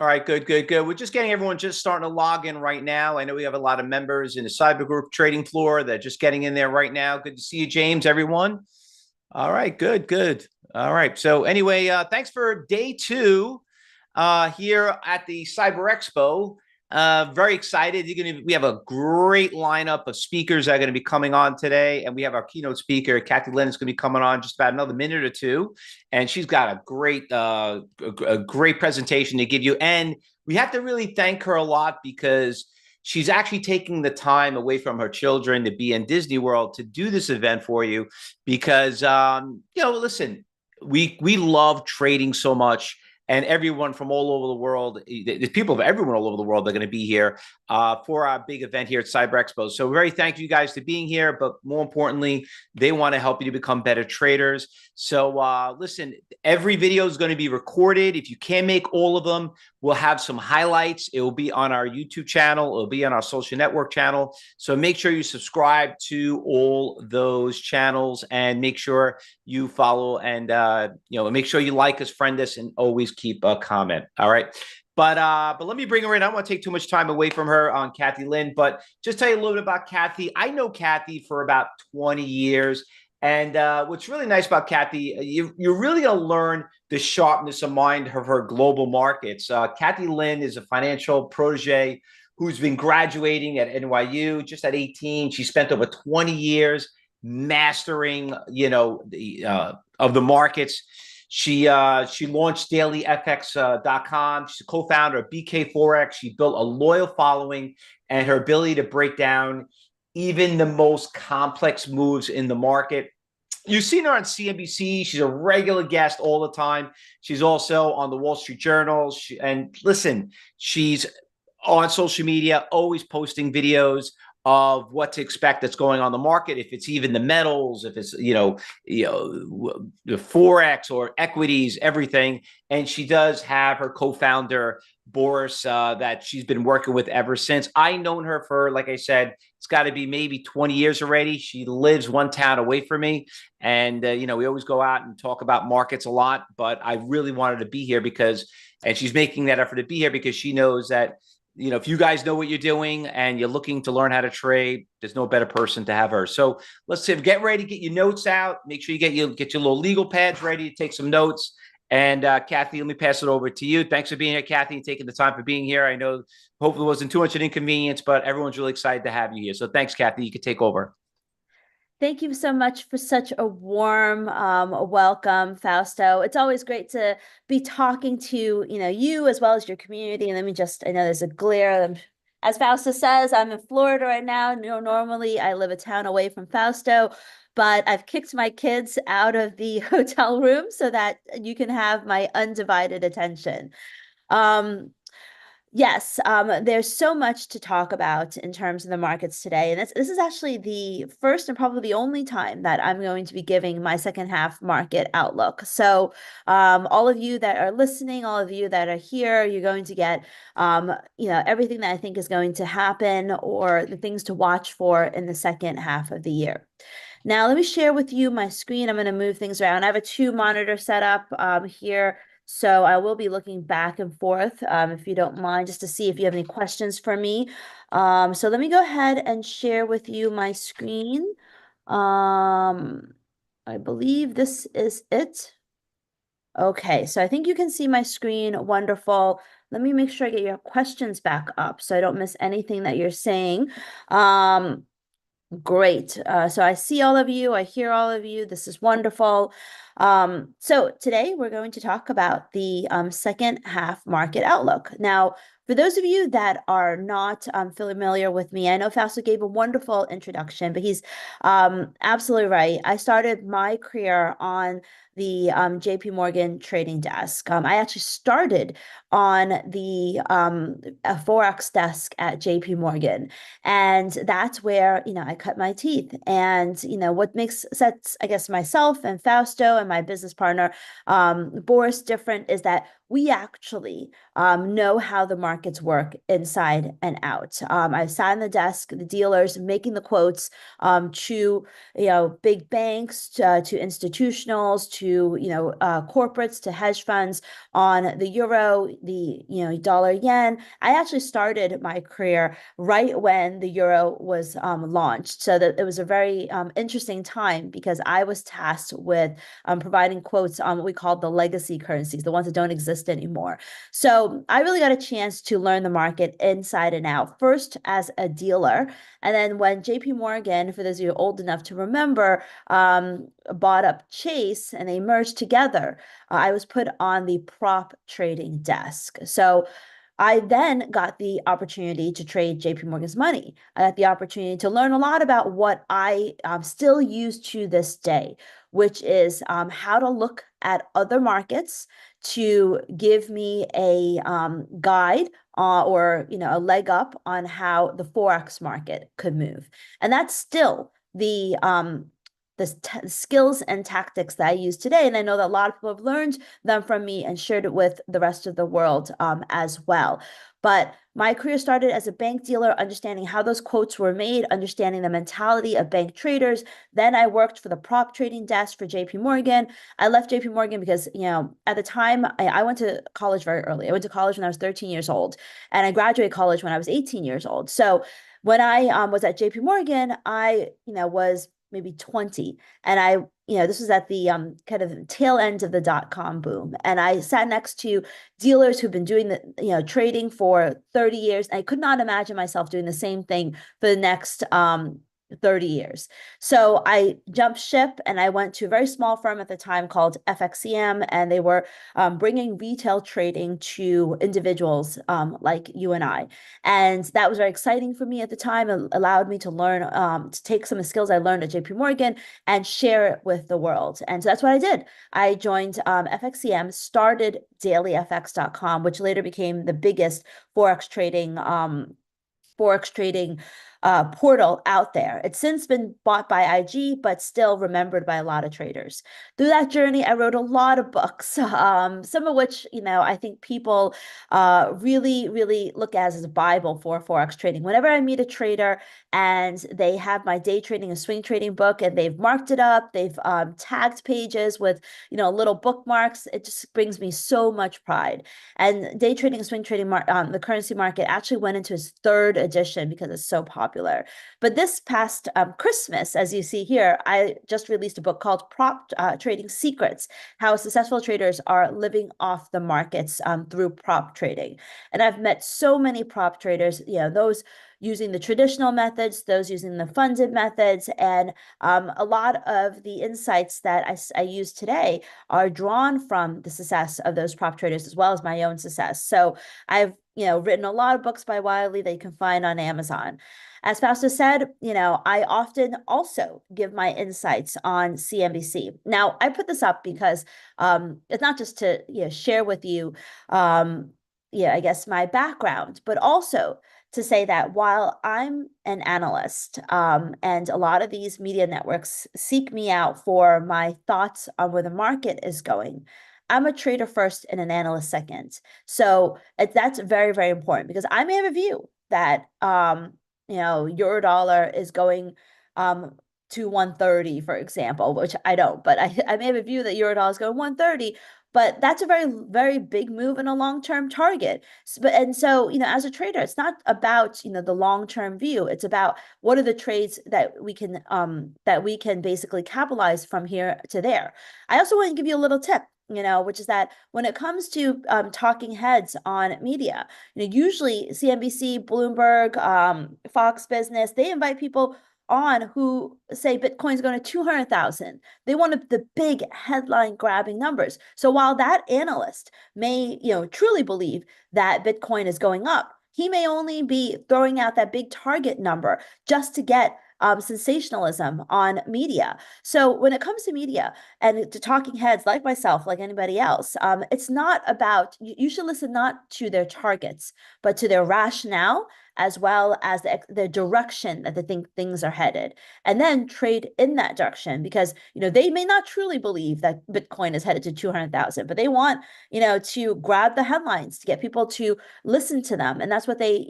All right, good, good, good. We're just getting everyone just starting to log in right now. I know we have a lot of members in the cyber group trading floor that are just getting in there right now. Good to see you, James, everyone. All right, good, good. All right. So anyway, thanks for day two here at the Cyber Expo. Very excited. We have a great lineup of speakers that are going to be coming on today. And we have our keynote speaker, Kathy Lien, is going to be coming on just about another minute or two. And she's got a great presentation to give you. And we have to really thank her a lot because she's actually taking the time away from her children to be in Disney World to do this event for you because, listen, we love trading so much. And everyone from all over the world, there's people of everyone all over the world that are going to be here for our big event here at Cyber Expo. So very thank you guys for being here, but more importantly, they want to help you to become better traders. So listen, every video is going to be recorded. If you can't make all of them, we'll have some highlights. It will be on our YouTube channel. It'll be on our social network channel. So make sure you subscribe to all those channels and make sure you follow and make sure you like us, friend us, and always keep a comment. All right. But let me bring her in. I don't want to take too much time away from her on Kathy Lien, but just tell you a little bit about Kathy. I know Kathy for about 20 years. And what's really nice about Kathy, you're really going to learn the sharpness of mind of her global markets. Kathy Lien is a financial protege who's been graduating at NYU just at 18. She spent over 20 years mastering, of the markets. She launched dailyfx.com. She's a co-founder of BK Forex. She built a loyal following, and her ability to break down even the most complex moves in the market. You've seen her on CNBC. She's a regular guest all the time. She's also on the Wall Street Journal. And listen, she's on social media, always posting videos of what to expect that's going on in the market. If it's even the metals, if it's, the Forex or equities, everything. And she does have her co-founder, Boris, that she's been working with ever since. I've known her for, like I said, it's got to be maybe 20 years already. She lives one town away from me. And, we always go out and talk about markets a lot. But I really wanted to be here and she's making that effort to be here because she knows that, if you guys know what you're doing and you're looking to learn how to trade, there's no better person to have her. So let's say, get ready, get your notes out. Make sure you get your little legal pads ready to take some notes. And Kathy, let me pass it over to you. Thanks for being here, Kathy, and taking the time for being here. I know hopefully it wasn't too much an inconvenience, but everyone's really excited to have you here. So thanks, Kathy. You can take over. Thank you so much for such a warm welcome, Fausto. It's always great to be talking to, you as well as your community. And I know there's a glare. As Fausto says, I'm in Florida right now. Normally I live a town away from Fausto, but I've kicked my kids out of the hotel room so that you can have my undivided attention. Yes, there's so much to talk about in terms of the markets today. And this is actually the first and probably the only time that I'm going to be giving my second half market outlook. So all of you that are listening, all of you that are here, you're going to get everything that I think is going to happen or the things to watch for in the second half of the year. Now, let me share with you my screen. I'm going to move things around. I have a 2-monitor setup here. So I will be looking back and forth, if you don't mind, just to see if you have any questions for me. So let me go ahead and share with you my screen. I believe this is it. Okay, so I think you can see my screen. Wonderful. Let me make sure I get your questions back up so I don't miss anything that you're saying. Great. So I see all of you. I hear all of you. This is wonderful. So today we're going to talk about the second half market outlook. Now, for those of you that are not familiar with me, I know Fausto gave a wonderful introduction, but he's absolutely right. I started my career on the JP Morgan trading desk. I actually started on the Forex desk at JP Morgan. And that's where, I cut my teeth. And, what sets, I guess, myself and Fausto and my business partner, Boris, different is that we actually know how the markets work inside and out. I sat on the desk, the dealers making the quotes to big banks, to institutionals, to corporates, to hedge funds on the euro, the dollar yen. I actually started my career right when the euro was launched, so that it was a very interesting time because I was tasked with providing quotes on what we call the legacy currencies, the ones that don't exist anymore. So I really got a chance to learn the market inside and out, first as a dealer. And then when JP Morgan, for those of you old enough to remember, bought up Chase and they merged together, I was put on the prop trading desk. So I then got the opportunity to trade JP Morgan's money. I got the opportunity to learn a lot about what I still use to this day, which is how to look at other markets to give me a guide or a leg up on how the Forex market could move. And that's still the skills and tactics that I use today. And I know that a lot of people have learned them from me and shared it with the rest of the world as well. But my career started as a bank dealer, understanding how those quotes were made, understanding the mentality of bank traders. Then I worked for the prop trading desk for JP Morgan. I left JP Morgan because, at the time I went to college very early. I went to college when I was 13 years old, and I graduated college when I was 18 years old. So when I was at JP Morgan, I, was maybe 20. And I, this was at the kind of tail end of the dot-com boom. And I sat next to dealers who've been doing the, trading for 30 years. I could not imagine myself doing the same thing for the next 30 years. So I jumped ship and I went to a very small firm at the time called FXCM, and they were bringing retail trading to individuals like you and I. And that was very exciting for me at the time. It allowed me to learn, to take some of the skills I learned at JP Morgan and share it with the world. And so that's what I did. I joined FXCM, started dailyfx.com, which later became the biggest Forex trading portal out there. It's since been bought by IG, but still remembered by a lot of traders. Through that journey, I wrote a lot of books, some of which, I think people really, really look as a Bible for Forex trading. Whenever I meet a trader and they have my day trading and swing trading book and they've marked it up, they've tagged pages with, little bookmarks, it just brings me so much pride. And day trading and swing trading, the currency market actually went into its third edition because it's so popular. But this past Christmas, as you see here, I just released a book called Prop Trading Secrets, how successful traders are living off the markets through prop trading. And I've met so many prop traders, those using the traditional methods, those using the funded methods, and a lot of the insights that I use today are drawn from the success of those prop traders as well as my own success. So I've written a lot of books by Wiley that you can find on Amazon. As Fausto said, I often also give my insights on CNBC. Now, I put this up because it's not just to share with you, I guess my background, but also to say that while I'm an analyst, and a lot of these media networks seek me out for my thoughts on where the market is going, I'm a trader first and an analyst second. So that's very, very important because I may have a view that euro dollar is going to 130, for example, which I don't, but I may have a view that euro dollar is going 130, but that's a very, very big move and a long-term target. And so, as a trader, it's not about, the long-term view. It's about what are the trades that we can basically capitalize from here to there. I also want to give you a little tip, which is that when it comes to talking heads on media, usually CNBC, Bloomberg, Fox Business, they invite people on who say Bitcoin's going to 200,000. They want the big headline grabbing numbers. So while that analyst may, truly believe that Bitcoin is going up, he may only be throwing out that big target number just to get sensationalism on media. So when it comes to media and to talking heads like myself, like anybody else, it's not about, you should listen not to their targets, but to their rationale as well as the direction that they think things are headed, and then trade in that direction, because they may not truly believe that Bitcoin is headed to 200,000, but they want to grab the headlines to get people to listen to them, and that's what they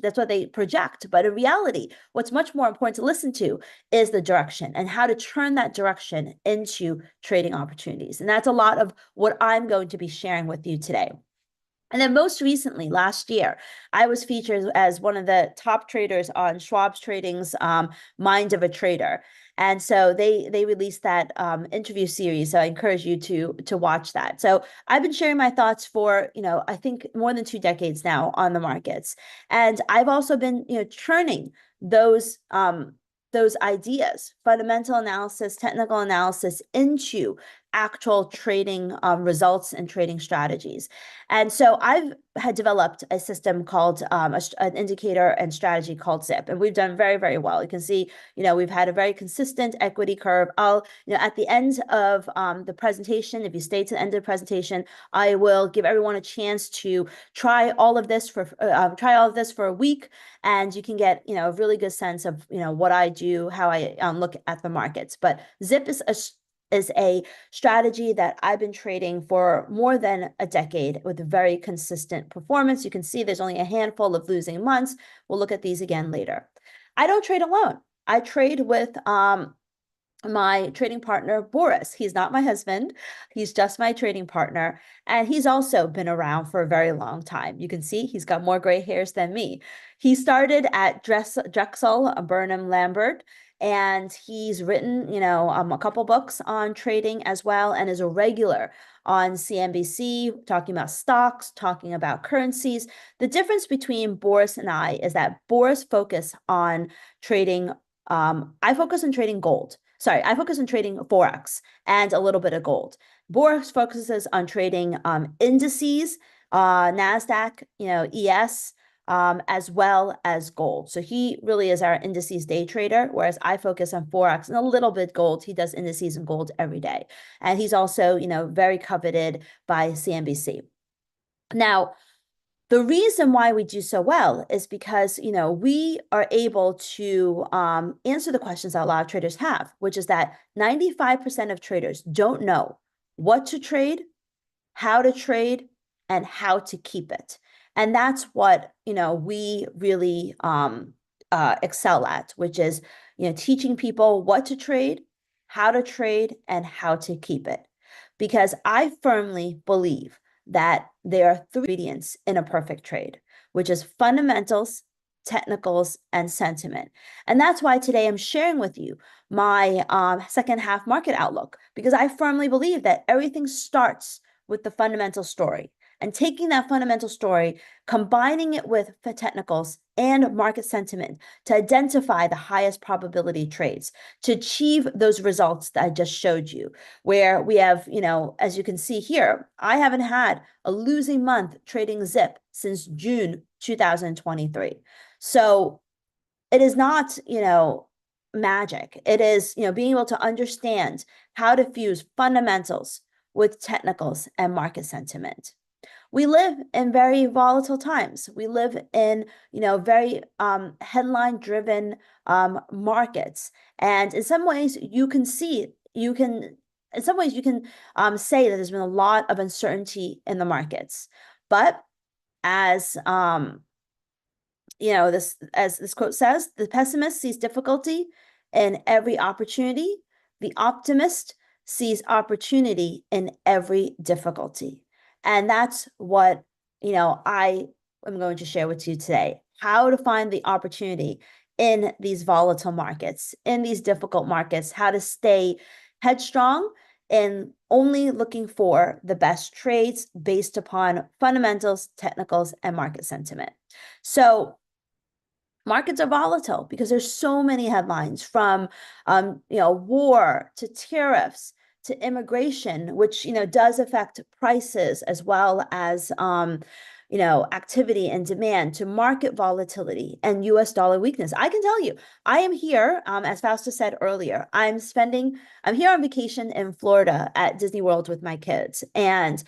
that's what they project. But in reality, what's much more important to listen to is the direction and how to turn that direction into trading opportunities. And that's a lot of what I'm going to be sharing with you today. And then most recently, last year, I was featured as one of the top traders on Schwab's Trading's Mind of a Trader. And so they released that interview series. So I encourage you to watch that. So I've been sharing my thoughts for, I think more than 2 decades now on the markets. And I've also been, churning those ideas, fundamental analysis, technical analysis, into actual trading results and trading strategies. And so I've had developed a system called an indicator and strategy called ZIP, and we've done very, very well. You can see, we've had a very consistent equity curve. I'll, at the end of the presentation, if you stay to the end of the presentation, I will give everyone a chance to try all of this for a week, and you can get, a really good sense of, what I do, how I look at the markets. But ZIP is a strategy that I've been trading for more than a decade with very consistent performance. You can see there's only a handful of losing months. We'll look at these again later. I don't trade alone. I trade with my trading partner, Boris. He's not my husband. He's just my trading partner. And he's also been around for a very long time. You can see he's got more gray hairs than me. He started at Drexel Burnham Lambert, and he's written, a couple books on trading as well, and is a regular on CNBC, talking about stocks, talking about currencies. The difference between Boris and I is that Boris focus on trading. I focus on trading gold. Sorry, I focus on trading Forex and a little bit of gold. Boris focuses on trading indices, NASDAQ, ES, as well as gold. So he really is our indices day trader, whereas I focus on Forex and a little bit gold. He does indices and gold every day. And he's also, very coveted by CNBC. Now, the reason why we do so well is because, we are able to answer the questions that a lot of traders have, which is that 95% of traders don't know what to trade, how to trade, and how to keep it. And that's what, we really excel at, which is, teaching people what to trade, how to trade, and how to keep it. Because I firmly believe that there are 3 ingredients in a perfect trade, which is fundamentals, technicals, and sentiment. And that's why today I'm sharing with you my second half market outlook, because I firmly believe that everything starts with the fundamental story. And taking that fundamental story, combining it with the technicals and market sentiment to identify the highest probability trades, to achieve those results that I just showed you, where we have, as you can see here, I haven't had a losing month trading ZIP since June 2023. So it is not, magic. It is, being able to understand how to fuse fundamentals with technicals and market sentiment. We live in very volatile times. We live in, very headline-driven markets. And in some ways, you can say that there's been a lot of uncertainty in the markets. But as this quote says, the pessimist sees difficulty in every opportunity. The optimist sees opportunity in every difficulty. And that's what, I am going to share with you today, how to find the opportunity in these volatile markets, in these difficult markets, how to stay headstrong and only looking for the best trades based upon fundamentals, technicals, and market sentiment. So markets are volatile because there's so many headlines from, war to tariffs to immigration, which, does affect prices as well as, activity and demand to market volatility and US dollar weakness. I can tell you, I am here, as Fausto said earlier, I'm here on vacation in Florida at Disney World with my kids. And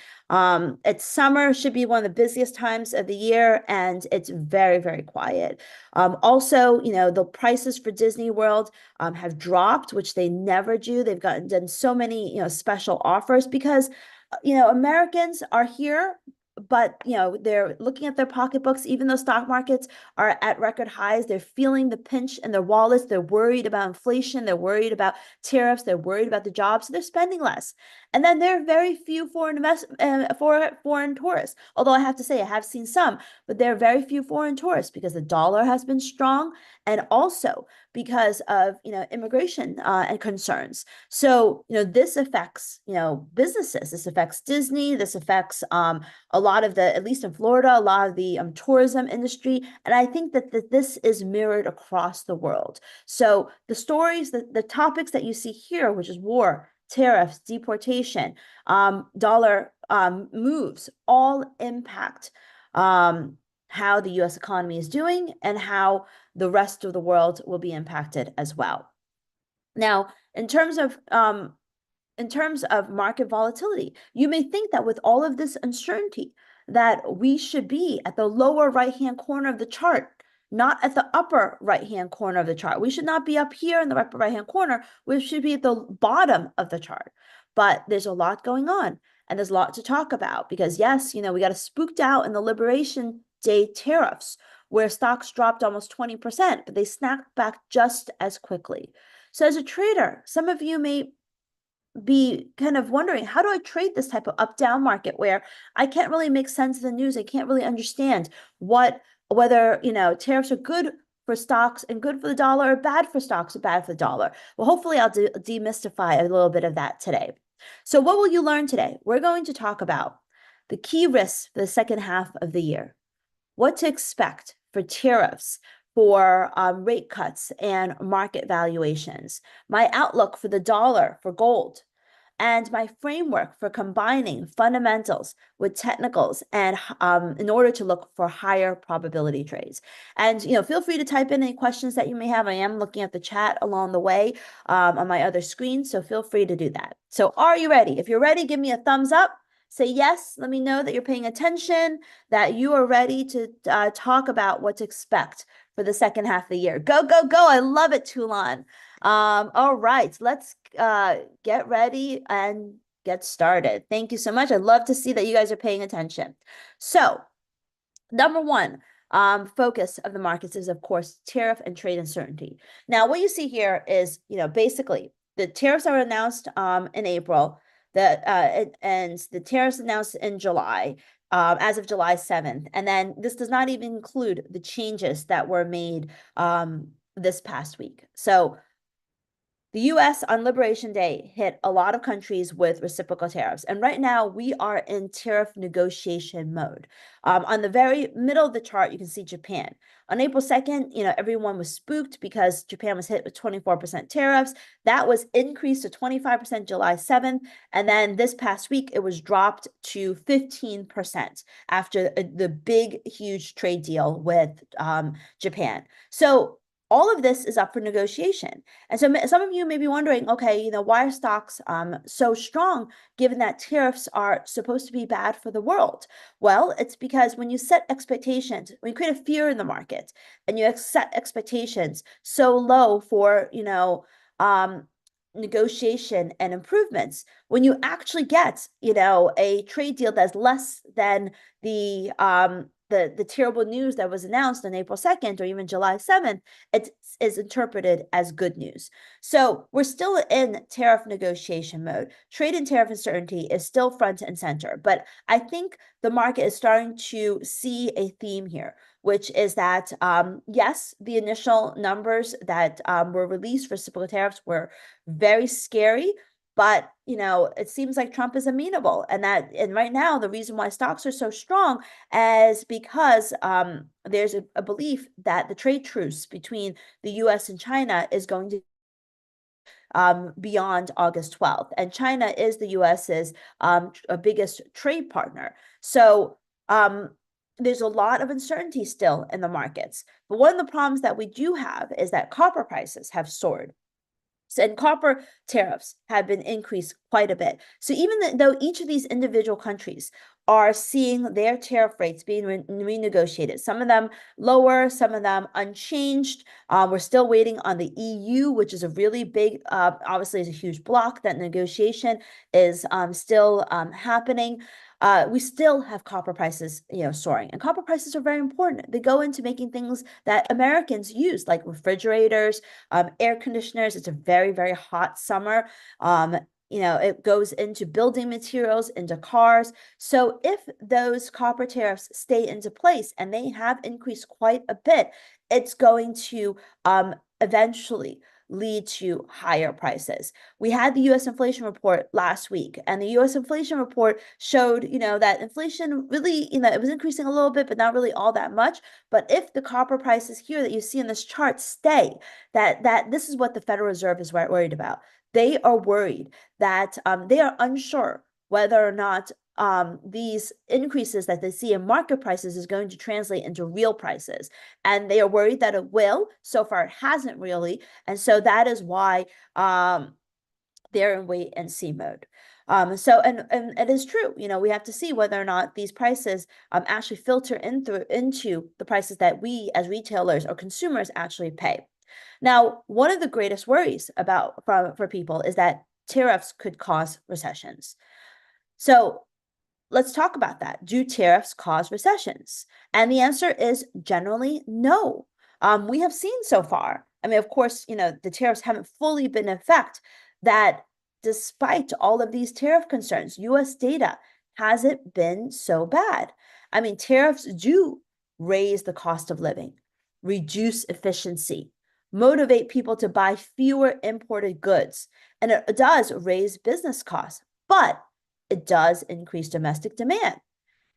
it's summer, should be one of the busiest times of the year, and it's very, very quiet. Also, the prices for Disney World have dropped, which they never do. They've done so many, special offers because, Americans are here, but they're looking at their pocketbooks. Even though stock markets are at record highs, they're feeling the pinch in their wallets. They're worried about inflation. They're worried about tariffs. They're worried about the jobs. So they're spending less. And then there are very few foreign tourists. Although I have to say I have seen some, but there are very few foreign tourists because the dollar has been strong, and also because of immigration and concerns. So this affects businesses. This affects Disney. This affects a lot of at least in Florida, a lot of the tourism industry. And I think that this is mirrored across the world. So the stories, the topics that you see here, which is war, tariffs, deportation, dollar moves, all impact how the US economy is doing and how the rest of the world will be impacted as well. Now, in terms of market volatility, you may think that with all of this uncertainty, that we should be at the lower right-hand corner of the chart, not at the upper right-hand corner of the chart. We should not be up here in the upper right-hand corner. We should be at the bottom of the chart. But there's a lot going on, and there's a lot to talk about because, yes, we got spooked out in the Liberation Day tariffs, where stocks dropped almost 20%, but they snapped back just as quickly. So as a trader, some of you may be kind of wondering, how do I trade this type of up-down market where I can't really make sense of the news? I can't really understand whether tariffs are good for stocks and good for the dollar, or bad for stocks or bad for the dollar. Well, hopefully I'll demystify a little bit of that today. So what will you learn today? We're going to talk about the key risks for the second half of the year, what to expect for tariffs, for rate cuts and market valuations, my outlook for the dollar, for gold, and my framework for combining fundamentals with technicals and in order to look for higher probability trades. And feel free to type in any questions that you may have. I am looking at the chat along the way on my other screen, so feel free to do that. So are you ready? If you're ready, give me a thumbs up. Say yes. Let me know that you're paying attention, that you are ready to talk about what to expect for the second half of the year. Go, go, go. I love it, Toulon. All right, let's get ready and get started. Thank you so much. I love to see that you guys are paying attention. So, number one, focus of the markets is, of course, tariff and trade uncertainty. Now, what you see here is, basically the tariffs are announced in April, and the tariffs announced in July, as of July 7th. And then this does not even include the changes that were made this past week. So the US on Liberation Day hit a lot of countries with reciprocal tariffs. And right now we are in tariff negotiation mode. On the very middle of the chart, you can see Japan. On April 2nd, everyone was spooked because Japan was hit with 24% tariffs. That was increased to 25% July 7th. And then this past week, it was dropped to 15% after the big, huge trade deal with Japan. So all of this is up for negotiation. And so some of you may be wondering, okay, why are stocks so strong given that tariffs are supposed to be bad for the world? Well, it's because when you set expectations, when you create a fear in the market and you set expectations so low for, negotiation and improvements, when you actually get, a trade deal that's less than the terrible news that was announced on April 2nd or even July 7th, it is interpreted as good news. So we're still in tariff negotiation mode. Trade and tariff uncertainty is still front and center, but I think the market is starting to see a theme here, which is that, yes, the initial numbers that were released for reciprocal tariffs were very scary, but it seems like Trump is amenable, and right now the reason why stocks are so strong is because there's a belief that the trade truce between the U.S. and China is going to beyond August 12th, and China is the U.S.'s biggest trade partner. So there's a lot of uncertainty still in the markets. But one of the problems that we do have is that copper prices have soared. And copper tariffs have been increased quite a bit. So even though each of these individual countries are seeing their tariff rates being renegotiated, some of them lower, some of them unchanged. We're still waiting on the EU, which is a really big, obviously is a huge block. That negotiation is still happening. We still have copper prices, soaring, and copper prices are very important. They go into making things that Americans use, like refrigerators, air conditioners. It's a very, very hot summer. It goes into building materials, into cars. So if those copper tariffs stay into place, and they have increased quite a bit, it's going to eventually lead to higher prices. We had the US inflation report last week, and the US inflation report showed, that inflation really, it was increasing a little bit, but not really all that much. But if the copper prices here that you see in this chart stay, that this is what the Federal Reserve is worried about. They are worried that they are unsure whether or not these increases that they see in market prices is going to translate into real prices. And they are worried that it will. So far, it hasn't really. And so that is why they're in wait and see mode. And it is true, we have to see whether or not these prices actually filter into the prices that we as retailers or consumers actually pay. Now, one of the greatest worries for people is that tariffs could cause recessions. So let's talk about that. Do tariffs cause recessions? And the answer is generally no. We have seen so far, I mean, of course, the tariffs haven't fully been in effect, that despite all of these tariff concerns, US data hasn't been so bad. I mean, tariffs do raise the cost of living, reduce efficiency, motivate people to buy fewer imported goods, and it does raise business costs, but it does increase domestic demand,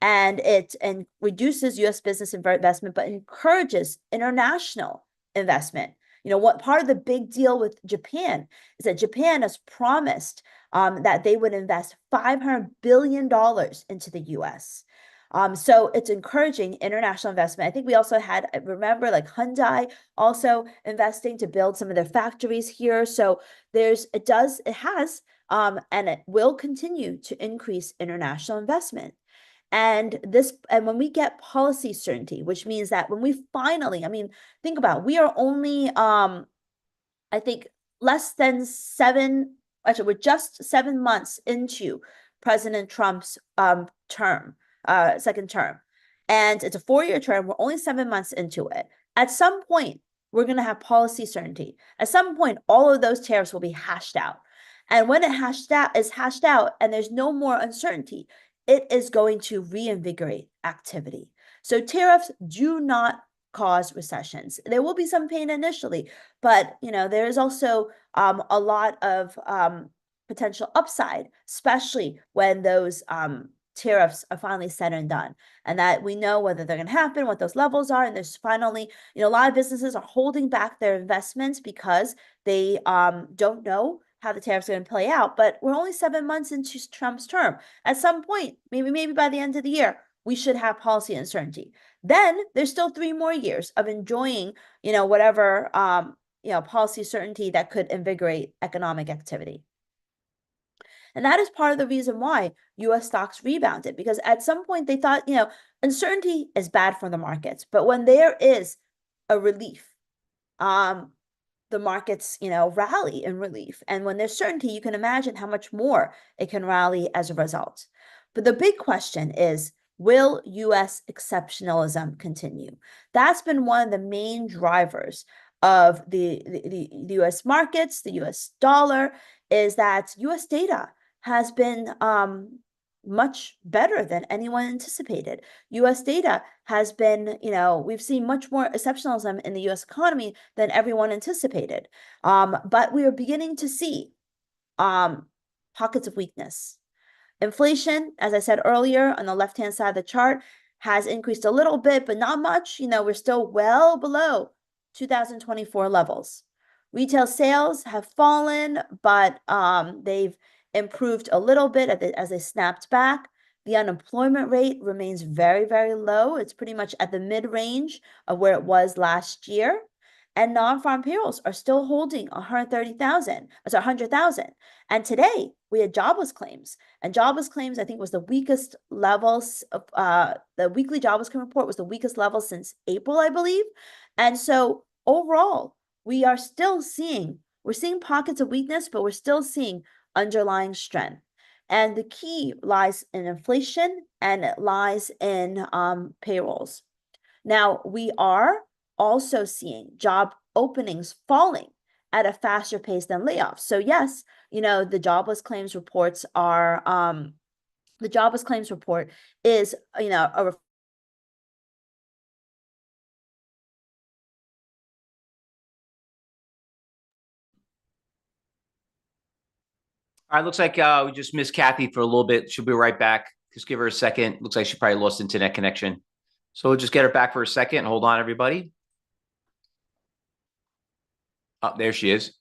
and it reduces US business investment, but encourages international investment. What part of the big deal with Japan is that Japan has promised that they would invest $500 billion into the US. So it's encouraging international investment. I think we also had, remember, like Hyundai also investing to build some of their factories here. So it has, and it will continue to increase international investment. And when we get policy certainty, which means that when we finally, think about it, we are only, I think, we're just 7 months into President Trump's second term. And it's a 4-year term. We're only 7 months into it. At some point, we're going to have policy certainty. At some point, all of those tariffs will be hashed out. And when it is hashed out and there's no more uncertainty, it is going to reinvigorate activity. So tariffs do not cause recessions. There will be some pain initially, but there is also a lot of potential upside, especially when those tariffs are finally said and done, and that we know whether they're going to happen, what those levels are. And there's finally, a lot of businesses are holding back their investments because they don't know how the tariffs are going to play out. But we're only 7 months into Trump's term. At some point, maybe by the end of the year, we should have policy uncertainty. Then there's still 3 more years of enjoying, whatever, policy certainty that could invigorate economic activity. And that is part of the reason why US stocks rebounded, because at some point they thought, uncertainty is bad for the markets. But when there is a relief, the markets, rally in relief. And when there's certainty, you can imagine how much more it can rally as a result. But the big question is, will US exceptionalism continue? That's been one of the main drivers of the US markets, the US dollar, is that US data has been much better than anyone anticipated. US data has been, we've seen much more exceptionalism in the US economy than everyone anticipated. But we are beginning to see pockets of weakness. Inflation, as I said earlier, on the left-hand side of the chart, has increased a little bit, but not much. We're still well below 2024 levels. Retail sales have fallen, but they've improved a little bit as they snapped back. The unemployment rate remains very, very low. It's pretty much at the mid-range of where it was last year. And non-farm payrolls are still holding 130,000, sorry, 100,000. And today we had jobless claims, and jobless claims, I think, was the weakest levels of the weekly jobless claim report was the weakest level since April, I believe. And so overall, we're seeing pockets of weakness, but we're still seeing underlying strength. And the key lies in inflation and it lies in payrolls. Now, we are also seeing job openings falling at a faster pace than layoffs. So yes, the jobless claims reports are the jobless claims report is, a All right, looks like we just missed Kathy for a little bit. She'll be right back. Just give her a second. Looks like she probably lost internet connection. So we'll just get her back for a second. Hold on, everybody. Oh, there she is.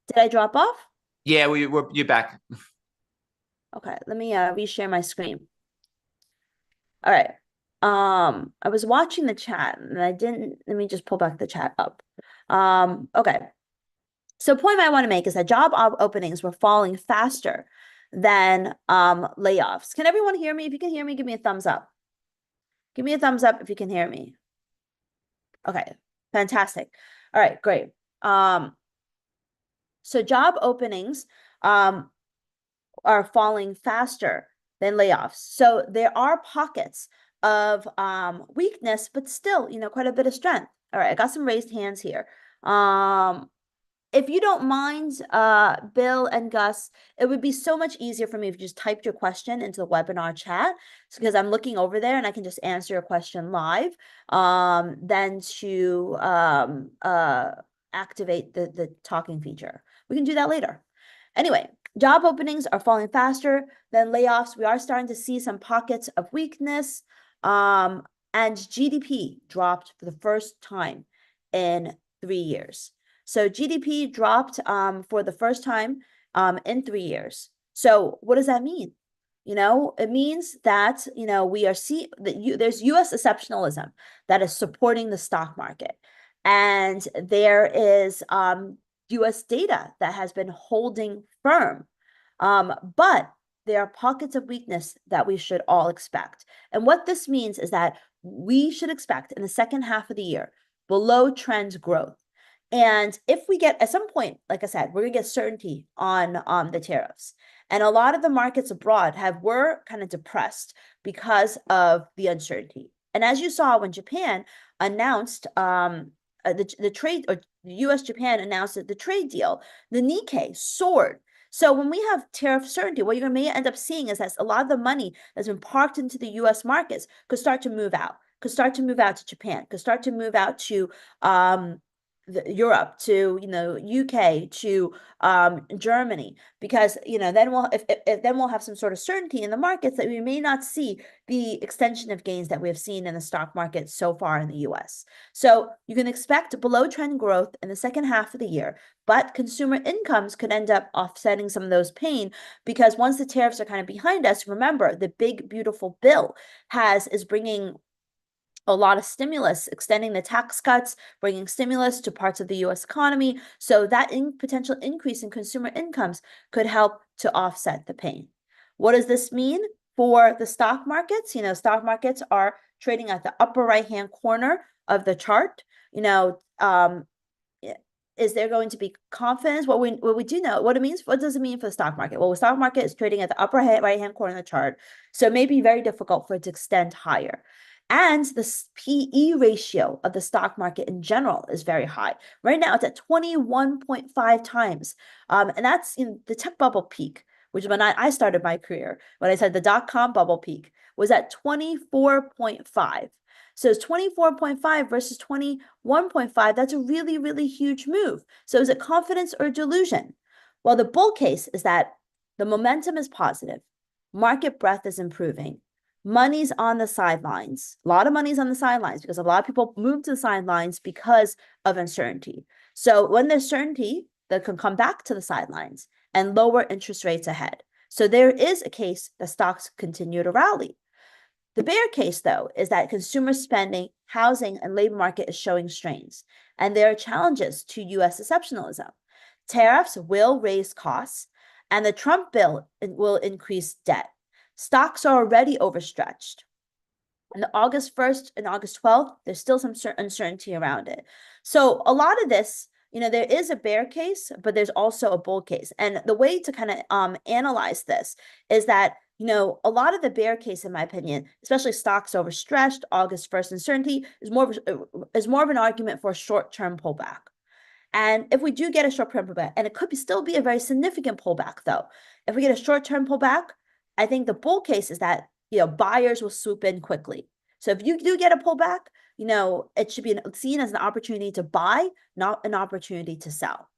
Did I drop off? Yeah, you're back. Okay, let me reshare my screen. All right. I was watching the chat and let me just pull back the chat up. Okay. So point I want to make is that job openings were falling faster than layoffs. Can everyone hear me? If you can hear me, give me a thumbs up. Give me a thumbs up if you can hear me. Okay, fantastic. All right, great. So job openings are falling faster than layoffs. So there are pockets of weakness, but still, quite a bit of strength. All right, I got some raised hands here. If you don't mind, Bill and Gus, it would be so much easier for me if you just typed your question into the webinar chat, because I'm looking over there and I can just answer your question live, than to activate the talking feature. We can do that later. Anyway, job openings are falling faster than layoffs. We are starting to see some pockets of weakness, and GDP dropped for the first time in 3 years. So GDP dropped for the first time in 3 years. So what does that mean? It means that, we are seeing that there's US exceptionalism that is supporting the stock market. And there is US data that has been holding firm. But there are pockets of weakness that we should all expect. And what this means is that we should expect in the second half of the year below trend growth. And if we get at some point, like I said, we're gonna get certainty on the tariffs. And a lot of the markets abroad were kind of depressed because of the uncertainty. And as you saw when Japan announced the trade, or US Japan announced the trade deal, the Nikkei soared. So when we have tariff certainty, what you're may end up seeing is that a lot of the money that's been parked into the US markets could start to move out, to Japan, could start to move out to Europe, to UK, to Germany, because then we'll have some sort of certainty in the markets that we may not see the extension of gains that we have seen in the stock market so far in the US. So you can expect below trend growth in the second half of the year, but consumer incomes could end up offsetting some of those pain, because once the tariffs are kind of behind us, remember the big beautiful bill is bringing a lot of stimulus, extending the tax cuts, bringing stimulus to parts of the US economy. So that potential increase in consumer incomes could help to offset the pain. What does this mean for the stock markets? Stock markets are trading at the upper right-hand corner of the chart. Is there going to be confidence? What we do know, what does it mean for the stock market? Well, the stock market is trading at the upper right-hand corner of the chart. So it may be very difficult for it to extend higher. And the PE ratio of the stock market in general is very high. Right now, it's at 21.5 times. And that's in the tech bubble peak, which is when I started my career, when I said the dot-com bubble peak was at 24.5. So it's 24.5 versus 21.5. That's a really, really huge move. So is it confidence or delusion? Well, the bull case is that the momentum is positive. Market breadth is improving. Money's on the sidelines. A lot of money's on the sidelines because a lot of people move to the sidelines because of uncertainty. So when there's certainty, that can come back to the sidelines and lower interest rates ahead. So there is a case that stocks continue to rally. The bear case, though, is that consumer spending, housing, and labor market is showing strains, and there are challenges to U.S. exceptionalism. Tariffs will raise costs, and the Trump bill will increase debt. Stocks are already overstretched. On August 1st and August 12th, there's still some uncertainty around it. So a lot of this, there is a bear case, but there's also a bull case. And the way to kind of analyze this is that, a lot of the bear case, in my opinion, especially stocks overstretched, August 1st uncertainty, is more of an argument for a short-term pullback. And if we do get a short-term pullback, and it could still be a very significant pullback, though, if we get a short-term pullback, I think the bull case is that buyers will swoop in quickly. So if you do get a pullback, it should be seen as an opportunity to buy, not an opportunity to sell.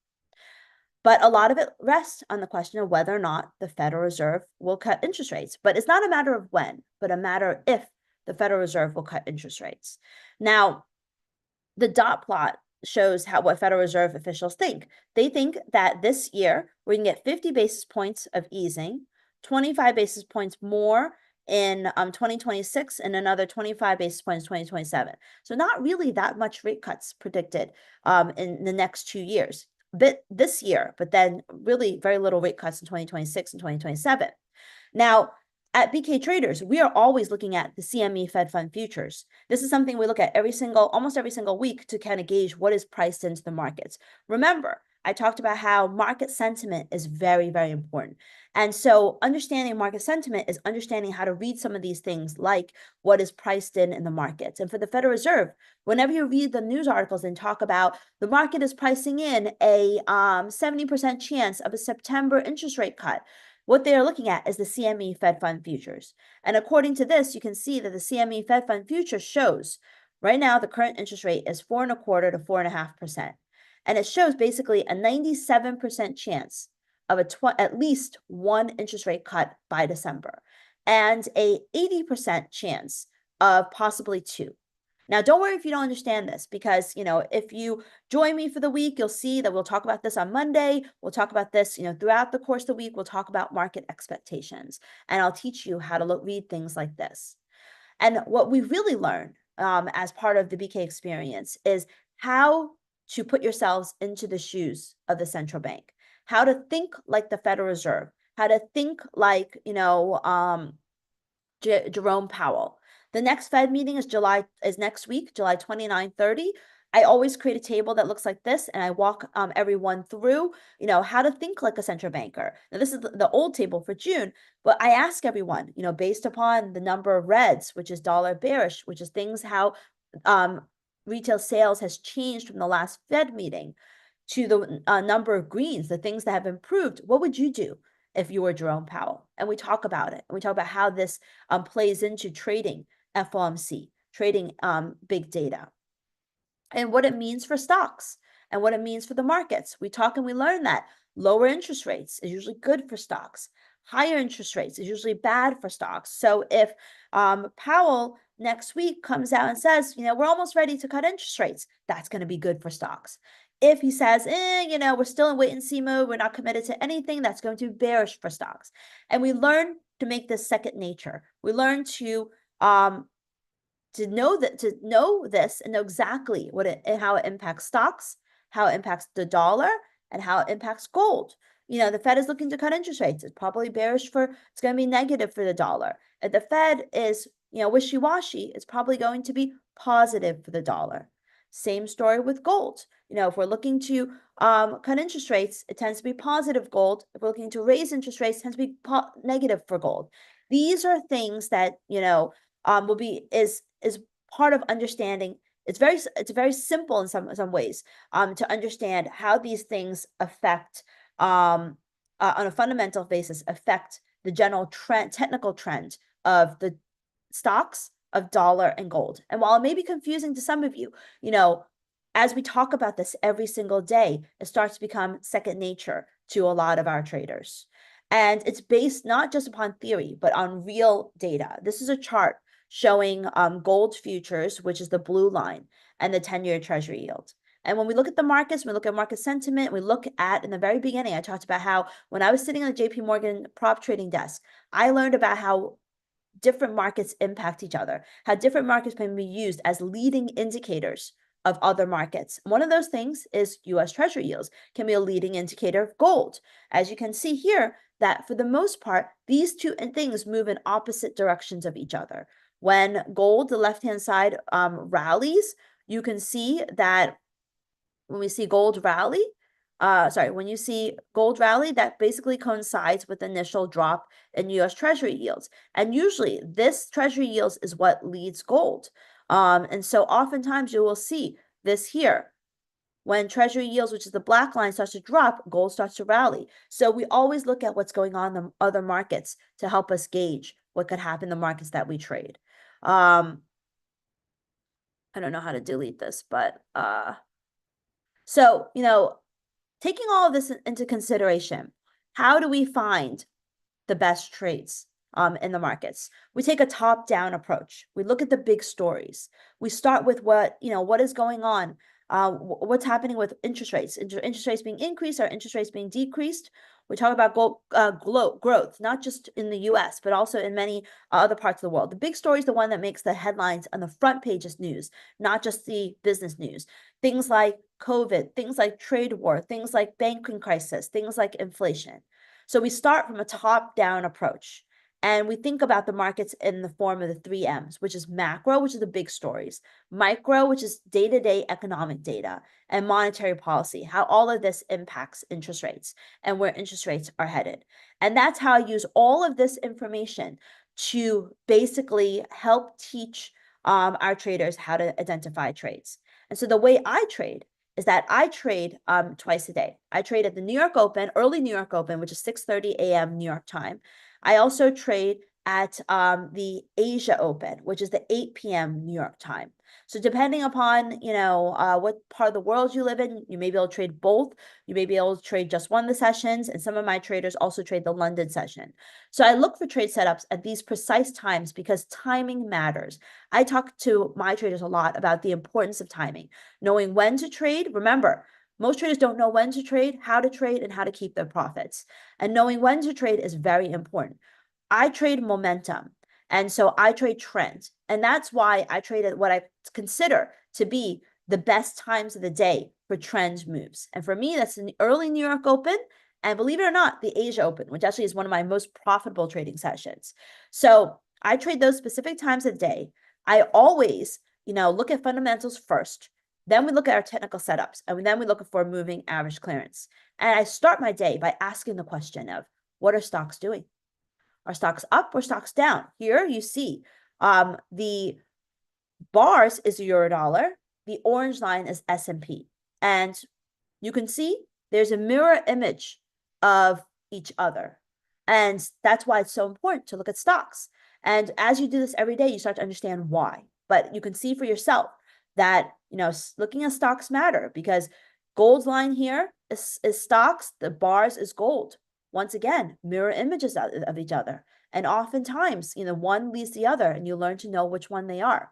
But a lot of it rests on the question of whether or not the Federal Reserve will cut interest rates. But it's not a matter of when, but a matter if the Federal Reserve will cut interest rates. Now, the dot plot shows what Federal Reserve officials think. They think that this year we can get 50 basis points of easing, 25 basis points more in 2026, and another 25 basis points in 2027. So not really that much rate cuts predicted in the next 2 years. Bit this year, but then really very little rate cuts in 2026 and 2027. Now, at BK Traders, we are always looking at the CME Fed Fund futures. This is something we look at almost every single week to kind of gauge what is priced into the markets. Remember, I talked about how market sentiment is very, very important. And so understanding market sentiment is understanding how to read some of these things, like what is priced in the markets. And for the Federal Reserve, whenever you read the news articles and talk about the market is pricing in a 70% chance of a September interest rate cut, what they are looking at is the CME Fed Fund futures. And according to this, you can see that the CME Fed Fund future shows right now the current interest rate is 4.25% to 4.5%. And it shows basically a 97% chance of at least one interest rate cut by December, and a 80% chance of possibly two. Now, don't worry if you don't understand this, because, if you join me for the week, you'll see that we'll talk about this on Monday. We'll talk about this, throughout the course of the week. We'll talk about market expectations, and I'll teach you how to read things like this. And what we really learned as part of the BK experience is how to put yourselves into the shoes of the central bank, how to think like the Federal Reserve, how to think like, Jerome Powell. The next Fed meeting is next week, July 29, 30. I always create a table that looks like this, and I walk everyone through, how to think like a central banker. Now, this is the old table for June, but I ask everyone, based upon the number of reds, which is dollar bearish, which is things how retail sales has changed from the last Fed meeting, to the number of greens, the things that have improved. What would you do if you were Jerome Powell? And we talk about it. And we talk about how this plays into trading FOMC, trading big data, and what it means for stocks and what it means for the markets. We talk and we learn that lower interest rates is usually good for stocks. Higher interest rates is usually bad for stocks. So if Powell next week comes out and says, we're almost ready to cut interest rates, that's going to be good for stocks. If he says, we're still in wait and see mode, we're not committed to anything, that's going to be bearish for stocks. And we learn to make this second nature. We learn to know this and know exactly how it impacts stocks, how it impacts the dollar, and how it impacts gold. The Fed is looking to cut interest rates. It's probably it's going to be negative for the dollar. If the Fed is, wishy-washy, it's probably going to be positive for the dollar. Same story with gold. If we're looking to cut interest rates, it tends to be positive gold. If we're looking to raise interest rates, it tends to be negative for gold. These are things that, is part of understanding. It's very simple in some ways to understand how these things affect on a fundamental basis, affect the general trend, technical trend of the stocks, of dollar and gold. And while it may be confusing to some of you, as we talk about this every single day, it starts to become second nature to a lot of our traders. And it's based not just upon theory, but on real data. This is a chart showing gold futures, which is the blue line, and the 10-year treasury yield. And when we look at the markets, we look at market sentiment, we look at, in the very beginning, I talked about how when I was sitting on the JP Morgan prop trading desk, I learned about how different markets impact each other, how different markets can be used as leading indicators of other markets. One of those things is US Treasury yields, can be a leading indicator of gold. As you can see here, that for the most part, these two things move in opposite directions of each other. When gold, the left-hand side, rallies, you can see that when we see gold rally, when you see gold rally, that basically coincides with the initial drop in US Treasury yields. And usually this Treasury yields is what leads gold. And so oftentimes you will see this here. When Treasury yields, which is the black line, starts to drop, gold starts to rally. So we always look at what's going on in the other markets to help us gauge what could happen in the markets that we trade. I don't know how to delete this, but so, taking all of this into consideration, how do we find the best trades in the markets? We take a top-down approach. We look at the big stories. We start with what is going on, what's happening with interest rates. Interest rates being increased or interest rates being decreased. We talk about growth, not just in the US, but also in many other parts of the world. The big story is the one that makes the headlines on the front pages news, not just the business news. Things like COVID, things like trade war, things like banking crisis, things like inflation. So we start from a top-down approach. And we think about the markets in the form of the 3 M's, which is macro, which is the big stories, micro, which is day-to-day economic data, and monetary policy, how all of this impacts interest rates and where interest rates are headed. And that's how I use all of this information to basically help teach our traders how to identify trades. And so the way I trade is that I trade twice a day. I trade at the New York Open, early New York Open, which is 6:30 a.m. New York time. I also trade at the Asia Open, which is the 8 p.m. New York time. So depending upon, what part of the world you live in, you may be able to trade both. You may be able to trade just one of the sessions, and some of my traders also trade the London session. So I look for trade setups at these precise times because timing matters. I talk to my traders a lot about the importance of timing, knowing when to trade. Remember, most traders don't know when to trade, how to trade, and how to keep their profits. And knowing when to trade is very important. I trade momentum, and so I trade trends. And that's why I trade at what I consider to be the best times of the day for trend moves. And for me, that's in the early New York Open, and believe it or not, the Asia Open, which actually is one of my most profitable trading sessions. So I trade those specific times of the day. I always, look at fundamentals first. Then we look at our technical setups, and then we look for moving average clearance. And I start my day by asking the question of, what are stocks doing? Are stocks up or stocks down? Here you see the bars is the Eurodollar. The orange line is S&P. And you can see there's a mirror image of each other. And that's why it's so important to look at stocks. And as you do this every day, you start to understand why. But you can see for yourself that, looking at stocks matter because gold's line here is stocks, the bars is gold. Once again, mirror images of each other. And oftentimes, one leads the other and you learn to know which one they are.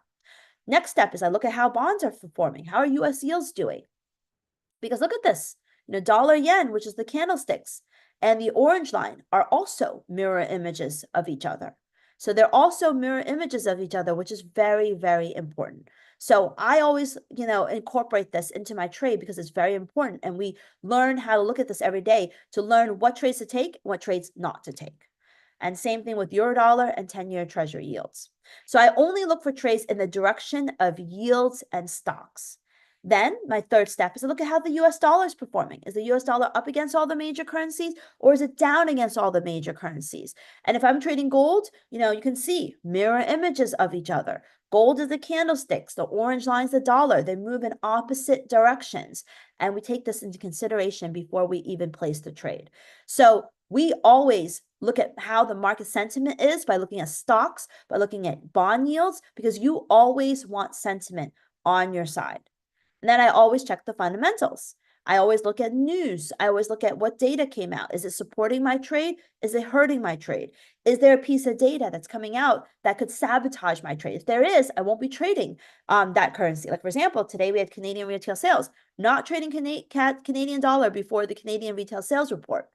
Next step is I look at how bonds are performing. How are US yields doing? Because look at this, dollar yen, which is the candlesticks, and the orange line are also mirror images of each other. So they're also mirror images of each other, which is very, very important. So I always, incorporate this into my trade because it's very important. And we learn how to look at this every day to learn what trades to take and what trades not to take. And same thing with Eurodollar and 10-year Treasury yields. So I only look for trades in the direction of yields and stocks. Then my third step is to look at how the US dollar is performing. Is the US dollar up against all the major currencies or is it down against all the major currencies? And if I'm trading gold, you can see mirror images of each other. Gold is the candlesticks, the orange line's the dollar. They move in opposite directions. And we take this into consideration before we even place the trade. So we always look at how the market sentiment is by looking at stocks, by looking at bond yields, because you always want sentiment on your side. And then I always check the fundamentals. I always look at news. I always look at what data came out. Is it supporting my trade? Is it hurting my trade? Is there a piece of data that's coming out that could sabotage my trade? If there is, I won't be trading that currency. Like, for example, today we had Canadian retail sales. not trading Canadian dollar before the Canadian retail sales report.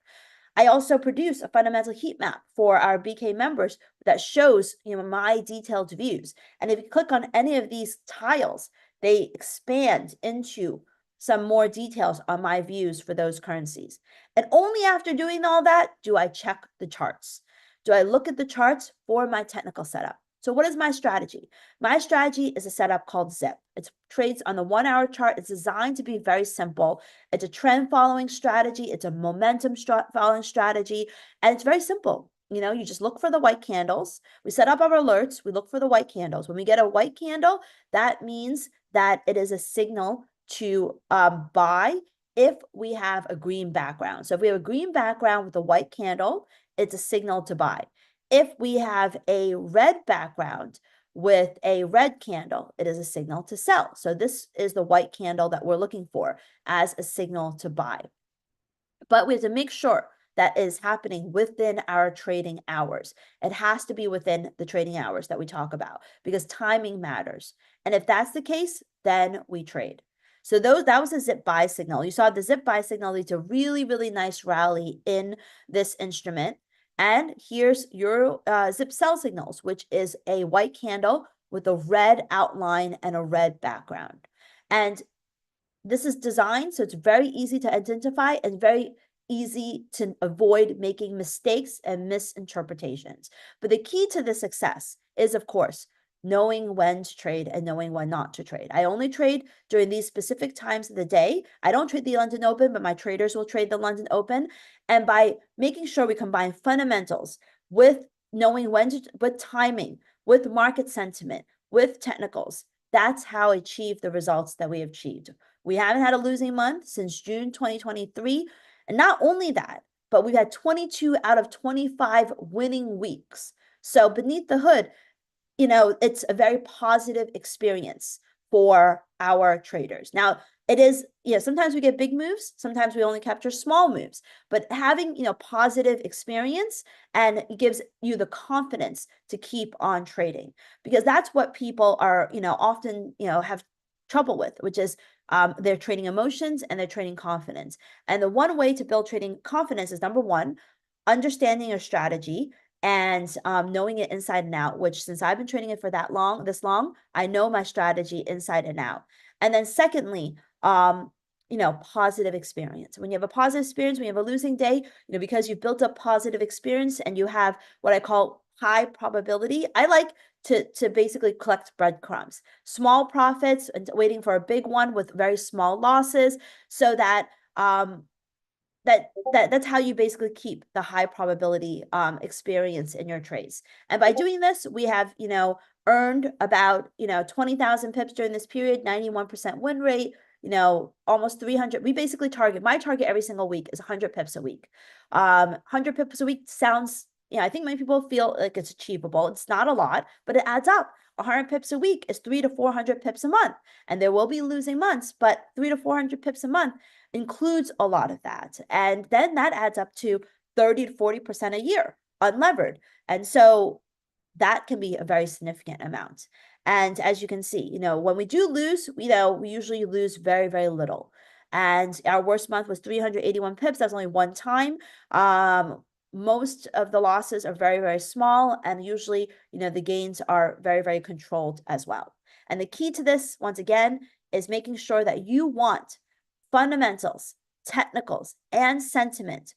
I also produce a fundamental heat map for our BK members that shows, my detailed views. And if you click on any of these tiles, they expand into some more details on my views for those currencies. And only after doing all that do I check the charts. Do I look at the charts for my technical setup? So what is my strategy? My strategy is a setup called ZIP. It trades on the 1 hour chart. It's designed to be very simple. It's a trend following strategy. It's a momentum following strategy. And it's very simple. You just look for the white candles. We set up our alerts. We look for the white candles. When we get a white candle, that means that it is a signal to buy if we have a green background. So if we have a green background with a white candle, it's a signal to buy. If we have a red background with a red candle, it is a signal to sell. So this is the white candle that we're looking for as a signal to buy. But we have to make sure that is happening within our trading hours. It has to be within the trading hours that we talk about because timing matters. And if that's the case, then we trade. So that was a zip buy signal. You saw the zip buy signal leads to a really, really nice rally in this instrument. And here's your zip sell signals, which is a white candle with a red outline and a red background. And this is designed so it's very easy to identify and very easy to avoid making mistakes and misinterpretations. But the key to the success is, of course, knowing when to trade and knowing when not to trade. I only trade during these specific times of the day. I don't trade the London Open, but my traders will trade the London Open. And by making sure we combine fundamentals with knowing with timing, with market sentiment, with technicals, that's how I achieve the results that we have achieved. We haven't had a losing month since June 2023. And not only that, but we've had 22 out of 25 winning weeks. So beneath the hood, it's a very positive experience for our traders. Now, it is, sometimes we get big moves, sometimes we only capture small moves, but having, positive experience and it gives you the confidence to keep on trading because that's what people are, often, have trouble with, which is they're trading emotions and they're trading confidence. And the one way to build trading confidence is number one, understanding your strategy and knowing it inside and out, which since I've been trading it for this long, I know my strategy inside and out. And then secondly, positive experience. When you have a positive experience, when you have a losing day, because you've built up positive experience and you have what I call high probability, I like to basically collect breadcrumbs, small profits and waiting for a big one with very small losses so that that's how you basically keep the high probability experience in your trades. And by doing this, we have, earned about, 20,000 pips during this period, 91% win rate, almost 300. We basically my target every single week is 100 pips a week. 100 pips a week sounds, I think many people feel like it's achievable. It's not a lot, but it adds up. 100 pips a week is 300 to 400 pips a month. And there will be losing months, but 300 to 400 pips a month includes a lot of that. And then that adds up to 30 to 40% a year unlevered. And so that can be a very significant amount. And as you can see, when we do lose, we usually lose very, very little. And our worst month was 381 pips. That's only one time. Most of the losses are very, very small. And usually, the gains are very, very controlled as well. And the key to this, once again, is making sure that you want fundamentals, technicals, and sentiment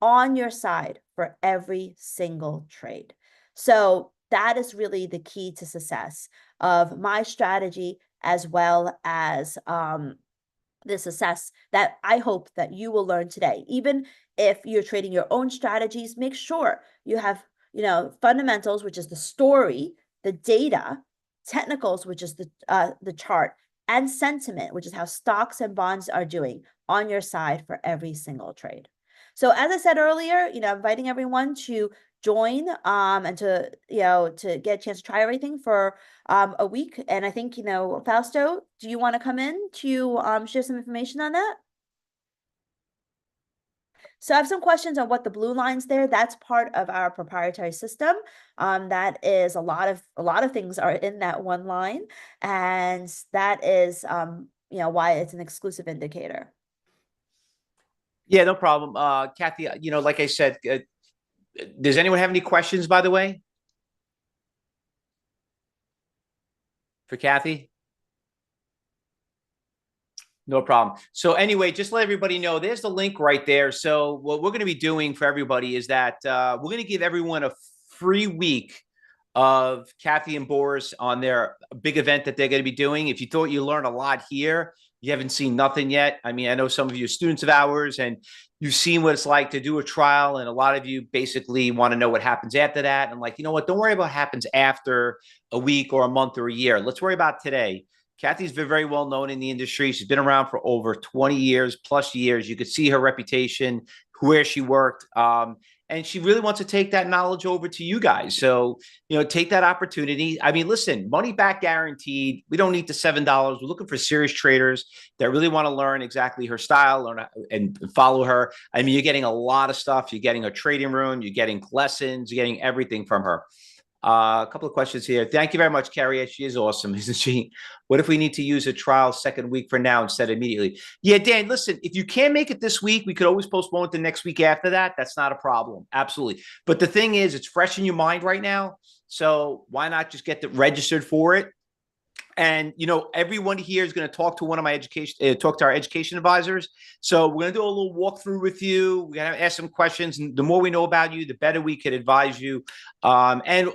on your side for every single trade. So that is really the key to success of my strategy as well as the success that I hope that you will learn today. Even if you're trading your own strategies, make sure you have, fundamentals, which is the story, the data, technicals, which is the chart, and sentiment, which is how stocks and bonds are doing on your side for every single trade. So as I said earlier, inviting everyone to join and to get a chance to try everything for a week. And I think, Fausto, do you want to come in to share some information on that? So I have some questions on what the blue lines there. That's part of our proprietary system. That is a lot of things are in that one line, and that is why it's an exclusive indicator. Yeah, no problem. Kathy, like I said, does anyone have any questions, by the way, for Kathy? No problem. So anyway, just let everybody know, there's the link right there. So what we're going to be doing for everybody is that we're going to give everyone a free week of Kathy and Boris on their big event that they're going to be doing. If you thought you learned a lot here, you haven't seen nothing yet. I mean, I know some of you are students of ours and you've seen what it's like to do a trial. And a lot of you basically want to know what happens after that. And like, you know what? Don't worry about what happens after a week or a month or a year. Let's worry about today. Kathy's been very well known in the industry. She's been around for over 20 years plus years. You could see her reputation, where she worked. And she really wants to take that knowledge over to you guys. So, take that opportunity. I mean, listen, money back guaranteed. We don't need the $7. We're looking for serious traders that really want to learn exactly her style and follow her. I mean, you're getting a lot of stuff. You're getting a trading room. You're getting lessons. You're getting everything from her. A couple of questions here. Thank you very much, Carrie. She is awesome, isn't she? What if we need to use a trial second week for now instead of immediately? Yeah, Dan, listen, if you can't make it this week, we could always postpone it the next week after that. That's not a problem. Absolutely. But the thing is, it's fresh in your mind right now. So why not just get registered for it? And, everyone here is going to talk to one of my talk to our education advisors. So we're going to do a little walkthrough with you. We're going to ask some questions. And the more we know about you, the better we could advise you and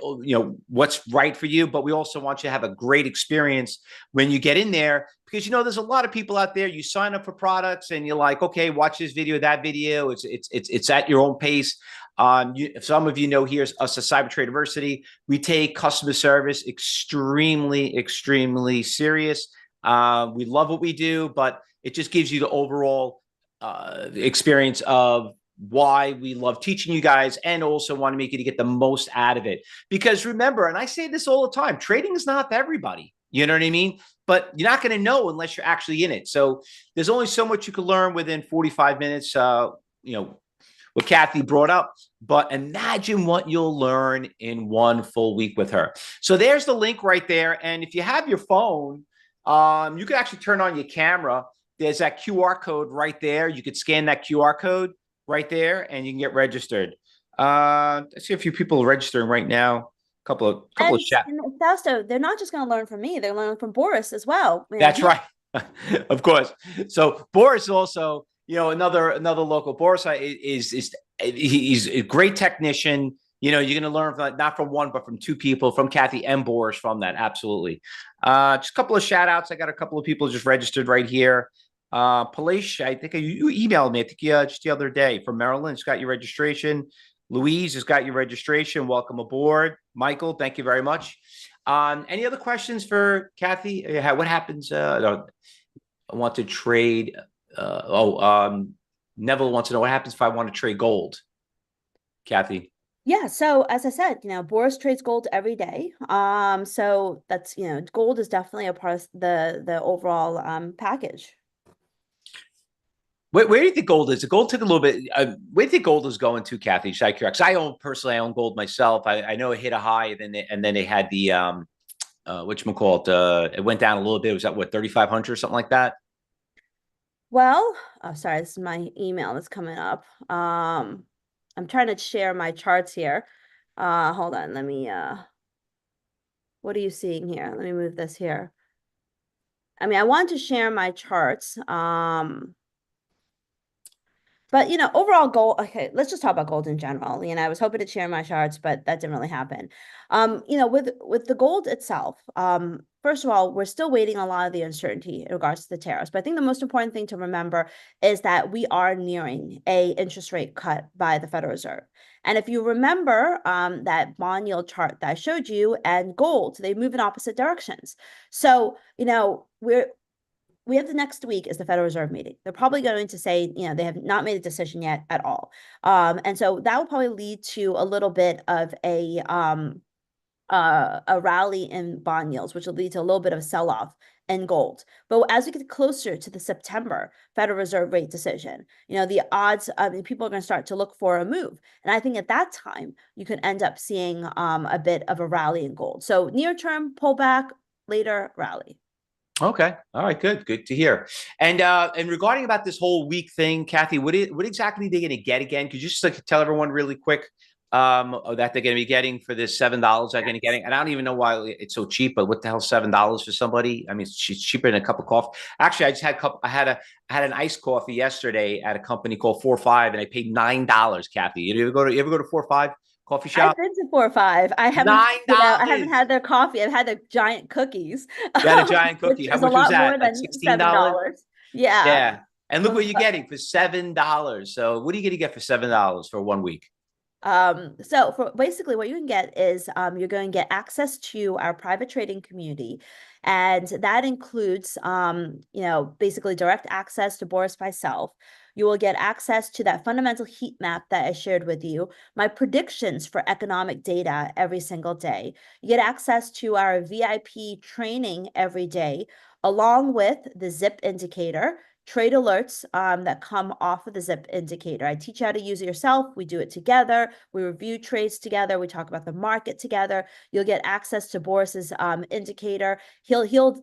what's right for you. But we also want you to have a great experience when you get in there, because, there's a lot of people out there. You sign up for products and you're like, okay, watch this video, that video. It's at your own pace. Some of you know here us at CyberTrade University. We take customer service extremely, extremely serious. We love what we do, but it just gives you the overall experience of why we love teaching you guys and also want to make you to get the most out of it. Because remember, and I say this all the time, trading is not for everybody. You know what I mean? But you're not going to know unless you're actually in it. So there's only so much you can learn within 45 minutes. What Kathy brought up, but imagine what you'll learn in one full week with her. So there's the link right there. And if you have your phone, you can actually turn on your camera. There's that QR code right there. You could scan that QR code right there and you can get registered. I see a few people registering right now. Couple of chat. Fausto, they're not just going to learn from me. They're learning from Boris as well. That's right. Of course. So Boris also, another local. Boris he's a great technician. You're going to learn from, not from one, but from two people, from Kathy and Boris from that. Absolutely. Just a couple of shout outs. I got a couple of people just registered right here. Palish, I think you emailed me, I think just the other day, from Maryland. It's got your registration. Louise has got your registration. Welcome aboard. Michael, thank you very much. Any other questions for Kathy? What happens? I want to trade. Neville wants to know what happens if I want to trade gold. Kathy. Yeah, so as I said, Boris trades gold every day. So that's, gold is definitely a part of the overall package. Where do you think gold is? The gold took a little bit. Where do you think gold is going to, Kathy? Should I correct? I own gold myself. I know it hit a high, and then they had the whatchamacallit, it went down a little bit. It was at what, 3,500 or something like that? Well, oh, sorry, this is my email that's coming up. I'm trying to share my charts here. Hold on, let me what are you seeing here? Let me move this here. I mean, I want to share my charts. But, overall gold, okay, let's just talk about gold in general. I was hoping to share my charts, but that didn't really happen. With the gold itself, first of all, we're still waiting a lot of the uncertainty in regards to the tariffs. But I think the most important thing to remember is that we are nearing a interest rate cut by the Federal Reserve. And if you remember that bond yield chart that I showed you and gold, they move in opposite directions. So, we have the next week is the Federal Reserve meeting. They're probably going to say, they have not made a decision yet at all. And so that will probably lead to a little bit of a rally in bond yields, which will lead to a little bit of a sell-off in gold. But as we get closer to the September Federal Reserve rate decision, the odds, people are going to start to look for a move. And I think at that time, you could end up seeing a bit of a rally in gold. So near term pullback, later rally. Okay. All right. Good. Good to hear. And regarding about this whole week thing, Kathy, what exactly are they going to get again? Could you just like tell everyone really quick that they're going to be getting for this $7 they're going to Yes. getting? And I don't even know why it's so cheap, but what the hell, $7 for somebody? I mean, it's cheaper than a cup of coffee. Actually, I just had a cup. I had an iced coffee yesterday at a company called 4 or 5, and I paid $9. Kathy, you ever go to 4 or 5 coffee I've shop? been to 4 or 5. I haven't, I haven't $9. had their coffee. I've had their giant cookies, You had a giant which cookie. How is a much was lot that? more Like than $16? $7. Yeah. Yeah. And look what you're getting for $7. So what are you going to get for $7 for 1 week? So for basically what you can get is you're going to get access to our private trading community. And that includes basically direct access to Boris myself. You will get access to that fundamental heat map that I shared with you, my predictions for economic data every single day. You get access to our VIP training every day, along with the zip indicator, trade alerts that come off of the zip indicator. I teach you how to use it yourself. We do it together. We review trades together. We talk about the market together. You'll get access to Boris's indicator. He'll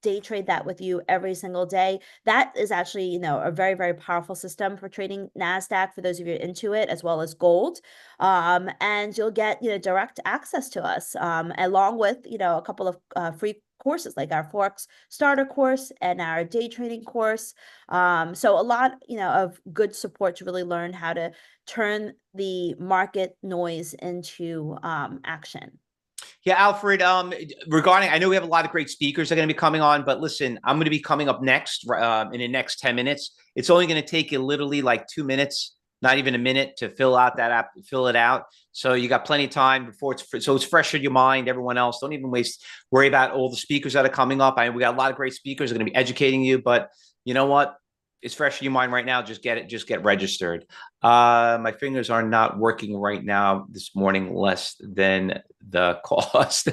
day trade that with you every single day. That is actually, a very, very powerful system for trading NASDAQ for those of you into it, as well as gold. And you'll get, direct access to us, along with, a couple of free courses like our Forex starter course and our day trading course. So a lot, of good support to really learn how to turn the market noise into action. Yeah, Alfred, regarding, I know we have a lot of great speakers that are going to be coming on, but listen, I'm going to be coming up next in the next 10 minutes. It's only going to take you literally like 2 minutes, not even a minute to fill out that app, fill it out. So you got plenty of time before so it's fresh in your mind. Everyone else, don't even worry about all the speakers that are coming up. We got a lot of great speakers that are going to be educating you, but you know what? It's fresh in your mind right now. Just get it, just get registered. My fingers are not working right now this morning, less than the cost.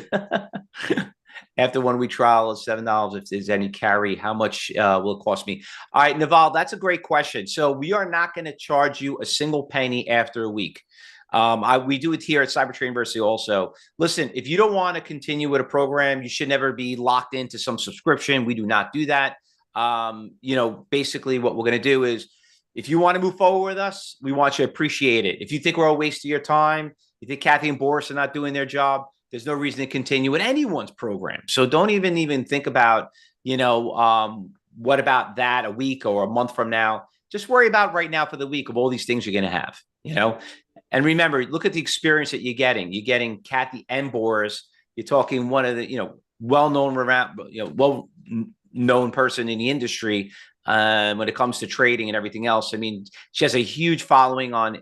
After 1 week trial of $7, if there's any carry, how much will it cost me? All right, Naval, that's a great question. So we are not going to charge you a single penny after a week. We do it here at Cyber Trade University also. Listen, if you don't want to continue with a program, you should never be locked into some subscription. We do not do that. Basically what we're going to do is if you want to move forward with us, we want you to appreciate it. If you think we're a waste of your time, you think Kathy and Boris are not doing their job, there's no reason to continue with anyone's program. So don't even think about, what about that a week or a month from now? Just worry about right now for the week of all these things you're going to have. And remember, look at the experience that you're getting. You're getting Kathy and Boris. You're talking one of the, well-known around, well-known person in the industry when it comes to trading and everything else. I mean, she has a huge following on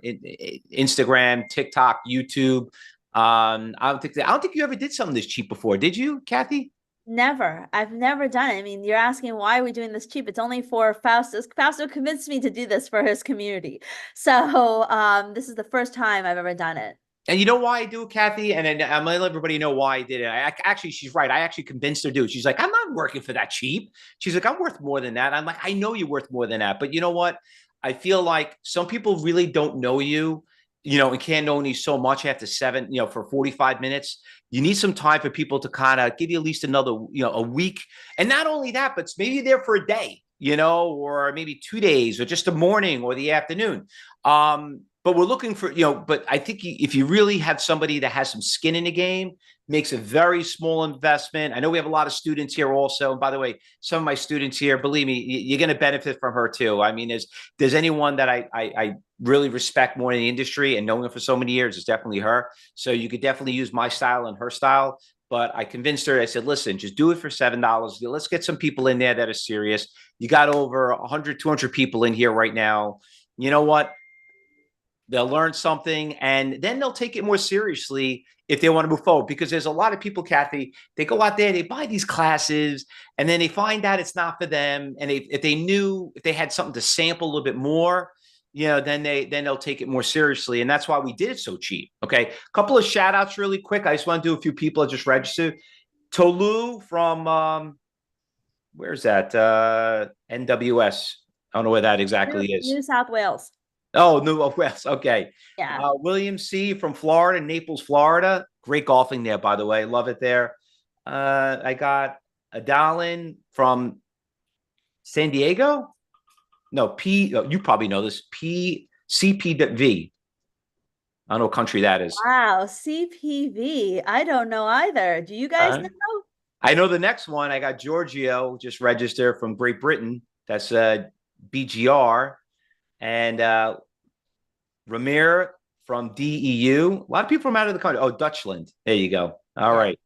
Instagram, TikTok, YouTube. I don't think you ever did something this cheap before, did you, Kathy? Never. I've never done it. I mean, you're asking why are we doing this cheap? It's only for Fausto. Fausto convinced me to do this for his community. So this is the first time I've ever done it. And you know why I do it, Kathy? And I'm gonna let everybody know why I did it. Actually, she's right. I actually convinced her to do it. She's like, I'm not working for that cheap. She's like, I'm worth more than that. I'm like, I know you're worth more than that. But you know what? I feel like some people really don't know you, and can't know you so much after for 45 minutes. You need some time for people to kind of give you at least another, a week. And not only that, but maybe there for a day, or maybe 2 days or just the morning or the afternoon. But we're looking for, but I think if you really have somebody that has some skin in the game, makes a very small investment. I know we have a lot of students here also. And by the way, some of my students here, believe me, you're going to benefit from her too. I mean, there's anyone that I really respect more in the industry and knowing her for so many years is definitely her. So you could definitely use my style and her style. But I convinced her, I said, listen, just do it for $7. Let's get some people in there that are serious. You got over 100, 200 people in here right now. You know what? They'll learn something and then they'll take it more seriously if they want to move forward. Because there's a lot of people, Kathy, they go out there, they buy these classes, and then they find out it's not for them. And if they had something to sample a little bit more, then they'll take it more seriously. And that's why we did it so cheap. Okay. A couple of shout outs really quick. I just want to do a few people that just registered. Tolu from where's that? NWS. I don't know where that exactly is. New South Wales. Oh, New West. Okay. Yeah. William C. from Florida, Naples, Florida. Great golfing there, by the way. Love it there. I got Adalin from San Diego. No, you probably know this. CPV. I don't know what country that is. Wow, CPV. I don't know either. Do you guys Uh, know? I know the next one. I got Giorgio just registered from Great Britain. That's BGR. And Ramir from DEU. A lot of people from out of the country. Oh, Dutchland. There you go. All right.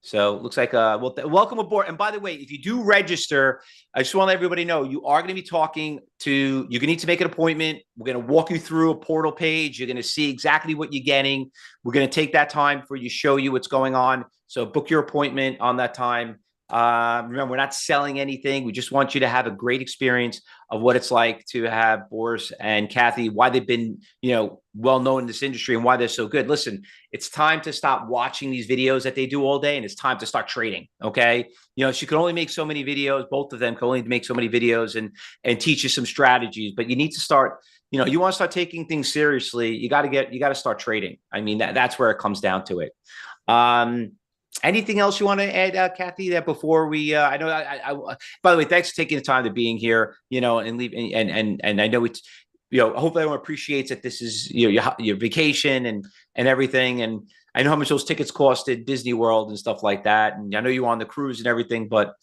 So looks like well, welcome aboard. And by the way, if you do register, I just want to let everybody know you are going to be talking to. You're going to need to make an appointment. We're going to walk you through a portal page. You're going to see exactly what you're getting. We're going to take that time for you, show you what's going on. So book your appointment on that time. Remember, we're not selling anything. We just want you to have a great experience of what it's like to have Boris and Kathy, why they've been, well known in this industry and why they're so good. Listen, it's time to stop watching these videos that they do all day, and it's time to start trading. Okay. She can only make so many videos. Both of them can only make so many videos and teach you some strategies, but you need to start, you want to start taking things seriously. You got to start trading. I mean, that's where it comes down to it. Anything else you want to add, Kathy? That before we, I know, by the way, thanks for taking the time to being here, and leave, and I know it's, hopefully everyone appreciates that this is, your vacation and everything. And I know how much those tickets cost at Disney World and stuff like that. And I know you're on the cruise and everything, but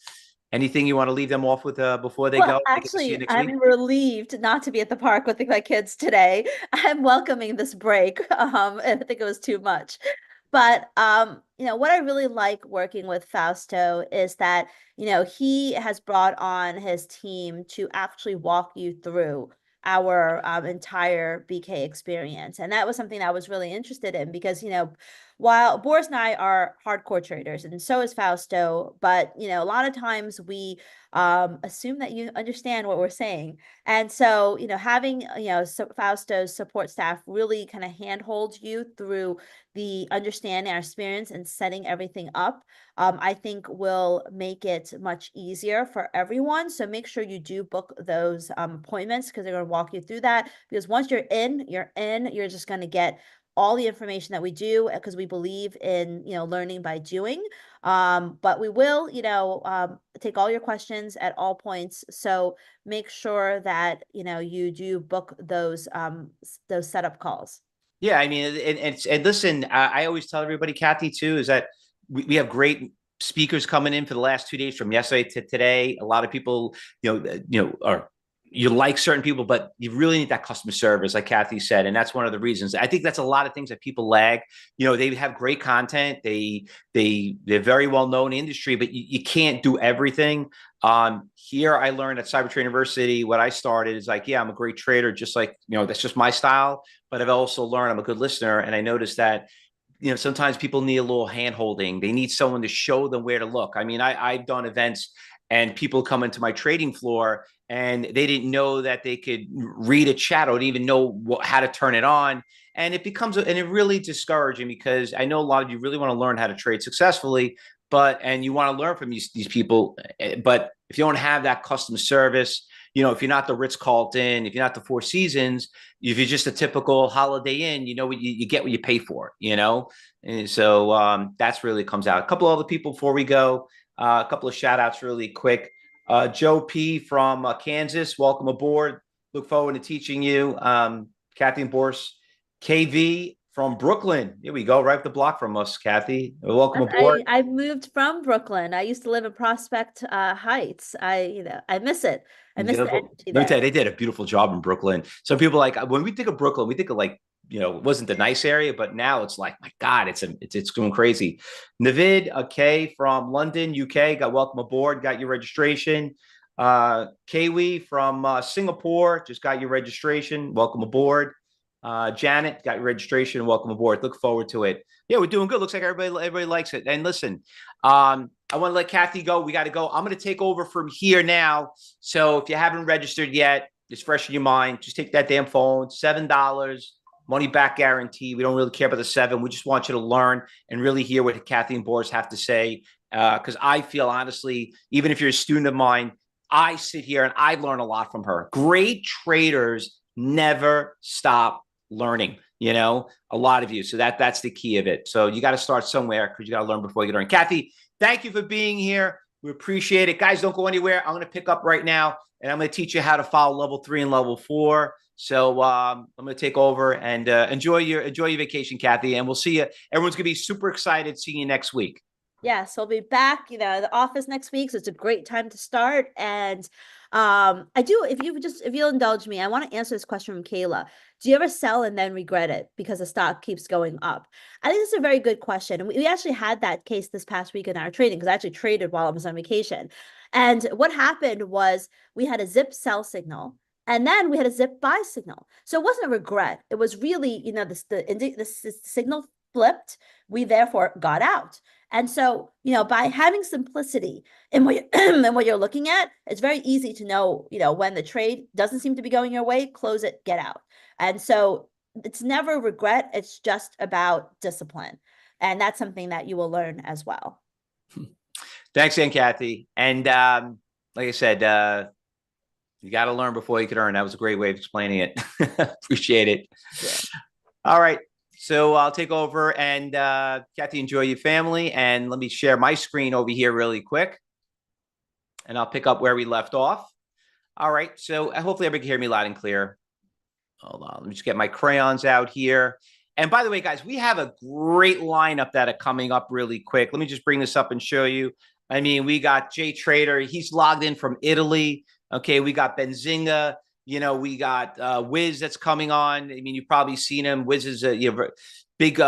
anything you want to leave them off with before they go? Actually, I'm relieved not to be at the park with my kids today. I'm welcoming this break. I think it was too much. But what I really like working with Fausto is that, he has brought on his team to actually walk you through our entire BK experience. And that was something I was really interested in because, while Boris and I are hardcore traders and so is Fausto, but, a lot of times we assume that you understand what we're saying. And so, having, Fausto's support staff really kind of handhold you through the understanding our experience and setting everything up, I think will make it much easier for everyone. So make sure you do book those appointments because they're going to walk you through that. Because once you're in, you're just going to get all the information that we do because we believe in, learning by doing. But we will, take all your questions at all points. So make sure that, you do book those setup calls. Yeah, I mean, and listen, I always tell everybody, Kathy, too, is that we have great speakers coming in for the last 2 days from yesterday to today. A lot of people, are you like certain people, but you really need that customer service, like Kathy said, and that's one of the reasons. I think that's a lot of things that people lag. They have great content. They're very well known in the industry, but you can't do everything. Here I learned at Cyber Trade University, what I started is like, yeah, I'm a great trader, just like, that's just my style. But I've also learned I'm a good listener. And I noticed that, sometimes people need a little hand holding. They need someone to show them where to look. I mean, I've done events and people come into my trading floor and they didn't know that they could read a chat or didn't even know how to turn it on. And it becomes, and it really discouraging because I know a lot of you really want to learn how to trade successfully, and you want to learn from these people. But if you don't have that customer service, if you're not the Ritz-Carlton, if you're not the Four Seasons, if you're just a typical Holiday Inn, you get what you pay for, And so that's really comes out. A couple other people before we go, a couple of shout outs really quick. Joe P from Kansas, welcome aboard. Look forward to teaching you. Kathy and Boris. KV from Brooklyn. Here we go, right up the block from us, Kathy. Welcome aboard. I moved from Brooklyn. I used to live in Prospect Heights. I miss it. I miss the energy Let me tell there. you, they did a beautiful job in Brooklyn. Some people like when we think of Brooklyn, we think of like, it wasn't the nice area, but now it's like, my God, it's going crazy. Navid, okay, from London, UK, got welcome aboard, got your registration. Kiwi from Singapore, just got your registration. Welcome aboard. Janet, got your registration. Welcome aboard. Look forward to it. Yeah, we're doing good. Looks like everybody likes it. And listen, I want to let Kathy go. We got to go. I'm going to take over from here now. So if you haven't registered yet, it's fresh in your mind. Just take that damn phone. $7, money back guarantee. We don't really care about the 7. We just want you to learn and really hear what Kathy and Boris have to say. Because I feel honestly, even if you're a student of mine, I sit here and I learn a lot from her. Great traders never stop learning, a lot of you. So that's the key of it. So you got to start somewhere because you got to learn before you learn. Kathy, thank you for being here. We appreciate it. Guys, don't go anywhere. I'm going to pick up right now, and I'm going to teach you how to follow level 3 and level 4. So I'm going to take over and enjoy your vacation, Kathy, and we'll see you. Everyone's going to be super excited seeing you next week. Yes, we'll be back, the office next week, so it's a great time to start. And I do, if you'll indulge me, I want to answer this question from Kayla. Do you ever sell and then regret it because the stock keeps going up? I think this is a very good question. And we actually had that case this past week in our trading, because I actually traded while I was on vacation. And what happened was we had a zip sell signal, and then we had a zip buy signal. So it wasn't a regret. It was really, the signal flipped. We therefore got out. And so, by having simplicity in what in what you're looking at, it's very easy to know, when the trade doesn't seem to be going your way, close it, get out. And so it's never regret. It's just about discipline. And that's something that you will learn as well. Thanks, Aunt Kathy. And like I said, you got to learn before you can earn. That was a great way of explaining it. Appreciate it. Yeah. All right. So I'll take over, and Kathy, enjoy your family. And let me share my screen over here really quick, and I'll pick up where we left off. All right. So hopefully everybody can hear me loud and clear. Hold on. Let me just get my crayons out here. And by the way, guys, we have a great lineup that are coming up really quick. Let me just bring this up and show you. I mean, we got JTrader. He's logged in from Italy. Okay. We got Benzinga. We got Whiz that's coming on. I mean, you've probably seen him. Whiz is a big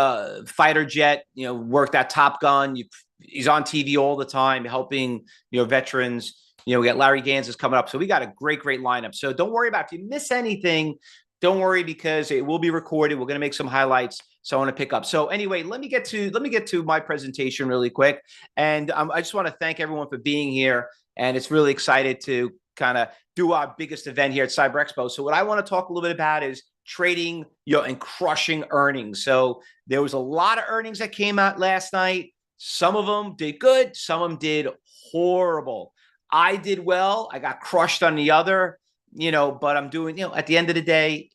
fighter jet, worked at Top Gun. He's on TV all the time helping, veterans. We got Larry Gans is coming up. So we got a great lineup. So don't worry about if you miss anything. Don't worry, because it will be recorded. We're going to make some highlights. So I want to pick up. So anyway, let me get to my presentation really quick. And I just want to thank everyone for being here. And it's really excited to kind of do our biggest event here at Cyber Expo. So what I want to talk a little bit about is trading, and crushing earnings. So there was a lot of earnings that came out last night. Some of them did good. Some of them did horrible. I did well. I got crushed on the other, but I'm doing, at the end of the day,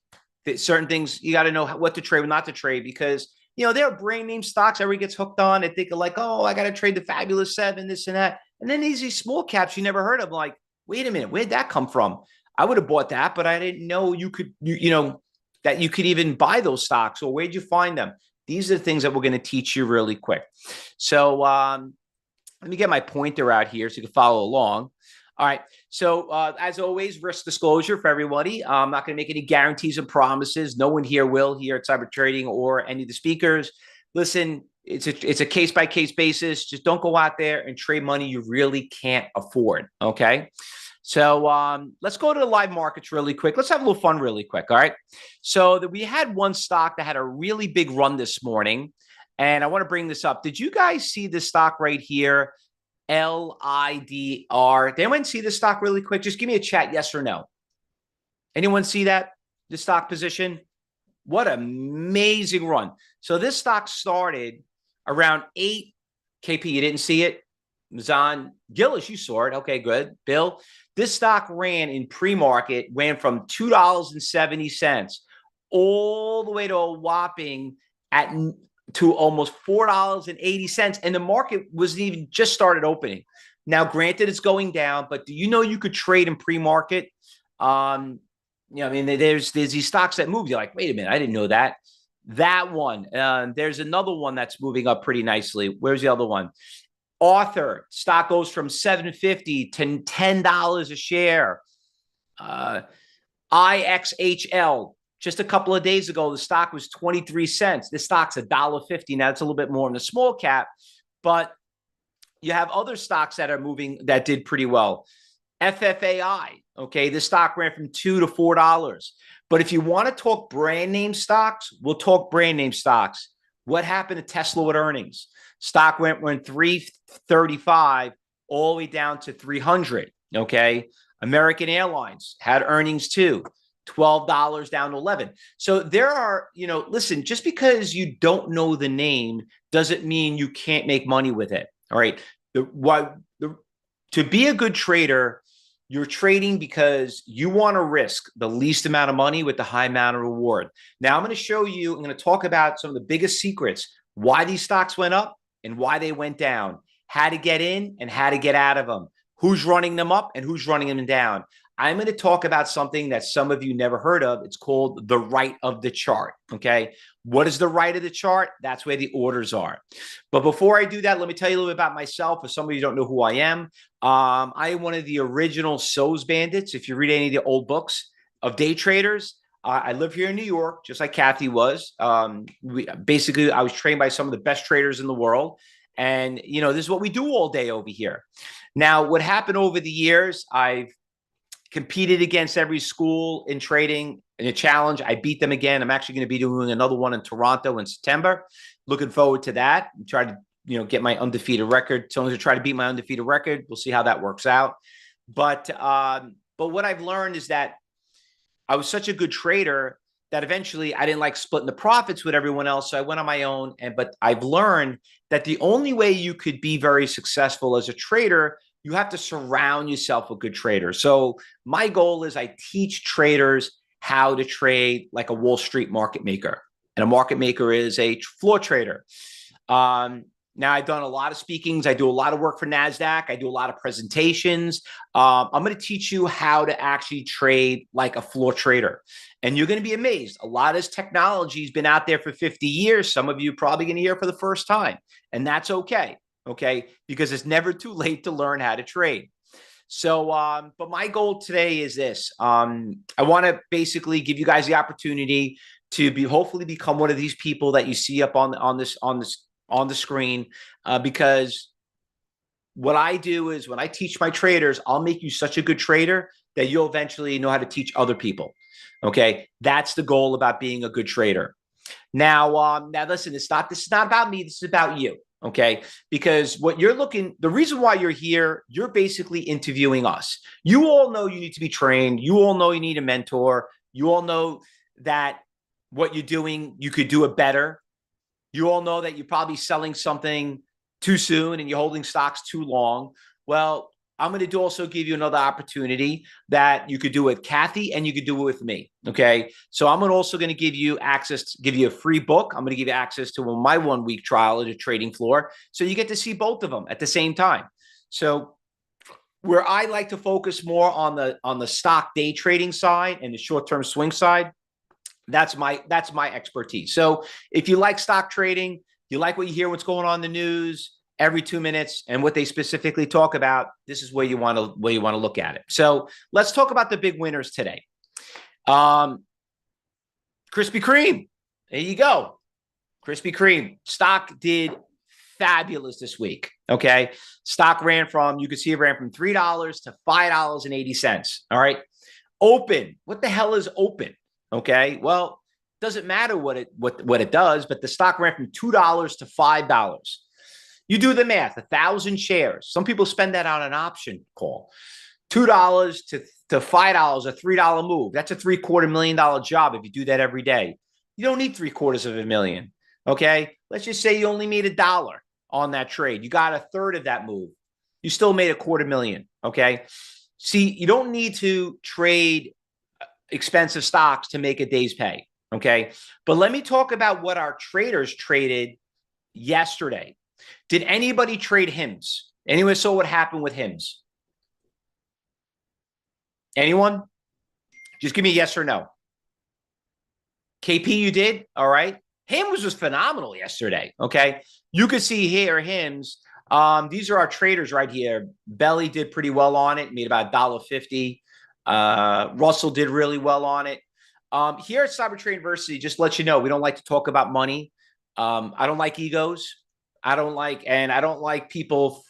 certain things you got to know what to trade, what not to trade, because, there are brand name stocks everybody gets hooked on. They think like, oh, I got to trade the Fabulous 7, this and that. And then these small caps you never heard of, like, wait a minute, where'd that come from? I would have bought that, but I didn't know you could, that you could even buy those stocks, or where'd you find them? These are the things that we're going to teach you really quick. So let me get my pointer out here so you can follow along. All right. So as always, risk disclosure for everybody. I'm not going to make any guarantees and promises. No one here will here at Cyber Trading or any of the speakers. Listen, it's a case-by-case basis. Just don't go out there and trade money you really can't afford. Okay. So let's go to the live markets really quick. Let's have a little fun really quick. All right. So we had one stock that had a really big run this morning, and I want to bring this up. Did you guys see this stock right here? LIDR. Did anyone see this stock really quick? Just give me a chat, yes or no. Anyone see that? The stock position? What an amazing run. So this stock started around 8 KP. You didn't see it? Mazan Gillis, you saw it. Okay, good. Bill, this stock ran in pre-market, ran from $2.70 all the way to a whopping to almost $4.80. And the market wasn't even just started opening. Now, granted, it's going down, but do you know you could trade in pre-market? There's these stocks that move. You're like, wait a minute, I didn't know that. That one. There's another one that's moving up pretty nicely. Where's the other one? Author stock goes from $7.50 to $10 a share. IXHL. Just a couple of days ago, the stock was 23 cents. This stock's $1.50. Now it's a little bit more in the small cap, but you have other stocks that are moving that did pretty well. FFAI. Okay. This stock ran from $2 to $4. But if you want to talk brand name stocks, we'll talk brand name stocks. What happened to Tesla with earnings? Stock went from 335 all the way down to 300. Okay. American Airlines had earnings too. $12 down to 11. So there are, listen, just because you don't know the name doesn't mean you can't make money with it. All right. To be a good trader, you're trading because you want to risk the least amount of money with the high amount of reward. Now I'm going to show you, I'm going to talk about some of the biggest secrets, why these stocks went up and why they went down, how to get in and how to get out of them, who's running them up and who's running them down. I'm going to talk about something that some of you never heard of. It's called the right of the chart. Okay. What is the right of the chart? That's where the orders are. But before I do that, let me tell you a little bit about myself. For some of you don't know who I am, I am one of the original So's Bandits. If you read any of the old books of day traders, I live here in New York, just like Kathy was. Basically, I was trained by some of the best traders in the world. And, you know, this is what we do all day over here. Now, what happened over the years, I've competed against every school in trading in a challenge. I beat them again. I'm actually going to be doing another one in Toronto in September. Looking forward to that. I'm trying to, you know, get my undefeated record. So I'm going to try to beat my undefeated record. We'll see how that works out. But what I've learned is that I was such a good trader that eventually I didn't like splitting the profits with everyone else. So I went on my own. But I've learned that the only way you could be very successful as a trader, you have to surround yourself with good traders. So my goal is I teach traders how to trade like a Wall Street market maker. And a market maker is a floor trader. Now, I've done a lot of speakings. I do a lot of work for NASDAQ. I do a lot of presentations. I'm going to teach you how to actually trade like a floor trader. And you're going to be amazed. A lot of this technology has been out there for 50 years. Some of you are probably going to hear for the first time. And that's okay. Okay. Because it's never too late to learn how to trade. So, but my goal today is this. I want to basically give you guys the opportunity to hopefully become one of these people that you see up on the screen, because what I do is when I teach my traders, I'll make you such a good trader that you'll eventually know how to teach other people. Okay. That's the goal about being a good trader. Now listen, this is not about me. This is about you. Okay. Because the reason why you're here, you're basically interviewing us. You all know you need to be trained. You all know you need a mentor. You all know that what you're doing, you could do it better. You all know that you're probably selling something too soon and you're holding stocks too long. Well, I'm going to also give you another opportunity that you could do with Kathy and you could do it with me. Okay. So I'm also going to give you access, give you a free book. I'm going to give you access to my 1 week trial at a trading floor. So you get to see both of them at the same time. So where I like to focus more on the stock day trading side and the short-term swing side, that's my expertise. So if you like stock trading, you like what you hear, what's going on in the news every 2 minutes and what they specifically talk about, this is where you want to look at it. So let's talk about the big winners today. Krispy Kreme. There you go. Krispy Kreme. Stock did fabulous this week. Okay. Stock ran from, you can see it ran from $3 to $5.80. All right. Open. What the hell is open? Okay. Well, doesn't matter what it does, but the stock ran from $2 to $5. You do the math, 1,000 shares. Some people spend that on an option call. $2 to $5, a $3 move. That's a $750,000 job if you do that every day. You don't need $750,000. Okay. Let's just say you only made $1 on that trade. You got a third of that move. You still made $250,000. Okay. See, you don't need to trade expensive stocks to make a day's pay. Okay. But let me talk about what our traders traded yesterday. Did anybody trade HIMS? Anyone saw what happened with HIMS? Anyone? Just give me a yes or no. KP, you did? All right. HIMS was phenomenal yesterday. Okay. You could see here HIMS. These are our traders right here. Belly did pretty well on it, made about $1.50. Russell did really well on it. Here at Cyber Trade University, just to let you know, we don't like to talk about money. I don't like egos. I don't like people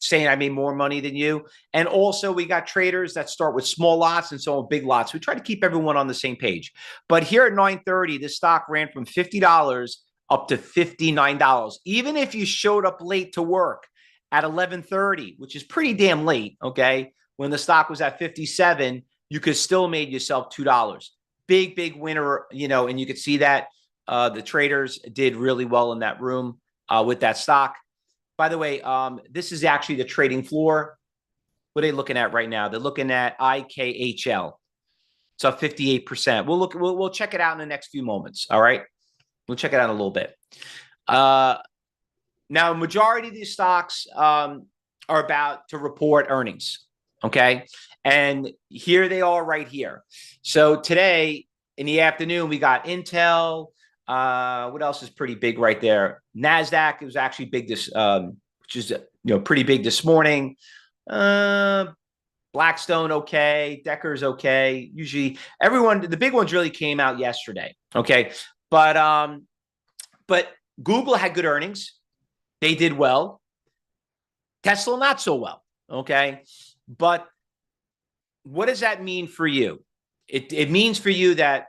saying I made more money than you. And also we got traders that start with small lots and so on big lots. We try to keep everyone on the same page. But here at 9:30, this stock ran from $50 up to $59. Even if you showed up late to work at 11:30, which is pretty damn late, okay? When the stock was at 57, you could still made yourself $2. Big winner, and you could see that the traders did really well in that room with that stock. By the way, this is actually the trading floor. What are they looking at right now? They're looking at IKHL. It's up 58%. We'll check it out in the next few moments. All right. We'll check it out in a little bit. Now, majority of these stocks are about to report earnings. Okay. And here they are right here. So today in the afternoon, we got Intel. What else is pretty big right there? NASDAQ, it was actually big this, which is, pretty big this morning. Blackstone, okay. Decker's okay. Usually everyone, the big ones really came out yesterday. Okay. But Google had good earnings. They did well. Tesla, not so well. Okay. But what does that mean for you? It means for you that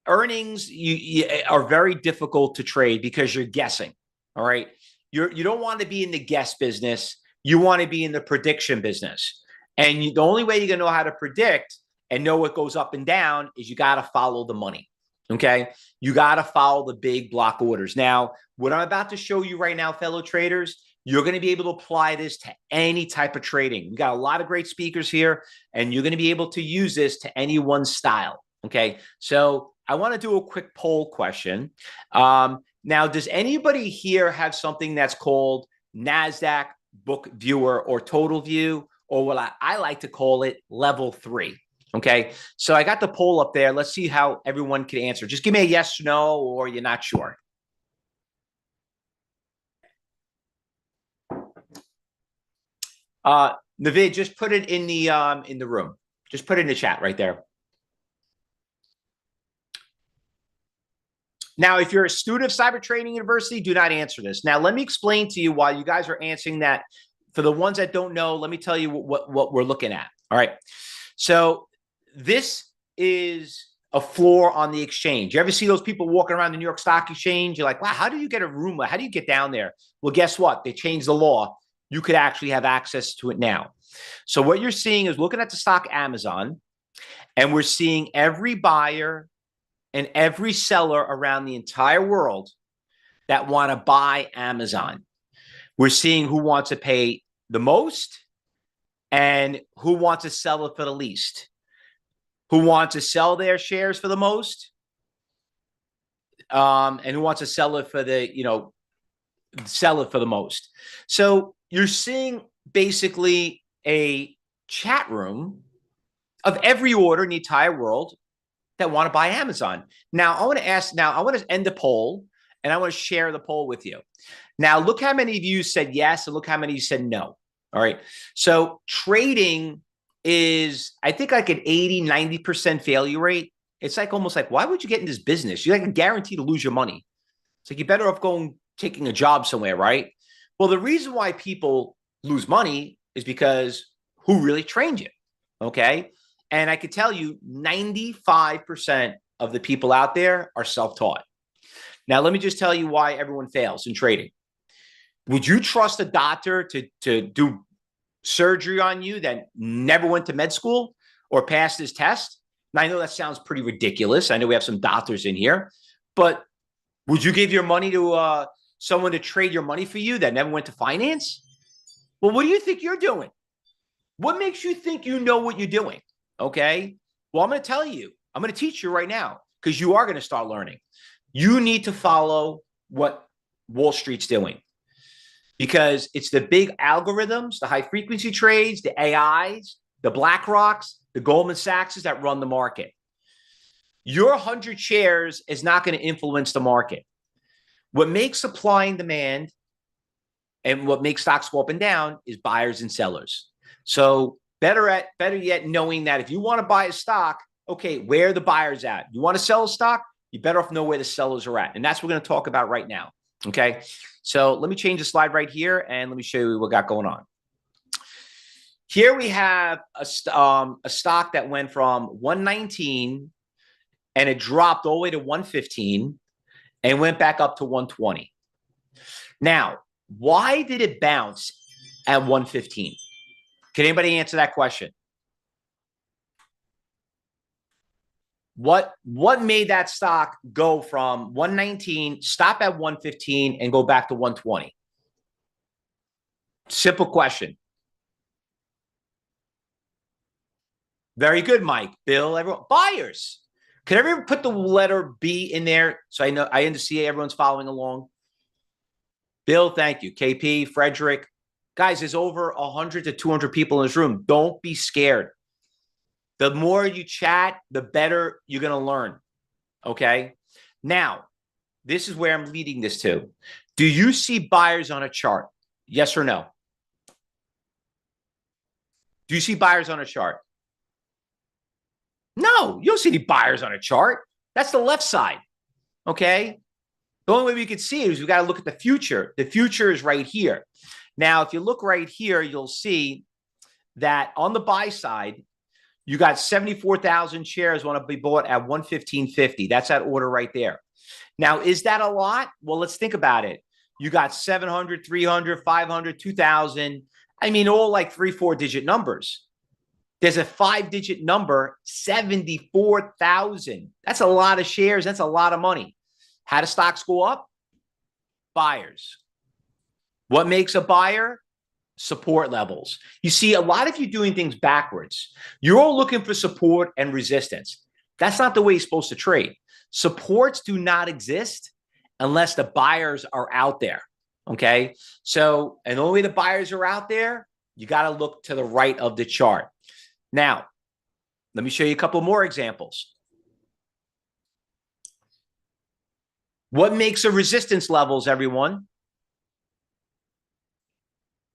earnings you are very difficult to trade because you're guessing. All right. You don't want to be in the guess business. You want to be in the prediction business. And the only way you're going to know how to predict and know what goes up and down is you got to follow the money. Okay. You got to follow the big block orders. Now, what I'm about to show you right now, fellow traders, you're going to be able to apply this to any type of trading. We got a lot of great speakers here, and you're going to be able to use this to any one style. Okay. So I want to do a quick poll question. Now, does anybody here have something that's called NASDAQ Book Viewer or Total View, or what I like to call it Level 3? Okay, so I got the poll up there. Let's see how everyone can answer. Just give me a yes or no, or you're not sure. Navid, just put it in the room. Just put it in the chat right there. Now, if you're a student of Cyber Trading University, do not answer this. Now, let me explain to you while you guys are answering that. For the ones that don't know, let me tell you what we're looking at. All right. So this is a floor on the exchange. You ever see those people walking around the New York Stock Exchange? You're like, wow, how do you get a room? How do you get down there? Well, guess what? They changed the law. You could actually have access to it now. So what you're seeing is looking at the stock Amazon, and we're seeing every buyer and every seller around the entire world that want to buy Amazon. We're seeing who wants to pay the most and who wants to sell it for the least. Who wants to sell their shares for the most, and who wants to sell it for the, sell it for the most. So you're seeing basically a chat room of every order in the entire world that want to buy Amazon. Now, I want to end the poll, and I want to share the poll with you. Now, look how many of you said yes, and look how many of you said no. All right. So trading is, I think, like an 80, 90% failure rate. It's like almost like, why would you get in this business? You're like guaranteed to lose your money. It's like you're better off taking a job somewhere, right? Well, the reason why people lose money is because who really trained you? Okay. And I could tell you 95% of the people out there are self-taught. Now, let me just tell you why everyone fails in trading. Would you trust a doctor to do surgery on you that never went to med school or passed his test? Now, I know that sounds pretty ridiculous. I know we have some doctors in here, but would you give your money to someone to trade your money for you that never went to finance? Well, what do you think you're doing? What makes you think you know what you're doing? Okay. Well, I'm going to tell you, I'm going to teach you right now because you are going to start learning. You need to follow what Wall Street's doing because it's the big algorithms, the high frequency trades, the AIs, the BlackRocks, the Goldman Sachs that run the market. Your 100 shares is not going to influence the market. What makes supply and demand and what makes stocks go up and down is buyers and sellers. So better yet, knowing that if you want to buy a stock, okay, where are the buyers at? You want to sell a stock? You better off know where the sellers are at. And that's what we're going to talk about right now. Okay. So let me change the slide right here and let me show you what we got going on. Here we have a stock that went from 119 and it dropped all the way to 115 and went back up to 120. Now, why did it bounce at 115? Can anybody answer that question? What made that stock go from 119, stop at 115, and go back to 120? Simple question. Very good, Mike. Bill, everyone. Buyers. Can everyone put the letter B in there so I know I understand everyone's following along? Bill, thank you. KP, Frederick. Guys, there's over 100 to 200 people in this room. Don't be scared. The more you chat, the better you're going to learn. Okay? Now, this is where I'm leading this to. Do you see buyers on a chart? Yes or no? Do you see buyers on a chart? No, you don't see any buyers on a chart. That's the left side. Okay? The only way we could see it is we got to look at the future. The future is right here. Now, if you look right here, you'll see that on the buy side, you got 74,000 shares want to be bought at 115.50. That's that order right there. Now, is that a lot? Well, let's think about it. You got 700, 300, 500, 2,000. I mean, all like 3-4 digit numbers. There's a 5-digit number, 74,000. That's a lot of shares. That's a lot of money. How do stocks go up? Buyers. What makes a buyer? Support levels. You see, a lot of you doing things backwards. You're all looking for support and resistance. That's not the way you're supposed to trade. Supports do not exist unless the buyers are out there. Okay. So, and the only way the buyers are out there, you got to look to the right of the chart. Now, let me show you a couple more examples. What makes a resistance levels, everyone?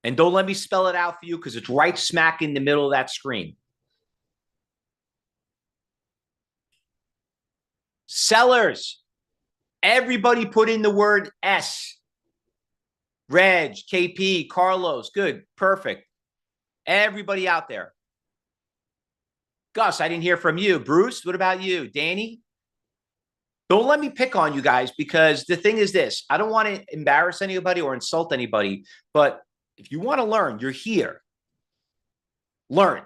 And don't let me spell it out for you because it's right smack in the middle of that screen. Sellers. Everybody put in the word S. Reg, KP, Carlos. Good. Perfect. Everybody out there. Gus, I didn't hear from you. Bruce, what about you? Danny? Don't let me pick on you guys because the thing is this. I don't want to embarrass anybody or insult anybody, but if you want to learn, you're here. Learn.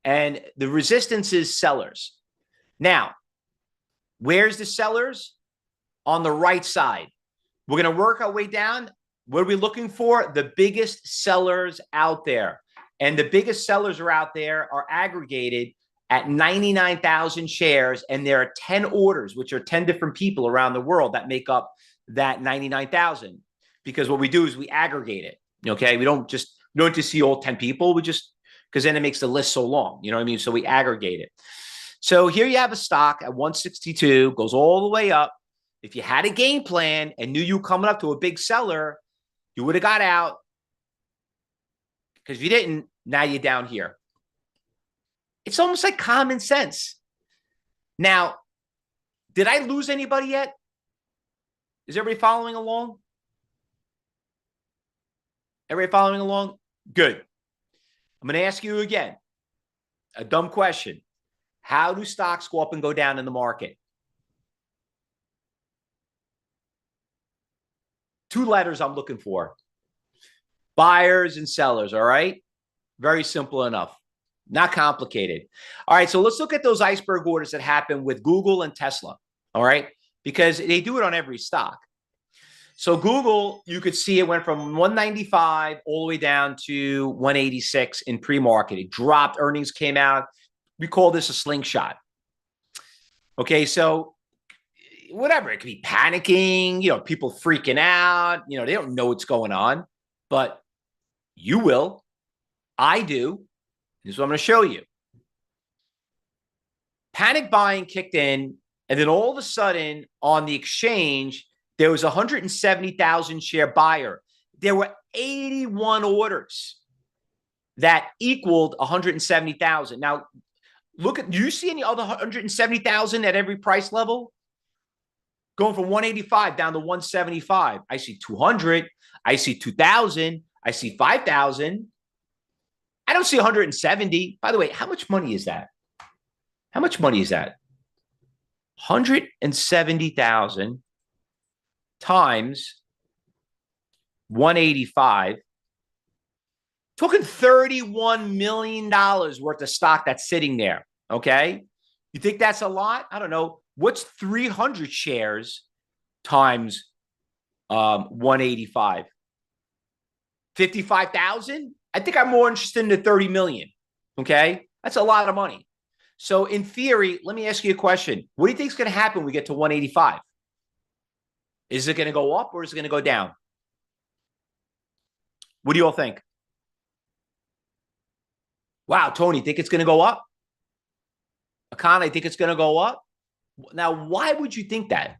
And the resistance is sellers. Now, where's the sellers? On the right side. We're going to work our way down. What are we looking for? The biggest sellers out there. And the biggest sellers are out there are aggregated at 99,000 shares. And there are 10 orders, which are 10 different people around the world that make up that 99,000. Because what we do is we aggregate it. Okay. We don't just see all 10 people. We just, because then it makes the list so long. You know what I mean? So we aggregate it. So here you have a stock at 162, goes all the way up. If you had a game plan and knew you were coming up to a big seller, you would have got out. Because if you didn't, now you're down here. It's almost like common sense. Now, did I lose anybody yet? Is everybody following along? Everybody following along? Good. I'm going to ask you again a dumb question. How do stocks go up and go down in the market? 2 letters I'm looking for. Buyers and sellers, all right? Very simple enough. Not complicated. All right, so let's look at those iceberg orders that happen with Google and Tesla, all right? Because they do it on every stock. So Google, you could see it went from 195 all the way down to 186 in pre-market. It dropped, earnings came out. We call this a slingshot. Okay, so whatever, it could be panicking, people freaking out, they don't know what's going on, but you will. I do. This is what I'm going to show you. Panic buying kicked in, and then all of a sudden on the exchange, there was a 170,000 share buyer. There were 81 orders that equaled 170,000. Now, do you see any other 170,000 at every price level? Going from 185 down to 175. I see 200. I see 2,000. I see 5,000. I don't see 170. By the way, how much money is that? How much money is that? 170,000 times 185. Talking $31 million worth of stock that's sitting there. Okay. You think that's a lot? I don't know. What's 300 shares times 185? 55,000? I think I'm more interested in the 30 million. Okay. That's a lot of money. So in theory, let me ask you a question. What do you think is going to happen when we get to 185? Is it going to go up or is it going to go down? What do you all think? Wow, Tony, think it's going to go up? Akana, I think it's going to go up? Now, why would you think that?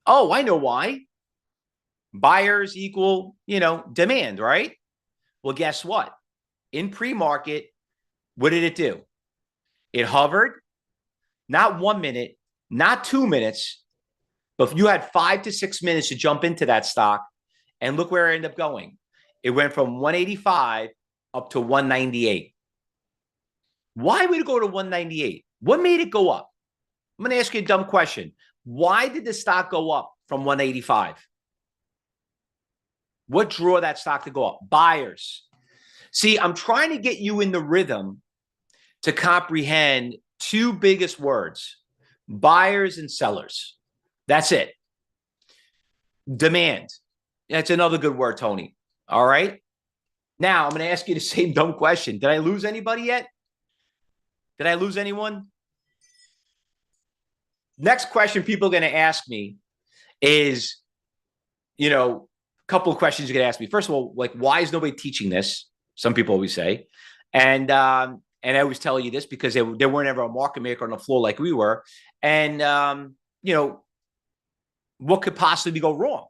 Oh, I know why. Buyers equal, demand, right? Well, guess what? In pre-market, what did it do? It hovered, not 1 minute, not 2 minutes, but you had 5 to 6 minutes to jump into that stock, and look where it ended up going. It went from 185 up to 198. Why would it go to 198? What made it go up? I'm going to ask you a dumb question. Why did the stock go up from 185? What drew that stock to go up? Buyers. See, I'm trying to get you in the rhythm to comprehend two biggest words, buyers and sellers. That's it. Demand. That's another good word, Tony. All right. Now, I'm going to ask you the same dumb question. Did I lose anybody yet? Did I lose anyone? Next question people are going to ask me is, a couple of questions you're going to ask me. First of all, like, why is nobody teaching this? Some people always say. And I always tell you this because they weren't ever a market maker on the floor like we were. And, what could possibly go wrong?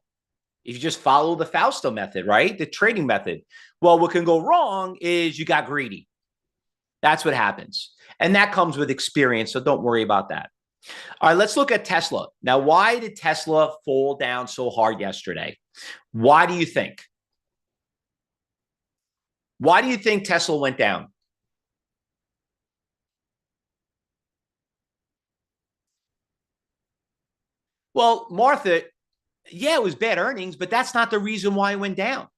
If you just follow the Fausto method, right? The trading method. Well, what can go wrong is you got greedy. That's what happens. And that comes with experience. So don't worry about that. All right, let's look at Tesla. Now, why did Tesla fall down so hard yesterday? Why do you think? Why do you think Tesla went down? Well, Martha, yeah, it was bad earnings, but that's not the reason why it went down.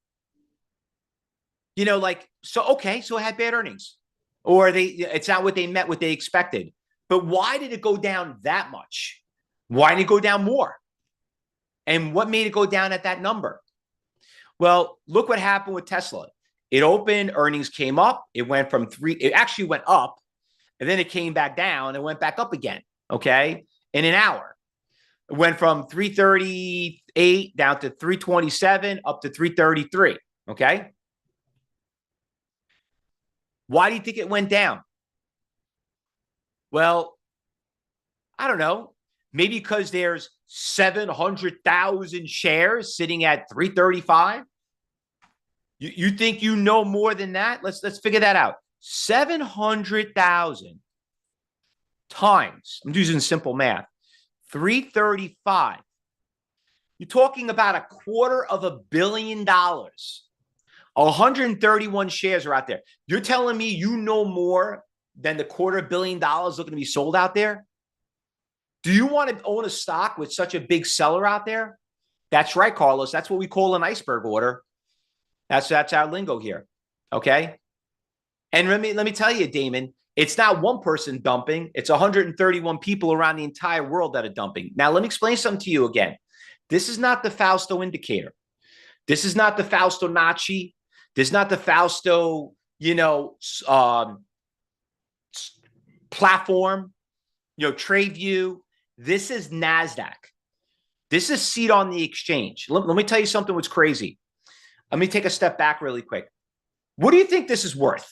So it had bad earnings. Or it's not what they expected. But why did it go down that much? Why didn't it go down more? And what made it go down at that number? Well, look what happened with Tesla. It opened, earnings came up. It went from it actually went up, and then it came back down and went back up again, okay, in an hour. It went from 338 down to 327, up to 333, okay? Why do you think it went down? Well, I don't know. Maybe because there's 700,000 shares sitting at 335. You think you know more than that? Let's figure that out. 700,000 times, I'm using simple math, 335. You're talking about $250 million. 131 shares are out there. You're telling me you know more than the $250 million looking to be sold out there? Do you want to own a stock with such a big seller out there? That's right, Carlos. That's what we call an iceberg order. That's our lingo here. Okay. And let me tell you, Damon, it's not one person dumping. It's 131 people around the entire world that are dumping. Now, let me explain something to you again. This is not the Fausto indicator. This is not the Fausto Nachi. This is not the Fausto, platform, TradeView. This is NASDAQ. This is seat on the exchange. Let me tell you something what's crazy. Let me take a step back really quick. What do you think this is worth?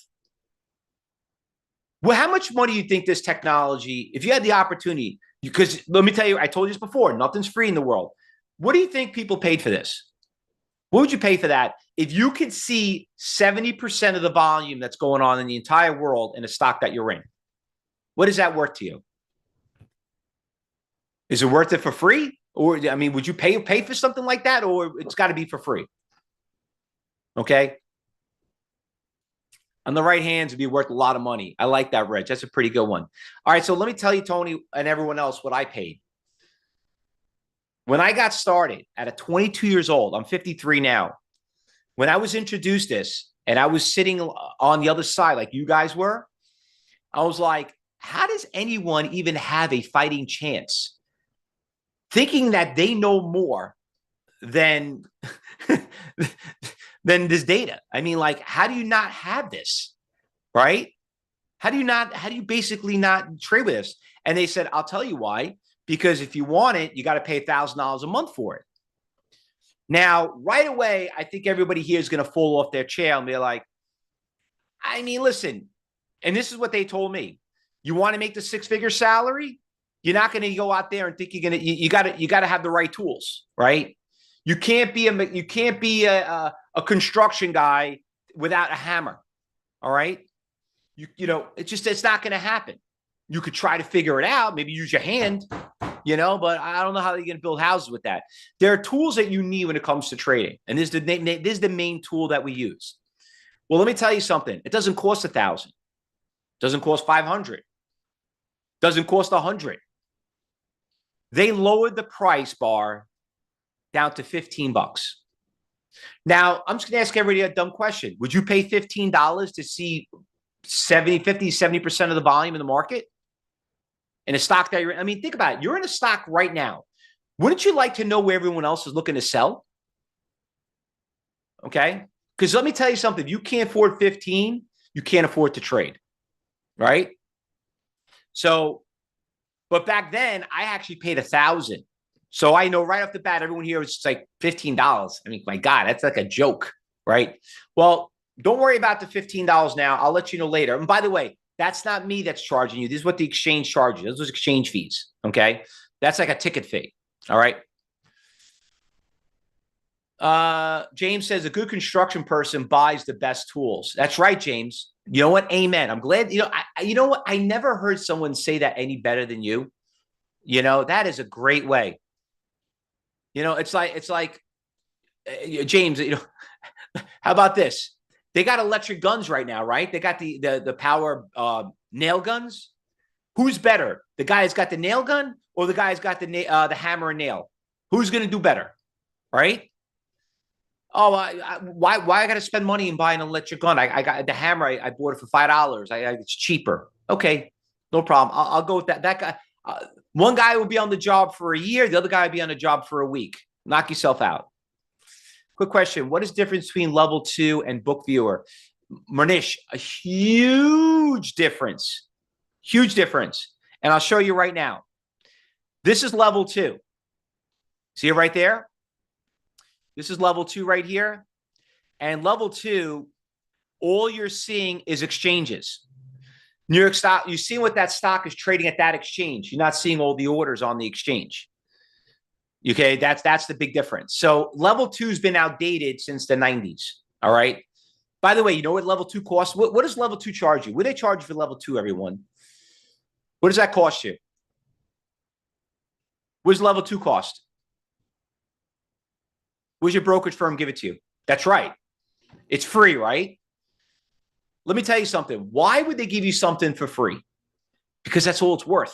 Well, how much money do you think this technology, if you had the opportunity, because let me tell you, I told you this before, nothing's free in the world. What do you think people paid for this? What would you pay for that? If you could see 70% of the volume that's going on in the entire world in a stock that you're in, what is that worth to you? Is it worth it for free? Or, would you pay for something like that? Or it's got to be for free? Okay. On the right hands, it'd be worth a lot of money. I like that, Reg. That's a pretty good one. All right. So let me tell you, Tony, and everyone else, what I paid. When I got started at 22 years old, I'm 53 now. When I was introduced this and I was sitting on the other side like you guys were, I was like, how does anyone even have a fighting chance? Thinking that they know more than, than this data. How do you not have this? Right? How do you basically not trade with this? And they said, I'll tell you why. Because if you want it, you got to pay $1,000 a month for it. Now, right away, I think everybody here is going to fall off their chair and be like, I mean, listen, and this is what they told me. You want to make the six-figure salary? You're not going to go out there and think you're going to, you got to have the right tools, right? You can't be a construction guy without a hammer. All right. It's not going to happen. You could try to figure it out, maybe use your hand, but I don't know how you're going to build houses with that. There are tools that you need when it comes to trading. And this is the main tool that we use. Well, let me tell you something. It doesn't cost $1,000. Doesn't cost $500. Doesn't cost $100. They lowered the price bar down to $15. Now, I'm just going to ask everybody a dumb question. Would you pay $15 to see 70% of the volume in the market? In a stock that you're in? I mean, think about it. You're in a stock right now. Wouldn't you like to know where everyone else is looking to sell? Okay. Because let me tell you something. If you can't afford 15, you can't afford to trade. Right? So, but back then, I actually paid $1,000. So I know right off the bat, everyone here is like $15. I mean, my God, that's like a joke, right? Well, don't worry about the $15 now. I'll let you know later. And by the way, that's not me that's charging you. This is what the exchange charges. Those are exchange fees, okay? That's like a ticket fee, all right? James says a good construction person buys the best tools. That's right, James. You know what? Amen. I'm glad. You know what? I never heard someone say that any better than you. That is a great way. It's like James. How about this? They got electric guns right now, right? They got the power nail guns. Who's better? The guy who's got the nail gun or the guy who's got the hammer and nail? Who's going to do better, right? Oh, why I got to spend money and buy an electric gun? I got the hammer. I bought it for $5. It's cheaper. Okay, no problem. I'll go with that. That guy. One guy will be on the job for a year. The other guy will be on the job for a week. Knock yourself out. Quick question. What is the difference between level 2 and book viewer? Manish, a huge difference. Huge difference. And I'll show you right now. This is level 2. See it right there? This is level 2 right here. And level 2, all you're seeing is exchanges. New York stock, you see what that stock is trading at that exchange. You're not seeing all the orders on the exchange. Okay, that's the big difference. So level 2 has been outdated since the 90s. All right. By the way, you know what level 2 costs? What does level 2 charge you? What do they charge you for level 2, everyone? What does that cost you? What does level 2 cost? What does your brokerage firm give it to you? That's right. It's free, right? Let me tell you something. Why would they give you something for free? Because that's all it's worth.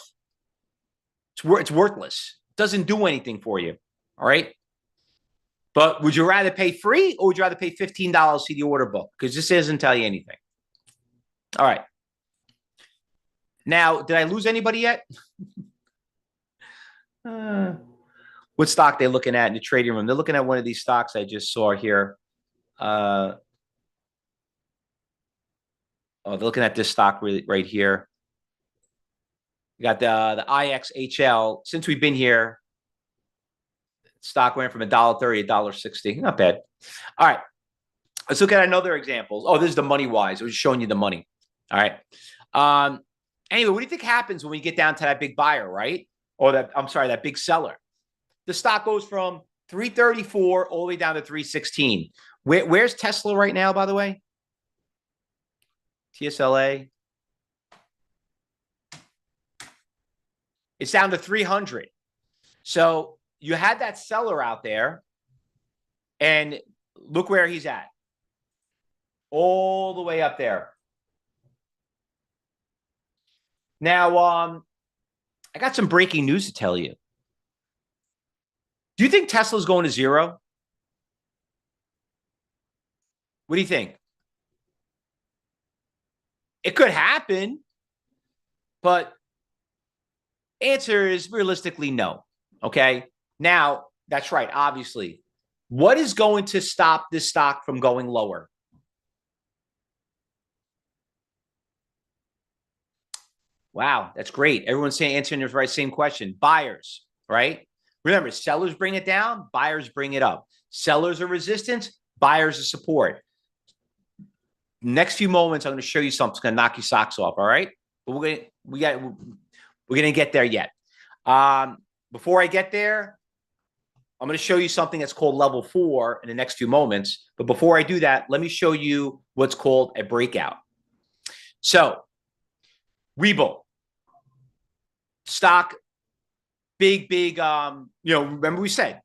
It's worthless. It doesn't do anything for you. All right. But would you rather pay free or would you rather pay $15 to see the order book? Because this doesn't tell you anything. All right. Now, did I lose anybody yet? What stock they're looking at in the trading room? They're looking at one of these stocks I just saw here. They're looking at this stock right here. You got the IXHL. Since we've been here, stock went from $1.30 to $1.60. Not bad. All right. Let's look at another examples. Oh, this is the money wise. I was showing you the money. All right. Anyway, what do you think happens when we get down to that big buyer, right? Or that big seller? The stock goes from 334 all the way down to 316. Where's Tesla right now, by the way? TSLA. It's down to 300. So you had that seller out there, and look where he's at. All the way up there. Now, I got some breaking news to tell you. Do you think Tesla's going to zero? What do you think? It could happen, but answer is realistically no. Okay. Now, that's right. Obviously, what is going to stop this stock from going lower? Wow, that's great. Everyone's saying answering the right same question. Buyers, right? Remember, sellers bring it down, buyers bring it up. Sellers are resistance, buyers are support. Next few moments, I'm going to show you something that's going to knock your socks off. All right, but we're going to get there yet. Before I get there, I'm going to show you something that's called level 4 in the next few moments. But before I do that, let me show you what's called a breakout. So, Webull stock, big, remember we said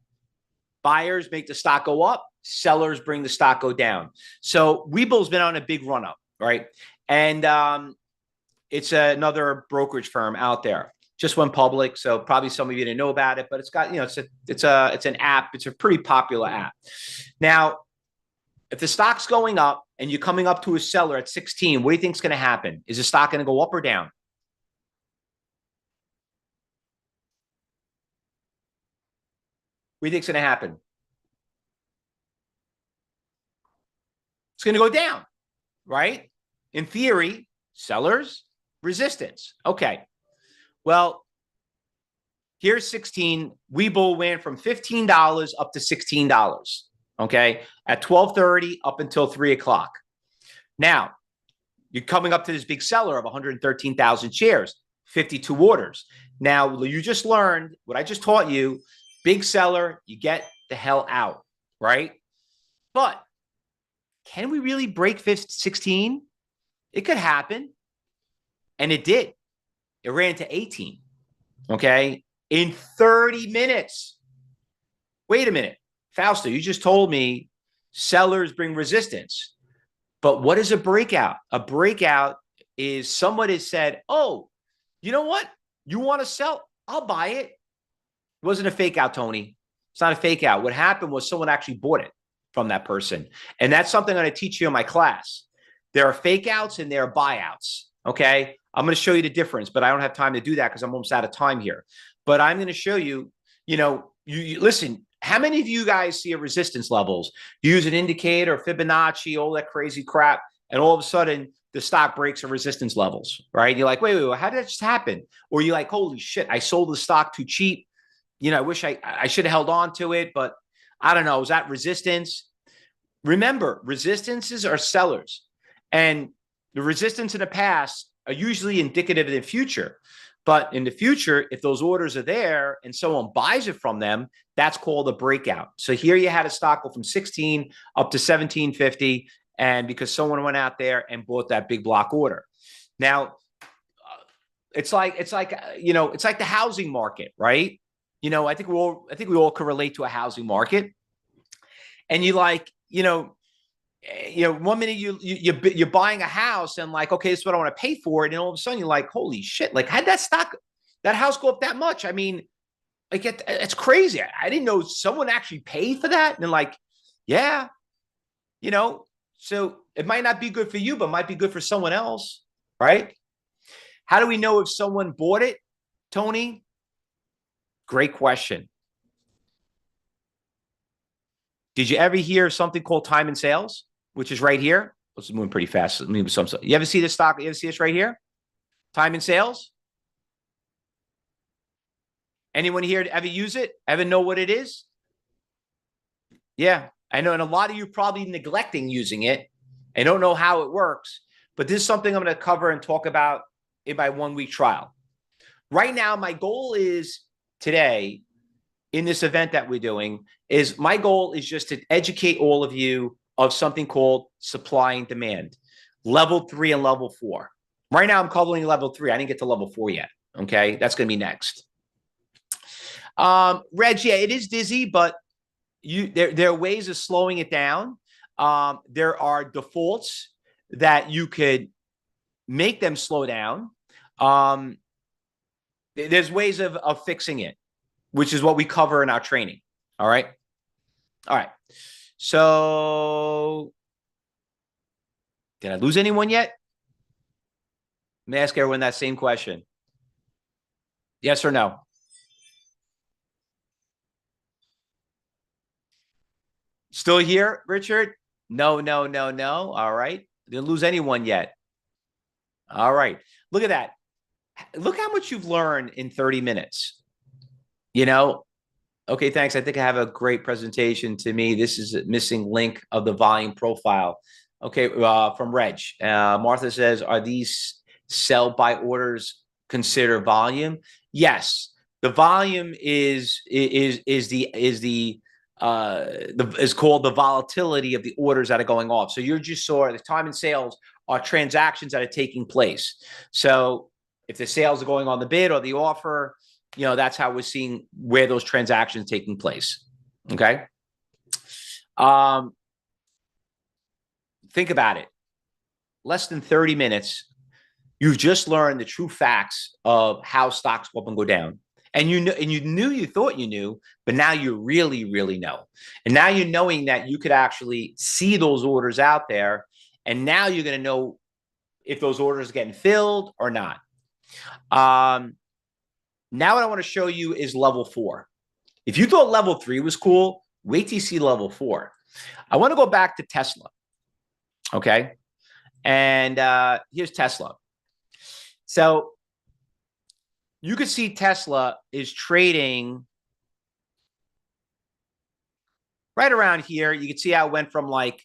buyers make the stock go up, sellers bring the stock go down. So Webull's been on a big run up, right? And it's another brokerage firm out there. Just went public, so probably some of you didn't know about it, but it's got, it's an app. It's a pretty popular app. Now, if the stock's going up and you're coming up to a seller at 16, what do you think is going to happen? Is the stock going to go up or down? What do you think is going to happen? It's going to go down, right? In theory, sellers, resistance. Okay. Well, here's 16. Webull went from $15 up to $16. Okay. At 12:30 up until 3 o'clock. Now, you're coming up to this big seller of 113,000 shares, 52 orders. Now, you just learned what I just taught you. Big seller, you get the hell out, right? But can we really break 16? It could happen. And it did. It ran to 18. Okay. In 30 minutes. Wait a minute. Fausto, you just told me sellers bring resistance. But what is a breakout? A breakout is somebody said, oh, you know what? You want to sell? I'll buy it. It wasn't a fake out, Tony. It's not a fake out. What happened was someone actually bought it from that person. And that's something I'm going to teach you in my class. There are fake outs and there are buyouts. Okay. I'm going to show you the difference, but I don't have time to do that because I'm almost out of time here. But I'm going to show you, you listen, how many of you guys see a resistance levels? You use an indicator, Fibonacci, all that crazy crap, and all of a sudden the stock breaks a resistance levels, right? You're like, wait, how did that just happen? Or you're like, holy shit, I sold the stock too cheap. I wish I should have held on to it, but I don't know. Was that resistance? Remember, resistances are sellers. And the resistance in the past are usually indicative of the future. But in the future, if those orders are there and someone buys it from them, that's called a breakout. So here you had a stock go from 16 up to 1750, and because someone went out there and bought that big block order. Now, it's like the housing market, right? I think we all can relate to a housing market. And you one minute you're buying a house and like, okay, this is what I want to pay for it. And all of a sudden you're like, holy shit, like how'd that house go up that much? I mean, like it's crazy. I didn't know someone actually paid for that. And like, yeah, so it might not be good for you, but might be good for someone else, right? How do we know if someone bought it, Tony? Great question. Did you ever hear something called time and sales, which is right here? It's moving pretty fast. You ever see this stock? You ever see this right here? Time and sales? Anyone here ever use it? Ever know what it is? Yeah, I know. And a lot of you probably neglecting using it and don't know how it works. But this is something I'm going to cover and talk about in my 1 week trial. Right now, my goal is today in this event that we're doing is my goal is just to educate all of you of something called supply and demand, level 3 and level 4. Right now, I'm covering level 3. I didn't get to level 4 yet. Okay. That's going to be next. Reg, yeah, it is dizzy, but there are ways of slowing it down. There are defaults that you could make them slow down. There's ways of fixing it, which is what we cover in our training. All right. All right. So did I lose anyone yet? Let me ask everyone that same question. Yes or no? Still here, Richard? No. All right. Didn't lose anyone yet. All right. Look at that. Look how much you've learned in 30 minutes. Okay, thanks. I think I have a great presentation to me. This is a missing link of the volume profile. Okay, from Reg. Martha says, are these sell by orders considered volume? Yes. The volume is called the volatility of the orders that are going off. So you just saw the time and sales are transactions that are taking place. So if the sales are going on the bid or the offer, that's how we're seeing where those transactions taking place. Okay. Think about it. Less than 30 minutes, you've just learned the true facts of how stocks go up and go down. And you thought you knew, but now you really, really know. And now you're knowing that you could actually see those orders out there. And now you're going to know if those orders are getting filled or not. Now what I want to show you is level 4. If you thought level 3 was cool, wait till you see level 4. I want to go back to Tesla. Okay. And here's Tesla. So you could see Tesla is trading right around here. You can see how it went from like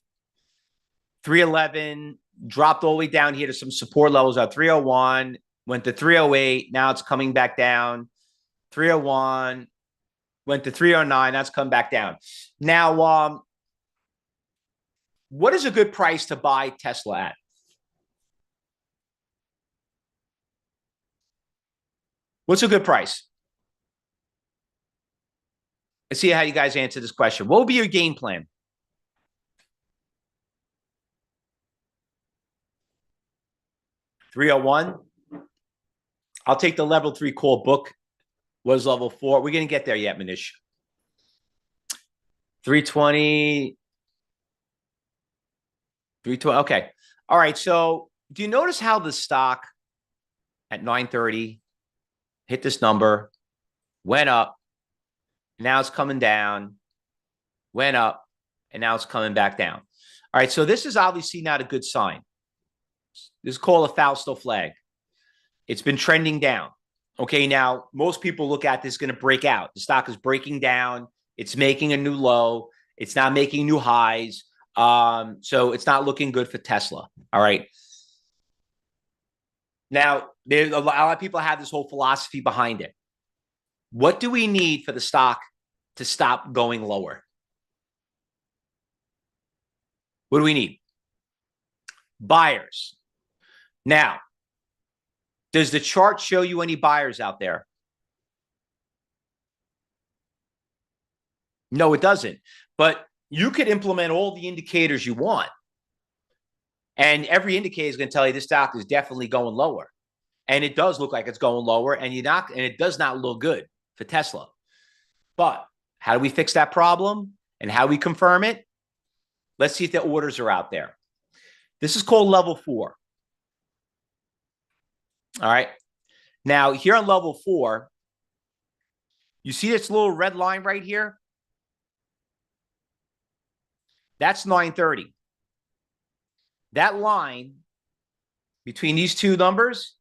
311, dropped all the way down here to some support levels at 301, went to 308. Now it's coming back down. 301, went to 309. That's come back down. Now, what is a good price to buy Tesla at? What's a good price? Let's see how you guys answer this question. What will be your game plan? $301. I'll take the level 3 call. Book was level 4. We're going to get there yet, Manish. 320. 320. Okay. All right. So do you notice how the stock at 9:30 hit this number, went up, now it's coming down, went up, and now it's coming back down. All right. So this is obviously not a good sign. This is called a Fausto flag. It's been trending down. Okay, now most people look at this going to break out. The stock is breaking down. It's making a new low. It's not making new highs. So it's not looking good for Tesla. All right. Now, there's a lot of people have this whole philosophy behind it. What do we need for the stock to stop going lower? What do we need? Buyers. Now, does the chart show you any buyers out there? No, it doesn't. But you could implement all the indicators you want. And every indicator is going to tell you this stock is definitely going lower. And it does look like it's going lower, and it does not look good for Tesla. But how do we fix that problem and how we confirm it? Let's see if the orders are out there. This is called level 4. All right. Now, here on level 4, you see this little red line right here? That's 9:30. That line between these two numbers,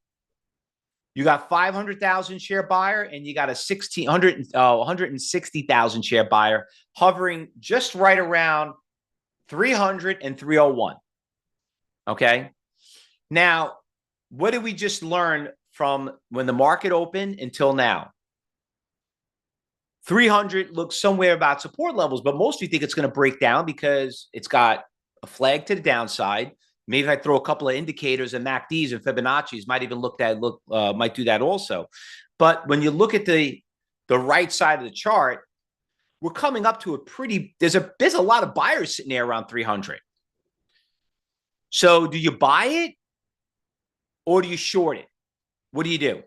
you got 500,000 share buyer and you got a 160,000 share buyer hovering just right around 300 and 301. Okay. Now, what did we just learn from when the market opened until now? 300 looks somewhere about support levels, but most of you think it's going to break down because it's got a flag to the downside. Maybe if I throw a couple of indicators and MACDs and Fibonacci's might even might do that also. But when you look at the right side of the chart, we're coming up to a pretty, there's a lot of buyers sitting there around 300. So do you buy it or do you short it? What do you do?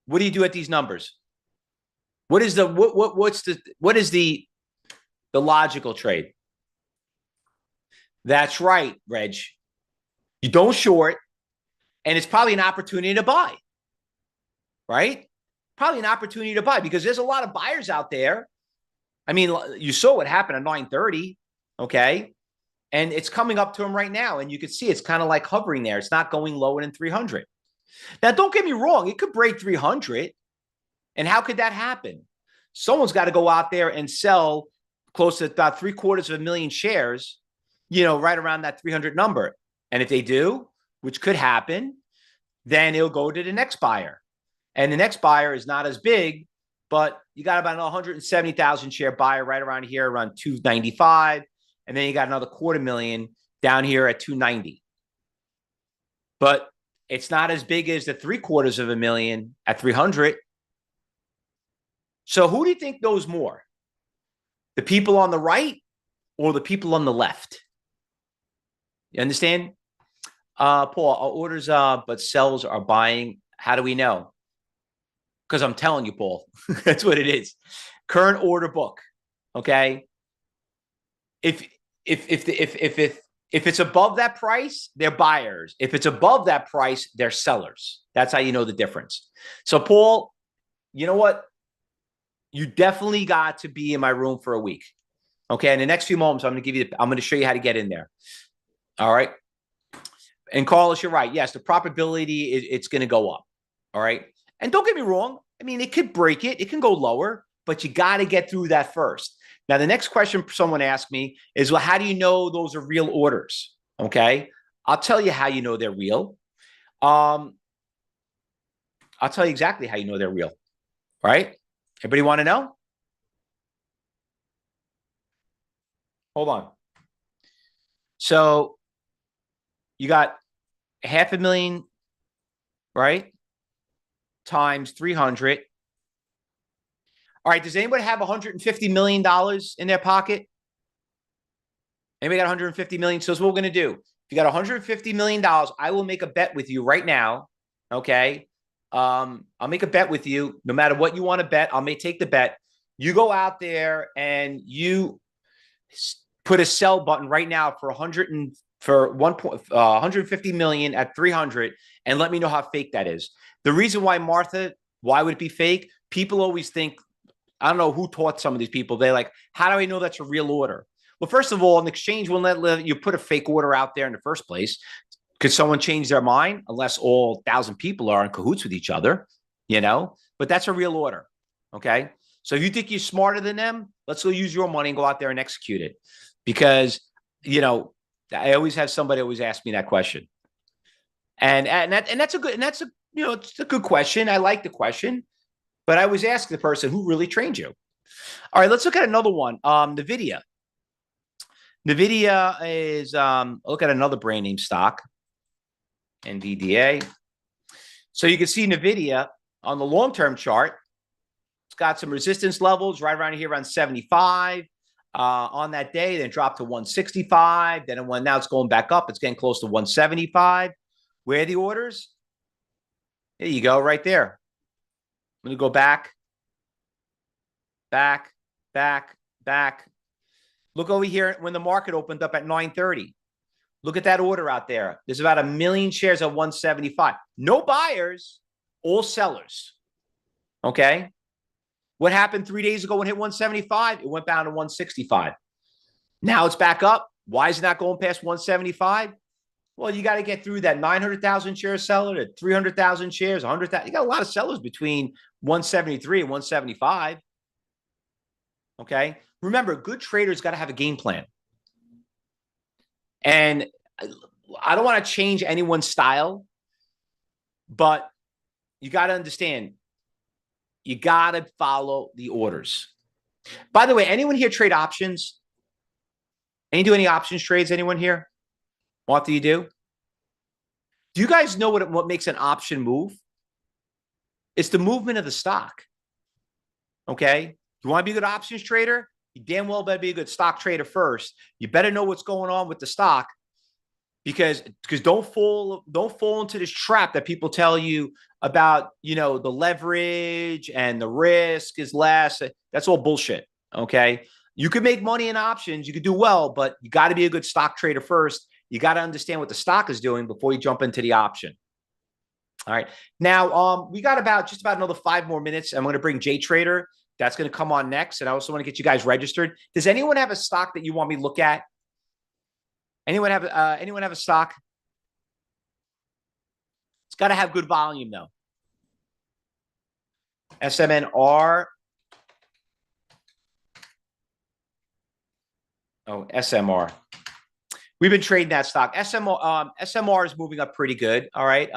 What do you do at these numbers? What is the logical trade? That's right, Reg. You don't short, and it's probably an opportunity to buy, right? Probably an opportunity to buy because there's a lot of buyers out there. I mean, you saw what happened at 9:30, okay? And it's coming up to them right now, and you can see it's kind of like hovering there. It's not going lower than 300. Now, don't get me wrong. It could break 300, And how could that happen? Someone's got to go out there and sell close to about 750,000 shares, right around that 300 number. And if they do, which could happen, then it'll go to the next buyer. And the next buyer is not as big, but you got about an 170,000 share buyer right around here, around 295. And then you got another 250,000 down here at 290. But it's not as big as the 750,000 at 300. So who do you think knows more? The people on the right or the people on the left? You understand? Paul, our orders are, but sells are buying. How do we know? Because I'm telling you, Paul, that's what it is. Current order book. Okay. If it's above that price, they're buyers. If it's above that price, they're sellers. That's how you know the difference. So, Paul, you know what? You definitely got to be in my room for a week. Okay. In the next few moments, I'm going to show you how to get in there. All right. And Carlos, you're right. Yes, the probability it's going to go up. All right. And don't get me wrong. I mean, it could break it. It can go lower, but you got to get through that first. Now, the next question someone asked me is, well, how do you know those are real orders? Okay. I'll tell you how you know they're real. I'll tell you exactly how you know they're real. Right? Everybody want to know? Hold on. So you got 500,000, right? Times 300. All right. Does anybody have $150 million in their pocket? Anybody got 150 million? So that's what we're going to do. If you got $150 million, I will make a bet with you right now. Okay. I'll make a bet with you. No matter what you want to bet, I may take the bet. You go out there and you put a sell button right now for 150 million at 300, and let me know how fake that is. The reason why, Martha, why would it be fake? People always think, I don't know who taught some of these people. They're like, how do I know that's a real order? Well, first of all, an exchange will let you put a fake order out there in the first place. Could someone change their mind? Unless all 1,000 people are in cahoots with each other, but that's a real order. Okay. So if you think you're smarter than them, let's go use your money and go out there and execute it. Because, I always have somebody always ask me that question. And it's a good question. I like the question, but I always ask the person who really trained you. All right, let's look at another one. NVIDIA. NVIDIA is, look at another brand name stock, NVDA. So you can see NVIDIA on the long-term chart. It's got some resistance levels right around here, around 75 on that day. Then dropped to 165. Then now it's going back up. It's getting close to 175. Where are the orders? There you go, right there. I'm going to go back. Look over here when the market opened up at 9:30. Look at that order out there. There's about 1 million shares at 175. No buyers, all sellers. Okay. What happened 3 days ago when it hit 175? It went down to 165. Now it's back up. Why is it not going past 175? Well, you got to get through that 900,000 share seller to 300,000 shares, 100,000. You got a lot of sellers between 173 and 175. Okay. Remember, good traders got to have a game plan. And I don't want to change anyone's style, but you got to understand, you got to follow the orders. By the way, anyone here trade options? Do any options trades? Anyone here? What do you do? Do you guys know what makes an option move? It's the movement of the stock. Okay. You want to be a good options trader? You damn well better be a good stock trader first. You better know what's going on with the stock, because don't fall into this trap that people tell you about, the leverage and the risk is less. That's all bullshit. Okay. You can make money in options. You can do well, but you got to be a good stock trader first. You got to understand what the stock is doing before you jump into the option. All right. Now, we got just about another 5 more minutes. I'm going to bring JTrader. That's going to come on next. And I also want to get you guys registered. Does anyone have a stock that you want me to look at? Anyone have a stock? It's got to have good volume, though. SMNR. Oh, SMR. We've been trading that stock. SMR is moving up pretty good. All right.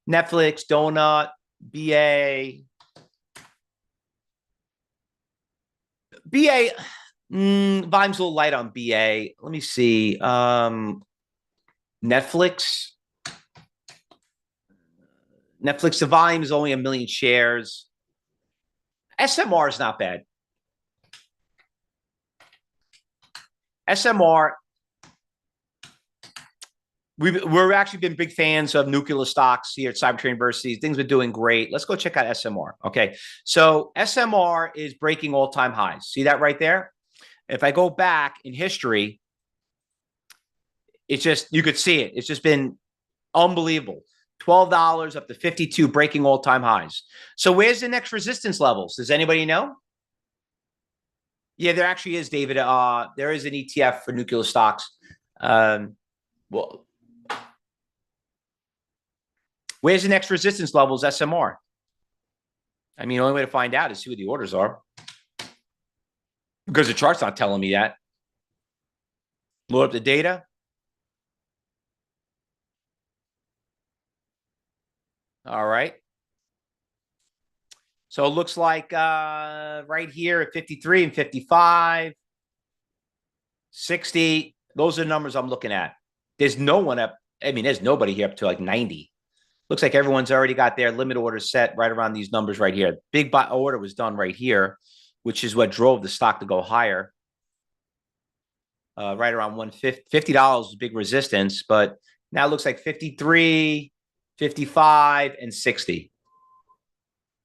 Netflix, Donut, BA. BA, volume's a little light on BA. Let me see. Netflix. Netflix, the volume is only 1 million shares. SMR is not bad. SMR, we're actually been big fans of nuclear stocks here at Cybertrade University. Things are doing great. Let's go check out SMR. Okay, so SMR is breaking all-time highs. See that right there? If I go back in history, it's just, you could see it. It's just been unbelievable. $12 up to 52, breaking all-time highs. So where's the next resistance levels? Does anybody know? Yeah, there actually is, David. There is an ETF for nuclear stocks. Well, where's the next resistance levels? SMR. I mean, the only way to find out is see what the orders are, because the chart's not telling me that. Load up the data. All right. So it looks like right here at 53 and 55, 60. Those are the numbers I'm looking at. There's no one up. I mean, there's nobody here up to like 90. Looks like everyone's already got their limit order set right around these numbers right here. Big buy order was done right here, which is what drove the stock to go higher. Right around $150. $50 was big resistance, but now it looks like 53, 55, and 60.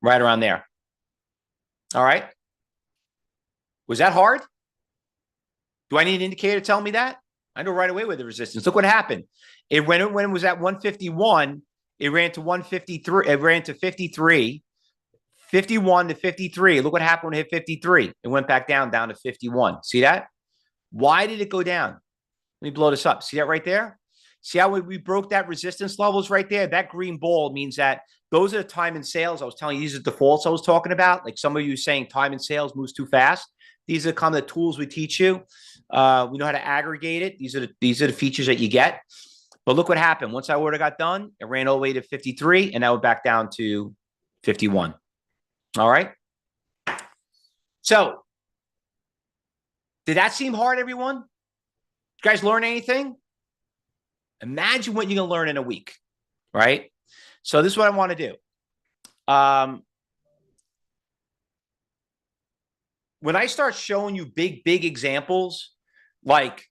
Right around there. All right. Was that hard? Do I need an indicator to tell me that? I know right away with the resistance. Look what happened. When it was at 151, it ran to 153. It ran to 53, 51 to 53. Look what happened when it hit 53. It went back down to 51. See that? Why did it go down? Let me blow this up. See that right there? See how we broke that resistance levels right there? That green ball means that those are the time and sales. I was telling you, these are defaults I was talking about. Like some of you saying time and sales moves too fast. These are kind of the tools we teach you. We know how to aggregate it. These are the features that you get. But look what happened. Once that order got done, it ran all the way to 53, and now we're back down to 51. All right. So did that seem hard, everyone? You guys learn anything? Imagine what you're going to learn in a week, right? So this is what I want to do. When I start showing you big examples, like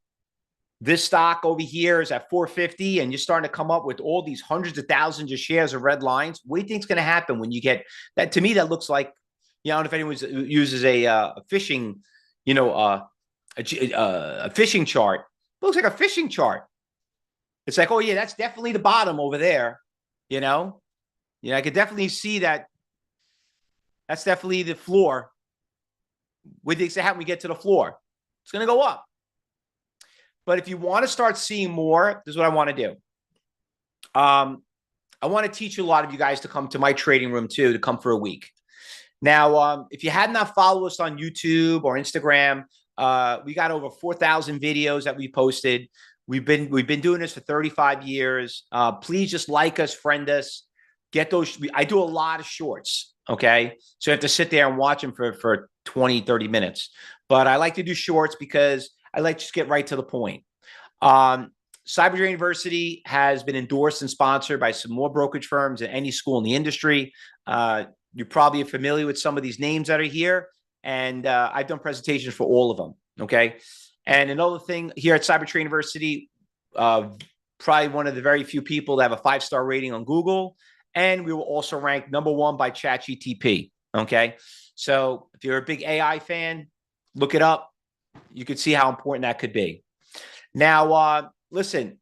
this stock over here is at 450, and you're starting to come up with all these hundreds of thousands of shares of red lines, what do you think is going to happen when you get that? To me, that looks like, I don't know if anyone uses a fishing, a fishing chart. It looks like a fishing chart. It's like, oh yeah, that's definitely the bottom over there. I could definitely see that. That's definitely the floor. What do you say happen when we get to the floor? It's going to go up. But if you want to start seeing more, this is what I want to do. I want to teach a lot of you guys to come to my trading room too, to come for a week. Now, if you had not followed us on YouTube or Instagram, we got over 4,000 videos that we posted. We've been doing this for 35 years. Please just like us, friend us, get those. I do a lot of shorts. Okay. So you have to sit there and watch them for 20, 30 minutes. But I like to do shorts because I like to just get right to the point. Cybertrade University has been endorsed and sponsored by some more brokerage firms than any school in the industry. You're probably familiar with some of these names that are here. And I've done presentations for all of them. Okay. And another thing here at Cybertrade University, probably one of the very few people that have a 5-star rating on Google. And we were also ranked #1 by ChatGTP. Okay. So if you're a big AI fan, look it up. You could see how important that could be. Now, listen,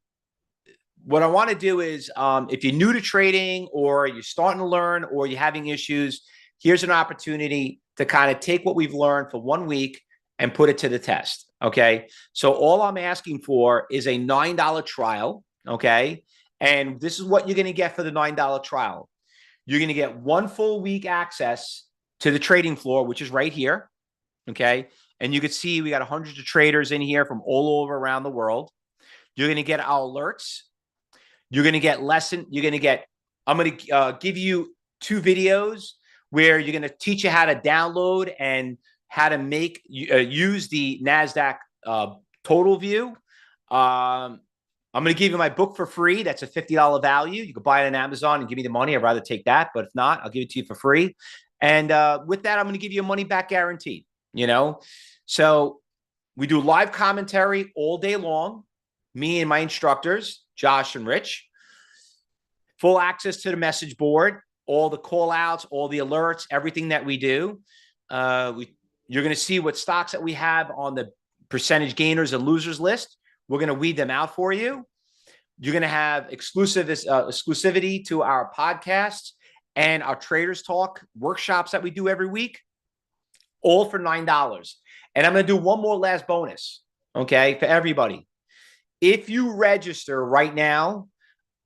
what I want to do is if you're new to trading or you're starting to learn or you're having issues, here's an opportunity to kind of take what we've learned for 1 week and put it to the test. Okay. So all I'm asking for is a $9 trial. Okay. And this is what you're going to get for the $9 trial. You're going to get 1 full week access to the trading floor, which is right here. Okay. And you can see we got hundreds of traders in here from all over around the world. You're going to get our alerts. You're going to get I'm going to give you 2 videos where you're going to teach you how to download and how to use the NASDAQ total view. I'm going to give you my book for free. That's a $50 value. You can buy it on Amazon and give me the money. I'd rather take that, but if not, I'll give it to you for free. And with that, I'm going to give you a money back guarantee, So we do live commentary all day long, me and my instructors, Josh and Rich. Full access to the message board, all the call outs, all the alerts, everything that we do. You're going to see what stocks that we have on the percentage gainers and losers list. We're going to weed them out for you. You're going to have exclusivity to our podcasts and our Traders Talk workshops that we do every week, all for $9. And I'm going to do one more last bonus, okay, for everybody. If you register right now,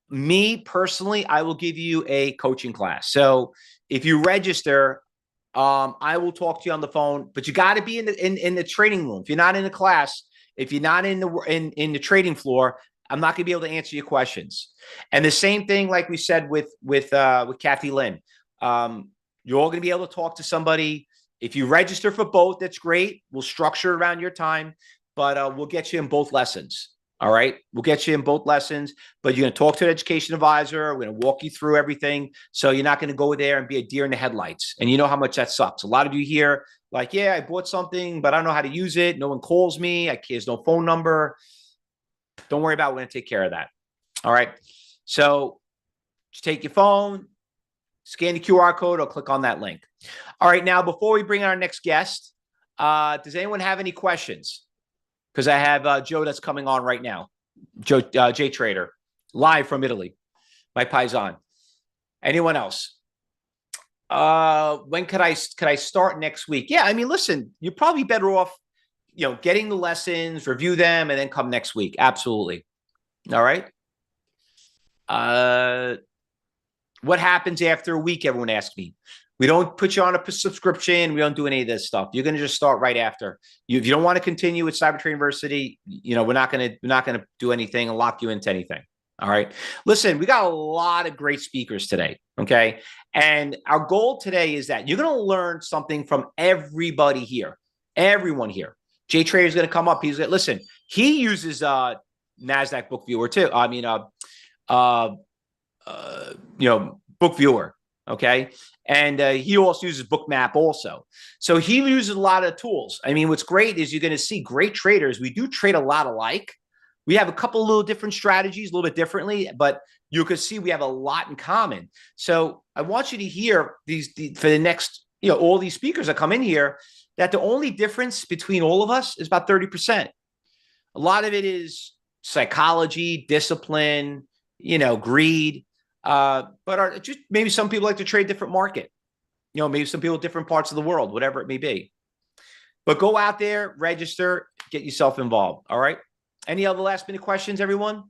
me personally, I will give you a coaching class. So if you register, I will talk to you on the phone, but you got to be in the trading room. If you're not in the class, if you're not in the trading floor, I'm not going to be able to answer your questions. And the same thing, like we said with Kathy Lynn, you're all going to be able to talk to somebody. If you register for both, that's great. We'll structure around your time, but we'll get you in both lessons. All right. We'll get you in both lessons, but you're going to talk to an education advisor. We're going to walk you through everything. So you're not going to go there and be a deer in the headlights. And you know how much that sucks. A lot of you here like, yeah, I bought something, but I don't know how to use it. No one calls me. There's no phone number. Don't worry about it. We're going to take care of that. All right. So just take your phone, scan the QR code, or click on that link. All right. Now, before we bring our next guest, does anyone have any questions? Because I have Joe that's coming on right now. Joe, JTrader, live from Italy, my paisan. Anyone else? When could I start next week? Yeah, I mean, listen, you're probably better off, getting the lessons, review them, and then come next week. Absolutely. All right. What happens after a week? Everyone asks me. We don't put you on a subscription. We don't do any of this stuff. You're going to just start right after. If you don't want to continue with Cyber Trade University, we're not going to do anything and lock you into anything. All right. Listen, we got a lot of great speakers today. Okay. And our goal today is that you're going to learn something from everybody here. Everyone here. JTrader is going to come up. He's going to listen. He uses NASDAQ Book Viewer too. I mean, Book Viewer. Okay. And he also uses Bookmap also. So he uses a lot of tools. I mean, what's great is you're going to see great traders. We do trade a lot alike. We have a couple of little different strategies, a little bit differently, but you can see we have a lot in common. So I want you to hear for the next, all these speakers that come in here, that the only difference between all of us is about 30%. A lot of it is psychology, discipline, greed. But just maybe some people like to trade different market. Maybe some people different parts of the world, whatever it may be. But go out there, register, get yourself involved. All right. Any other last minute questions, everyone?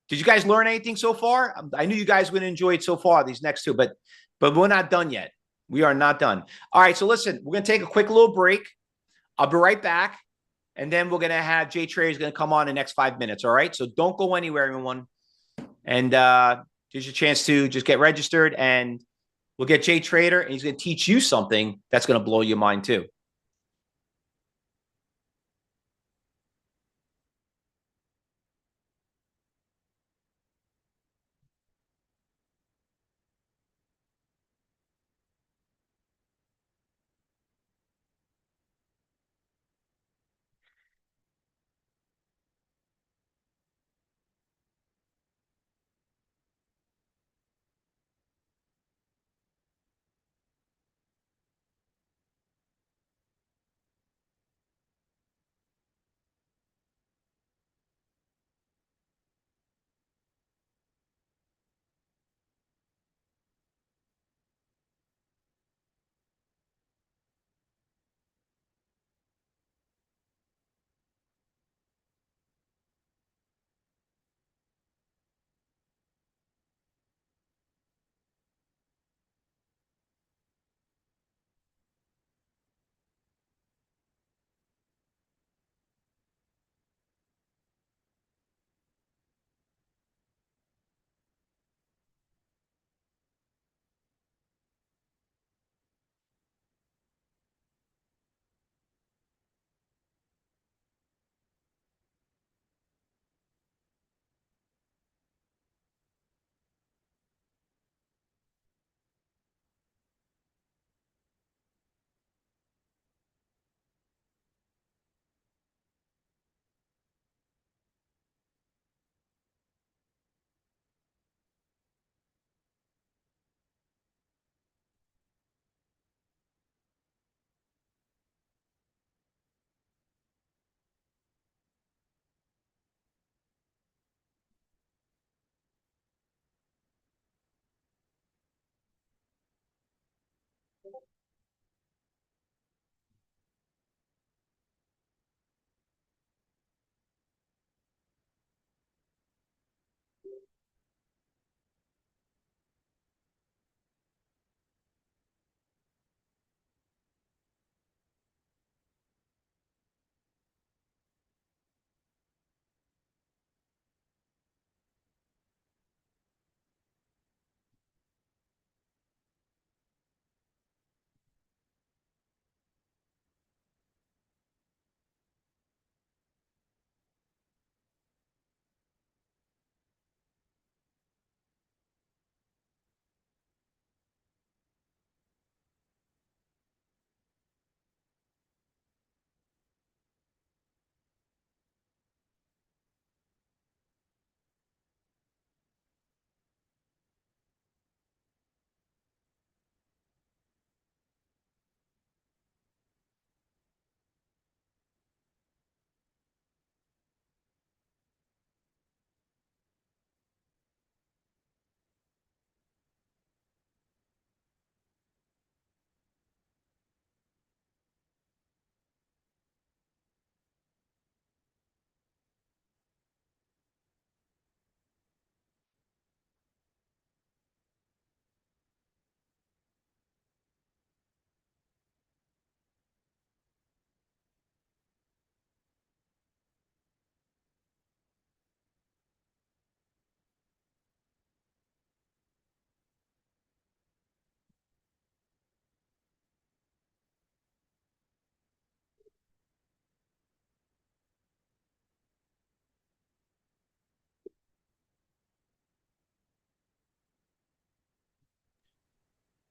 Did you guys learn anything so far? I knew you guys would enjoy it so far, these next two, but we're not done yet. We are not done. All right. So listen, we're going to take a quick little break. I'll be right back. And then we're going to have JTrader is going to come on in the next 5 minutes. All right. So don't go anywhere, everyone. And here's your chance to just get registered, and we'll get JTrader, and he's going to teach you something that's going to blow your mind too.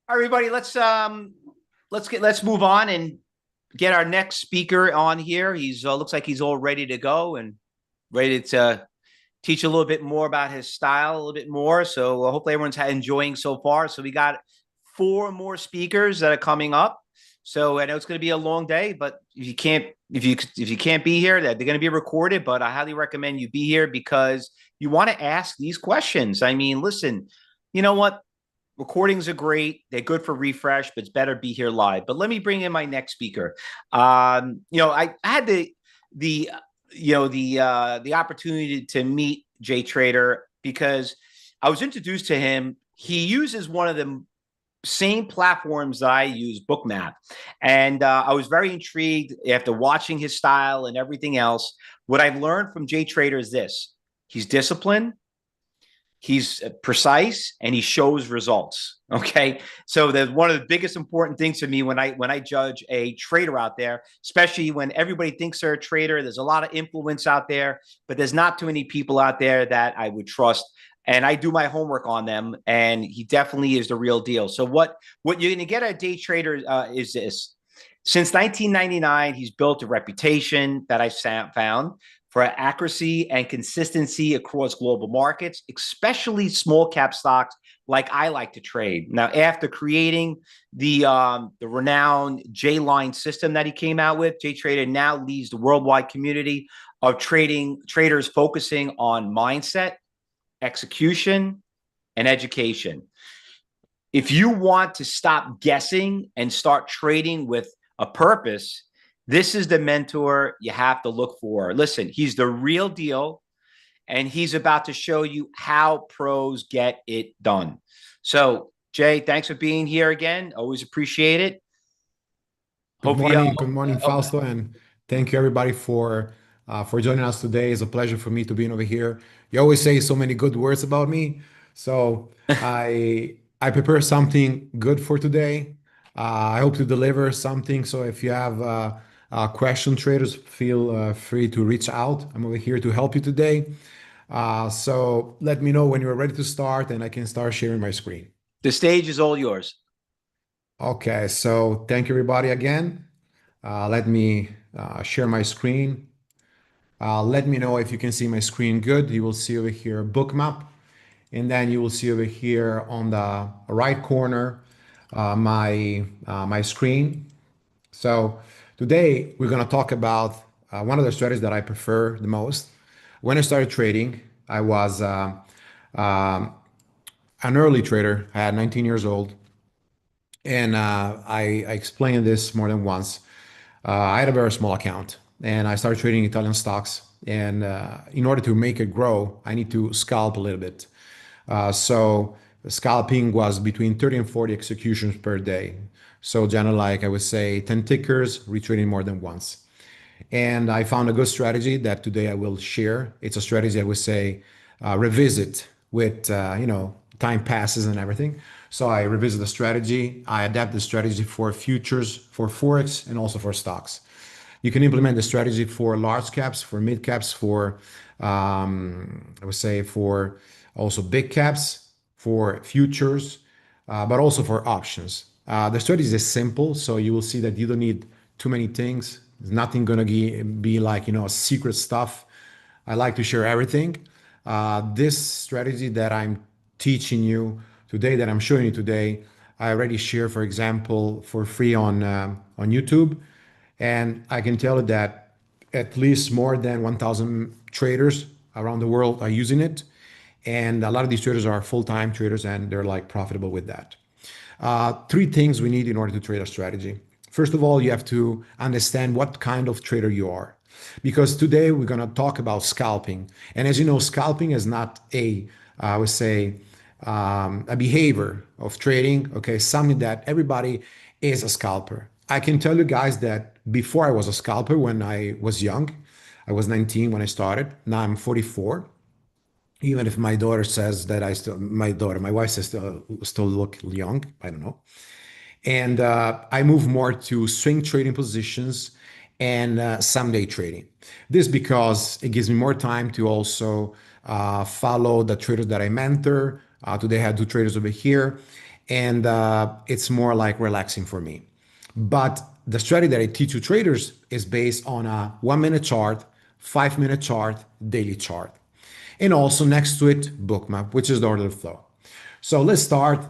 Everybody, let's move on and get our next speaker on here. He's looks like he's all ready to go and ready to teach a little bit more about his style, a little bit more. So hopefully everyone's enjoying so far. So we got four more speakers that are coming up. So I know it's going to be a long day, but if you can't be here, that they're going to be recorded. But I highly recommend you be here because you want to ask these questions. I mean, listen, you know what? Recordings are great. They're good for refresh, but it's better be here live. But let me bring in my next speaker. I had the the opportunity to meet JTrader because I was introduced to him. He uses one of the same platforms that I use, Bookmap, and I was very intrigued after watching his style and everything else. What I've learned from JTrader is this: he's disciplined, he's precise, and he shows results. Okay, so there's one of the biggest important things to me when I judge a trader out there, especially when everybody thinks they're a trader. There's a lot of influence out there, but there's not too many people out there that I would trust, and I do my homework on them, and he definitely is the real deal. So what you're going to get at JTrader is this: since 1999, he's built a reputation that I found for accuracy and consistency across global markets, especially small cap stocks like I like to trade. Now, after creating the renowned J-line system that he came out with, JTrader now leads the worldwide community of trading traders focusing on mindset, execution, and education. If you want to stop guessing and start trading with a purpose, this is the mentor you have to look for. Listen, he's the real deal, and he's about to show you how pros get it done. So, Jay, thanks for being here again. Always appreciate it. Hope you. Good morning, Fausto, and thank you everybody for joining us today. It's a pleasure for me to be over here. You always say so many good words about me, so I prepare something good for today. I hope to deliver something. So if you have question traders, feel free to reach out. I'm over here to help you today. So let me know when you're ready to start, and I can start sharing my screen. The stage is all yours. Okay, so thank you everybody again. Let me share my screen. Let me know if you can see my screen good. You will see over here Bookmap, and then you will see over here on the right corner my screen. So today we're going to talk about one of the strategies that I prefer the most. When I started trading, I was an early trader. I had 19 years old, and I explained this more than once. I had a very small account, and I started trading Italian stocks. And in order to make it grow, I need to scalp a little bit. So scalping was between 30 and 40 executions per day. So generally, like I would say, 10 tickers, retrading more than once. And I found a good strategy that today I will share. It's a strategy I would say revisit with time passes and everything. So I revisit the strategy. I adapt the strategy for futures, for forex, and also for stocks. You can implement the strategy for large caps, for mid caps, for I would say for also big caps, for futures, but also for options. The strategy is simple, so you will see that you don't need too many things. There's nothing gonna be like secret stuff. I like to share everything. This strategy that I'm teaching you today, that I'm showing you today, I already share, for example, for free on YouTube, and I can tell you that at least more than 1,000 traders around the world are using it, and a lot of these traders are full-time traders, and they're like profitable with that. Three things we need in order to trade a strategy. First of all, you have to understand what kind of trader you are. Because today we're going to talk about scalping. And as you know, scalping is not I would say, a behavior of trading, okay? Something that everybody is a scalper. I can tell you guys that before I was a scalper, when I was young, I was 19 when I started. Now I'm 44. Even if my daughter says that my wife says still look young, I don't know. And I move more to swing trading positions and someday trading. This because it gives me more time to also follow the traders that I mentor. Today I had two traders over here. and it's more like relaxing for me. But the strategy that I teach to traders is based on a 1 minute chart, 5 minute chart, daily chart. And also next to it, bookmap, which is the order flow. So let's start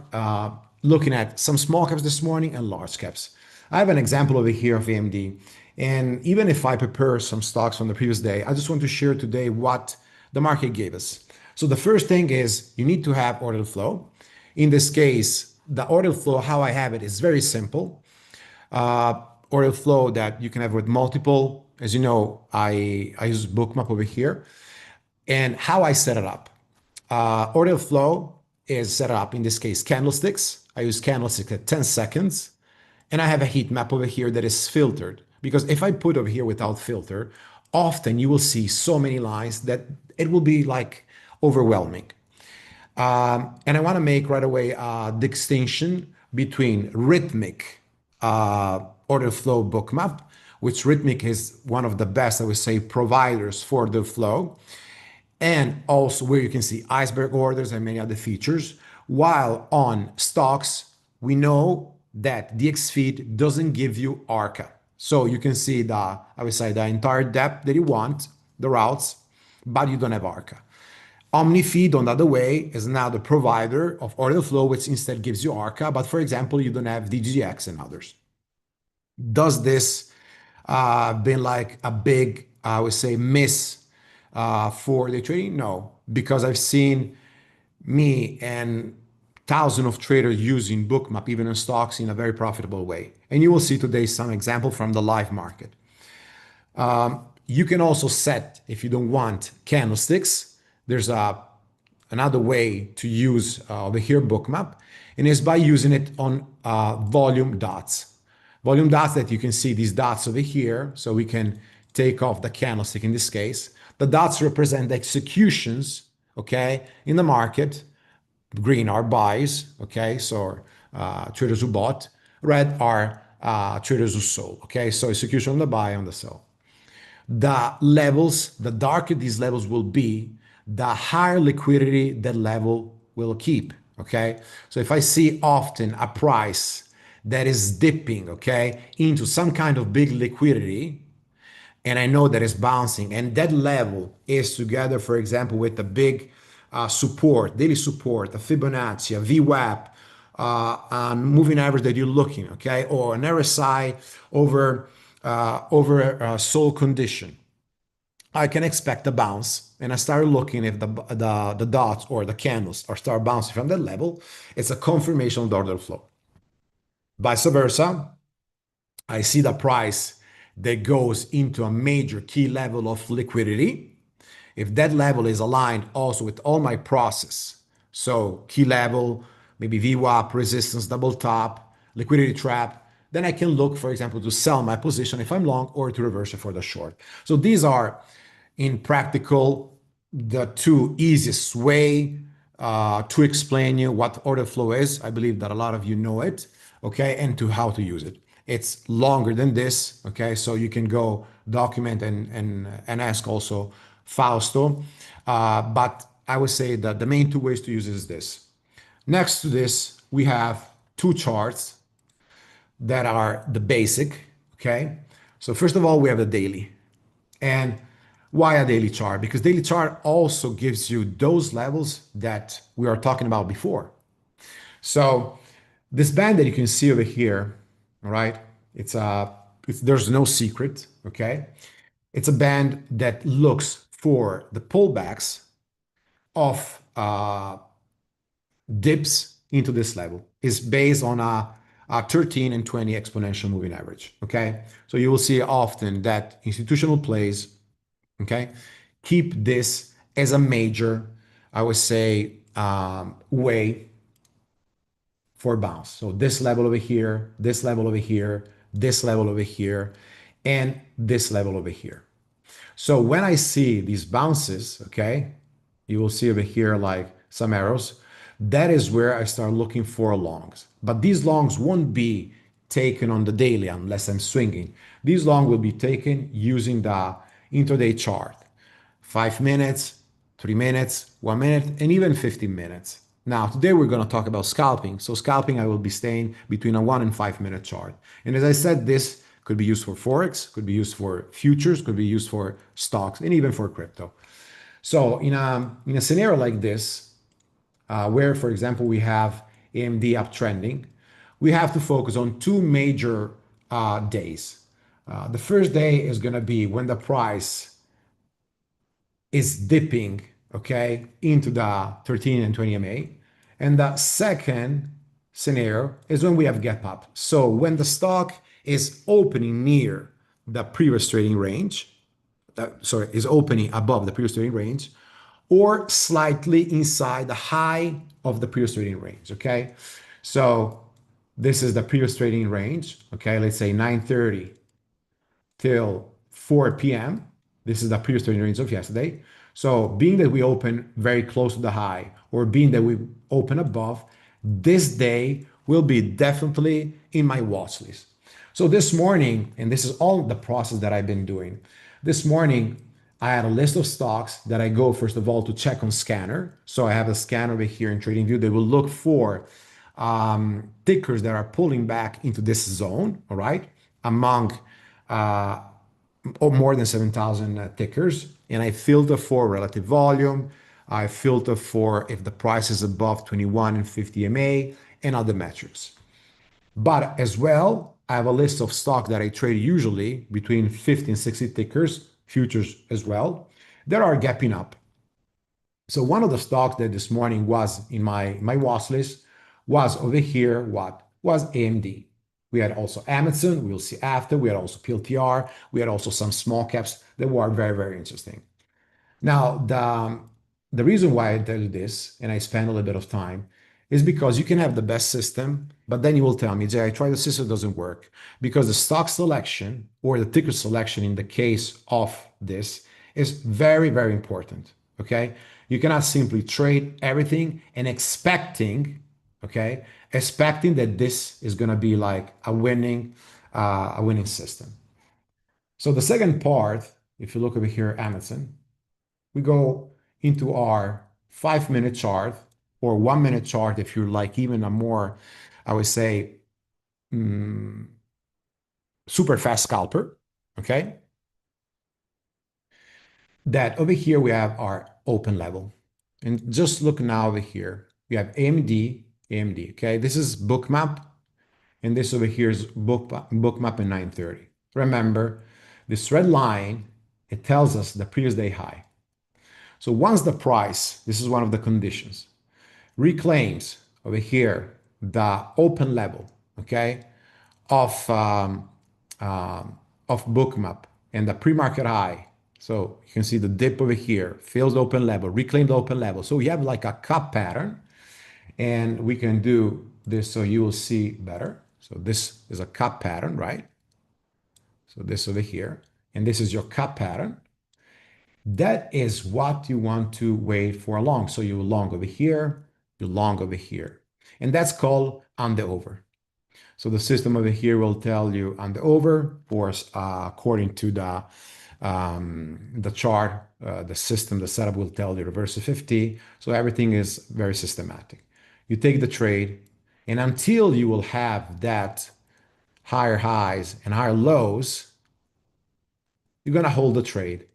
looking at some small caps this morning and large caps. I have an example over here of AMD. And even if I prepare some stocks from the previous day, I just want to share today what the market gave us. So the first thing is you need to have order flow. In this case, the order flow, how I have it is very simple. Order flow that you can have with multiple. As you know, I use bookmap over here. And how I set it up. Order flow is set up, in this case, candlesticks. I use candlesticks at 10 seconds. And I have a heat map over here that is filtered. Because if I put over here without filter, often you will see so many lines that it will be like overwhelming. And I want to make right away the distinction between rhythmic order flow bookmap, which rhythmic is one of the best, I would say, providers for the flow, and also where you can see iceberg orders and many other features. While on stocks, we know that the XFeed doesn't give you ARCA. So you can see the, I would say, the entire depth that you want, the routes, but you don't have ARCA. OmniFeed, on the other way, is now the provider of order flow, which instead gives you ARCA. But for example, you don't have DGX and others. Does this been like a big, I would say, miss for the trading? No, because I've seen me and thousands of traders using bookmap, even in stocks, in a very profitable way. And you will see today some example from the live market. You can also set, if you don't want candlesticks, there's another way to use over here bookmap, and is by using it on volume dots. Volume dots that you can see these dots over here, so we can take off the candlestick in this case. The dots represent the executions, okay, in the market. Green are buys, okay, so traders who bought. Red are traders who sold, okay, so execution on the buy, on the sell. The levels, the darker these levels will be, the higher liquidity that level will keep, okay? So if I see often a price that is dipping, okay, into some kind of big liquidity, and I know that it's bouncing, and that level is together, for example, with the big support, daily support, a Fibonacci, a VWAP, a moving average that you're looking, okay, or an RSI over a sold condition, I can expect a bounce. And I start looking if the dots or the candles are start bouncing from that level, it's a confirmation of the order flow. Vice versa, I see the price that goes into a major key level of liquidity. If that level is aligned also with all my process, so key level, maybe VWAP, resistance, double top, liquidity trap, then I can look, for example, to sell my position if I'm long or to reverse it for the short. So these are, in practical, the two easiest way to explain you what order flow is. I believe that a lot of you know it, okay, and to how to use it. It's longer than this, okay, so you can go document and ask also Fausto, but I would say that the main two ways to use it is this. Next to this, we have two charts that are the basic, okay? So first of all, we have the daily. And why a daily chart? Because daily chart also gives you those levels that we are talking about before. So this band that you can see over here, all right, there's no secret, okay? It's a band that looks for the pullbacks of dips into this level. It's based on a 13 and 20 exponential moving average, okay? So you will see often that institutional plays, okay, keep this as a major, I would say, way for bounce. So this level over here, this level over here, this level over here, and this level over here. So when I see these bounces, okay, you will see over here like some arrows. That is where I start looking for longs. But these longs won't be taken on the daily unless I'm swinging. These longs will be taken using the intraday chart. 5 minutes, 3 minutes, 1 minute, and even 15 minutes. Now, today we're going to talk about scalping. So scalping, I will be staying between a 1 and 5 minute chart. And as I said, this could be used for Forex, could be used for futures, could be used for stocks, and even for crypto. So in a scenario like this, where, for example, we have AMD uptrending, we have to focus on two major days. The first day is going to be when the price is dipping, okay, into the 13 and 20 MA. And the second scenario is when we have gap up. So when the stock is opening near the previous trading range, is opening above the previous trading range, or slightly inside the high of the previous trading range, okay? So this is the previous trading range, okay? Let's say 9:30 till 4 p.m. This is the previous trading range of yesterday. So being that we open very close to the high, or being that we open above, this day will be definitely in my watch list. So this morning, and this is all the process that I've been doing, this morning I had a list of stocks that I go first of all to check on scanner. So I have a scanner over here in TradingView that will look for tickers that are pulling back into this zone, all right, among more than 7,000 tickers. And I filter for relative volume. I filter for if the price is above 21 and 50 MA and other metrics. But as well, I have a list of stock that I trade usually between 50 and 60 tickers, futures as well, that are gapping up. So one of the stocks that this morning was in my watch list was over here, was AMD. We had also Amazon, we'll see after. We had also PLTR. We had also some small caps that were very, very interesting. Now, the reason why I tell you this, and I spend a little bit of time, is because you can have the best system, but then you will tell me, Jay, I tried the system, it doesn't work. Because the stock selection or the ticker selection in the case of this is very, very important, okay? You cannot simply trade everything and expecting that this is going to be like a winning system. So the second part, if you look over here, Amazon, we go into our 5-minute chart or 1-minute chart if you're like even a more, I would say, super fast scalper, okay? That over here we have our open level. And just look now over here. We have AMD, okay? This is bookmap, and this over here is bookmap in 9:30. Remember, this red line, it tells us the previous day high. So once the price, this is one of the conditions, reclaims over here the open level, okay, of bookmap and the pre-market high. So you can see the dip over here, fills the open level, reclaim the open level. So we have like a cup pattern, and we can do this so you will see better. So this is a cup pattern, right? So this over here, and this is your cup pattern. That is what you want to wait for long. So you long over here, you long over here. And that's called on the over. So the system over here will tell you on the over, or according to the chart, the system, the setup will tell you reverse to 50. So everything is very systematic. You take the trade, and until you will have that higher highs and higher lows, you're going to hold the trade.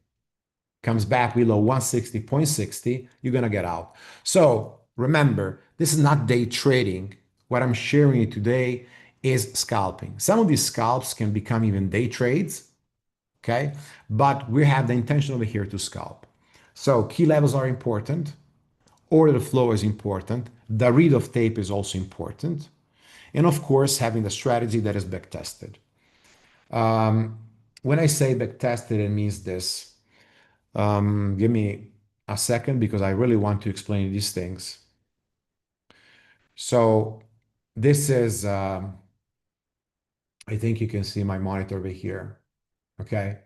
Comes back below 160.60, you're going to get out. So remember, this is not day trading. What I'm sharing you today is scalping. Some of these scalps can become even day trades, okay? But we have the intention over here to scalp. So key levels are important. Order flow is important. The read of tape is also important. And of course, having the strategy that is backtested. When I say backtested, it means this. Give me a second because I really want to explain these things. So this is, I think you can see my monitor over here. Okay.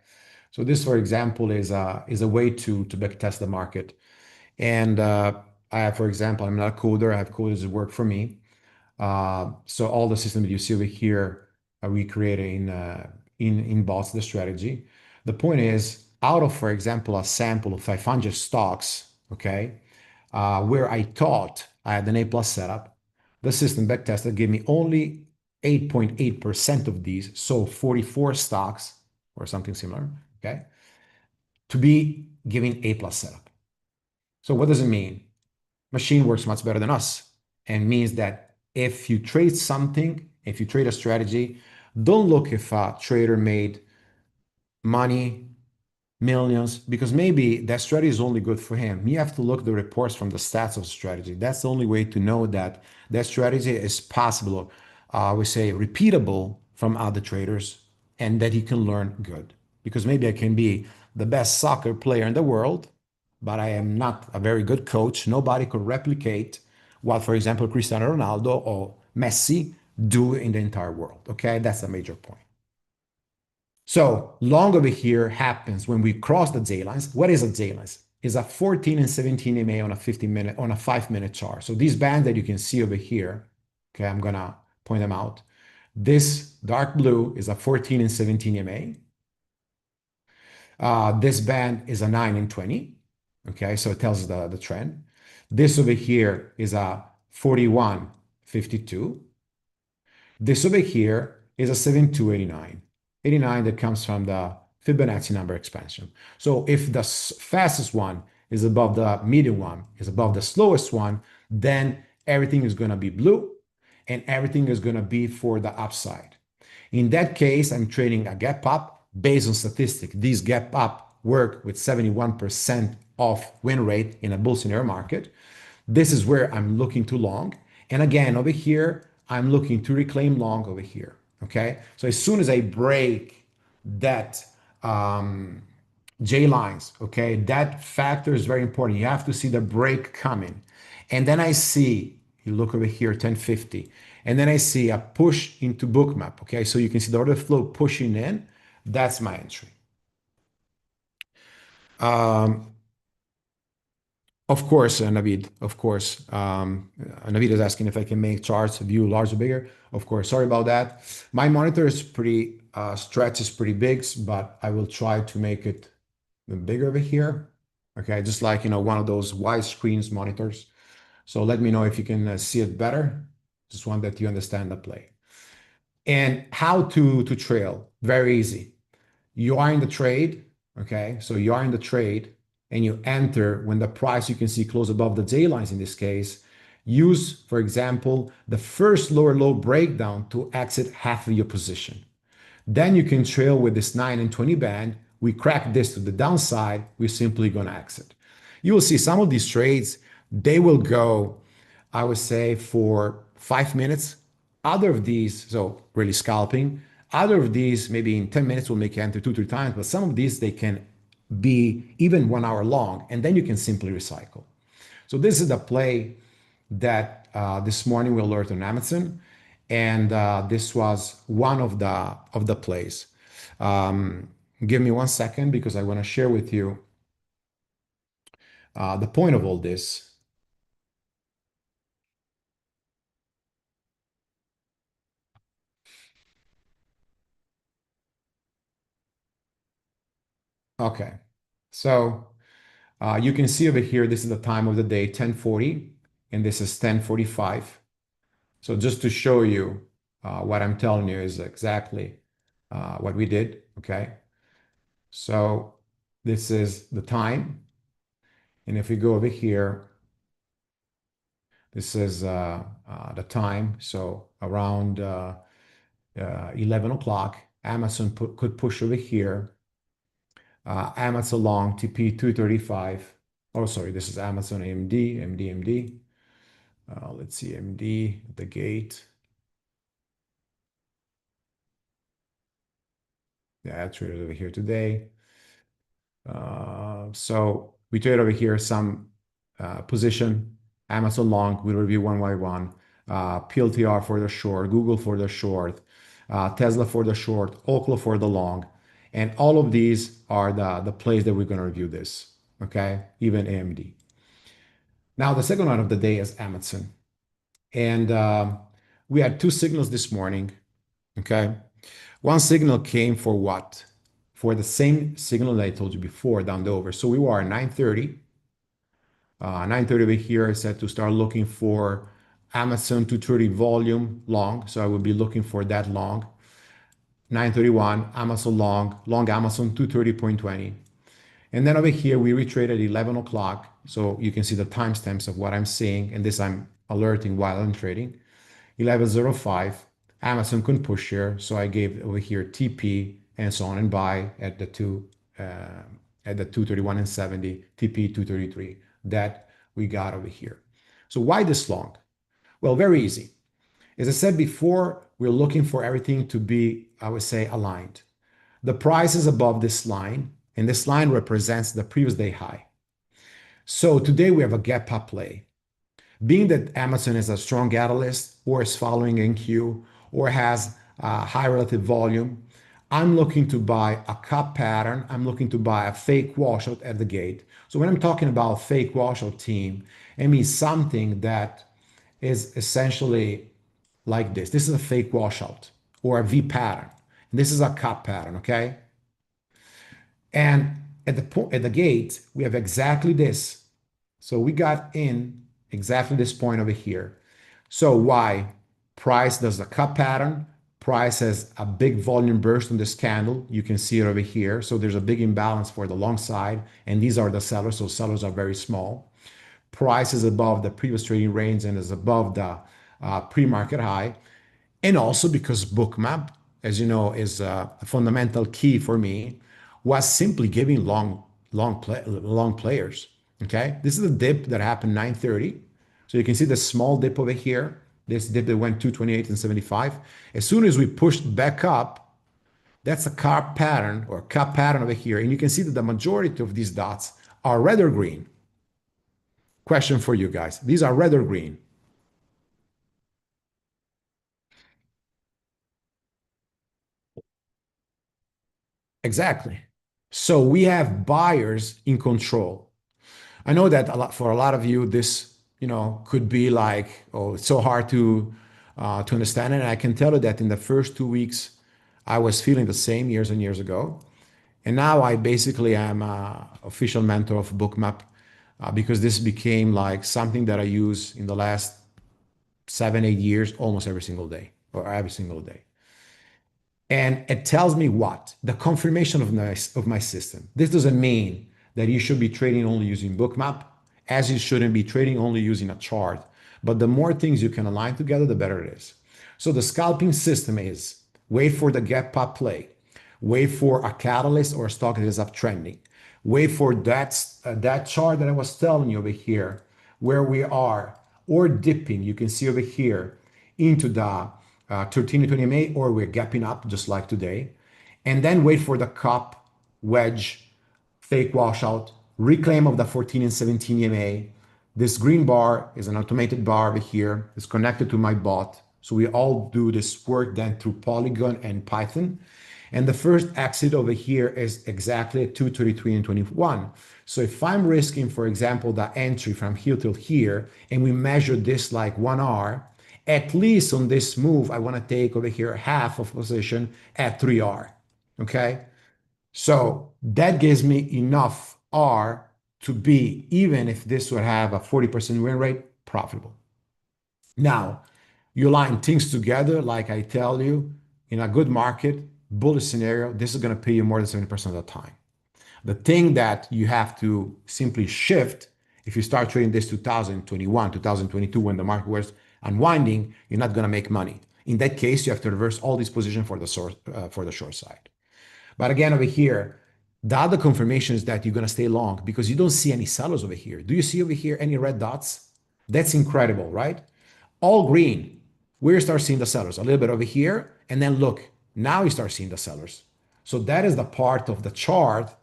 So this, for example, is a way to backtest the market. And I have, for example, I'm not a coder. I have coders that work for me. So all the systems you see over here are recreated in bots, the strategy. The point is, out of, for example, a sample of 500 stocks, okay, where I thought I had an A plus setup. The system backtested gave me only 8.8% of these, so 44 stocks or something similar, okay, to be giving A plus setup. So what does it mean? Machine works much better than us, and means that if you trade something, if you trade a strategy, don't look if a trader made money, millions, because maybe that strategy is only good for him. You have to look at the reports from the stats of the strategy. That's the only way to know that that strategy is possible, we say repeatable from other traders, and that he can learn good. Because maybe I can be the best soccer player in the world, but I am not a very good coach. Nobody could replicate what, for example, Cristiano Ronaldo or Messi do in the entire world. Okay, that's a major point. So long over here happens when we cross the J lines. What is a J lines? It's a 14 and 17 MA on a 15-minute, on a 5-minute chart. So these bands that you can see over here, okay, I'm gonna point them out. This dark blue is a 14 and 17 MA. This band is a 9 and 20. Okay, so it tells the trend. This over here is a 41, 52. This over here is a 7289. 89 that comes from the Fibonacci number expansion. So if the fastest one is above the medium one, is above the slowest one, then everything is going to be blue and everything is going to be for the upside. In that case, I'm trading a gap up based on statistic. These gap up work with 71% of win rate in a bull scenario market. This is where I'm looking to long. And again, over here, I'm looking to reclaim long over here. Okay. So as soon as I break that J lines, okay, that factor is very important. You have to see the break coming. And then I see, you look over here, 1050, and then I see a push into bookmap. Okay. So you can see the order flow pushing in. That's my entry. Of course, Navid, of course. Navid is asking if I can make charts view large or bigger. Of course, sorry about that. My monitor is pretty, stretch is pretty big, but I will try to make it bigger over here. Okay, just like, one of those wide screens monitors. So let me know if you can see it better. Just want that you understand the play. And how to trail, very easy. You are in the trade, okay? So you are in the trade and you enter when the price you can see close above the J lines in this case. Use, for example, the first lower low breakdown to exit half of your position. Then you can trail with this 9 and 20 band. We crack this to the downside, we're simply going to exit. You will see some of these trades, they will go, I would say, for 5 minutes. Other of these, so really scalping, other of these, maybe in 10 minutes will make you enter 2-3 times, but some of these, they can be even 1 hour long, and then you can simply recycle. So this is the play that this morning we learned on Amazon, and this was one of the plays. Give me 1 second because I want to share with you the point of all this. Okay, so you can see over here, this is the time of the day, 10:40, and this is 10:45. So just to show you what I'm telling you is exactly what we did, okay? So this is the time. And if we go over here, this is the time. So around 11 o'clock, Amazon could push over here. Amazon long TP 235. Oh, sorry, this is Amazon AMD, AMD. Let's see, AMD, the gate. Yeah, I traded over here today. So we trade over here some position, Amazon long, we'll review one by one, PLTR for the short, Google for the short, Tesla for the short, Oklo for the long. And all of these are the plays that we're going to review this, okay? Even AMD. Now, the second one of the day is Amazon. And we had 2 signals this morning, okay? One signal came for what? For the same signal that I told you before down the over. So we were at 9:30. 9:30 over here, I said to start looking for Amazon 230 volume long. So I would be looking for that long. 9:31, Amazon long Amazon 230.20. And then over here, we retrade at 11 o'clock. So you can see the timestamps of what I'm seeing. And this I'm alerting while I'm trading. 11:05, Amazon couldn't push here. So I gave over here TP and so on and buy at the 231 and 70, TP 233 that we got over here. So why this long? Well, very easy. As I said before, we're looking for everything to be, I would say, aligned. The price is above this line, and this line represents the previous day high. So today we have a gap up play. Being that Amazon is a strong catalyst or is following NQ or has a high relative volume, I'm looking to buy a cup pattern. I'm looking to buy a fake washout at the gate. So when I'm talking about fake washout team, it means something that is essentially like this. This is a fake washout or a V pattern. And this is a cup pattern, okay? And at the gate, we have exactly this. So we got in exactly this point over here. So why? Price does the cup pattern. Price has a big volume burst on this candle. You can see it over here. So there's a big imbalance for the long side. And these are the sellers. So sellers are very small. Price is above the previous trading range and is above the pre-market high. And also because Bookmap, as you know, is a fundamental key for me, was simply giving long players. Okay, this is a dip that happened 9:30. So you can see the small dip over here. This dip that went 228 and 75. As soon as we pushed back up, that's a cup pattern or cup pattern over here. And you can see that the majority of these dots are red or green. Question for you guys. These are red or green. Exactly. So we have buyers in control. I know that for a lot of you, this could be like, oh, it's so hard to understand it. And I can tell you that in the first 2 weeks, I was feeling the same years and years ago. And now I basically am an official mentor of Bookmap because this became like something that I use in the last 7, 8 years, almost every single day or every single day. And it tells me what? The confirmation of my system. This doesn't mean that you should be trading only using Bookmap, as you shouldn't be trading only using a chart. But the more things you can align together, the better it is. So the scalping system is wait for the gap up play, wait for a catalyst or a stock that is uptrending, wait for that chart that I was telling you over here, where we are, or dipping, you can see over here, into the 13 to 20 EMA, or we're gapping up just like today, and then wait for the cup wedge fake washout, reclaim of the 14 and 17 EMA. This green bar is an automated bar over here. It's connected to my bot. So we all do this work then through Polygon and Python. And the first exit over here is exactly at 233 and 21. So if I'm risking, for example, the entry from here till here, and we measure this like 1 hour, at least on this move, I want to take over here half of position at 3R. Okay. So that gives me enough R to be, even if this would have a 40% win rate, profitable. Now, you line things together, like I tell you, in a good market, bullish scenario, this is going to pay you more than 70% of the time. The thing that you have to simply shift, if you start trading this 2021, 2022, when the market was unwinding, you're not going to make money. In that case, you have to reverse all these positions for the short side. But again, over here, the other confirmation is that you're going to stay long because you don't see any sellers over here. Do you see over here any red dots? That's incredible, right? All green. Where you start seeing the sellers? A little bit over here. And then look, now you start seeing the sellers. So that is the part of the chart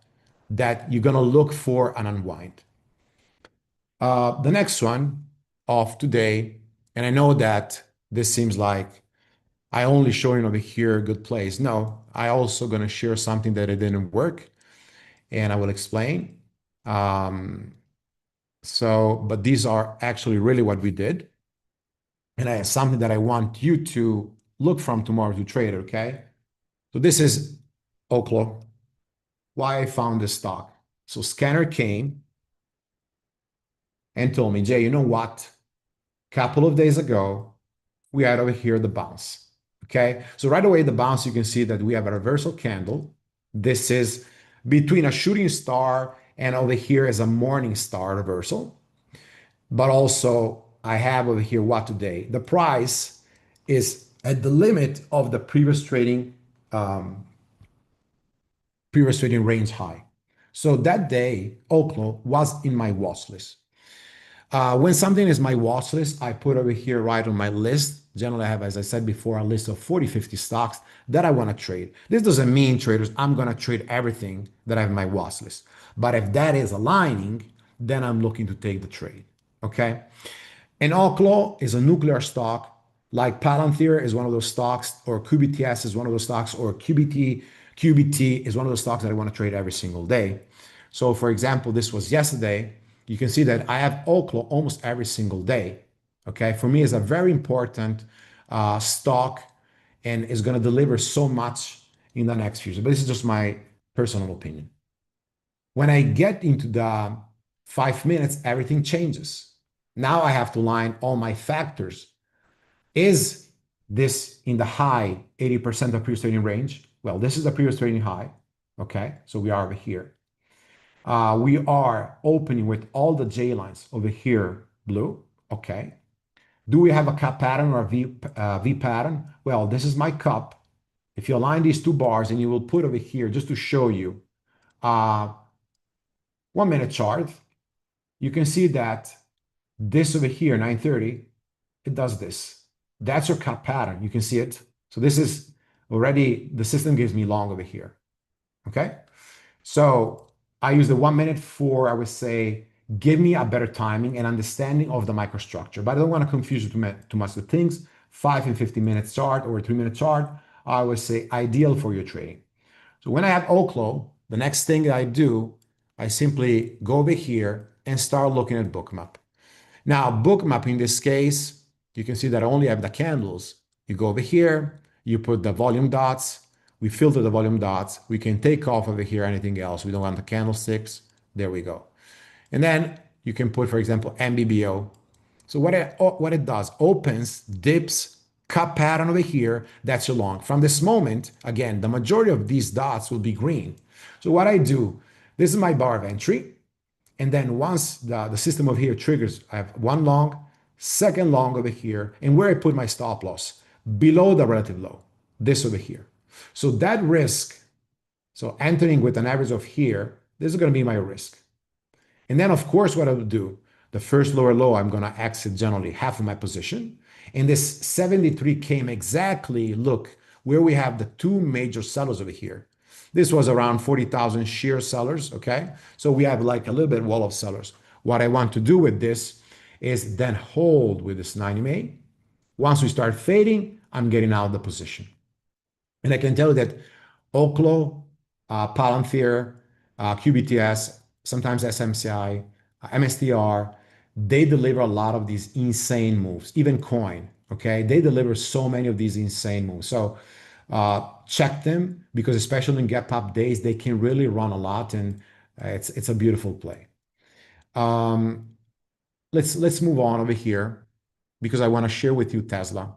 that you're going to look for an unwind. The next one of today, and I know that this seems like I only showing over here a good place. No, I also going to share something that it didn't work, and I will explain. But these are actually really what we did. And I have something that I want you to look from tomorrow to trade, okay? So this is Oklo, why I found this stock. So scanner came, and told me, Jay, you know what? Couple of days ago, we had over here the bounce. Okay, so right away, the bounce, you can see that we have a reversal candle. This is between a shooting star and over here is a morning star reversal. But also, I have over here what today? The price is at the limit of the previous trading range high. So that day, Oklo was in my watch list. When something is my watch list, I put over here right on my list. Generally, I have, as I said before, a list of 40, 50 stocks that I want to trade. This doesn't mean, traders, I'm going to trade everything that I have in my watch list. But if that is aligning, then I'm looking to take the trade. Okay. And Oklo is a nuclear stock, like Palantir is one of those stocks, or QBTS is one of those stocks, or QBT is one of those stocks that I want to trade every single day. So, for example, this was yesterday. You can see that I have Oklo almost every single day. Okay, for me, it's a very important stock and is going to deliver so much in the next future. But this is just my personal opinion. When I get into the 5 minutes, everything changes. Now I have to line all my factors. Is this in the high 80% of previous trading range? Well, this is the previous trading high. Okay, so we are over here. We are opening with all the J lines over here, blue. Okay. Do we have a cup pattern or a V pattern? Well, this is my cup. If you align these two bars and you will put over here just to show you 1 minute chart, you can see that this over here, 930, it does this. That's your cup pattern. You can see it. So this is already, the system gives me long over here. Okay. So I use the 1 minute for, I would say, give me a better timing and understanding of the microstructure. But I don't want to confuse you too much with things. 5 and 50 minutes chart or a 3-minute chart, I would say ideal for your trading. So when I have Oklo, the next thing that I do, I simply go over here and start looking at bookmap. Now, bookmap in this case, you can see that I only have the candles. You go over here, you put the volume dots, we filter the volume dots. We can take off over here anything else. We don't want the candlesticks. There we go. And then you can put, for example, MBBO. So what it does, opens, dips, cup pattern over here, that's your long. From this moment, again, the majority of these dots will be green. So what I do, this is my bar of entry. And then once the system over here triggers, I have one long, second long over here, and where I put my stop loss, below the relative low, this over here. So that risk, so entering with an average of here, this is going to be my risk. And then, of course, what I will do, the first lower low, I'm going to exit generally half of my position. And this 73 came exactly, look, where we have the two major sellers over here. This was around 40,000 sheer sellers, okay? So we have like a little bit wall of sellers. What I want to do with this is then hold with this 90 MA. Once we start fading, I'm getting out of the position. And I can tell you that Oklo, Palantir, QBTS, sometimes SMCI, MSTR, they deliver a lot of these insane moves, even coin, okay? They deliver so many of these insane moves. So check them because especially in gap up days, they can really run a lot and it's a beautiful play. Let's move on over here because I want to share with you Tesla,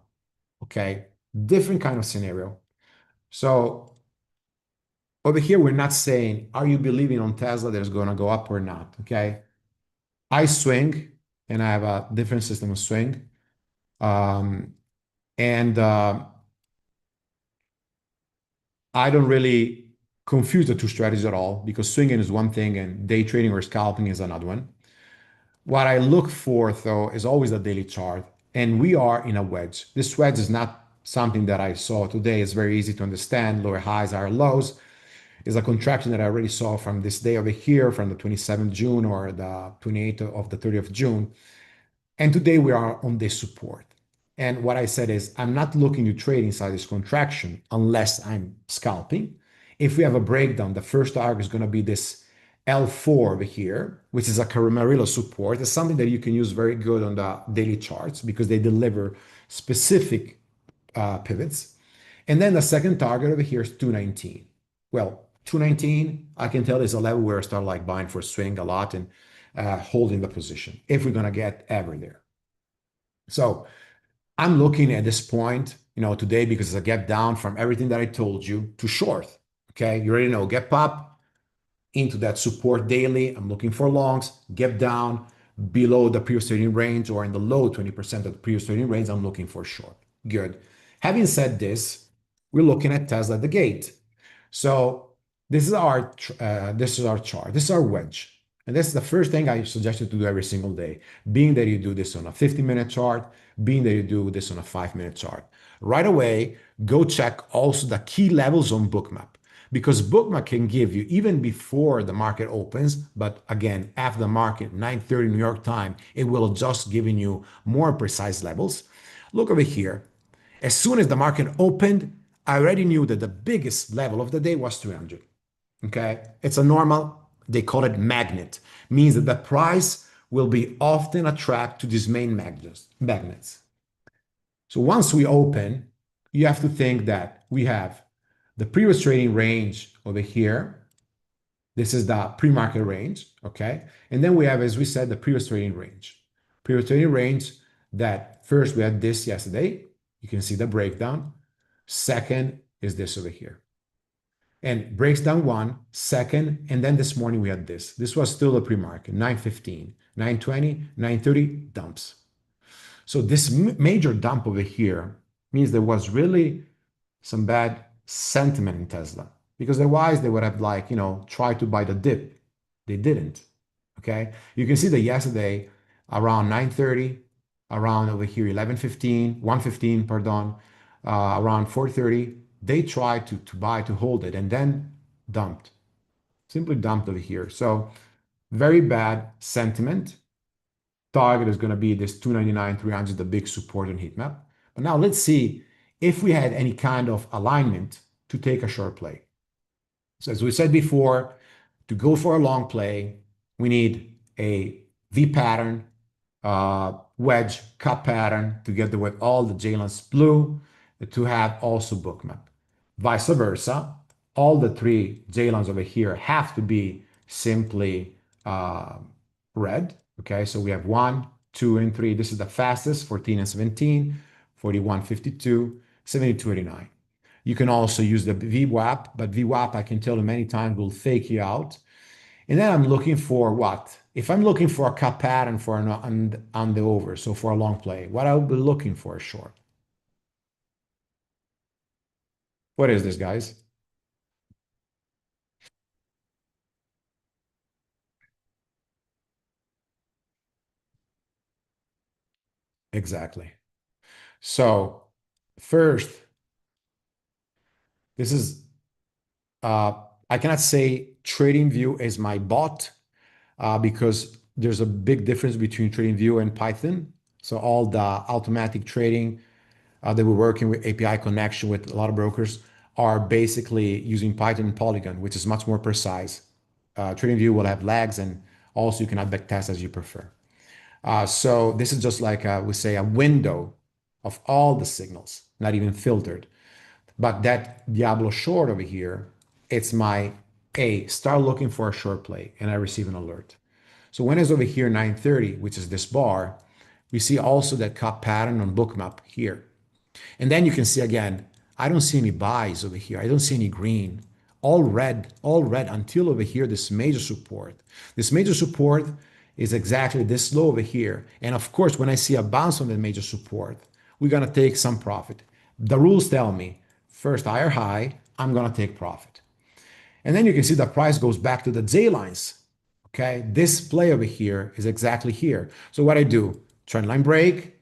okay? Different kind of scenario. So over here, we're not saying, are you believing on Tesla that it's going to go up or not? Okay. I swing and I have a different system of swing. And I don't really confuse the two strategies at all because swinging is one thing and day trading or scalping is another one. What I look for, though, is always a daily chart. And we are in a wedge. This wedge is not something that I saw today. It's very easy to understand. Lower highs, higher lows. Is a contraction that I already saw from this day over here, from the 27th June or the 28th of the 30th of June. And today we are on this support. And what I said is, I'm not looking to trade inside this contraction unless I'm scalping. If we have a breakdown, the first target is going to be this L4 over here, which is a Camarillo support. It's something that you can use very good on the daily charts because they deliver specific pivots. And then the second target over here is 219. Well, 219, I can tell is a level where I start like buying for swing a lot. And holding the position if we're going to get ever there. So I'm looking at this point, today, because it's a gap down from everything that I told you, to short. Okay, you already know, gap up into that support daily. I'm looking for longs, gap down below the previous trading range or in the low 20% of the previous trading range. I'm looking for short. Good. Having said this, we're looking at Tesla at the gate. So this is our chart. This is our wedge. And this is the first thing I suggest you to do every single day, being that you do this on a 50-minute chart, being that you do this on a 5-minute chart. Right away, go check also the key levels on Bookmap, because Bookmap can give you, even before the market opens, but again, after the market, 9:30 New York time, it will adjust, giving you more precise levels. Look over here. As soon as the market opened, I already knew that the biggest level of the day was 300. Okay, it's a normal, they call it magnet, means that the price will be often attracted to these main magnets. So once we open, you have to think that we have the previous trading range over here. This is the pre-market range, okay? And then we have, as we said, the previous trading range. Previous trading range that first we had this yesterday. You can see the breakdown. Second is this over here. And breaks down one, second, and then this morning we had this. This was still a pre-market, 9:15, 9:20, 9:30, dumps. So this major dump over here means there was really some bad sentiment in Tesla, because otherwise they would have tried to buy the dip. They didn't. Okay. You can see that yesterday around 9:30, around over here 11:15, 1:15, pardon, around 4:30, they tried to buy, to hold it, and then dumped, simply dumped over here. So very bad sentiment. Target is going to be this 299, 300, the big support on heat map. But now let's see if we had any kind of alignment to take a short play. So as we said before, to go for a long play, we need a V pattern, wedge, cup pattern, together with all the J-lines blue, to have also Bookmap. Vice versa, all the three J-lines over here have to be simply red. Okay, so we have 1, 2, and 3. This is the fastest, 14 and 17, 41, 52, 72, 89. You can also use the VWAP, but VWAP, I can tell you many times, will fake you out. And then I'm looking for what? If I'm looking for a cup pattern for on the over, so for a long play, what I'll be looking for is short. What is this, guys? Exactly. So first, this is, I cannot say TradingView is my bot, because there's a big difference between TradingView and Python. So all the automatic trading that we're working with, API connection with a lot of brokers, are basically using Python and Polygon, which is much more precise. TradingView will have lags, and also you can add backtest as you prefer. So this is just like we say a window of all the signals, not even filtered. But that Diablo short over here, it's my start looking for a short play, and I receive an alert. So when it's over here 9:30, which is this bar, we see also that cup pattern on Bookmap here. And then you can see again, I don't see any buys over here. I don't see any green. All red until over here, this major support. This major support is exactly this low over here. And of course, when I see a bounce on the major support, we're going to take some profit. The rules tell me, first higher high, I'm going to take profit. And then you can see the price goes back to the J lines. Okay, this play over here is exactly here. So what I do, trendline break,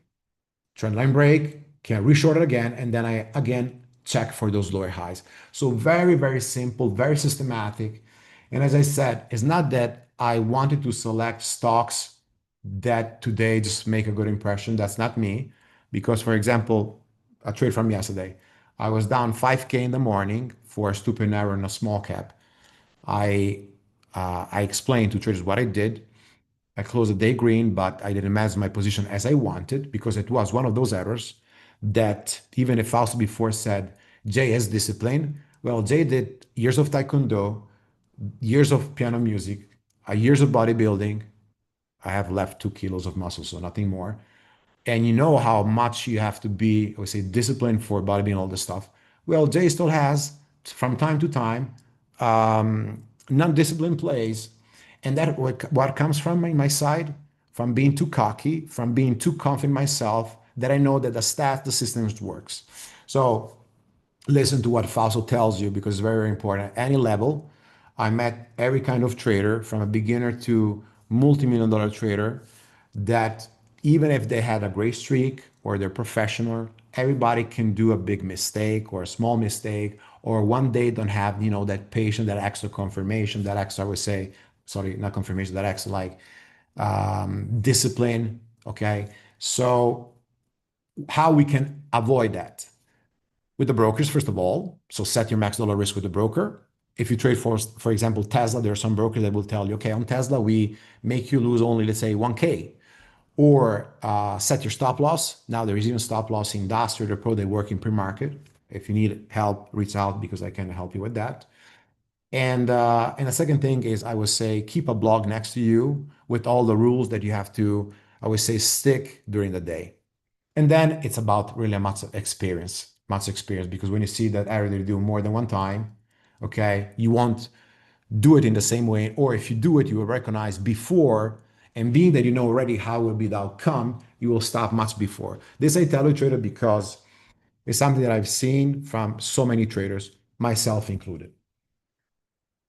can reshort it again, and then I again check for those lower highs. So very, very simple, very systematic. And as I said, it's not that I wanted to select stocks that today just make a good impression. That's not me. Because, for example, a trade from yesterday, I was down 5K in the morning for a stupid error in a small cap. I explained to traders what I did. I closed the day green, but I didn't manage my position as I wanted, because it was one of those errors that even if Fausto before said Jay has discipline, well, Jay did years of taekwondo, years of piano music, years of bodybuilding, I have left 2 kilos of muscle, so nothing more. And you know how much you have to be, I would say, disciplined for bodybuilding, all this stuff. Well, Jay still has, from time to time, non-disciplined plays. And that what comes from my side, from being too cocky, from being too confident in myself, that I know that the system works. So listen to what Fausto tells you, because it's very, very important. At any level, I met every kind of trader, from a beginner to multi-million-dollar trader, that even if they had a great streak or they're professional, everybody can do a big mistake or a small mistake, or one day don't have, that patient, that extra confirmation, that extra, I would say, sorry, not confirmation, that extra like discipline. Okay. So how we can avoid that? With the brokers, first of all. So set your max dollar risk with the broker. If you trade for example, Tesla, there are some brokers that will tell you, okay, on Tesla, we make you lose only, let's say, 1K. Or set your stop loss. Now there is even stop loss in DAS Trader Pro. They work in pre-market. If you need help, reach out, because I can help you with that. And the second thing is, I would say, keep a blog next to you with all the rules that you have to, I would say, stick during the day. And then it's about really much experience, because when you see that error you do more than one time, okay, you won't do it in the same way. Or if you do it, you will recognize before, and being that you know already how will be the outcome, you will stop much before. This I tell you, trader, because it's something that I've seen from so many traders, myself included.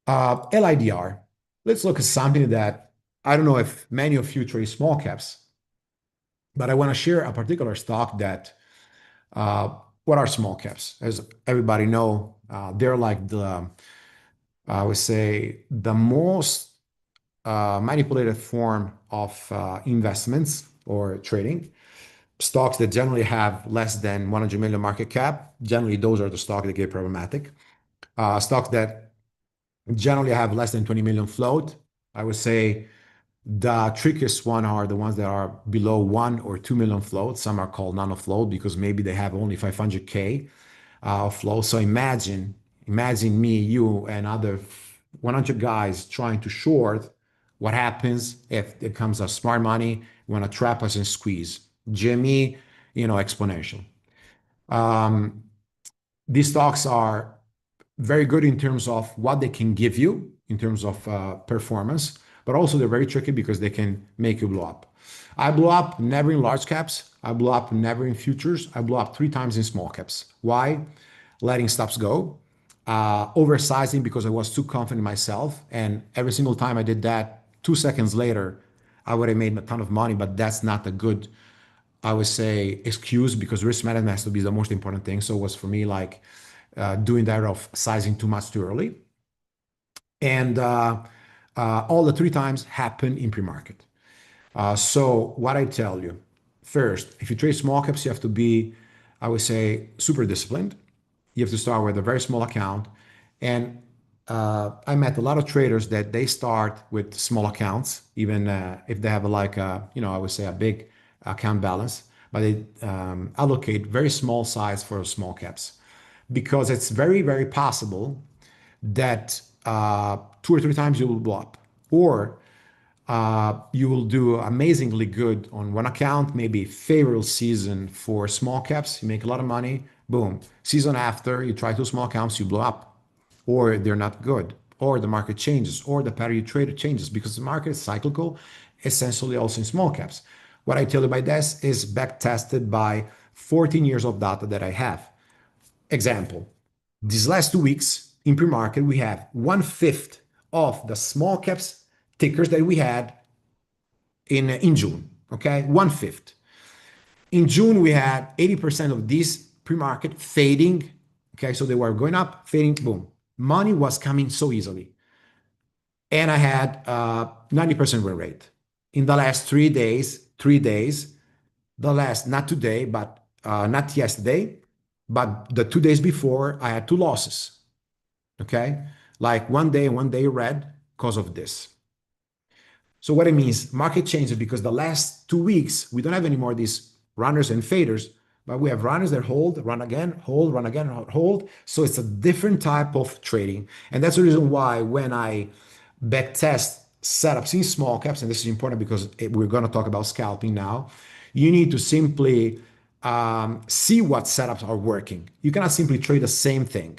LIDR. Let's look at something that I don't know if many of you trade small caps, but I want to share a particular stock that, what are small caps? As everybody know, they're like the, I would say, the most manipulated form of investments or trading. Stocks that generally have less than 100 million market cap, generally those are the stocks that get problematic. Stocks that generally have less than 20 million float, I would say the trickiest one are the ones that are below 1 or 2 million float. Some are called nano float because maybe they have only 500K of float. So imagine me, you, and other 100 guys trying to short. What happens if it comes a smart money, want to trap us and squeeze? Jimmy, exponential. These stocks are very good in terms of what they can give you in terms of performance, but also they're very tricky because they can make you blow up. I blew up never in large caps. I blew up never in futures. I blew up 3 times in small caps. Why? Letting stops go, oversizing because I was too confident in myself. And every single time I did that, 2 seconds later, I would have made a ton of money, but that's not a good, I would say, excuse, because risk management has to be the most important thing. So it was for me like doing that of sizing too much too early. And all the 3 times happen in pre-market. So what I tell you, first, if you trade small caps, you have to be, I would say, super disciplined. You have to start with a very small account. And I met a lot of traders that they start with small accounts, even if they have I would say a big account balance, but they allocate very small size for small caps, because it's very, very possible that 2 or 3 times you will blow up, or you will do amazingly good on one account, maybe favorable season for small caps, you make a lot of money, boom. Season after, you try 2 small accounts, you blow up, or they're not good, or the market changes, or the pattern you traded changes, because the market is cyclical, essentially also in small caps. What I tell you by this is back tested by 14 years of data that I have. Example, these last 2 weeks in pre-market, we have 1/5 of the small caps tickers that we had in June, okay? 1/5. In June, we had 80% of these pre-market fading, okay? So they were going up, fading, boom. Money was coming so easily. And I had 90% win rate. In the last 3 days, not today, but not yesterday, but the 2 days before, I had 2 losses, okay? Like one day red because of this. So what it means, market changes because the last 2 weeks, we don't have any more of these runners and faders, but we have runners that hold, run again, hold, run again, hold. So it's a different type of trading. And that's the reason why when I back test setups in small caps, and this is important because we're going to talk about scalping now. You need to simply see what setups are working. You cannot simply trade the same thing.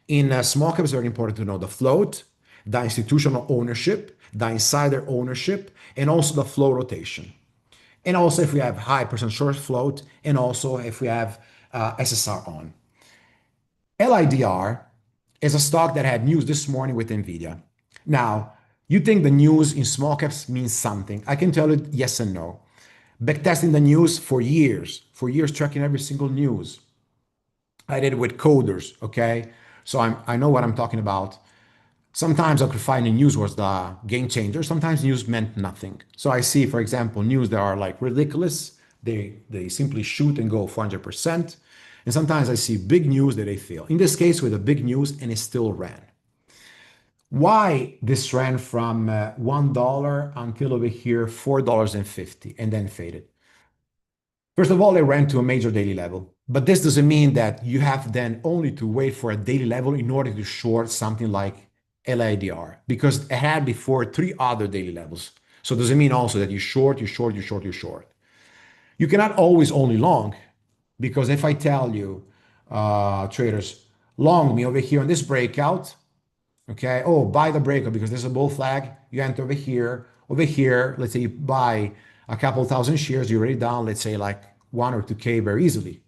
In small caps, it's very important to know the float, the institutional ownership, the insider ownership, and also the flow rotation. And also if we have high percent short float, and also if we have SSR on. LIDR is a stock that had news this morning with NVIDIA. Now, you think the news in small caps means something. I can tell you yes and no. Backtesting the news for years, tracking every single news. I did it with coders, okay? So I know what I'm talking about. Sometimes I could find the news was the game changer. Sometimes news meant nothing. So I see, for example, news that are like ridiculous. They simply shoot and go 400%. And sometimes I see big news that they fail. In this case, with a big news, and it still ran. Why this ran from $1 until over here, $4.50, and then faded? First of all, it ran to a major daily level. But this doesn't mean that you have then only to wait for a daily level in order to short something like LIDR, because it had before 3 other daily levels. So it doesn't mean also that you short. You cannot always only long, because if I tell you, traders, long me over here on this breakout, okay, oh, buy the breakout because there's a bull flag, you enter over here, let's say you buy a couple thousand shares, you're already down, let's say like 1 or 2K very easily.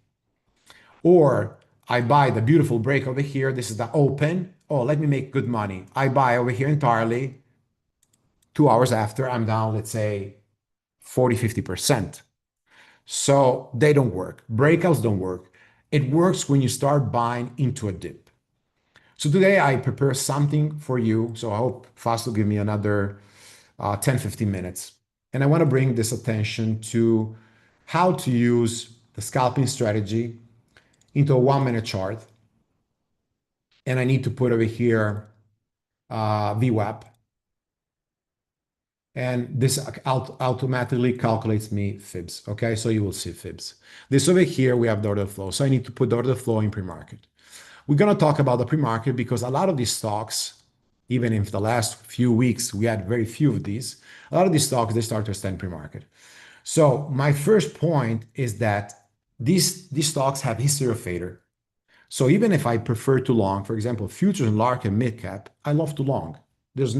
Or I buy the beautiful break over here, this is the open, oh, let me make good money. I buy over here entirely, 2 hours after, I'm down, let's say 40, 50%. So they don't work. Breakouts don't work. It works when you start buying into a dip. So today I prepare something for you. So I hope Fausto give me another 10, 15 minutes. And I want to bring this attention to how to use the scalping strategy into a 1-minute chart. And I need to put over here VWAP. And this automatically calculates me fibs. Okay, so you will see fibs. This over here, we have the order flow. So I need to put the order flow in pre-market. We're going to talk about the pre-market because a lot of these stocks, even if the last few weeks we had very few of these, a lot of these stocks, they start to extend pre-market. So my first point is that these stocks have history of failure. So even if I prefer to long, for example, futures and large and mid cap, I love to long. There's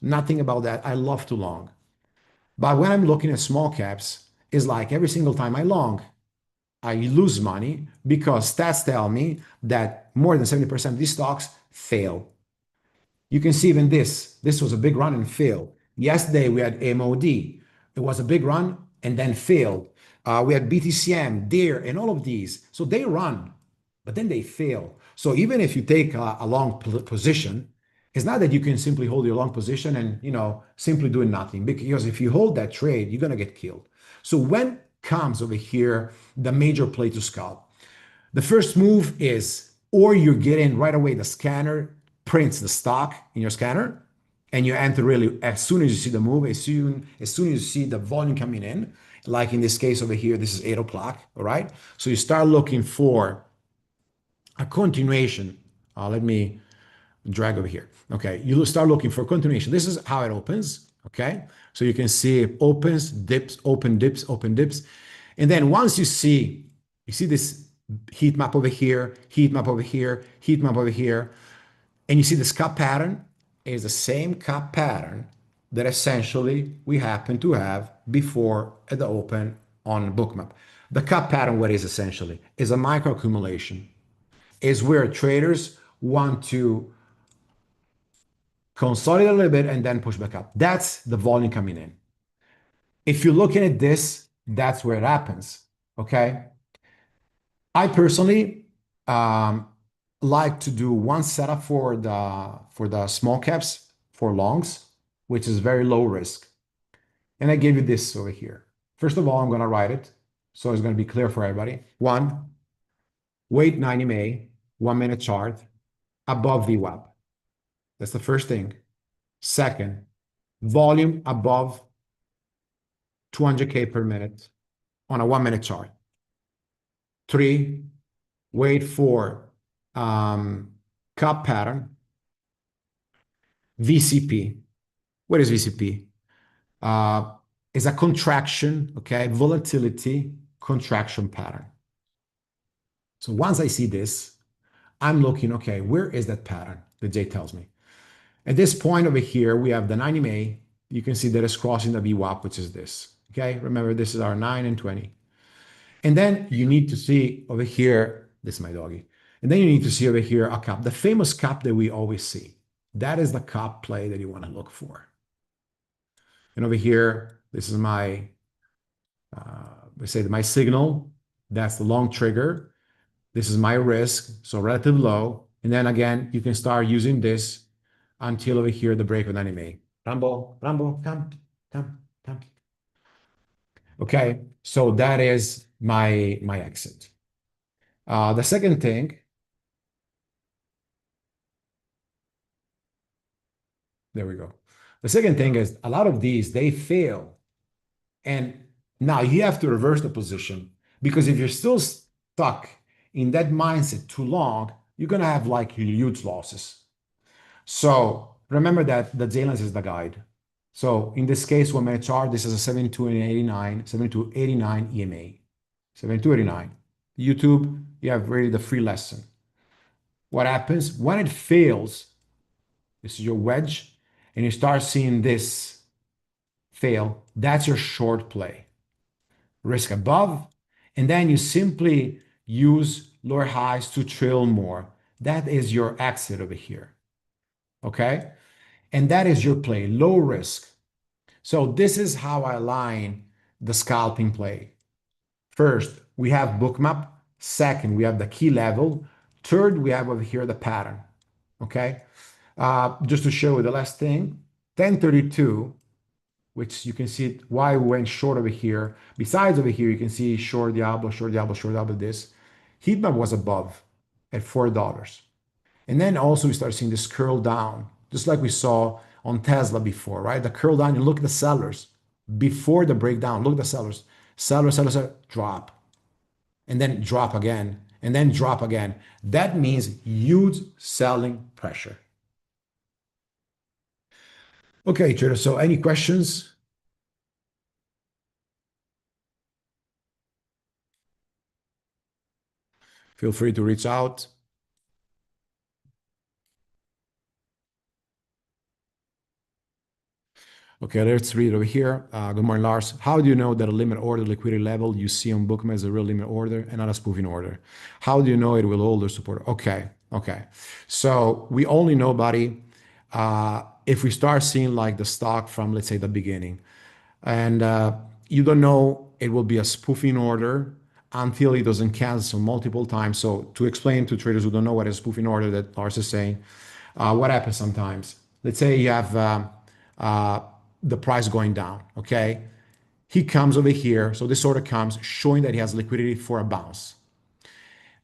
nothing about that. I love to long. But when I'm looking at small caps, it's like every single time I long, I lose money because stats tell me that more than 70% of these stocks fail. You can see even this was a big run and failed. Yesterday we had MOD. It was a big run and then failed. We had BTCM, DARE, and all of these. So they run, but then they fail. So even if you take a long position, it's not that you can simply hold your long position and simply doing nothing, because if you hold that trade, you're gonna get killed. So when comes over here the major play to scalp, the first move is, or you get in right away, the scanner prints the stock in your scanner, and you enter really as soon as you see the move, as soon as you see the volume coming in, like in this case over here, this is 8 o'clock, all right? So you start looking for a continuation. Let me drag over here. Okay, you start looking for continuation. This is how it opens, okay? So you can see it opens, dips, open dips, open dips. And then once you see this heat map over here, heat map over here, heat map over here, and you see this cup pattern is the same cup pattern that essentially we happen to have before at the open on Bookmap. The cup pattern, what is essentially, is a micro accumulation. Is where traders want to consolidate a little bit and then push back up. That's the volume coming in. If you're looking at this, that's where it happens, okay? I personally like to do one setup for the small caps for longs, which is very low risk. And I gave you this over here. First of all, I'm going to write it so it's going to be clear for everybody. 1, wait 90 MA, 1-minute chart above VWAP. That's the first thing. Second, volume above 200K per minute on a 1-minute chart. 3, wait for cup pattern, VCP, What is VCP? Is a contraction, okay, volatility contraction pattern. So once I see this, I'm looking, okay, where is that pattern? The J tells me. At this point over here, we have the 90 MA. You can see that it's crossing the VWAP, which is this. Okay, remember this is our 9 and 20. And then you need to see over here, this is my doggy. And then you need to see over here a cup, the famous cup that we always see. That is the cup play that you want to look for. And over here, this is my, let's say my signal. That's the long trigger. This is my risk, so relative low. And then again, you can start using this until over here, the break of 90 MA. Rambo, come. Okay, so that is my exit. The second thing, there we go. The second thing is a lot of these, they fail. And now you have to reverse the position, because if you're still stuck in that mindset too long, you're going to have like huge losses. So remember that the J-lines is the guide. So in this case, 1 minute chart, this is a 7289, 7289 EMA, 7289. YouTube, you have really the free lesson. What happens when it fails? This is your wedge, and you start seeing this fail. That's your short play. Risk above, and then you simply use lower highs to trail more. That is your exit over here. Okay? And that is your play, low risk. So this is how I align the scalping play. First, we have bookmap. Second, we have the key level. Third, we have over here the pattern. Okay? Just to show you the last thing, 1032, which you can see why we went short over here. Besides over here, you can see short Diablo, short Diablo, short Diablo, this. Heat map was above at $4. And then also we start seeing this curl down, just like we saw on Tesla before, right? The curl down, you look at the sellers before the breakdown, look at the sellers. Sellers, drop. And then drop again, and then drop again. That means huge selling pressure. Okay, trader, so any questions? Feel free to reach out. Okay, let's read over here. Good morning, Lars. How do you know that a limit order liquidity level you see on Bookmap is a real limit order and not a spoofing order? How do you know it will hold or support? Okay. So we only know, buddy, if we start seeing like the stock from, let's say, the beginning. And you don't know it will be a spoofing order until it doesn't cancel multiple times. So to explain to traders who don't know what a spoofing order that Lars is saying, what happens sometimes? Let's say you have the price going down, okay? He comes over here, so this order comes showing that he has liquidity for a bounce.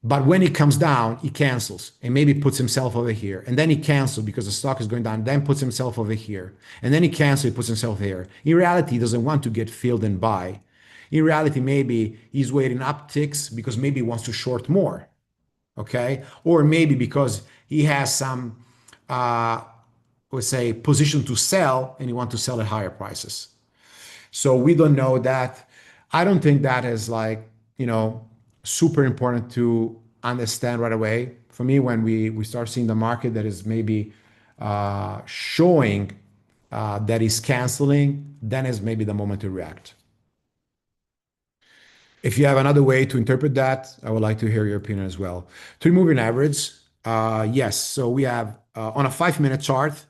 But when it comes down, he cancels and maybe puts himself over here. And then he cancels because the stock is going down, then puts himself over here. And then he cancels, he puts himself here. In reality, he doesn't want to get filled and buy. In reality, maybe he's waiting upticks because maybe he wants to short more, okay? Or maybe because he has some let's say, position to sell and you want to sell at higher prices. So we don't know that. I don't think that is like, super important to understand right away. For me, when we start seeing the market that is maybe showing that is canceling, then is maybe the moment to react. If you have another way to interpret that, I would like to hear your opinion as well. To remove an average, yes. So we have on a 5-minute chart,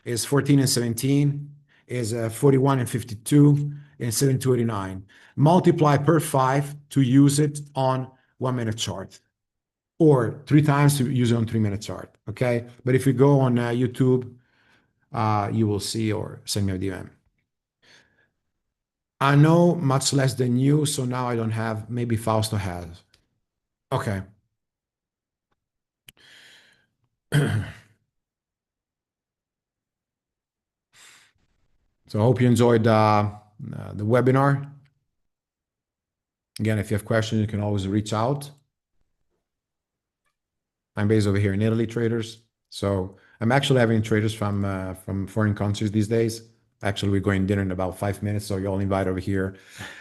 is 14 and 17, is 41 and 52, and 7289. Multiply per 5 to use it on 1-minute chart, or 3 times to use it on 3-minute chart, okay? But if you go on YouTube, you will see, or send me a DM. I know much less than you, so now I don't have, maybe Fausto has. Okay. So I hope you enjoyed the webinar. Again, if you have questions, you can always reach out. I'm based over here in Italy, traders. So I'm actually having traders from foreign countries these days. Actually, we're going dinner in about 5 minutes, so you're all invited over here.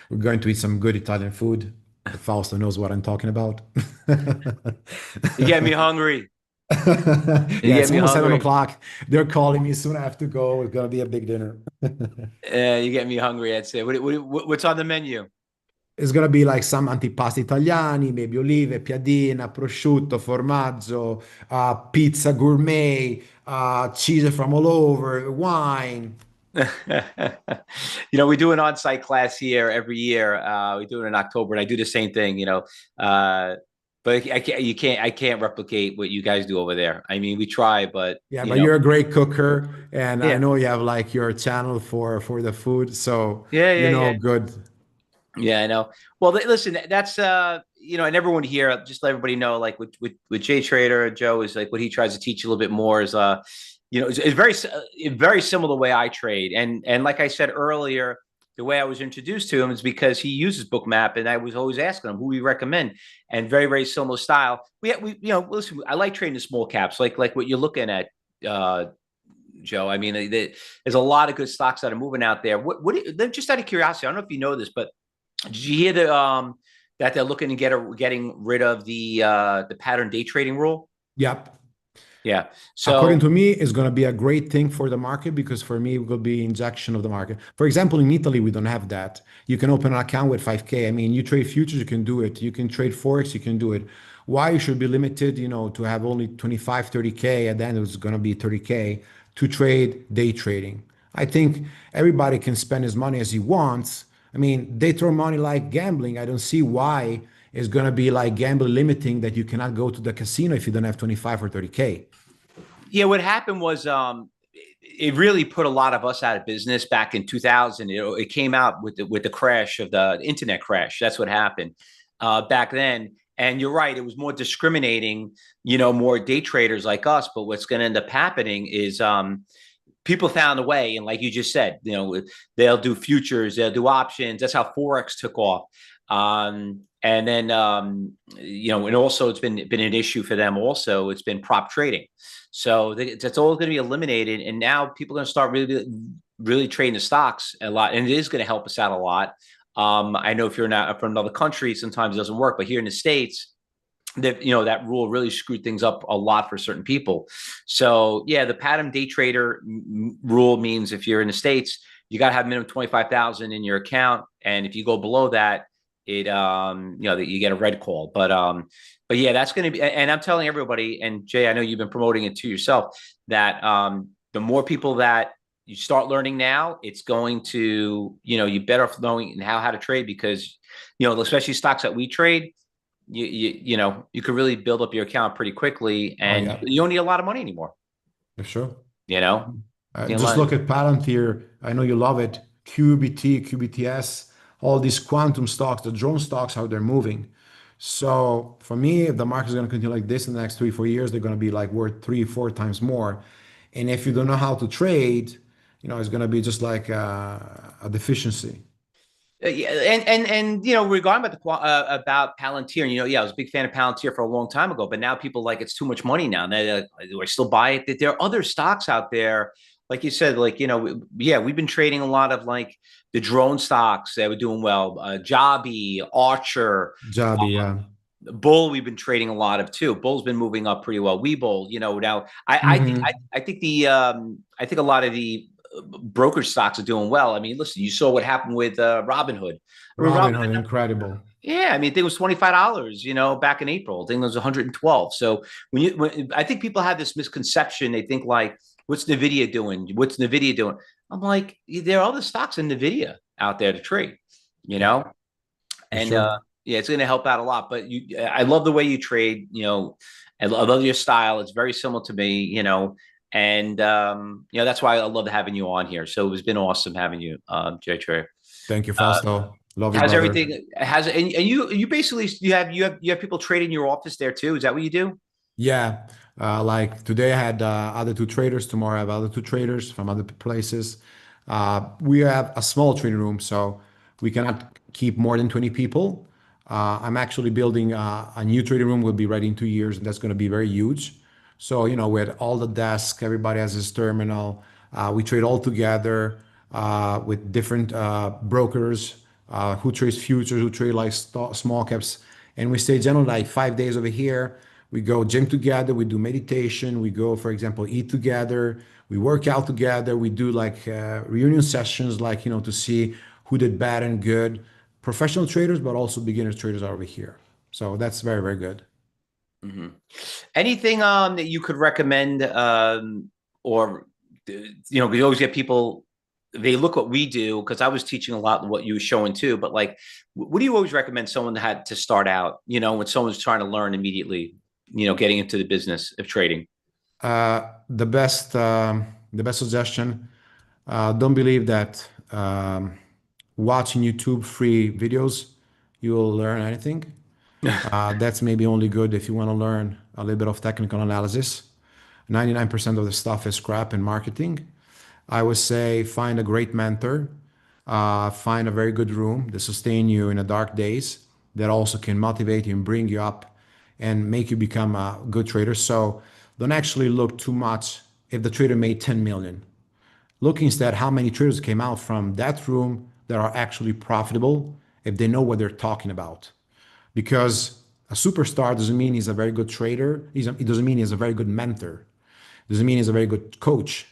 We're going to eat some good Italian food. Fausto knows what I'm talking about. You get me hungry. You Yeah, get it's me almost seven hungry. o'clock. They're calling me soon. I have to go. It's gonna be a big dinner. You get me hungry. I'd say. What's on the menu? It's gonna be like some antipasti italiani, maybe olive, piadina, prosciutto, formaggio, pizza gourmet, cheese from all over, wine. We do an on-site class here every year. We do it in October, and I do the same thing. But I can't replicate what you guys do over there. I mean, we try, but Yeah, but you're a great cooker, and I yeah, know you have like your channel for the food, so yeah, you yeah, know yeah. good. Yeah, I know. Well, listen, that's and everyone here, just let everybody know, like with JTrader, Joe is like what he tries to teach you a little bit more is it's very similar to the way I trade, and like I said earlier, the way I was introduced to him is because he uses Bookmap, and I was always asking him who we recommend, and very similar style. We listen, I like trading the small caps, like what you're looking at, Joe. I mean, there's a lot of good stocks that are moving out there. Just out of curiosity, I don't know if you know this, but did you hear that they're looking to getting rid of the pattern day trading rule? Yep. Yeah. According So to me, it's going to be a great thing for the market because for me, it will be injection of the market. For example, in Italy, we don't have that. You can open an account with 5K. I mean, you trade futures, you can do it. You can trade Forex, you can do it. Why you should be limited, to have only 25, 30K, and then it's going to be 30K to trade day trading. I think everybody can spend as money as he wants. I mean, they throw money like gambling. I don't see why it's going to be like gambling limiting that you cannot go to the casino if you don't have 25 or 30K. yeah, what happened was it really put a lot of us out of business back in 2000. It came out with the crash of the internet crash. That's what happened back then. And you're right, it was more discriminating, more day traders like us. But what's going to end up happening is people found a way, and like you just said, they'll do futures, they'll do options. That's how Forex took off. And then and also it's been an issue for them. Also, it's been prop trading. So that's all going to be eliminated, and now people are going to start really trading the stocks a lot, and it is going to help us out a lot. I know if you're not from another country, sometimes it doesn't work, but here in the States, that rule really screwed things up a lot for certain people. So yeah, the pattern day trader rule means if you're in the States, you got to have minimum 25,000 in your account, and if you go below that, that you get a red call. But yeah, that's going to be, and I'm telling everybody, and Jay, I know you've been promoting it to yourself, that the more people that you start learning now, it's going to, you better off knowing how to trade because, especially stocks that we trade, you could really build up your account pretty quickly, Oh, and yeah, you don't need a lot of money anymore. for sure. You know, Just look at Palantir. I know you love it. QBT, QBTS, all these quantum stocks, the drone stocks, how they're moving. So for me, if the market is going to continue like this in the next 3, 4 years, they're going to be like worth 3, 4 times more. And if you don't know how to trade, it's going to be just like a deficiency. Yeah, and regarding about Palantir, I was a big fan of Palantir for a long time ago, but now people like it's too much money now. And do I still buy it? There are other stocks out there, like you said, like we've been trading a lot of like the drone stocks that were doing well, Jobby, Archer, Jabi, yeah. Bull. We've been trading a lot of too. Bull's been moving up pretty well. Webull, now I think a lot of the brokerage stocks are doing well. I mean, listen, you saw what happened with Robinhood. I mean, Robinhood, incredible. yeah, I mean, I think it was $25, back in April. I think it was 112. So when I think people have this misconception, they think like, what's Nvidia doing? What's Nvidia doing? I'm like, there are other stocks in Nvidia out there to trade, For and sure. yeah, it's going to help out a lot. But I love the way you trade. I love your style. It's very similar to me. And that's why I love having you on here. So it's been awesome having you, Jay Trey. Thank you, Fausto. Love you, How's brother. everything? And you basically you have people trade in your office there too. Is that what you do? Yeah, like today I had other two traders. Tomorrow I have other two traders from other places. We have a small trading room, so we cannot keep more than 20 people. I'm actually building a new trading room. Will be ready in 2 years, and that's going to be very huge. So, with all the desks, everybody has his terminal. We trade all together with different brokers who trades futures, who trade like small caps. And we stay generally like 5 days over here. We go gym together, we do meditation, we go, for example, eat together, we work out together, we do like reunion sessions, like, to see who did bad and good. Professional traders, but also beginner traders are over here. So that's very, very good. Mm-hmm. Anything that you could recommend, or we always get people, they look what we do, because I was teaching a lot in what you were showing too. But like, what do you always recommend someone that had to start out? When someone's trying to learn immediately, getting into the business of trading. The best suggestion: don't believe that watching YouTube free videos you will learn anything. That's maybe only good if you want to learn a little bit of technical analysis. 99% of the stuff is crap in marketing. I would say find a great mentor, find a very good room to sustain you in the dark days, that also can motivate you and bring you up and make you become a good trader. So don't actually look too much if the trader made 10 million. Look instead how many traders came out from that room that are actually profitable if they know what they're talking about. Because a superstar doesn't mean he's a very good trader. It doesn't mean he's a very good mentor. It doesn't mean he's a very good coach.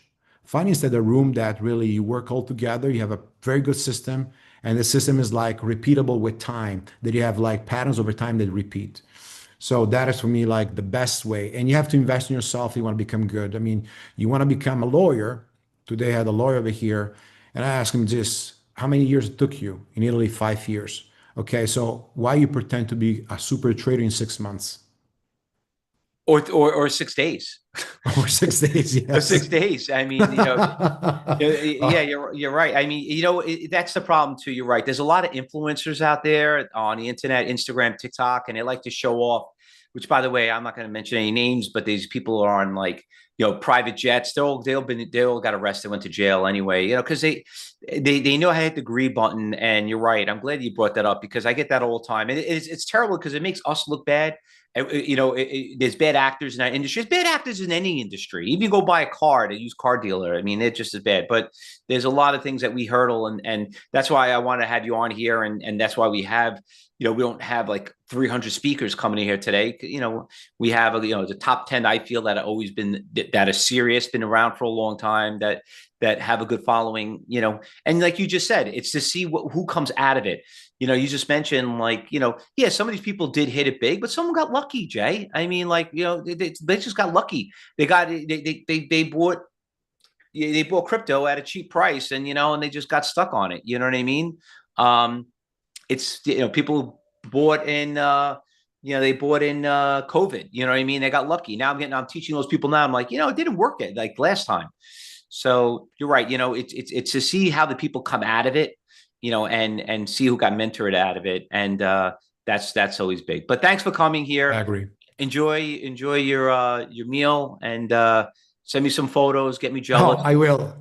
Find instead a room that really you work all together. You have a very good system, and the system is like repeatable with time, that you have like patterns over time that repeat. So that is for me like the best way. And you have to invest in yourself if you want to become good. I mean, you want to become a lawyer. Today I had a lawyer over here, and I asked him this: how many years it took you? In Italy, 5 years. Okay, so why you pretend to be a super trader in 6 months? Or 6 days. Or 6 days, Or yes. 6 days. I mean, yeah, you're right. I mean, that's the problem too. You're right. There's a lot of influencers out there on the internet, Instagram, TikTok, and they like to show off. Which, by the way, I'm not going to mention any names, but these people are on like private jets. They all got arrested, went to jail anyway. Because they know how to hit the agree button. And you're right. I'm glad you brought that up, because I get that all the time, and it's terrible because it makes us look bad. There's bad actors in that industry. There's bad actors in any industry. Even go buy a car at a used car dealer. I mean, it just is bad. But there's a lot of things that we hurdle, and that's why I want to have you on here, and that's why we have, we don't have like 300 speakers coming in here today. We have the top 10. I feel that have always been that are serious, been around for a long time, that have a good following. And like you just said, it's to see who comes out of it. You just mentioned like, yeah, some of these people did hit it big, but someone got lucky, Jay. I mean, like, they just got lucky. They bought crypto at a cheap price, and they just got stuck on it. You know what I mean? It's, people bought in, they bought in COVID. You know what I mean? They got lucky. Now I'm teaching those people now. I'm like, it didn't work like last time. So you're right. It's to see how the people come out of it, and see who got mentored out of it. And that's always big. But thanks for coming here. I agree. Enjoy your meal, and send me some photos, get me jealous. Oh, I will.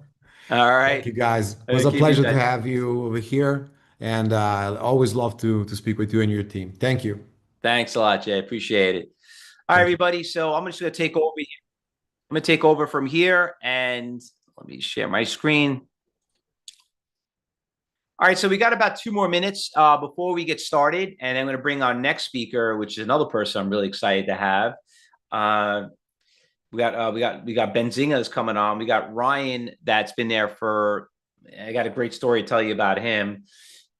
All right. Thank you, guys. It was a pleasure to have you over here. And I always love to speak with you and your team. Thank you. Thanks a lot, Jay. Appreciate it. All right, everybody. So I'm just going to take over here. I'm going to take over from here, and let me share my screen. All right, so we got about 2 more minutes before we get started, and I'm going to bring our next speaker, which is another person I'm really excited to have. We got Benzinga is coming on. We got Ryan that's been there for. I got a great story to tell you about him.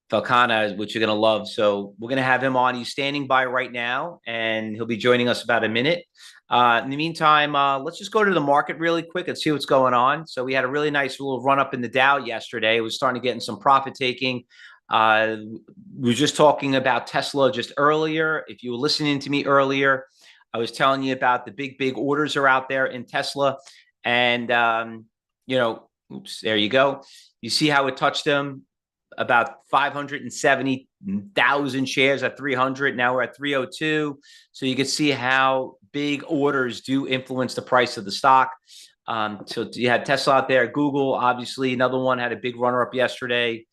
Faloona, which you're going to love. So we're going to have him on. He's standing by right now, and he'll be joining us about a minute. In the meantime, let's just go to the market really quick and see what's going on. So we had a really nice little run up in the Dow yesterday. It was starting to get in some profit taking. We were just talking about Tesla just earlier. If you were listening to me earlier, I was telling you about the big orders are out there in Tesla. And, oops, there you go. You see how it touched them? About 570,000 shares at 300. Now we're at 302. So you can see how big orders do influence the price of the stock. So you had Tesla out there. Google, obviously, another one had a big runner up yesterday,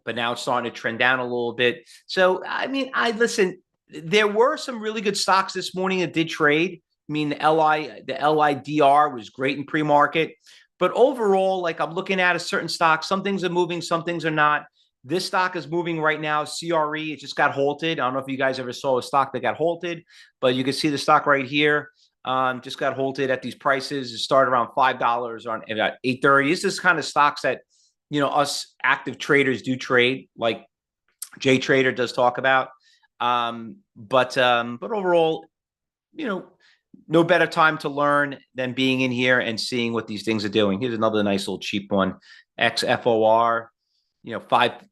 but now it's starting to trend down a little bit. So, I mean, listen, there were some really good stocks this morning that did trade. mean, the LIDR was great in pre-market, but overall, like I'm looking at a certain stock, some things are moving, some things are not. This stock is moving right now. CRE, it just got halted. I don't know if you guys ever saw a stock that got halted, but you can see the stock right here. Just got halted at these prices. It started around $5 on about 8:30. This is kind of stocks that, us active traders do trade, like JTrader does talk about. But overall, no better time to learn than being in here and seeing what these things are doing. Here's another nice little cheap one, XFOR.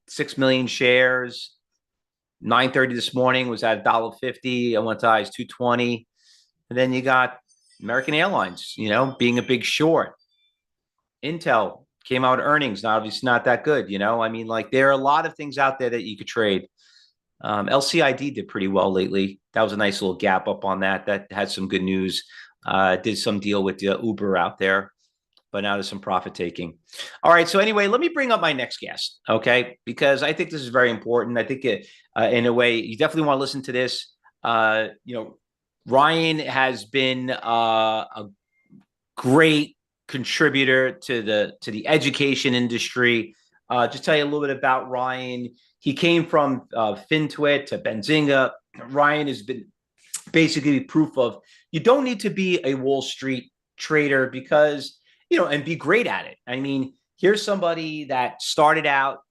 6 million shares. 9:30 this morning was at $1.50. I went to highs 220. And then you got American Airlines, being a big short. Intel came out earnings, now obviously not that good. I mean, like there are a lot of things out there that you could trade. LCID did pretty well lately. That was a nice little gap up on that. That had some good news. Did some deal with the Uber out there, but now there's some profit taking. All right. So anyway, let me bring up my next guest, okay? Because I think this is very important. I think in a way, you definitely want to listen to this. Ryan has been a great contributor to the education industry. Just tell you a little bit about Ryan. He came from FinTwit to Benzinga. Ryan has been basically proof of you don't need to be a Wall Street trader because, and be great at it. I mean, here's somebody that started out,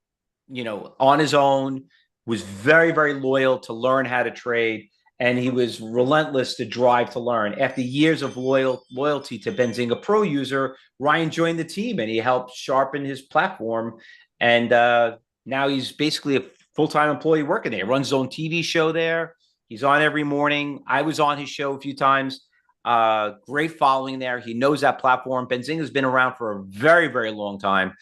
on his own, was very, very loyal to learn how to trade, and he was relentless to drive to learn. After years of loyalty to Benzinga Pro user, Ryan joined the team and he helped sharpen his platform. And now he's basically a full-time employee working there. He runs his own TV show there. He's on every morning. I was on his show a few times. Great following there. He knows that platform. Benzinga's been around for a very, very long time.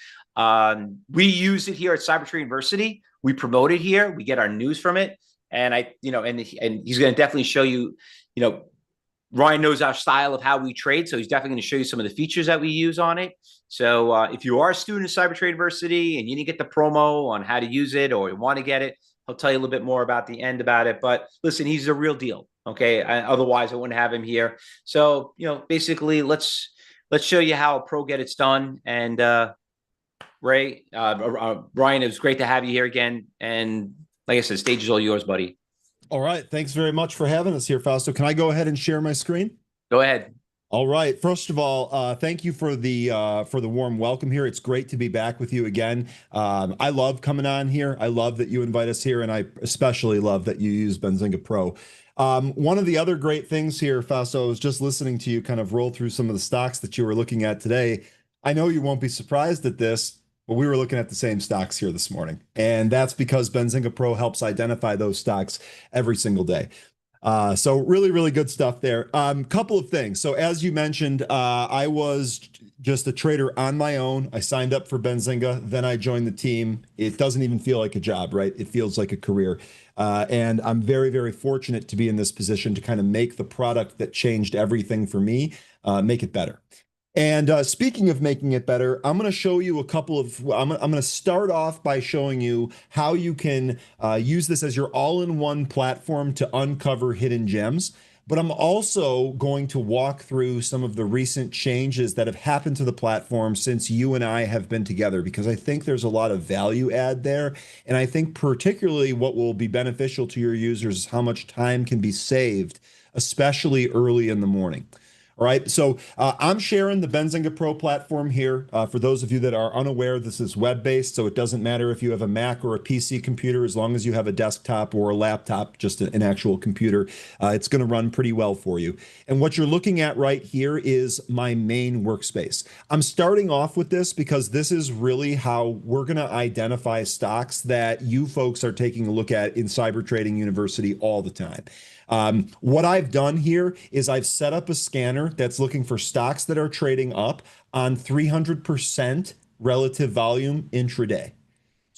We use it here at Cybertrade University. We promote it here. We get our news from it. And and he's going to definitely show you, Ryan knows our style of how we trade. So he's definitely going to show you some of the features that we use on it. So if you are a student at Cybertrade University and you didn't get the promo on how to use it or you want to get it, I'll tell you a little bit more about the end about it. But listen, he's a real deal. Okay. Otherwise I wouldn't have him here. So, basically let's show you how a pro gets done. And Ryan, it was great to have you here again. And like I said, stage is all yours, buddy. All right. Thanks very much for having us here, Fausto. Can I go ahead and share my screen? Go ahead. All right. First of all, thank you for the warm welcome here. It's great to be back with you again. I love coming on here. I love that you invite us here, and I especially love that you use Benzinga Pro. One of the other great things here, Fausto, I was just listening to you kind of roll through some of the stocks that you were looking at today. I know you won't be surprised at this, but we were looking at the same stocks here this morning, and that's because Benzinga Pro helps identify those stocks every single day. So really, really good stuff there. Couple of things. So as you mentioned, I was just a trader on my own. I signed up for Benzinga, then I joined the team. It doesn't even feel like a job, right? It feels like a career. And I'm very, very fortunate to be in this position to kind of make the product that changed everything for me, make it better. And speaking of making it better, I'm going to show you a couple of, I'm going to start off by showing you how you can use this as your all-in-one platform to uncover hidden gems. But I'm also going to walk through some of the recent changes that have happened to the platform since you and I have been together, because I think there's a lot of value add there. And I think particularly what will be beneficial to your users is how much time can be saved, especially early in the morning. All right, so I'm sharing the Benzinga Pro platform here. For those of you that are unaware, this is web-based, so it doesn't matter if you have a Mac or a PC computer, as long as you have a desktop or a laptop, just an actual computer, it's going to run pretty well for you. And what you're looking at right here is my main workspace. I'm starting off with this because this is really how we're going to identify stocks that you folks are taking a look at in Cyber Trading University all the time. What I've done here is I've set up a scanner that's looking for stocks that are trading up on 300% relative volume intraday.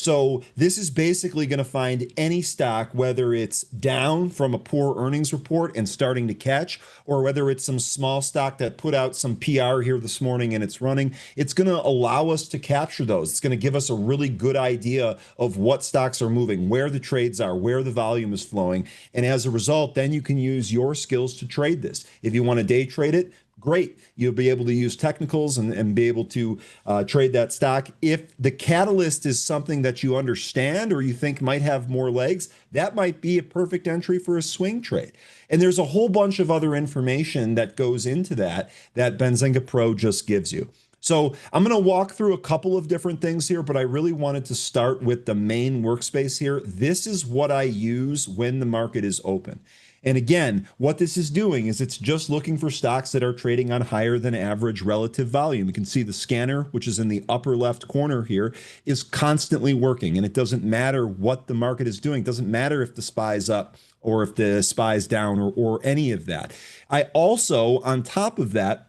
So this is basically going to find any stock, whether it's down from a poor earnings report and starting to catch, or whether it's some small stock that put out some PR here this morning and it's running. It's going to allow us to capture those. It's going to give us a really good idea of what stocks are moving, where the trades are, where the volume is flowing. And as a result, then you can use your skills to trade this. If you want to day trade it, great. You'll be able to use technicals and be able to trade that stock. If the catalyst is something that you understand or you think might have more legs, that might be a perfect entry for a swing trade. And there's a whole bunch of other information that goes into that Benzinga Pro just gives you. So I'm going to walk through a couple of different things here, but I really wanted to start with the main workspace here. This is what I use when the market is open. And again, what this is doing is it's just looking for stocks that are trading on higher than average relative volume. You can see the scanner, which is in the upper left corner here, is constantly working. And it doesn't matter what the market is doing. It doesn't matter if the SPY's up or if the SPY's down or any of that. I also, on top of that,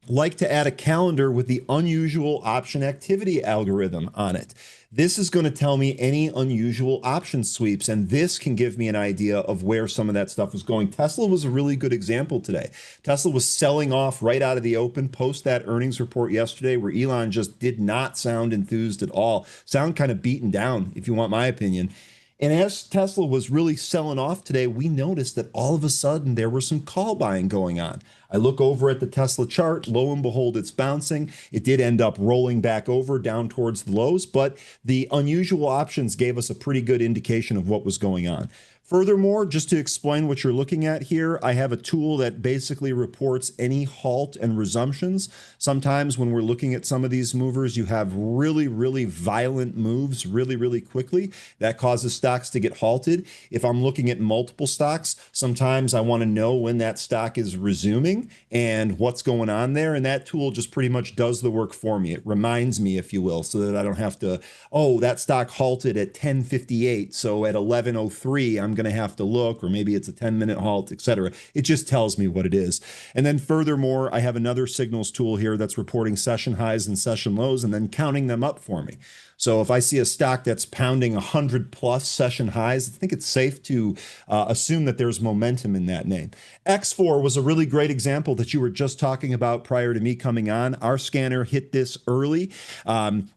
like to add a calendar with the unusual option activity algorithm on it. This is going to tell me any unusual option sweeps, and this can give me an idea of where some of that stuff was going. Tesla was a really good example today. Tesla was selling off right out of the open post that earnings report yesterday, where Elon just did not sound enthused at all. Sound kind of beaten down, if you want my opinion. And as Tesla was really selling off today, we noticed that all of a sudden there was some call buying going on. I look over at the Tesla chart, lo and behold, it's bouncing. It did end up rolling back over down towards the lows, but the unusual options gave us a pretty good indication of what was going on. Furthermore, just to explain what you're looking at here, I have a tool that basically reports any halt and resumptions. Sometimes when we're looking at some of these movers, you have really, really violent moves really, really quickly. That causes stocks to get halted. If I'm looking at multiple stocks, sometimes I want to know when that stock is resuming and what's going on there. And that tool just pretty much does the work for me. It reminds me, if you will, so that I don't have to, oh, that stock halted at 10:58. So at 11:03, I'm going to have to look, or maybe it's a 10-minute halt, etc. It just tells me what it is. And then furthermore, I have another signals tool here that's reporting session highs and session lows and then counting them up for me. So if I see a stock that's pounding 100 plus session highs, I think it's safe to assume that there's momentum in that name. X4 was a really great example that you were just talking about prior to me coming on. Our scanner hit this early.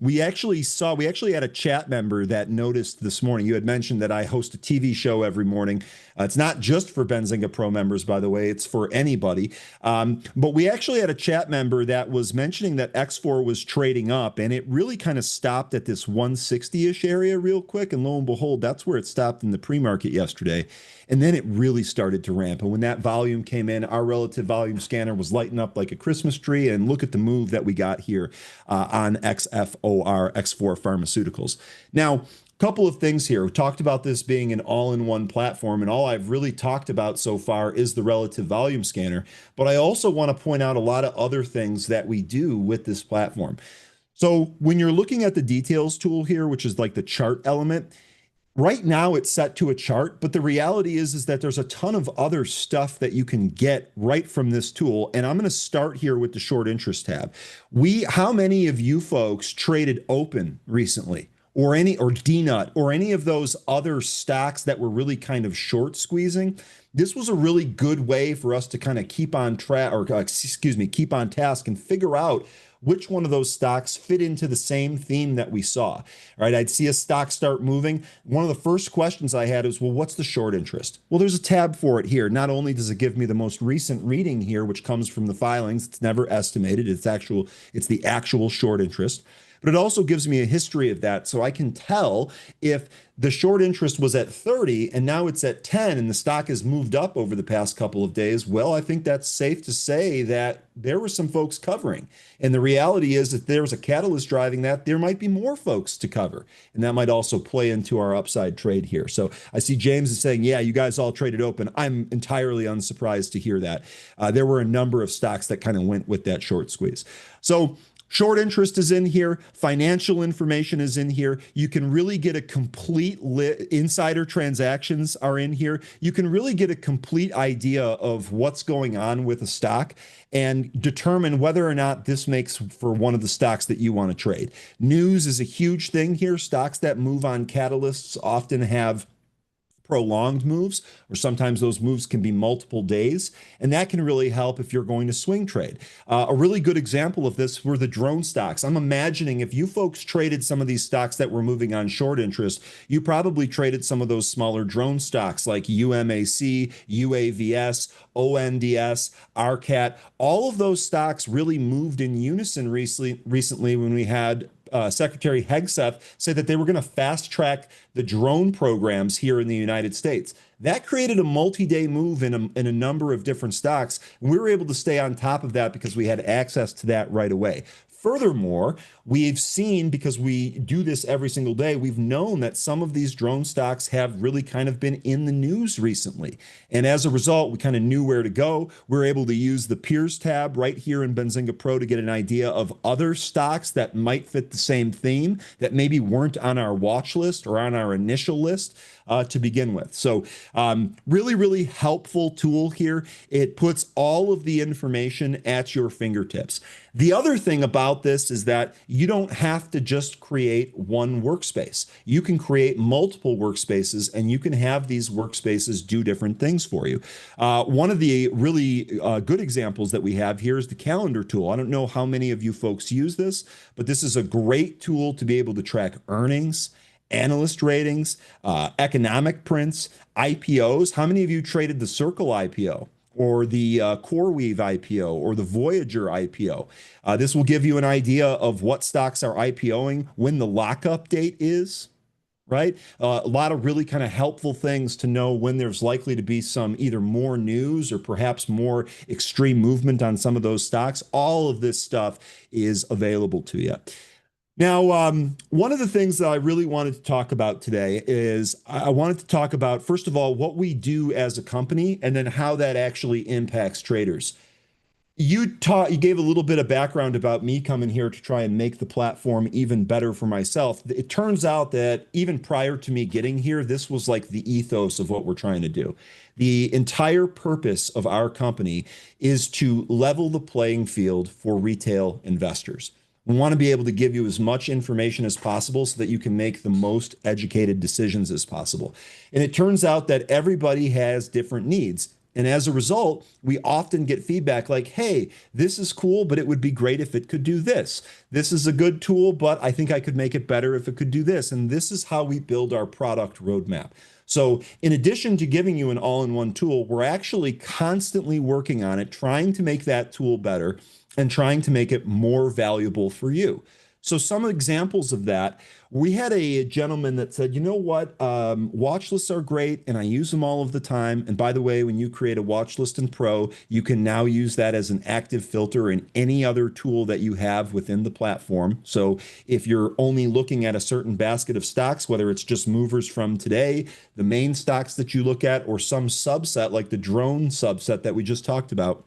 We actually had a chat member that noticed this morning. You had mentioned that I host a TV show every morning. It's not just for Benzinga Pro members, by the way. It's for anybody. But we actually had a chat member that was mentioning that X4 was trading up, and it really kind of stopped at this 160-ish area real quick. And lo and behold, that's where it stopped in the pre-market yesterday. And then it really started to ramp. And when that volume came in, our relative volume scanner was lighting up like a Christmas tree. And look at the move that we got here on XFOR, X4 Pharmaceuticals. Now, couple of things here. We talked about this being an all-in-one platform, and all I've really talked about so far is the relative volume scanner. But I also want to point out a lot of other things that we do with this platform. So when you're looking at the details tool here, which is like the chart element, right now it's set to a chart, but the reality is that there's a ton of other stuff that you can get right from this tool. And I'm going to start here with the short interest tab. How many of you folks traded open recently? Or DNUT, or any of those other stocks that were really kind of short squeezing? This was a really good way for us to kind of keep on track, or keep on task and figure out which one of those stocks fit into the same theme that we saw. All right, I'd see a stock start moving. One of the first questions I had is, well, what's the short interest? Well, there's a tab for it here. Not only does it give me the most recent reading here, which comes from the filings, it's never estimated, it's the actual short interest. But it also gives me a history of that, so I can tell if the short interest was at 30 and now it's at 10 and the stock has moved up over the past couple of days. Well, I think that's safe to say that there were some folks covering. And the reality is that there's a catalyst driving that, there might be more folks to cover. And that might also play into our upside trade here. So I see James is saying, yeah, you guys all traded open. I'm entirely unsurprised to hear that. There were a number of stocks that kind of went with that short squeeze. So Short interest is in here. Financial information is in here. You can really get a complete insider transactions are in here. You can really get a complete idea of what's going on with a stock and determine whether or not this makes for one of the stocks that you want to trade. News is a huge thing here. Stocks that move on catalysts often have prolonged moves, or sometimes those moves can be multiple days, and that can really help if you're going to swing trade. A really good example of this were the drone stocks. I'm imagining if you folks traded some of these stocks that were moving on short interest, you probably traded some of those smaller drone stocks like UMAC, UAVS, ONDS, RCAT. All of those stocks really moved in unison recently when we had Secretary Hegseth said that they were going to fast track the drone programs here in the United States. That created a multi-day move in a number of different stocks. And we were able to stay on top of that because we had access to that right away. Furthermore, we've seen, because we do this every single day, we've known that some of these drone stocks have really kind of been in the news recently. And as a result, we kind of knew where to go. We're able to use the peers tab right here in Benzinga Pro to get an idea of other stocks that might fit the same theme that maybe weren't on our watch list or on our initial list to begin with. So really, really helpful tool here. It puts all of the information at your fingertips. The other thing about this is that you don't have to just create one workspace. You can create multiple workspaces, and you can have these workspaces do different things for you. One of the really good examples that we have here is the calendar tool. I don't know how many of you folks use this, but this is a great tool to be able to track earnings, analyst ratings, economic prints, IPOs. How many of you traded the Circle IPO? Or the CoreWeave IPO or the Voyager IPO. This will give you an idea of what stocks are IPOing, when the lockup date is, right? A lot of really kind of helpful things to know when there's likely to be some either more news or perhaps more extreme movement on some of those stocks. All of this stuff is available to you. Now, one of the things that I really wanted to talk about today is I wanted to talk about, first of all, what we do as a company and then how that actually impacts traders. You gave a little bit of background about me coming here to try and make the platform even better for myself. It turns out that even prior to me getting here, this was like the ethos of what we're trying to do. The entire purpose of our company is to level the playing field for retail investors. We want to be able to give you as much information as possible so that you can make the most educated decisions as possible. And it turns out that everybody has different needs. And as a result, we often get feedback like, hey, this is cool, but it would be great if it could do this. This is a good tool, but I think I could make it better if it could do this. And this is how we build our product roadmap. So in addition to giving you an all-in-one tool, we're actually constantly working on it, trying to make that tool better and trying to make it more valuable for you. So some examples of that, we had a gentleman that said, you know what, watch lists are great and I use them all of the time. And by the way, when you create a watch list in Pro, you can now use that as an active filter in any other tool that you have within the platform. So if you're only looking at a certain basket of stocks, whether it's just movers from today, the main stocks that you look at, or some subset like the drone subset that we just talked about,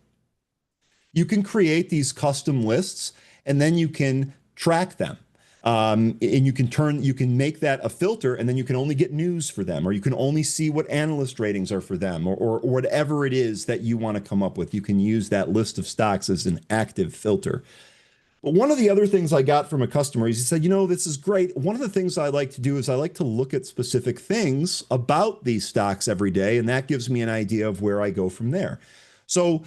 you can create these custom lists and then you can track them. And you can make that a filter, and then you can only get news for them, or you can only see what analyst ratings are for them, or whatever it is that you want to come up with. You can use that list of stocks as an active filter. But one of the other things I got from a customer is he said, you know, this is great. One of the things I like to do is I like to look at specific things about these stocks every day, and that gives me an idea of where I go from there. So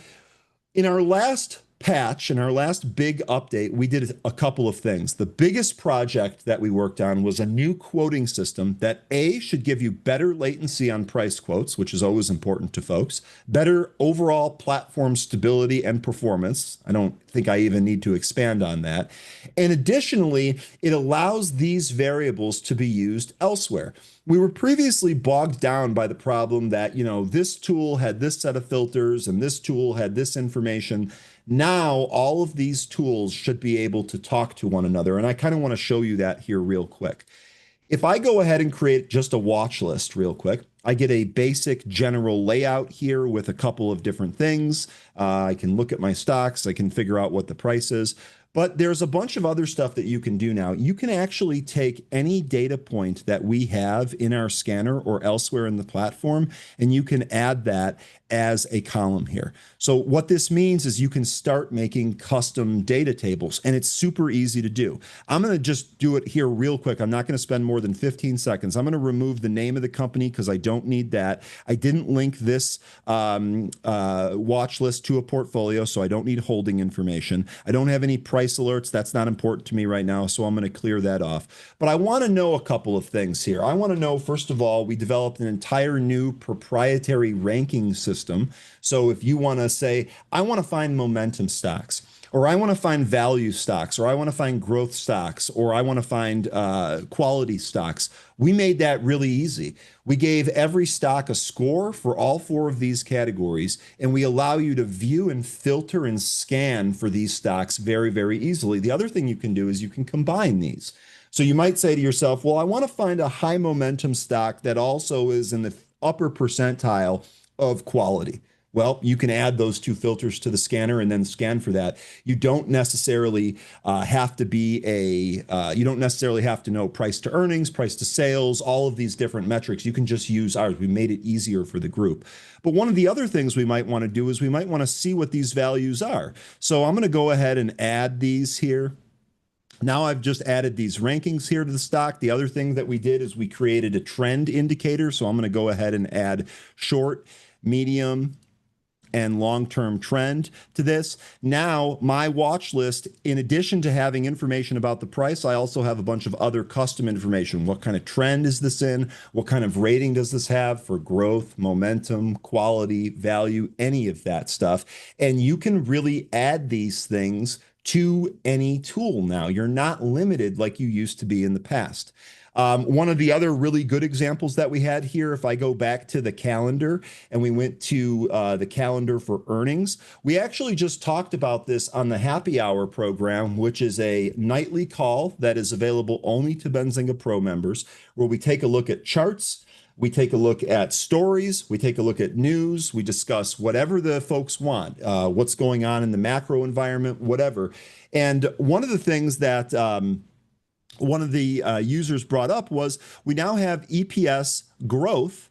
in our last patch, in our last big update, we did a couple of things. The biggest project that we worked on was a new quoting system that should give you better latency on price quotes, which is always important to folks, better overall platform stability and performance. I don't think I even need to expand on that. And additionally, it allows these variables to be used elsewhere. We were previously bogged down by the problem that, you know, this tool had this set of filters and this tool had this information. Now, all of these tools should be able to talk to one another. And I kind of want to show you that here real quick. If I go ahead and create just a watch list real quick, I get a basic general layout here with a couple of different things. I can look at my stocks. I can figure out what the price is. But there's a bunch of other stuff that you can do now. You can actually take any data point that we have in our scanner or elsewhere in the platform, and you can add that as a column here. So what this means is you can start making custom data tables, and it's super easy to do. I'm going to just do it here real quick. I'm not going to spend more than 15 seconds. I'm going to remove the name of the company because I don't need that. I didn't link this watch list to a portfolio, so I don't need holding information. I don't have any price alerts. That's not important to me right now, so I'm going to clear that off. But I want to know a couple of things here. I want to know, first of all, we developed an entire new proprietary ranking system. So if you want to say, I want to find momentum stocks, or I want to find value stocks, or I want to find growth stocks, or I want to find quality stocks, we made that really easy. We gave every stock a score for all 4 of these categories, and we allow you to view and filter and scan for these stocks very, very easily. The other thing you can do is you can combine these. So you might say to yourself, well, I want to find a high momentum stock that also is in the upper percentile of quality. Well, you can add those 2 filters to the scanner and then scan for that. You don't necessarily have to you don't necessarily have to know price to earnings, price to sales, all of these different metrics. You can just use ours. We made it easier for the group. But one of the other things we might want to do is we might want to see what these values are. So I'm going to go ahead and add these here. Now I've just added these rankings here to the stock. The other thing that we did is we created a trend indicator. So I'm going to go ahead and add short, medium, and long-term trend to this. Now, my watch list, in addition to having information about the price, I also have a bunch of other custom information. What kind of trend is this in? What kind of rating does this have for growth, momentum, quality, value, any of that stuff? And you can really add these things to any tool now. You're not limited like you used to be in the past. One of the other really good examples that we had here, if I go back to the calendar and we went to the calendar for earnings, we actually just talked about this on the Happy Hour program, which is a nightly call that is available only to Benzinga Pro members, where we take a look at charts, we take a look at stories, we take a look at news, we discuss whatever the folks want, what's going on in the macro environment, whatever. And one of the things that one of the users brought up was we now have EPS growth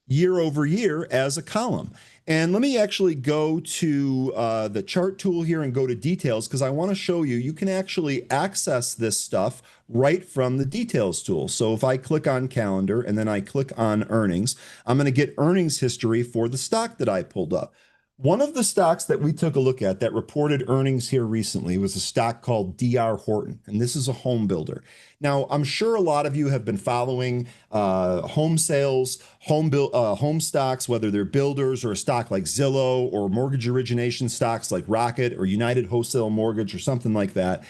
year over year as a column. And let me actually go to the chart tool here and go to details, because I want to show you, you can actually access this stuff right from the details tool. So if I click on calendar and then I click on earnings, I'm going to get earnings history for the stock that I pulled up. One of the stocks that we took a look at that reported earnings here recently was a stock called DR Horton, and this is a home builder. Now, I'm sure a lot of you have been following home sales, home stocks, whether they're builders or a stock like Zillow, or mortgage origination stocks like Rocket or United Wholesale Mortgage or something like that.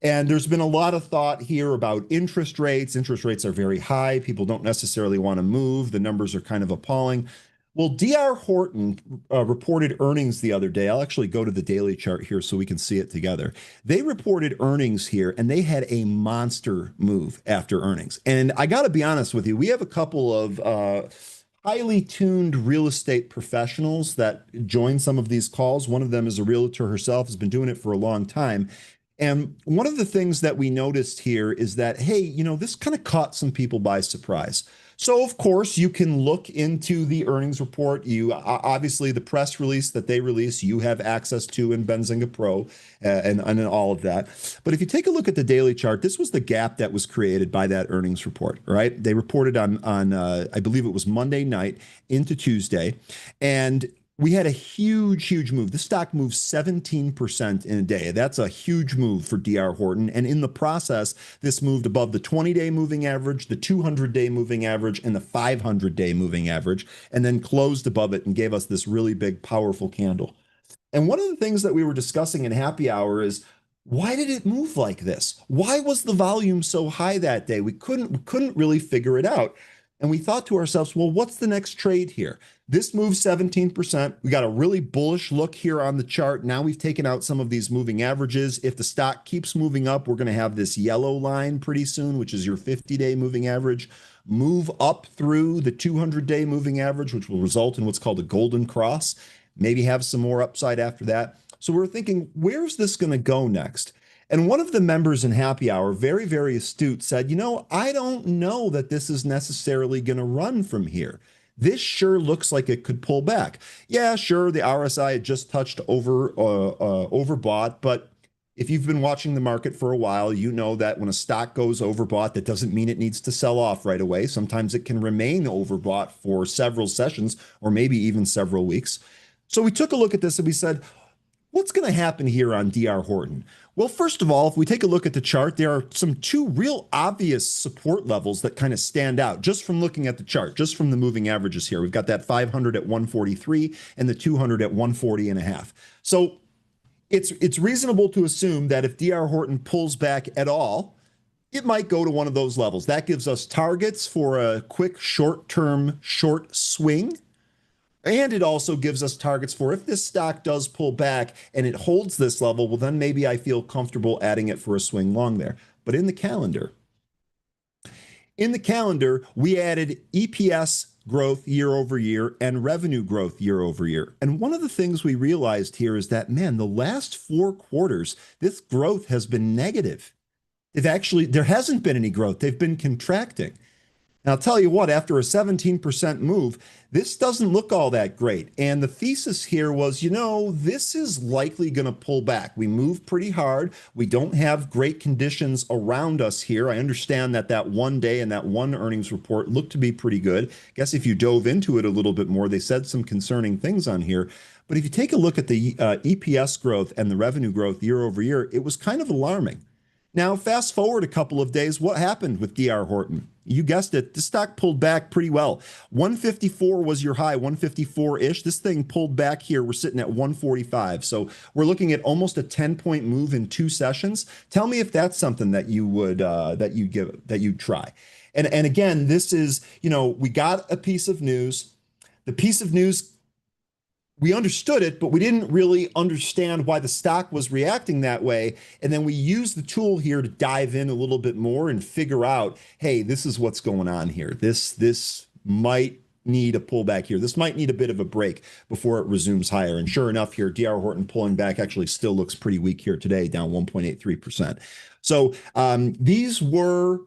And there's been a lot of thought here about interest rates. Interest rates are very high. People don't necessarily want to move. The numbers are kind of appalling. Well, DR Horton reported earnings the other day. I'll actually go to the daily chart here so we can see it together. They reported earnings here, and they had a monster move after earnings. And I got to be honest with you, we have a couple of highly tuned real estate professionals that join some of these calls. One of them is a realtor herself, has been doing it for a long time. And one of the things that we noticed here is that, hey, you know, this kind of caught some people by surprise. So, of course, you can look into the earnings report. You obviously, the press release that they release, you have access to in Benzinga Pro and all of that. But if you take a look at the daily chart, this was the gap that was created by that earnings report, right? They reported on I believe it was Monday night into Tuesday. And we had a huge move. The stock moved 17% in a day. That's a huge move for DR Horton. And in the process, this moved above the 20-day moving average, the 200-day moving average, and the 500-day moving average, and then closed above it and gave us this really big, powerful candle. And one of the things that we were discussing in Happy Hour is, why did it move like this? Why was the volume so high that day? We couldn't really figure it out. And we thought to ourselves, well, what's the next trade here? This moves 17%. We got a really bullish look here on the chart. Now we've taken out some of these moving averages. If the stock keeps moving up, we're going to have this yellow line pretty soon, which is your 50-day moving average, move up through the 200-day moving average, which will result in what's called a golden cross. Maybe have some more upside after that. So we're thinking, where's this going to go next? And one of the members in Happy Hour, very, very astute, said, I don't know that this is necessarily going to run from here. This sure looks like it could pull back. Yeah, sure, the RSI had just touched overbought, but if you've been watching the market for a while, you know that when a stock goes overbought, that doesn't mean it needs to sell off right away. Sometimes it can remain overbought for several sessions or maybe even several weeks. So we took a look at this and we said, what's going to happen here on DR Horton? Well, first of all, if we take a look at the chart, there are two real obvious support levels that kind of stand out just from looking at the chart, just from the moving averages here. We've got that 500 at 143 and the 200 at 140.5. So it's reasonable to assume that if DR Horton pulls back at all, it might go to one of those levels. That gives us targets for a quick short-term short swing. And it also gives us targets for if this stock does pull back and it holds this level, well, then maybe I feel comfortable adding it for a swing long there. But in the calendar, we added EPS growth year over year and revenue growth year over year. And one of the things we realized here is that, man, the last 4 quarters, this growth has been negative. There hasn't been any growth. They've been contracting. And I'll tell you what, after a 17% move, this doesn't look all that great. And the thesis here was, this is likely going to pull back. We move pretty hard. We don't have great conditions around us here. I understand that one day and that one earnings report looked to be pretty good. I guess if you dove into it a little bit more, they said some concerning things on here. But if you take a look at the EPS growth and the revenue growth year over year, it was kind of alarming. Now, fast forward a couple of days, what happened with DR Horton? You guessed it, the stock pulled back pretty well. 154 was your high, 154-ish. This thing pulled back here. We're sitting at 145. So we're looking at almost a 10-point move in 2 sessions. Tell me if that's something that you would that you'd try. And again, this is, we got a piece of news. The piece of news, we understood it, but we didn't really understand why the stock was reacting that way. And then we used the tool here to dive in a little bit more and figure out, hey, this is what's going on here. This might need a pullback here. This might need a bit of a break before it resumes higher. And sure enough here, DR Horton pulling back actually still looks pretty weak here today, down 1.83%. So these were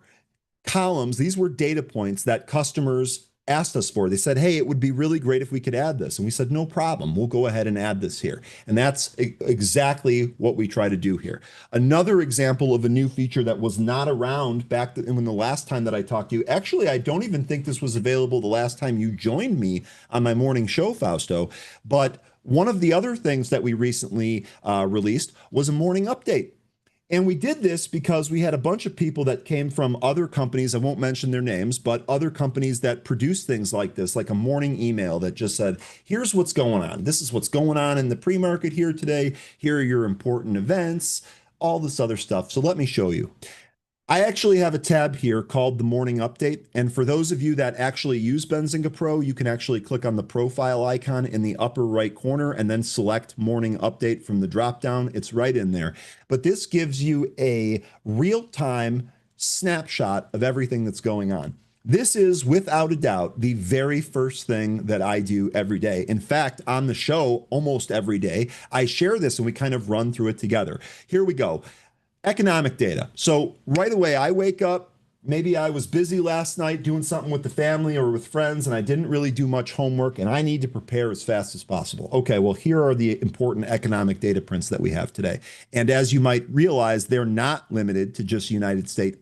columns, these were data points that customers asked us for. They said, hey, it would be really great if we could add this. And we said, no problem. We'll go ahead and add this here. And that's exactly what we try to do here. Another example of a new feature that was not around back when the last time that I talked to you. Actually, I don't even think this was available the last time you joined me on my morning show, Fausto. But one of the other things that we recently released was a morning update. And we did this because we had a bunch of people that came from other companies. I won't mention their names, but other companies that produce things like this, like a morning email that just said, here's what's going on. This is what's going on in the pre-market here today. Here are your important events, all this other stuff. So let me show you. I actually have a tab here called the Morning Update. And for those of you that actually use Benzinga Pro, you can actually click on the profile icon in the upper right corner and then select Morning Update from the dropdown. It's right in there. But this gives you a real-time snapshot of everything that's going on. This is, without a doubt, the very first thing that I do every day. In fact, on the show, almost every day, I share this and we kind of run through it together. Here we go. Economic data. So right away, I wake up, maybe I was busy last night doing something with the family or with friends, and I didn't really do much homework, and I need to prepare as fast as possible. Okay, well, here are the important economic data prints that we have today. And as you might realize, they're not limited to just United States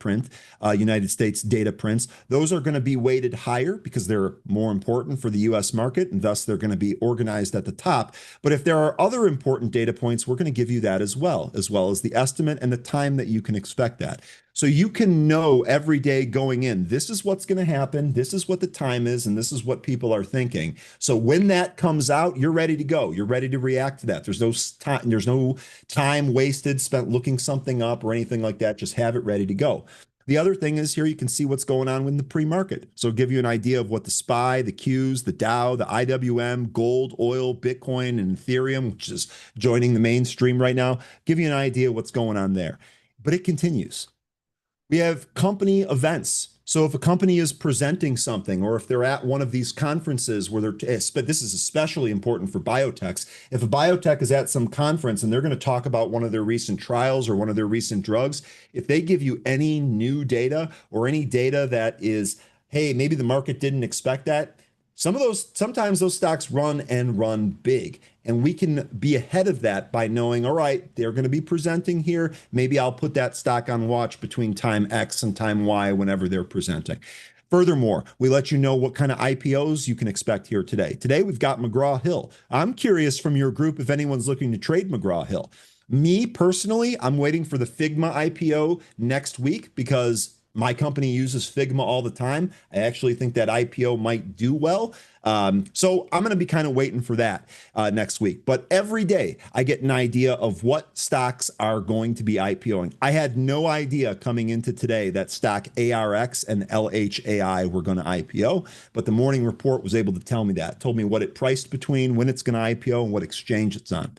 data prints. Those are going to be weighted higher because they're more important for the US market, and thus they're going to be organized at the top. But if there are other important data points, we're going to give you that as well as the estimate and the time that you can expect that. So you can know every day going in, this is what's going to happen, this is what the time is, and this is what people are thinking. So when that comes out, you're ready to go. You're ready to react to that. There's no time wasted spent looking something up or anything like that. Just have it ready to go. The other thing is here you can see what's going on with the pre-market. So give you an idea of what the SPY, the Qs, the Dow, the IWM, gold, oil, Bitcoin, and Ethereum, which is joining the mainstream right now, give you an idea of what's going on there. But it continues. We have company events. So if a company is presenting something, or if they're at one of these conferences where but this is especially important for biotechs. If a biotech is at some conference and they're going to talk about one of their recent trials or one of their recent drugs, if they give you any new data or any data that is, hey, maybe the market didn't expect that, sometimes those stocks run big. And we can be ahead of that by knowing, all right, they're going to be presenting here. Maybe I'll put that stock on watch between time X and time Y whenever they're presenting. Furthermore, we let you know what kind of IPOs you can expect here today. Today, we've got McGraw-Hill. I'm curious from your group if anyone's looking to trade McGraw-Hill. Me personally, I'm waiting for the Figma IPO next week because my company uses Figma all the time. I actually think that IPO might do well. So I'm going to be kind of waiting for that next week. But every day I get an idea of what stocks are going to be IPOing. I had no idea coming into today that stock ARX and LHAI were going to IPO, but the morning report was able to tell me that. It told me what it priced between, when it's going to IPO, and what exchange it's on.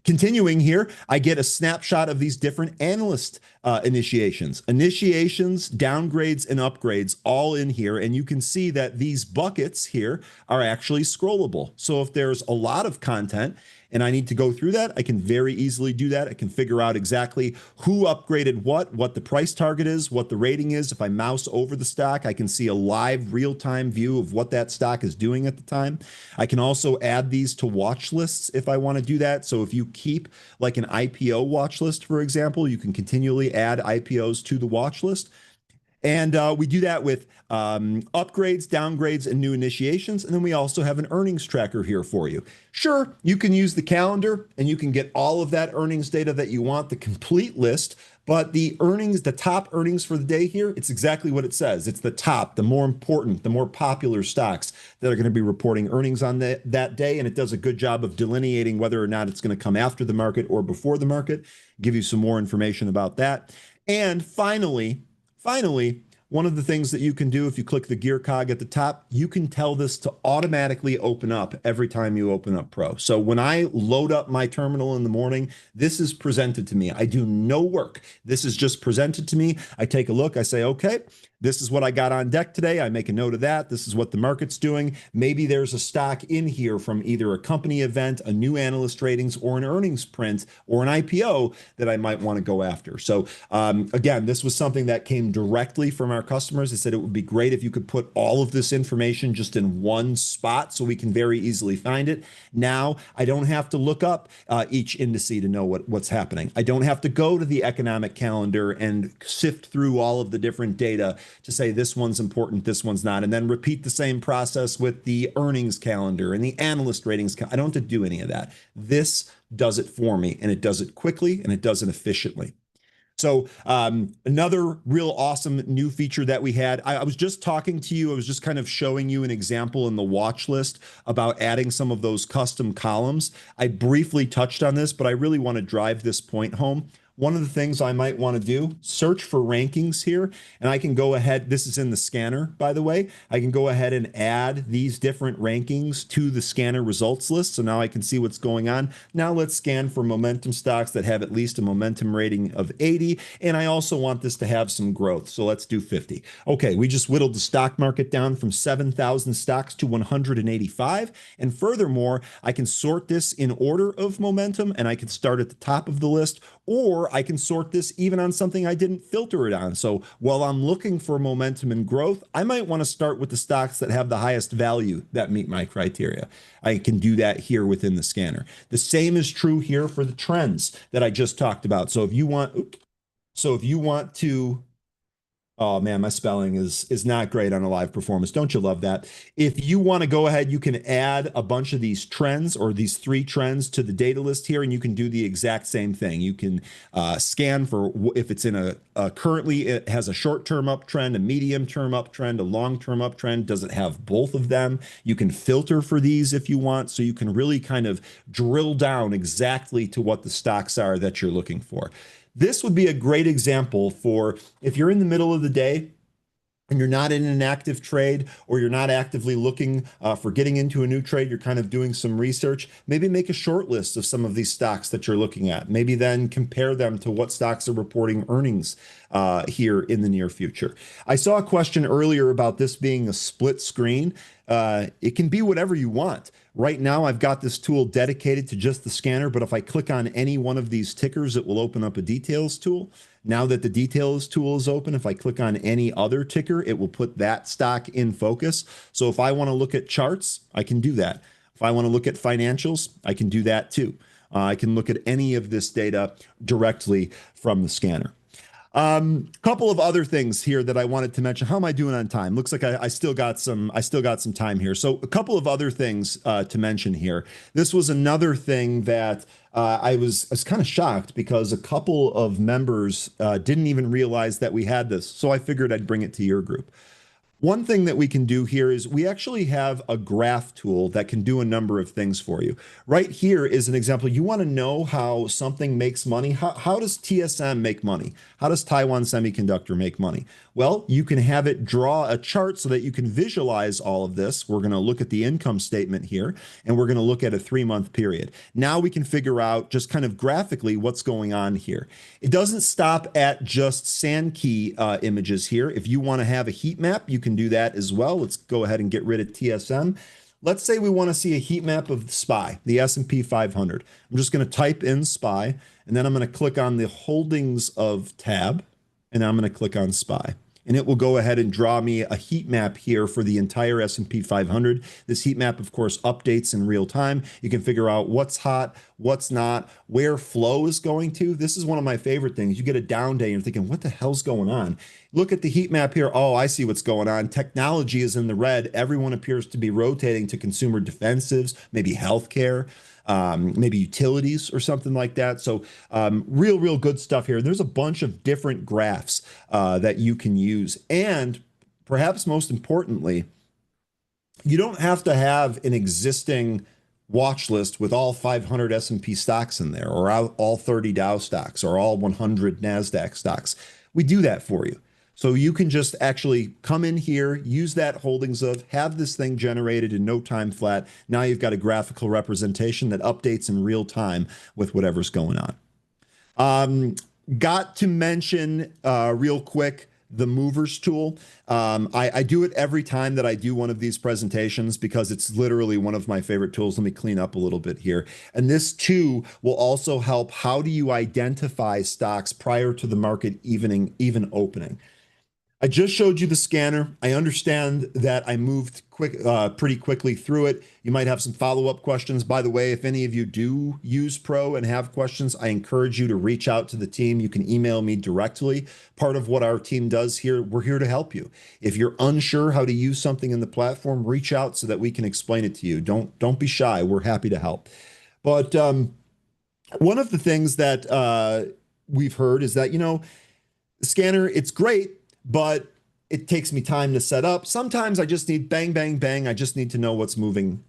Continuing here, I get a snapshot of these different analyst initiations, downgrades, and upgrades all in here. And you can see that these buckets here are actually scrollable. So if there's a lot of content and I need to go through that, I can very easily do that. I can figure out exactly who upgraded what the price target is, what the rating is. If I mouse over the stock, I can see a live real-time view of what that stock is doing at the time. I can also add these to watch lists if I want to do that. So if you keep like an IPO watch list, for example, you can continually add IPOs to the watch list. And we do that with upgrades, downgrades, and new initiations. And then we also have an earnings tracker here for you. Sure, you can use the calendar and you can get all of that earnings data that you want, the complete list. But the earnings, the top earnings for the day here, it's exactly what it says. It's the top, the more important, the more popular stocks that are going to be reporting earnings on that day. And it does a good job of delineating whether or not it's going to come after the market or before the market, give you some more information about that. And finally, one of the things that you can do if you click the gear cog at the top, you can tell this to automatically open up every time you open up Pro. So when I load up my terminal in the morning, this is presented to me. I do no work. This is just presented to me. I take a look. I say, okay, this is what I got on deck today. I make a note of that. This is what the market's doing. Maybe there's a stock in here from either a company event, a new analyst ratings, or an earnings print, or an IPO that I might want to go after. So again, this was something that came directly from our customers. They said it would be great if you could put all of this information just in one spot so we can very easily find it. Now, I don't have to look up each indice to know what's happening. I don't have to go to the economic calendar and sift through all of the different data to say this one's important, this one's not, and then repeat the same process with the earnings calendar and the analyst ratings. I don't have to do any of that. This does it for me, and it does it quickly, and it does it efficiently. So another real awesome new feature that we had, I was just talking to you, I was just kind of showing you an example in the watch list about adding some of those custom columns. I briefly touched on this, but I really want to drive this point home. One of the things I might want to do, search for rankings here, and I can go ahead, this is in the scanner, by the way, I can go ahead and add these different rankings to the scanner results list. So now I can see what's going on. Now let's scan for momentum stocks that have at least a momentum rating of 80. And I also want this to have some growth. So let's do 50. Okay, we just whittled the stock market down from 7,000 stocks to 185. And furthermore, I can sort this in order of momentum, and I can start at the top of the list, or I can sort this even on something I didn't filter it on. So while I'm looking for momentum and growth, I might want to start with the stocks that have the highest value that meet my criteria. I can do that here within the scanner. The same is true here for the trends that I just talked about. So if you want to, oh man, my spelling is not great on a live performance. Don't you love that? If you want to go ahead, you can add a bunch of these trends or these 3 trends to the data list here, and you can do the exact same thing. You can scan for if it's in a currently it has a short-term uptrend, a medium-term uptrend, a long-term uptrend. Does it have both of them? You can filter for these if you want, so you can really kind of drill down exactly to what the stocks are that you're looking for. This would be a great example for if you're in the middle of the day and you're not in an active trade, or you're not actively looking for getting into a new trade, you're kind of doing some research, maybe make a short list of some of these stocks that you're looking at. Maybe then compare them to what stocks are reporting earnings here in the near future. I saw a question earlier about this being a split screen. It can be whatever you want. Right now, I've got this tool dedicated to just the scanner, but if I click on any one of these tickers, it will open up a details tool. Now that the details tool is open, if I click on any other ticker, it will put that stock in focus. So if I want to look at charts, I can do that. If I want to look at financials, I can do that too. I can look at any of this data directly from the scanner. Couple of other things here that I wanted to mention. How am I doing on time? Looks like I still got some time here. So a couple of other things to mention here. This was another thing that I was kind of shocked, because a couple of members didn't even realize that we had this. So I figured I'd bring it to your group. One thing that we can do here is we actually have a graph tool that can do a number of things for you. Right here is an example. You want to know how something makes money. How does TSM make money? How does Taiwan Semiconductor make money? Well, you can have it draw a chart so that you can visualize all of this. We're going to look at the income statement here, and we're going to look at a 3-month period. Now we can figure out just kind of graphically what's going on here. It doesn't stop at just Sankey images here. If you want to have a heat map, you can do that as well. Let's go ahead and get rid of TSM. Let's say we want to see a heat map of the SPY, the S&P 500. I'm just going to type in SPY, and then I'm going to click on the holdings of tab, and I'm going to click on SPY. And it will go ahead and draw me a heat map here for the entire S&P 500. This heat map, of course, updates in real time. You can figure out what's hot, what's not, where flow is going to. This is one of my favorite things. You get a down day and you're thinking, what the hell's going on? Look at the heat map here. Oh, I see what's going on. Technology is in the red. Everyone appears to be rotating to consumer defensives, maybe healthcare, maybe utilities or something like that. So real good stuff here. There's a bunch of different graphs that you can use. And perhaps most importantly, you don't have to have an existing watch list with all 500 S&P stocks in there, or all 30 Dow stocks, or all 100 NASDAQ stocks. We do that for you. So you can just actually come in here, use that holdings of, have this thing generated in no time flat. Now you've got a graphical representation that updates in real time with whatever's going on. Got to mention real quick the movers tool. I do it every time that I do one of these presentations because it's literally one of my favorite tools. Let me clean up a little bit here. And this too will also help. How do you identify stocks prior to the market even opening? I just showed you the scanner. I understand that I moved pretty quickly through it. You might have some follow-up questions. By the way, if any of you do use Pro and have questions, I encourage you to reach out to the team. You can email me directly. Part of what our team does here, we're here to help you. If you're unsure how to use something in the platform, reach out so that we can explain it to you. Don't be shy. We're happy to help. But one of the things that we've heard is that, the scanner, it's great, but it takes me time to set up. Sometimes I just need bang, bang, bang. I just need to know what's moving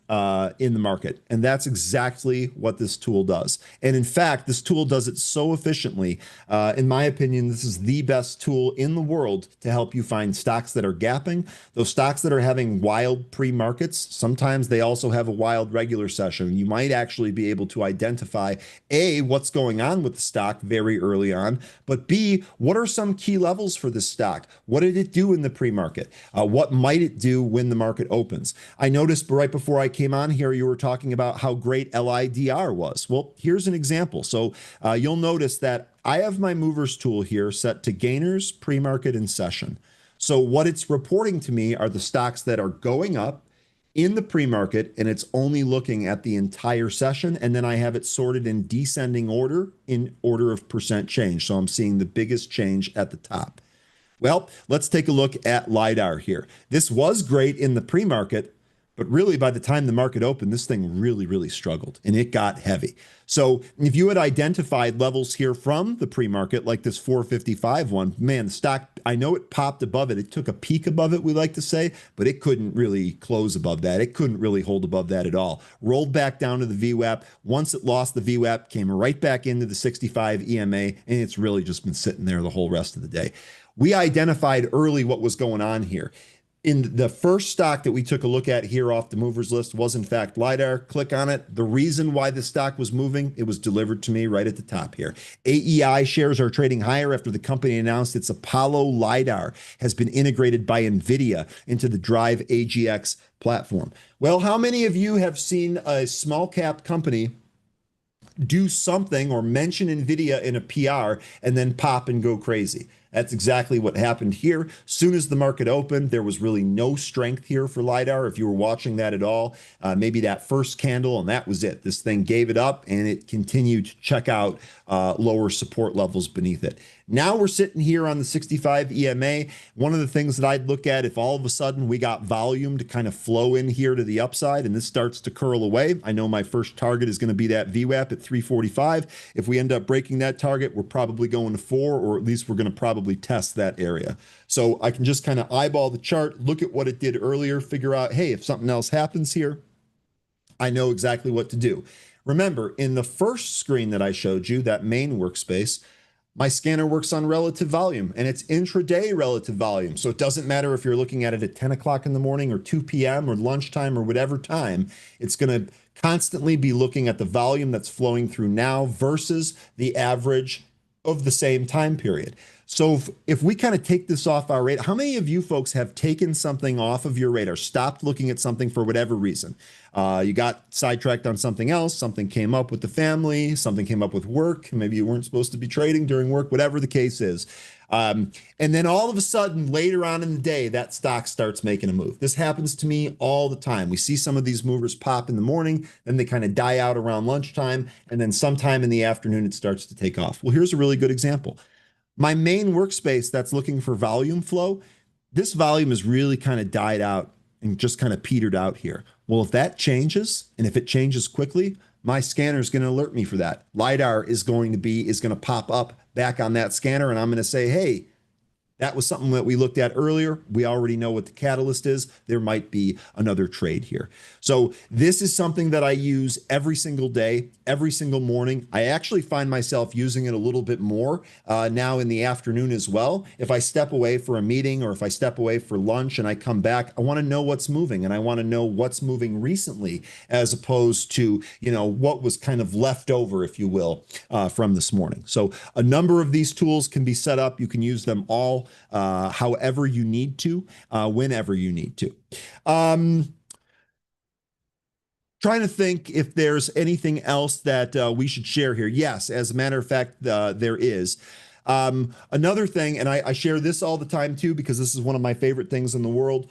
in the market. And that's exactly what this tool does. And in fact, this tool does it so efficiently. In my opinion, this is the best tool in the world to help you find stocks that are gapping, those stocks that are having wild pre-markets. Sometimes they also have a wild regular session. You might actually be able to identify A, what's going on with the stock very early on, but B, what are some key levels for this stock? What did it do in the pre-market? What might it do when the market opens? I noticed right before I came on here, you were talking about how great LIDR was. Well, here's an example. So you'll notice that I have my movers tool here set to gainers, pre-market, and session. So what it's reporting to me are the stocks that are going up in the pre-market, and it's only looking at the entire session. And then I have it sorted in descending order in order of percent change. So I'm seeing the biggest change at the top. Well, let's take a look at LIDAR here. This was great in the pre-market, but really by the time the market opened, this thing really struggled and it got heavy. So if you had identified levels here from the pre-market, like this 455 one, man, the stock, I know it popped above it. It took a peak above it, we like to say, but it couldn't really close above that. It couldn't really hold above that at all. Rolled back down to the VWAP. Once it lost the VWAP, came right back into the 65 EMA, and it's really just been sitting there the whole rest of the day. We identified early what was going on here. In the first stock that we took a look at here off the movers list was in fact LiDAR. Click on it. The reason why the stock was moving, it was delivered to me right at the top here. AEI shares are trading higher after the company announced its Apollo LiDAR has been integrated by NVIDIA into the Drive AGX platform. Well, how many of you have seen a small cap company do something or mention NVIDIA in a PR and then pop and go crazy? That's exactly what happened here. Soon as the market opened, there was really no strength here for LiDAR. If you were watching that at all, maybe that first candle, and that was it. This thing gave it up and it continued to check out lower support levels beneath it. Now we're sitting here on the 65 EMA. One of the things that I'd look at if all of a sudden we got volume to kind of flow in here to the upside and this starts to curl away, I know my first target is going to be that VWAP at 345. If we end up breaking that target, we're probably going to 4, or at least we're going to probably test that area. So I can just kind of eyeball the chart, look at what it did earlier, figure out, hey, if something else happens here, I know exactly what to do. Remember, in the first screen that I showed you, that main workspace, my scanner works on relative volume, and it's intraday relative volume. So it doesn't matter if you're looking at it at 10 o'clock in the morning or 2 p.m. or lunchtime or whatever time, it's going to constantly be looking at the volume that's flowing through now versus the average of the same time period. So if we kind of take this off our radar, how many of you folks have taken something off of your radar, stopped looking at something for whatever reason? You got sidetracked on something else, something came up with the family, something came up with work, maybe you weren't supposed to be trading during work, whatever the case is. And then all of a sudden, later on in the day, that stock starts making a move. This happens to me all the time. We see some of these movers pop in the morning, then they kind of die out around lunchtime, and then sometime in the afternoon, it starts to take off. Well, here's a really good example. My main workspace that's looking for volume flow, this volume has really kind of died out and just kind of petered out here. Well, if that changes, and if it changes quickly, my scanner is going to alert me for that. LiDAR is going to pop up back on that scanner, and I'm going to say, hey, that was something that we looked at earlier. We already know what the catalyst is. There might be another trade here. So this is something that I use every single day, every single morning. I actually find myself using it a little bit more now in the afternoon as well. If I step away for a meeting or if I step away for lunch and I come back, I want to know what's moving, and I want to know what's moving recently as opposed to, what was kind of left over, if you will, from this morning. So a number of these tools can be set up. You can use them all however you need to, whenever you need to. Trying to think if there's anything else that we should share here. Yes, as a matter of fact, there is. Another thing, and I share this all the time too, because this is one of my favorite things in the world.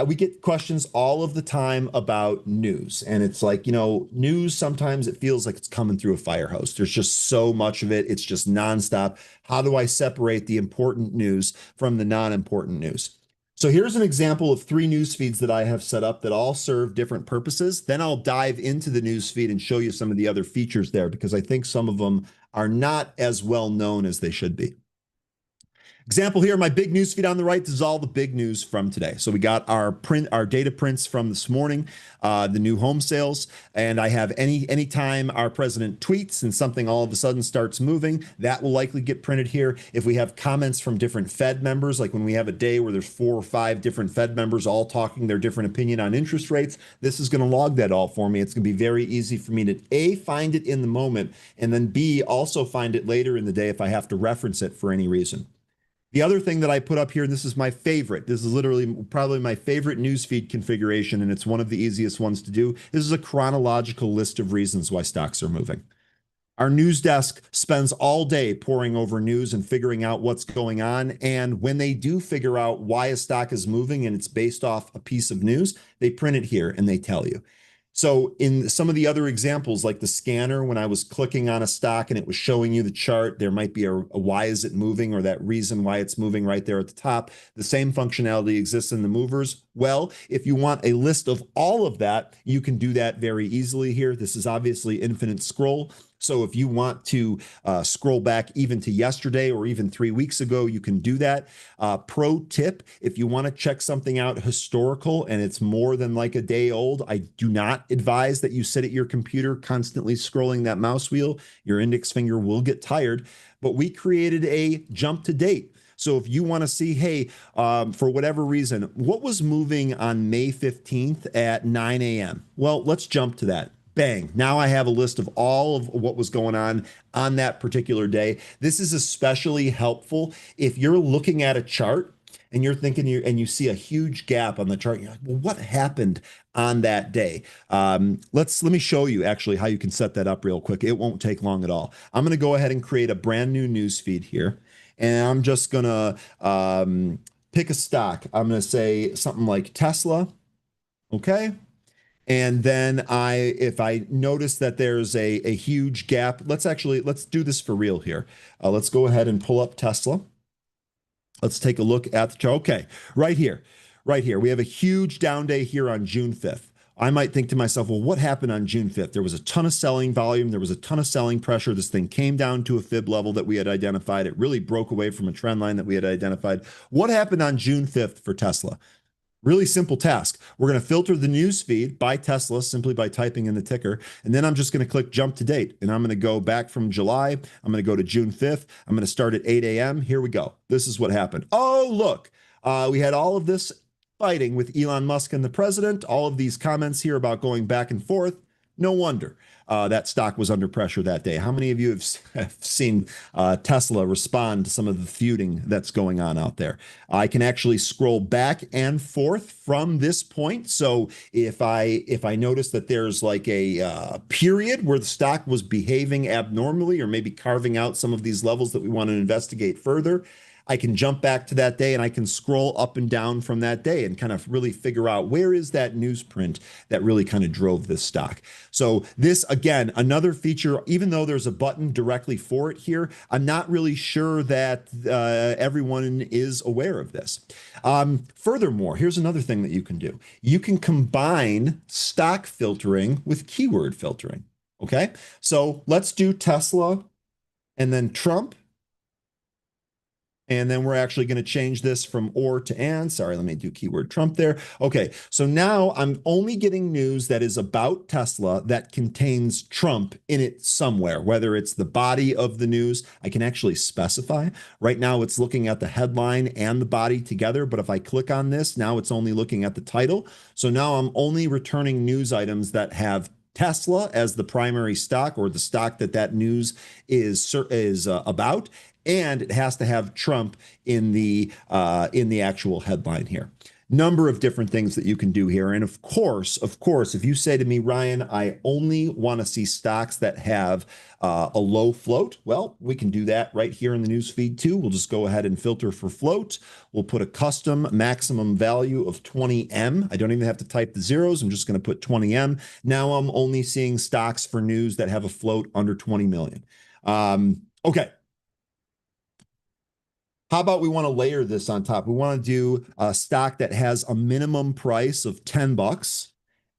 We get questions all of the time about news, and it's like, news, sometimes it feels like it's coming through a fire hose. There's just so much of it. It's just nonstop. How do I separate the important news from the non-important news? So here's an example of 3 news feeds that I have set up that all serve different purposes. Then I'll dive into the news feed and show you some of the other features there, because I think some of them are not as well known as they should be. Example here, my big news feed on the right, this is all the big news from today. So we got our data prints from this morning, the new home sales, and I have anytime our president tweets and something all of a sudden starts moving, that will likely get printed here. If we have comments from different Fed members, like when we have a day where there's 4 or 5 different Fed members all talking their different opinion on interest rates, this is going to log that all for me. It's going to be very easy for me to A, find it in the moment, and then B, also find it later in the day if I have to reference it for any reason. The other thing that I put up here, and this is my favorite, this is literally probably my favorite newsfeed configuration, and it's one of the easiest ones to do. This is a chronological list of reasons why stocks are moving. Our news desk spends all day poring over news and figuring out what's going on. And when they do figure out why a stock is moving and it's based off a piece of news, they print it here and they tell you. So in some of the other examples, like the scanner, when I was clicking on a stock and it was showing you the chart, there might be a why is it moving, or that reason why it's moving right there at the top. The same functionality exists in the movers. Well, if you want a list of all of that, you can do that very easily here. This is obviously infinite scroll. So if you want to scroll back even to yesterday or even 3 weeks ago, you can do that. Pro tip, if you want to check something out historical and it's more than like a day old, I do not advise that you sit at your computer constantly scrolling that mouse wheel. Your index finger will get tired. But we created a jump to date. So if you want to see, hey, for whatever reason, what was moving on May 15th at 9 a.m.? Well, let's jump to that. Bang. Now I have a list of all of what was going on that particular day. This is especially helpful if you're looking at a chart and you're thinking you see a huge gap on the chart. You're like, well, what happened on that day? Let me show you actually how you can set that up real quick. It won't take long at all. I'm going to go ahead and create a brand new news feed here. And I'm just going to pick a stock. I'm going to say something like Tesla. Okay. And then if I notice that there's a huge gap, let's do this for real here. Let's go ahead and pull up Tesla. Let's take a look at the chart. Okay, right here. We have a huge down day here on June 5th. I might think to myself, well, what happened on June 5th? There was a ton of selling volume. There was a ton of selling pressure. This thing came down to a fib level that we had identified. It really broke away from a trend line that we had identified. What happened on June 5th for Tesla? Really simple task. We're going to filter the news feed by Tesla simply by typing in the ticker. And then I'm just going to click jump to date. And I'm going to go back from July. I'm going to go to June 5th. I'm going to start at 8 a.m. Here we go. This is what happened. Oh, look, we had all of this fighting with Elon Musk and the president. All of these comments here about going back and forth. No wonder that stock was under pressure that day. How many of you have seen Tesla respond to some of the feuding that's going on out there? I can actually scroll back and forth from this point. So if I notice that there's like a period where the stock was behaving abnormally or maybe carving out some of these levels that we want to investigate further, I can jump back to that day and I can scroll up and down from that day and kind of really figure out where is that newsprint that really kind of drove this stock. So this, again, another feature, even though there's a button directly for it here, I'm not really sure that everyone is aware of this. Furthermore, here's another thing that you can do. You can combine stock filtering with keyword filtering. Okay, so let's do Tesla and then Trump. And then we're actually going to change this from or to and. Sorry, let me do keyword Trump there. Okay, so now I'm only getting news that is about Tesla that contains Trump in it somewhere, whether it's the body of the news. I can actually specify. Right now it's looking at the headline and the body together, but if I click on this, now it's only looking at the title. So now I'm only returning news items that have Tesla as the primary stock or the stock that news is about. And it has to have Trump in the actual headline here. Number of different things that you can do here. And of course, if you say to me, Ryan, I only want to see stocks that have a low float, well, we can do that right here in the news feed too. We'll just go ahead and filter for float. We'll put a custom maximum value of 20M. I don't even have to type the zeros. I'm just going to put 20M. Now I'm only seeing stocks for news that have a float under 20 million. Okay. How about we want to layer this on top? We want to do a stock that has a minimum price of $10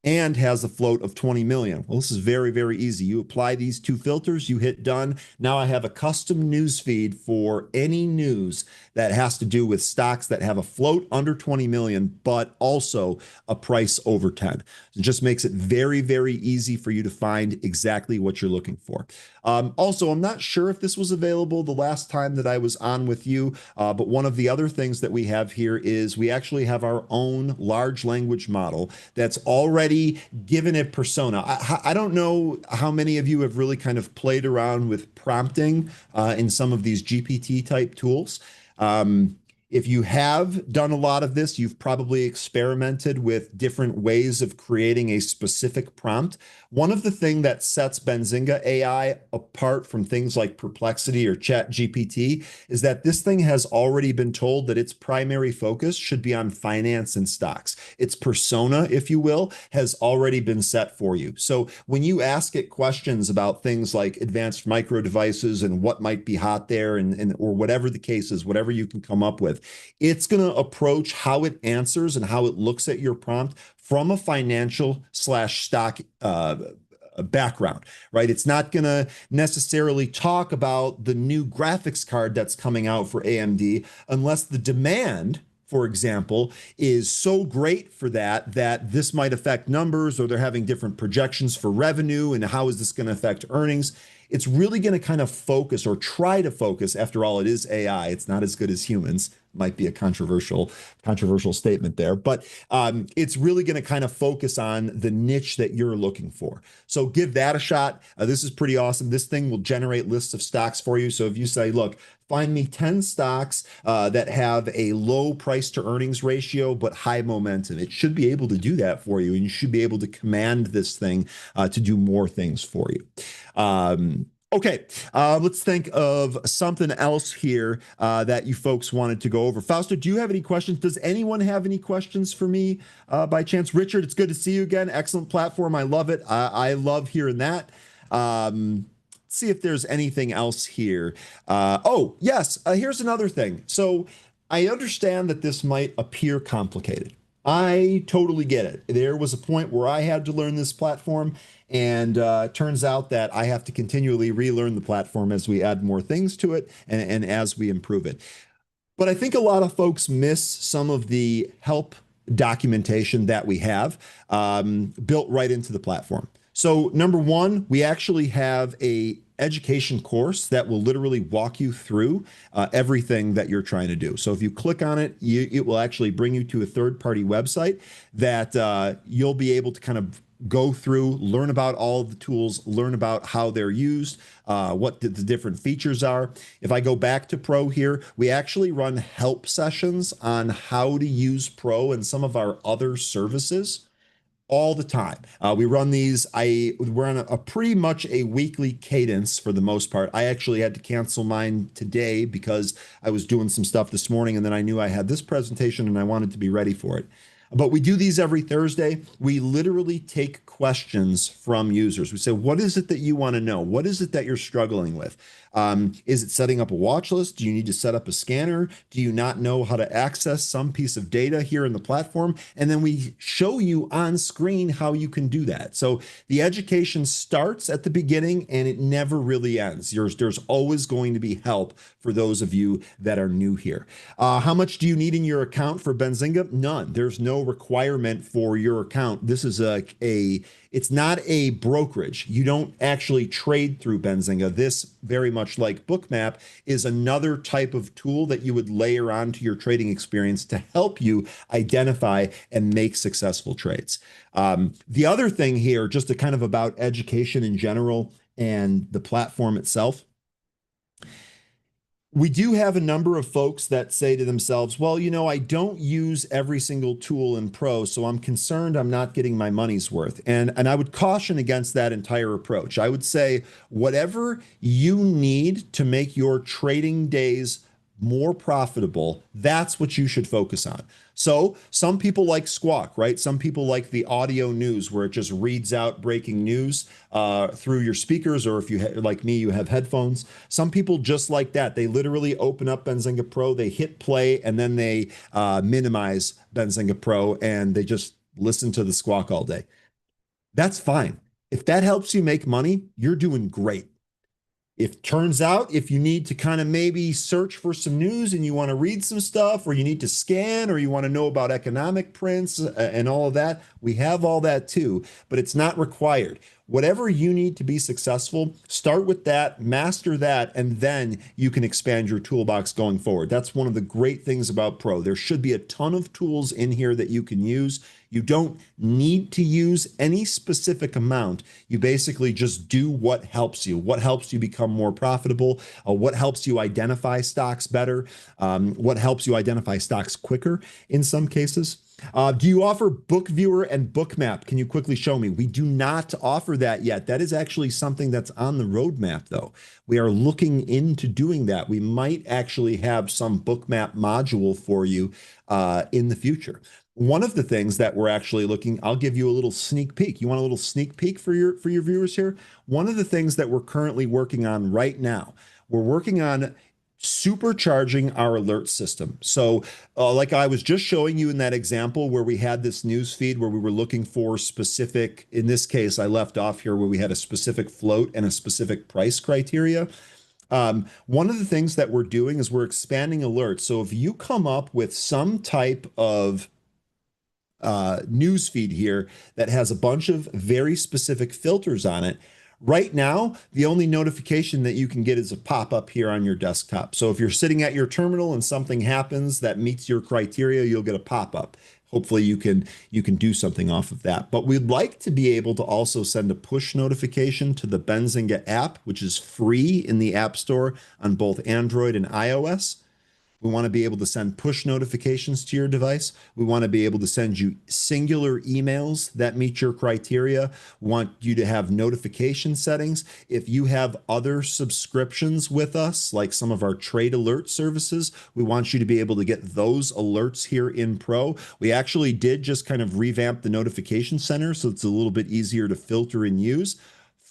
and has a float of 20 million. Well, this is very, very easy. You apply these two filters, you hit done. Now I have a custom news feed for any news that has to do with stocks that have a float under 20 million, but also a price over 10. It just makes it very, very easy for you to find exactly what you're looking for. Also, I'm not sure if this was available the last time that I was on with you, but one of the other things that we have here is we actually have our own large language model that's already given a persona. I don't know how many of you have really kind of played around with prompting in some of these GPT type tools. If you have done a lot of this, you've probably experimented with different ways of creating a specific prompt. One of the things that sets Benzinga AI apart from things like Perplexity or ChatGPT is that this thing has already been told that its primary focus should be on finance and stocks. Its persona, if you will, has already been set for you. So when you ask it questions about things like advanced micro devices and what might be hot there and or whatever the case is, whatever you can come up with, it's going to approach how it answers and how it looks at your prompt from a financial / stock background, right? It's not going to necessarily talk about the new graphics card that's coming out for AMD unless the demand, for example, is so great for that this might affect numbers or they're having different projections for revenue and how is this going to affect earnings. it's really going to kind of focus or try to focus. After all, it is AI. It's not as good as humans. Might be a controversial statement there, but it's really going to kind of focus on the niche that you're looking for. So give that a shot. This is pretty awesome. This thing will generate lists of stocks for you. So if you say, look, find me 10 stocks that have a low price to earnings ratio, but high momentum, it should be able to do that for you. And you should be able to command this thing to do more things for you. Okay, let's think of something else here that you folks wanted to go over. Fausto, do you have any questions? Does anyone have any questions for me by chance? Richard, it's good to see you again. Excellent platform. I love it. I love hearing that. See if there's anything else here. Oh, yes, here's another thing. So I understand that this might appear complicated. I totally get it. There was a point where I had to learn this platform, and it turns out that I have to continually relearn the platform as we add more things to it and as we improve it. But I think a lot of folks miss some of the help documentation that we have built right into the platform. So number one, we actually have a education course that will literally walk you through everything that you're trying to do. So if you click on it, it will actually bring you to a third-party website that you'll be able to kind of go through, learn about all of the tools, learn about how they're used, what the different features are. If I go back to Pro here, we actually run help sessions on how to use Pro and some of our other services all the time. We run these. We're on a pretty much a weekly cadence for the most part. I actually had to cancel mine today because I was doing some stuff this morning, and then I knew I had this presentation and I wanted to be ready for it. But we do these every Thursday. We literally take questions from users. We say, what is it that you want to know? What is it that you're struggling with? Is it setting up a watch list? Do you need to set up a scanner? Do you not know how to access some piece of data here in the platform? And then we show you on screen how you can do that. So the education starts at the beginning and it never really ends. There's always going to be help for those of you that are new here. How much do you need in your account for Benzinga? None. There's no requirement for your account. This is it's not a brokerage. You don't actually trade through Benzinga. This, very much like Bookmap, is another type of tool that you would layer onto your trading experience to help you identify and make successful trades. The other thing here, just to kind of about education in general and the platform itself, we do have a number of folks that say to themselves, well, you know, I don't use every single tool in Pro, so I'm concerned I'm not getting my money's worth. And I would caution against that entire approach. I would say whatever you need to make your trading days more profitable, that's what you should focus on. So some people like Squawk, right? Some people like the audio news where it just reads out breaking news through your speakers, or if you like me, you have headphones. Some people just like that. They literally open up Benzinga Pro, they hit play, and then they minimize Benzinga Pro, and they just listen to the Squawk all day. That's fine. If that helps you make money, you're doing great. If turns out if you need to kind of maybe search for some news and you want to read some stuff, or you need to scan, or you want to know about economic prints and all of that, we have all that too, but it's not required. Whatever you need to be successful, start with that, master that, and then you can expand your toolbox going forward. That's one of the great things about Pro. There should be a ton of tools in here that you can use. You don't need to use any specific amount. You basically just do what helps you become more profitable, what helps you identify stocks better, what helps you identify stocks quicker in some cases. Do you offer Book Viewer and Bookmap? Can you quickly show me? We do not offer that yet. That is actually something that's on the roadmap, though. We are looking into doing that. We might actually have some Bookmap module for you in the future. One of the things that we're actually looking, I'll give you a little sneak peek. You want a little sneak peek for your viewers here? One of the things that we're currently working on right now, we're working on supercharging our alert system. So like I was just showing you in that example where we had this news feed where we were looking for specific, in this case, I left off here where we had a specific float and a specific price criteria. One of the things that we're doing is we're expanding alerts. So if you come up with some type of news feed here that has a bunch of very specific filters on it, Right now, the only notification that you can get is a pop-up here on your desktop. So if you're sitting at your terminal and something happens that meets your criteria, you'll get a pop-up. Hopefully you can do something off of that. But we'd like to be able to also send a push notification to the Benzinga app, which is free in the App Store on both Android and iOS. We want to be able to send push notifications to your device. We want to be able to send you singular emails that meet your criteria. We want you to have notification settings. If you have other subscriptions with us, like some of our trade alert services, we want you to be able to get those alerts here in Pro. We actually did just kind of revamp the notification center, so it's a little bit easier to filter and use.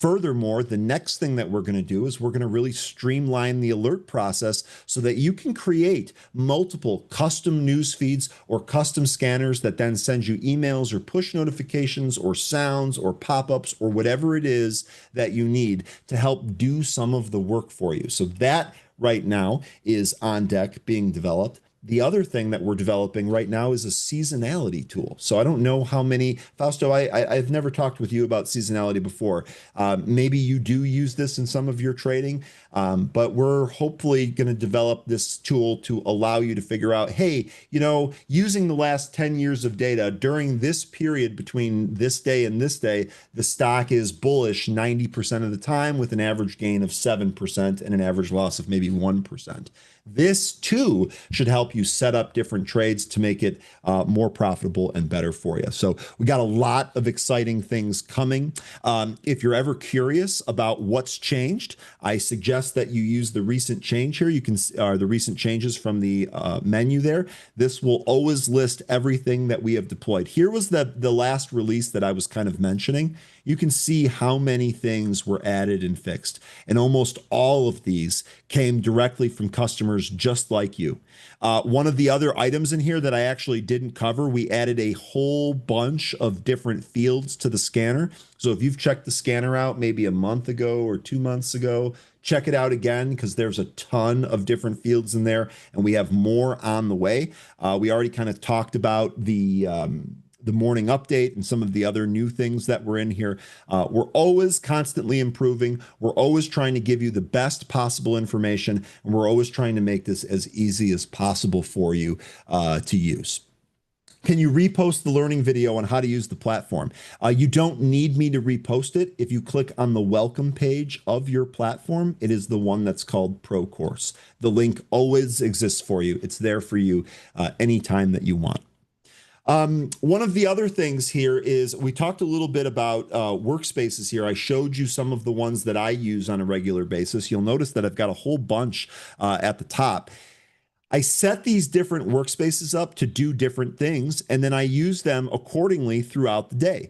Furthermore, the next thing that we're going to do is we're going to really streamline the alert process so that you can create multiple custom news feeds or custom scanners that then send you emails or push notifications or sounds or pop-ups or whatever it is that you need to help do some of the work for you. So that right now is on deck being developed. The other thing that we're developing right now is a seasonality tool. So I don't know how many, Fausto, I've never talked with you about seasonality before. Maybe you do use this in some of your trading, but we're hopefully going to develop this tool to allow you to figure out, hey, you know, using the last 10 years of data during this period between this day and this day, the stock is bullish 90% of the time with an average gain of 7% and an average loss of maybe 1%. This too should help you set up different trades to make it more profitable and better for you. So we got a lot of exciting things coming. If you're ever curious about what's changed, I suggest that you use the recent change here. You can the recent changes from the menu there. This will always list everything that we have deployed. Here was the last release that I was kind of mentioning. You can see how many things were added and fixed. And almost all of these came directly from customers just like you. One of the other items in here that I actually didn't cover, we added a whole bunch of different fields to the scanner. So if you've checked the scanner out maybe a month ago or 2 months ago, check it out again because there's a ton of different fields in there and we have more on the way. We already kind of talked about the morning update and some of the other new things that were in here. We're always constantly improving. We're always trying to give you the best possible information, and we're always trying to make this as easy as possible for you to use. Can you repost the learning video on how to use the platform? You don't need me to repost it. If you click on the welcome page of your platform, it is the one that's called Pro Course. The link always exists for you. It's there for you anytime that you want. One of the other things here is we talked a little bit about workspaces here. I showed you some of the ones that I use on a regular basis. You'll notice that I've got a whole bunch at the top. I set these different workspaces up to do different things, and then I use them accordingly throughout the day.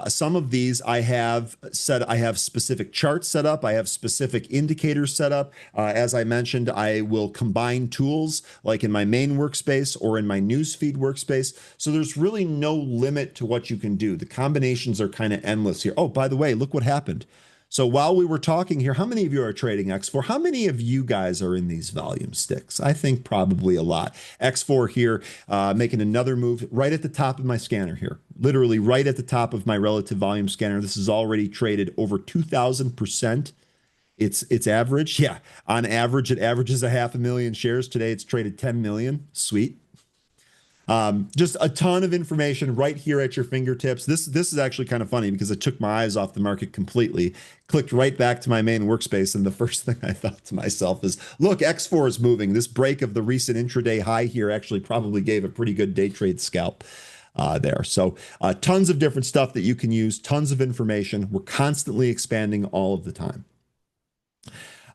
Some of these I have specific charts set up. I have specific indicators set up. As I mentioned, I will combine tools like in my main workspace or in my newsfeed workspace. So there's really no limit to what you can do. The combinations are kind of endless here. Oh, by the way, look what happened. So while we were talking here, how many of you are trading X4? How many of you guys are in these volume sticks? I think probably a lot. X4 here, making another move right at the top of my scanner here, literally right at the top of my relative volume scanner. This is already traded over 2,000%. It's average. Yeah, on average, it averages 500,000 shares. Today, it's traded 10 million. Sweet. Just a ton of information right here at your fingertips. This is actually kind of funny because I took my eyes off the market completely, clicked right back to my main workspace, and the first thing I thought to myself is, look, X4 is moving. This break of the recent intraday high here actually probably gave a pretty good day trade scalp there. So tons of different stuff that you can use, tons of information. We're constantly expanding all of the time.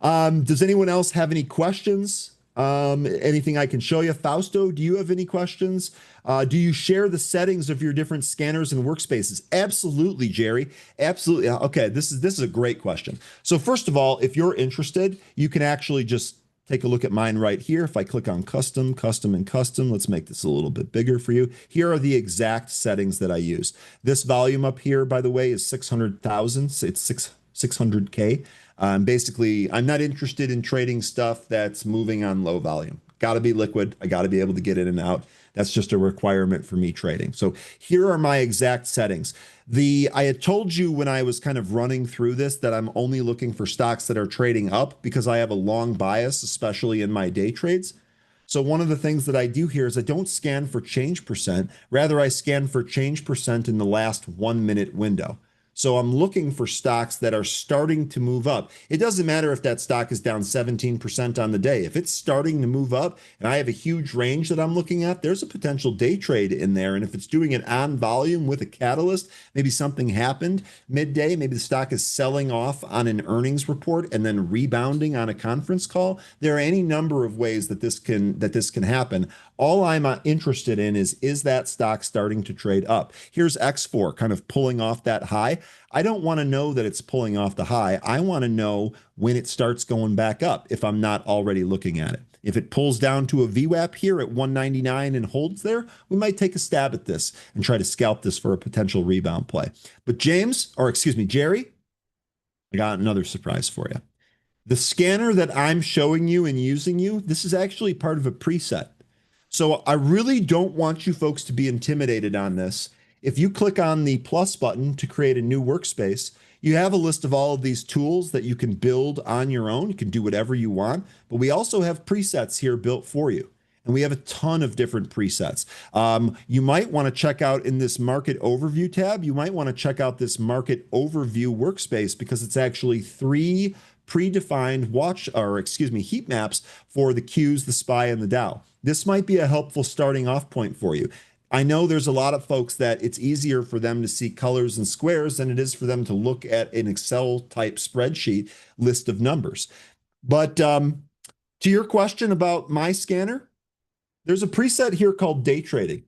Does anyone else have any questions? Anything I can show you? Fausto, do you have any questions? Do you share the settings of your different scanners and workspaces? Absolutely, Jerry. Absolutely. Okay, this is a great question. So first of all, if you're interested, you can actually just take a look at mine right here. If I click on custom, custom, and custom, let's make this a little bit bigger for you. Here are the exact settings that I use. This volume up here, by the way, is 600,000. It's 600K. Basically, I'm not interested in trading stuff that's moving on low volume. Got to be liquid. I got to be able to get in and out. That's just a requirement for me trading. So here are my exact settings. I had told you when I was kind of running through this that I'm only looking for stocks that are trading up because I have a long bias, especially in my day trades. So one of the things that I do here is I don't scan for change percent. Rather, I scan for change percent in the last 1 minute window. So I'm looking for stocks that are starting to move up. It doesn't matter if that stock is down 17% on the day. If it's starting to move up and I have a huge range that I'm looking at, there's a potential day trade in there. And if it's doing it on volume with a catalyst, maybe something happened midday, maybe the stock is selling off on an earnings report and then rebounding on a conference call. There are any number of ways that this can happen. All I'm interested in is that stock starting to trade up. Here's X4 kind of pulling off that high. I don't want to know that it's pulling off the high. I want to know when it starts going back up if I'm not already looking at it. If it pulls down to a VWAP here at 199 and holds there, we might take a stab at this and try to scalp this for a potential rebound play. But Jerry, I got another surprise for you. The scanner that I'm showing you and using this is actually part of a preset. So I really don't want you folks to be intimidated on this. If you click on the plus button to create a new workspace, you have a list of all of these tools that you can build on your own. You can do whatever you want, but we also have presets here built for you. And we have a ton of different presets. You might want to check out in this market overview tab, you might want to check out this market overview workspace because it's actually 3 predefined heat maps for the Qs, the SPY, and the Dow. This might be a helpful starting off point for you. I know there's a lot of folks that it's easier for them to see colors and squares than it is for them to look at an Excel type spreadsheet list of numbers. But to your question about my scanner, there's a preset here called day trading.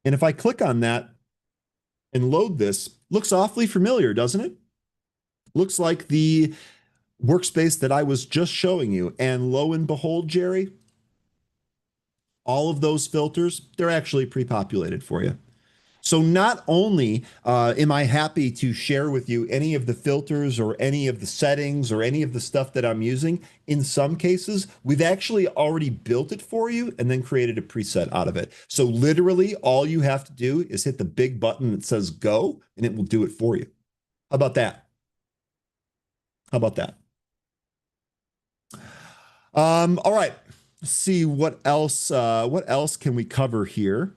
And if I click on that and load this, looks awfully familiar, doesn't it? Looks like the workspace that I was just showing you. And lo and behold, Jerry, all of those filters, they're actually pre-populated for you. So not only am I happy to share with you any of the filters or any of the settings or any of the stuff that I'm using, in some cases, we've actually already built it for you and then created a preset out of it. So literally all you have to do is hit the big button that says go and it will do it for you. How about that? How about that? All right. Let's see what else can we cover here.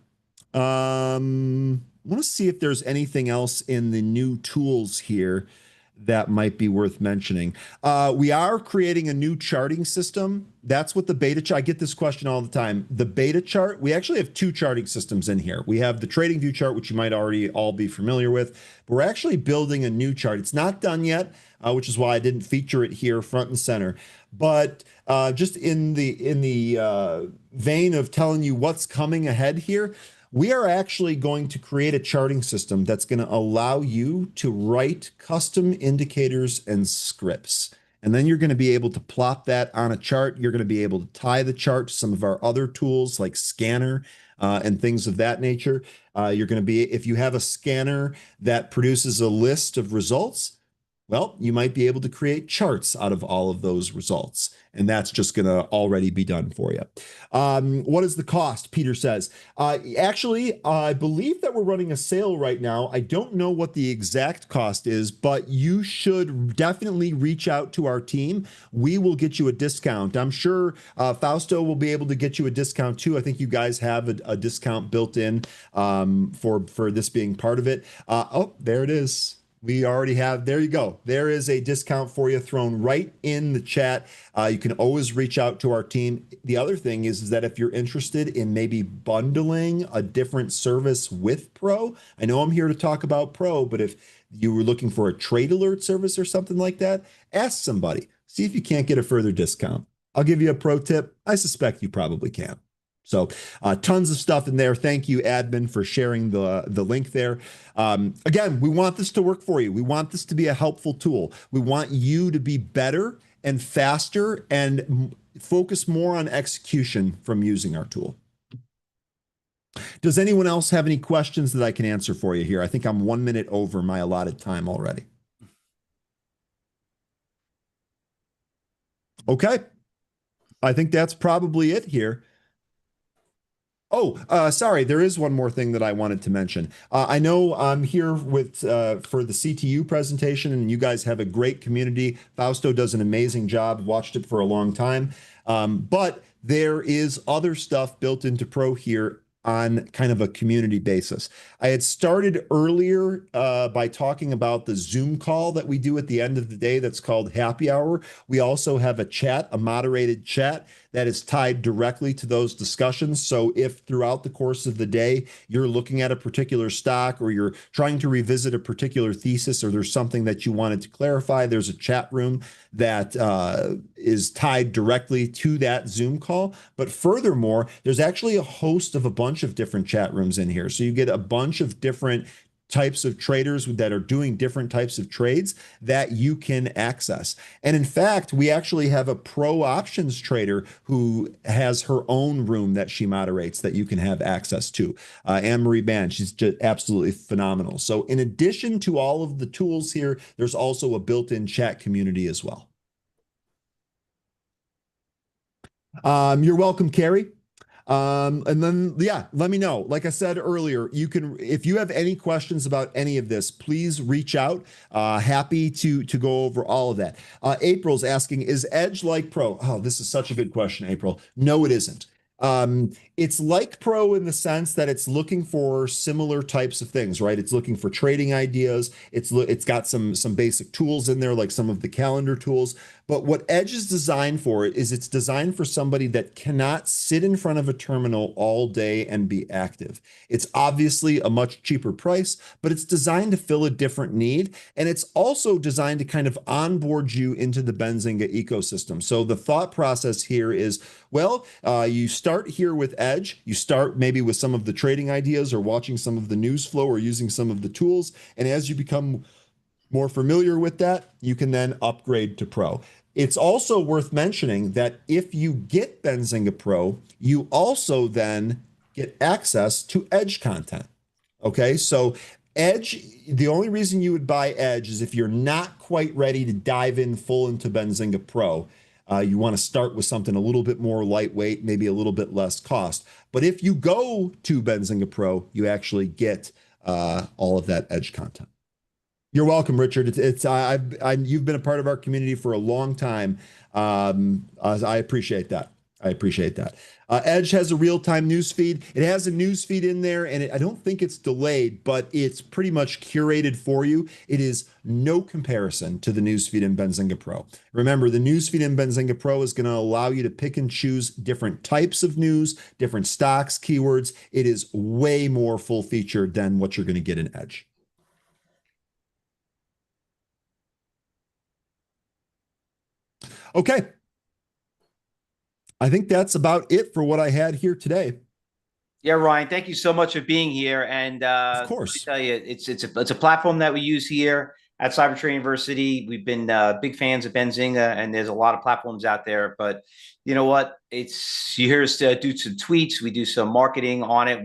I want to see if there's anything else in the new tools here that might be worth mentioning. We are creating a new charting system. That's what the beta chart, I get this question all the time. The beta chart, we actually have 2 charting systems in here. We have the trading view chart, which you might already all be familiar with, but we're actually building a new chart. It's not done yet, which is why I didn't feature it here front and center. But just in the vein of telling you what's coming ahead here, we are actually going to create a charting system that's going to allow you to write custom indicators and scripts. And then you're going to be able to plot that on a chart. You're going to be able to tie the chart to some of our other tools like Scanner and things of that nature. You're going to be, if you have a scanner that produces a list of results, well, you might be able to create charts out of all of those results. And that's just going to already be done for you. What is the cost? Peter says. Actually, I believe that we're running a sale right now. I don't know what the exact cost is, but you should definitely reach out to our team. We will get you a discount. I'm sure Fausto will be able to get you a discount too. I think you guys have a discount built in for this being part of it. Oh, there it is. We already have, there you go. There is a discount for you thrown right in the chat. You can always reach out to our team. The other thing is that if you're interested in maybe bundling a different service with Pro, I know I'm here to talk about Pro, but if you were looking for a trade alert service or something like that, ask somebody. See if you can't get a further discount. I'll give you a pro tip. I suspect you probably can. So tons of stuff in there. Thank you, admin, for sharing the link there. Again, we want this to work for you. We want this to be a helpful tool. We want you to be better and faster and focus more on execution from using our tool. Does anyone else have any questions that I can answer for you here? I think I'm 1 minute over my allotted time already. Okay. I think that's probably it here. Oh, sorry. There is one more thing that I wanted to mention. I know I'm here with for the CTU presentation, and you guys have a great community. Fausto does an amazing job. Watched it for a long time. But there is other stuff built into Pro here on kind of a community basis. I had started earlier by talking about the Zoom call that we do at the end of the day that's called Happy Hour. We also have a chat, a moderated chat that is tied directly to those discussions. So if throughout the course of the day you're looking at a particular stock or you're trying to revisit a particular thesis or there's something that you wanted to clarify, there's a chat room that is tied directly to that Zoom call. But furthermore, there's actually a host of a bunch of different chat rooms in here. So you get a bunch of different types of traders that are doing different types of trades that you can access. And in fact, we actually have a pro options trader who has her own room that she moderates that you can have access to. Anne-Marie Band, she's just absolutely phenomenal. So in addition to all of the tools here, there's also a built-in chat community as well. You're welcome, Carrie. And then, yeah, let me know. Like I said earlier, you can, if you have any questions about any of this, please reach out. Happy to go over all of that. April's asking, is Edge like Pro? Oh, this is such a good question, April. No, it isn't. It's like Pro in the sense that it's looking for similar types of things, right? It's looking for trading ideas. It's got some basic tools in there, like some of the calendar tools. But what Edge is designed for is it's designed for somebody that cannot sit in front of a terminal all day and be active. It's obviously a much cheaper price, but it's designed to fill a different need. And it's also designed to kind of onboard you into the Benzinga ecosystem. So the thought process here is, well, you start here with Edge. You start maybe with some of the trading ideas or watching some of the news flow or using some of the tools. And as you become more familiar with that, you can then upgrade to Pro. It's also worth mentioning that if you get Benzinga Pro, you also then get access to Edge content. Okay, so Edge, the only reason you would buy Edge is if you're not quite ready to dive in full into Benzinga Pro. You want to start with something a little bit more lightweight, maybe a little bit less cost. But if you go to Benzinga Pro, you actually get all of that Edge content. You're welcome, Richard. You've been a part of our community for a long time. I appreciate that. I appreciate that. Edge has a real-time news feed. It has a news feed in there, and I don't think it's delayed, but it's pretty much curated for you. It is no comparison to the news feed in Benzinga Pro. Remember, the news feed in Benzinga Pro is going to allow you to pick and choose different types of news, different stocks, keywords. It is way more full-featured than what you're going to get in Edge. Okay. I think that's about it for what I had here today. Yeah, Ryan, thank you so much for being here. And of course, let me tell you, it's a platform that we use here at Cybertrade University. We've been big fans of Benzinga, and there's a lot of platforms out there. But you know what? You hear us do some tweets. We do some marketing on it.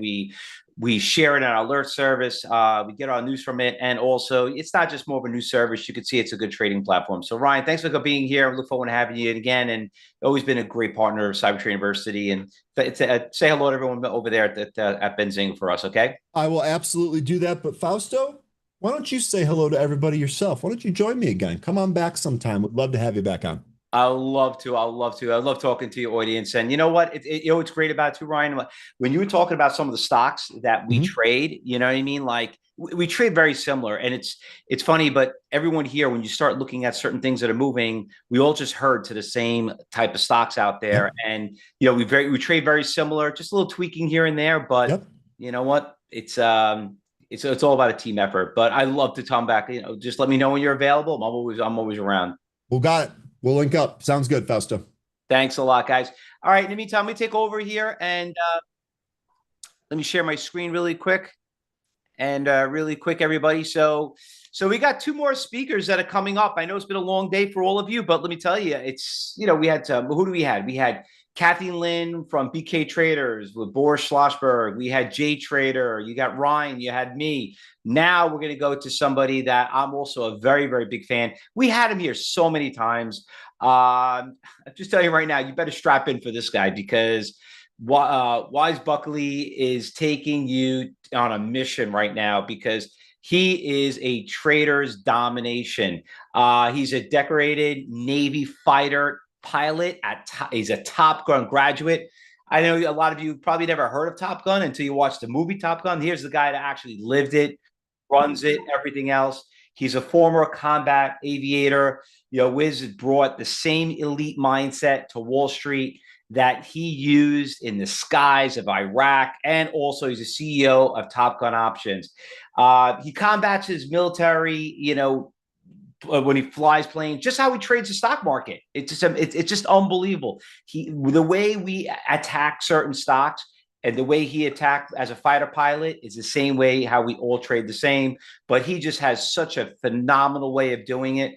We share it in our alert service. We get our news from it. And also, it's not just more of a news service. You can see it's a good trading platform. So, Ryan, thanks for being here. I look forward to having you again. And always been a great partner of Cybertrade University. And say hello to everyone over there at Benzinga for us, okay? I will absolutely do that. But Fausto, why don't you say hello to everybody yourself? Why don't you join me again? Come on back sometime. Would love to have you back on. I'd love to. I love talking to your audience. And you know what? What's great about it too, Ryan, when you were talking about some of the stocks that we trade, you know what I mean? Like we trade very similar. And it's funny, but everyone here, when you start looking at certain things that are moving, we all just herd to the same type of stocks out there. And, you know, we trade very similar, just a little tweaking here and there. But you know what? It's all about a team effort. But I love to come back. You know, just let me know when you're available. I'm always around. Well, got it. We'll link up. Sounds good, Fausto. Thanks a lot, guys. All right. In the meantime, let me take over here and let me share my screen really quick. And really quick, everybody. So we got two more speakers that are coming up. I know it's been a long day for all of you, but let me tell you, we had who do we had? We had Kathy Lien from BK Traders with Boris Schlossberg. We had JTrader. You got Ryan. You had me. Now we're going to go to somebody that I'm also a very, very big fan. We had him here so many times. I'll just tell you right now, you better strap in for this guy because Wise Buckley is taking you on a mission right now because he is a trader's domination. He's a decorated Navy fighter pilot. He's a Top Gun graduate. I know a lot of you probably never heard of Top Gun until you watched the movie Top Gun. Here's the guy that actually lived it, runs it, everything else. He's a former combat aviator. Whiz has brought the same elite mindset to Wall Street that he used in the skies of Iraq, and also he's a CEO of Top Gun Options. He combats his military, when he flies planes, just how he trades the stock market. It's just unbelievable. The way we attack certain stocks and the way he attacked as a fighter pilot is the same way how we all trade the same, but he just has such a phenomenal way of doing it.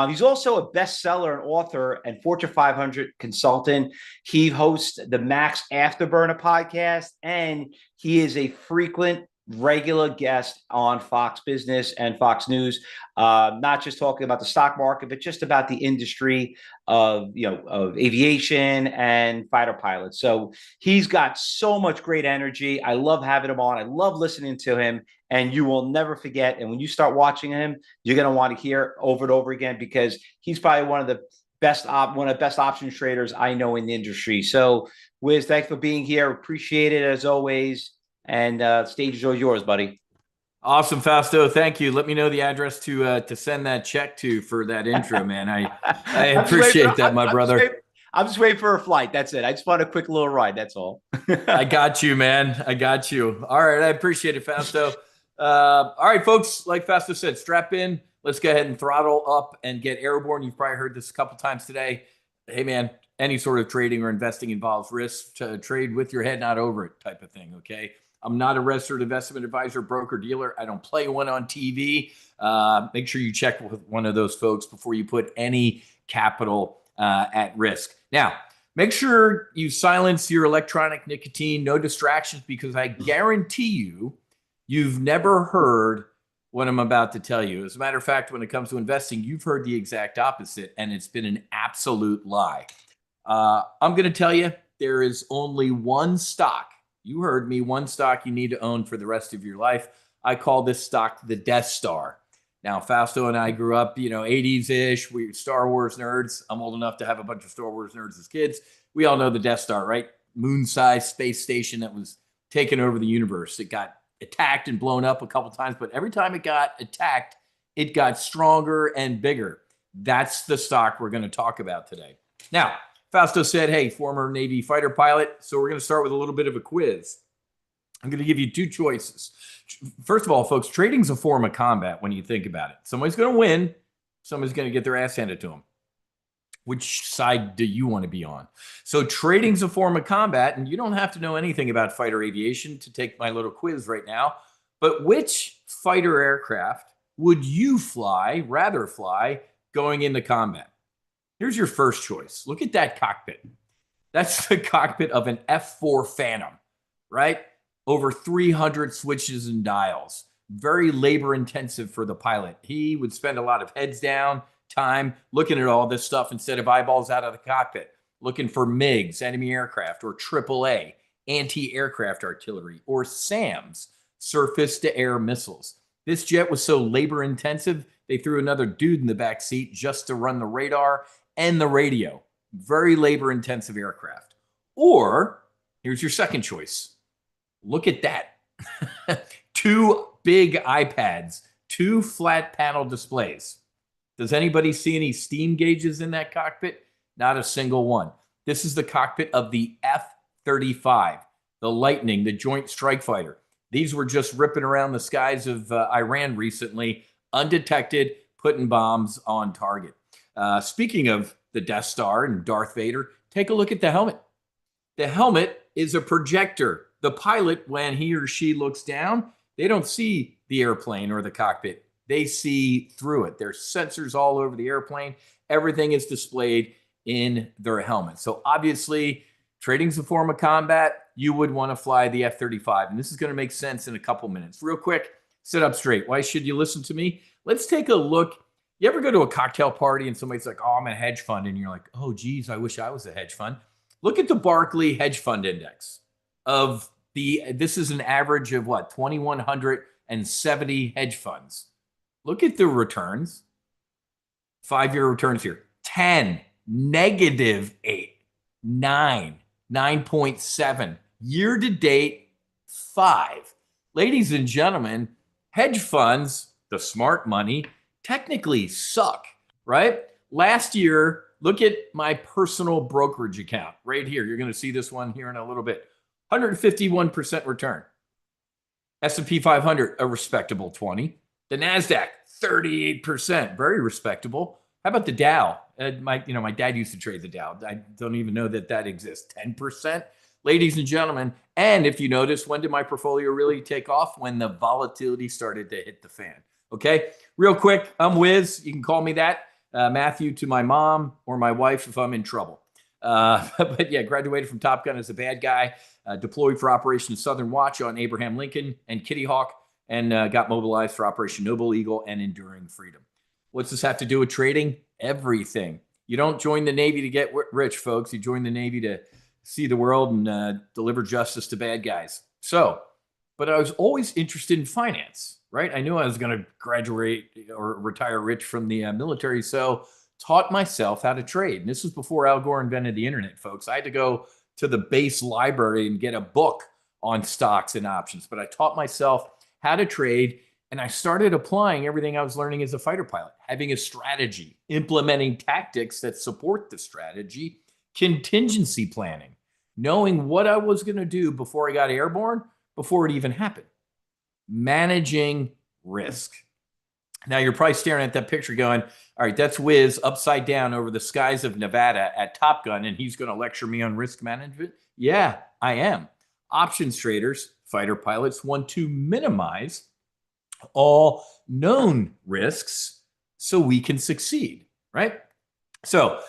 He's also a bestseller and author and Fortune 500 consultant. He hosts the Max Afterburner podcast, and he is a frequent regular guest on Fox Business and Fox News, not just talking about the stock market, but just about the industry of aviation and fighter pilots. So he's got so much great energy. I love having him on. I love listening to him, and you will never forget. And when you start watching him, you're going to want to hear over and over again, because he's probably one of the best options traders I know in the industry. So Whiz, thanks for being here. Appreciate it as always. And stage is all yours, buddy. Awesome, Fausto. Thank you. Let me know the address to send that check to for that intro, man. I appreciate that, my brother. I'm just waiting for a flight. That's it. I just want a quick little ride. That's all. I got you, man. I got you. All right. I appreciate it, Fausto. All right, folks. Like Fausto said, strap in. Let's go ahead and throttle up and get airborne. You've probably heard this a couple times today. Hey, man, any sort of trading or investing involves risk. To trade with your head not over it type of thing, okay? I'm not a registered investment advisor, broker, dealer. I don't play one on TV. Make sure you check with one of those folks before you put any capital at risk. Now, make sure you silence your electronic nicotine, no distractions, because I guarantee you've never heard what I'm about to tell you. As a matter of fact, when it comes to investing, you've heard the exact opposite, and it's been an absolute lie. I'm going to tell you, there is only one stock. You heard me, one stock you need to own for the rest of your life. I call this stock the Death Star. Now, Fausto and I grew up, 80s-ish. We're Star Wars nerds. I'm old enough to have a bunch of Star Wars nerds as kids. We all know the Death Star, right? Moon-sized space station that was taking over the universe. It got attacked and blown up a couple times, but every time it got attacked, it got stronger and bigger. That's the stock we're going to talk about today. Now, Fausto said, hey, former Navy fighter pilot. So we're going to start with a little bit of a quiz. I'm going to give you two choices. First of all, folks, trading's a form of combat when you think about it. Somebody's going to win. Somebody's going to get their ass handed to them. Which side do you want to be on? So trading's a form of combat, and you don't have to know anything about fighter aviation to take my little quiz right now. But which fighter aircraft would you rather fly going into combat? Here's your first choice. Look at that cockpit. That's the cockpit of an F-4 Phantom, right? Over 300 switches and dials. Very labor intensive for the pilot. He would spend a lot of heads down time looking at all this stuff instead of eyeballs out of the cockpit, looking for MiGs, enemy aircraft, or AAA, anti-aircraft artillery, or SAMs, surface-to-air missiles. This jet was so labor intensive, they threw another dude in the back seat just to run the radar and the radio. Very labor-intensive aircraft. Or, here's your second choice. Look at that. 2 big iPads, 2 flat panel displays. Does anybody see any steam gauges in that cockpit? Not a single one. This is the cockpit of the F-35, the Lightning, the Joint Strike Fighter. These were just ripping around the skies of Iran recently, undetected, putting bombs on target. Speaking of the Death Star and Darth Vader, take a look at the helmet. The helmet is a projector. The pilot, when he or she looks down, they don't see the airplane or the cockpit. They see through it. There's sensors all over the airplane. Everything is displayed in their helmet. So obviously, trading's a form of combat. You would want to fly the F-35. And this is going to make sense in a couple minutes. Real quick, sit up straight. Why should you listen to me? Let's take a look. You ever go to a cocktail party and somebody's like, oh, I'm a hedge fund. And you're like, oh, geez, I wish I was a hedge fund. Look at the Barclay hedge fund index this is an average of what? 2,170 hedge funds. Look at the returns. 5-year returns here. 10, -8, 9, 9.7. Year to date, 5. Ladies and gentlemen, hedge funds, the smart money, technically suck, right? Last year, look at my personal brokerage account right here. You're going to see this one here in a little bit. 151% return. S&P 500, a respectable 20. The NASDAQ, 38%, very respectable. How about the Dow? My dad used to trade the Dow. I don't even know that exists. 10%. Ladies and gentlemen, and if you notice, when did my portfolio really take off? When the volatility started to hit the fan. Okay, real quick, I'm Whiz. You can call me that. Matthew to my mom or my wife if I'm in trouble. But yeah, graduated from Top Gun as a bad guy, deployed for Operation Southern Watch on Abraham Lincoln and Kitty Hawk, and got mobilized for Operation Noble Eagle and Enduring Freedom. What's this have to do with trading? Everything. You don't join the Navy to get rich, folks. You join the Navy to see the world and deliver justice to bad guys. But I was always interested in finance, right? I knew I was going to graduate or retire rich from the military, so taught myself how to trade. And this was before Al Gore invented the internet, folks. I had to go to the base library and get a book on stocks and options, but I taught myself how to trade, and I started applying everything I was learning as a fighter pilot, having a strategy, implementing tactics that support the strategy, contingency planning, knowing what I was going to do before I got airborne, before it even happened, managing risk. Now you're probably staring at that picture going, all right, that's Whiz upside down over the skies of Nevada at Top Gun, and he's going to lecture me on risk management? Yeah, I am. Options traders, fighter pilots, want to minimize all known risks so we can succeed, right? So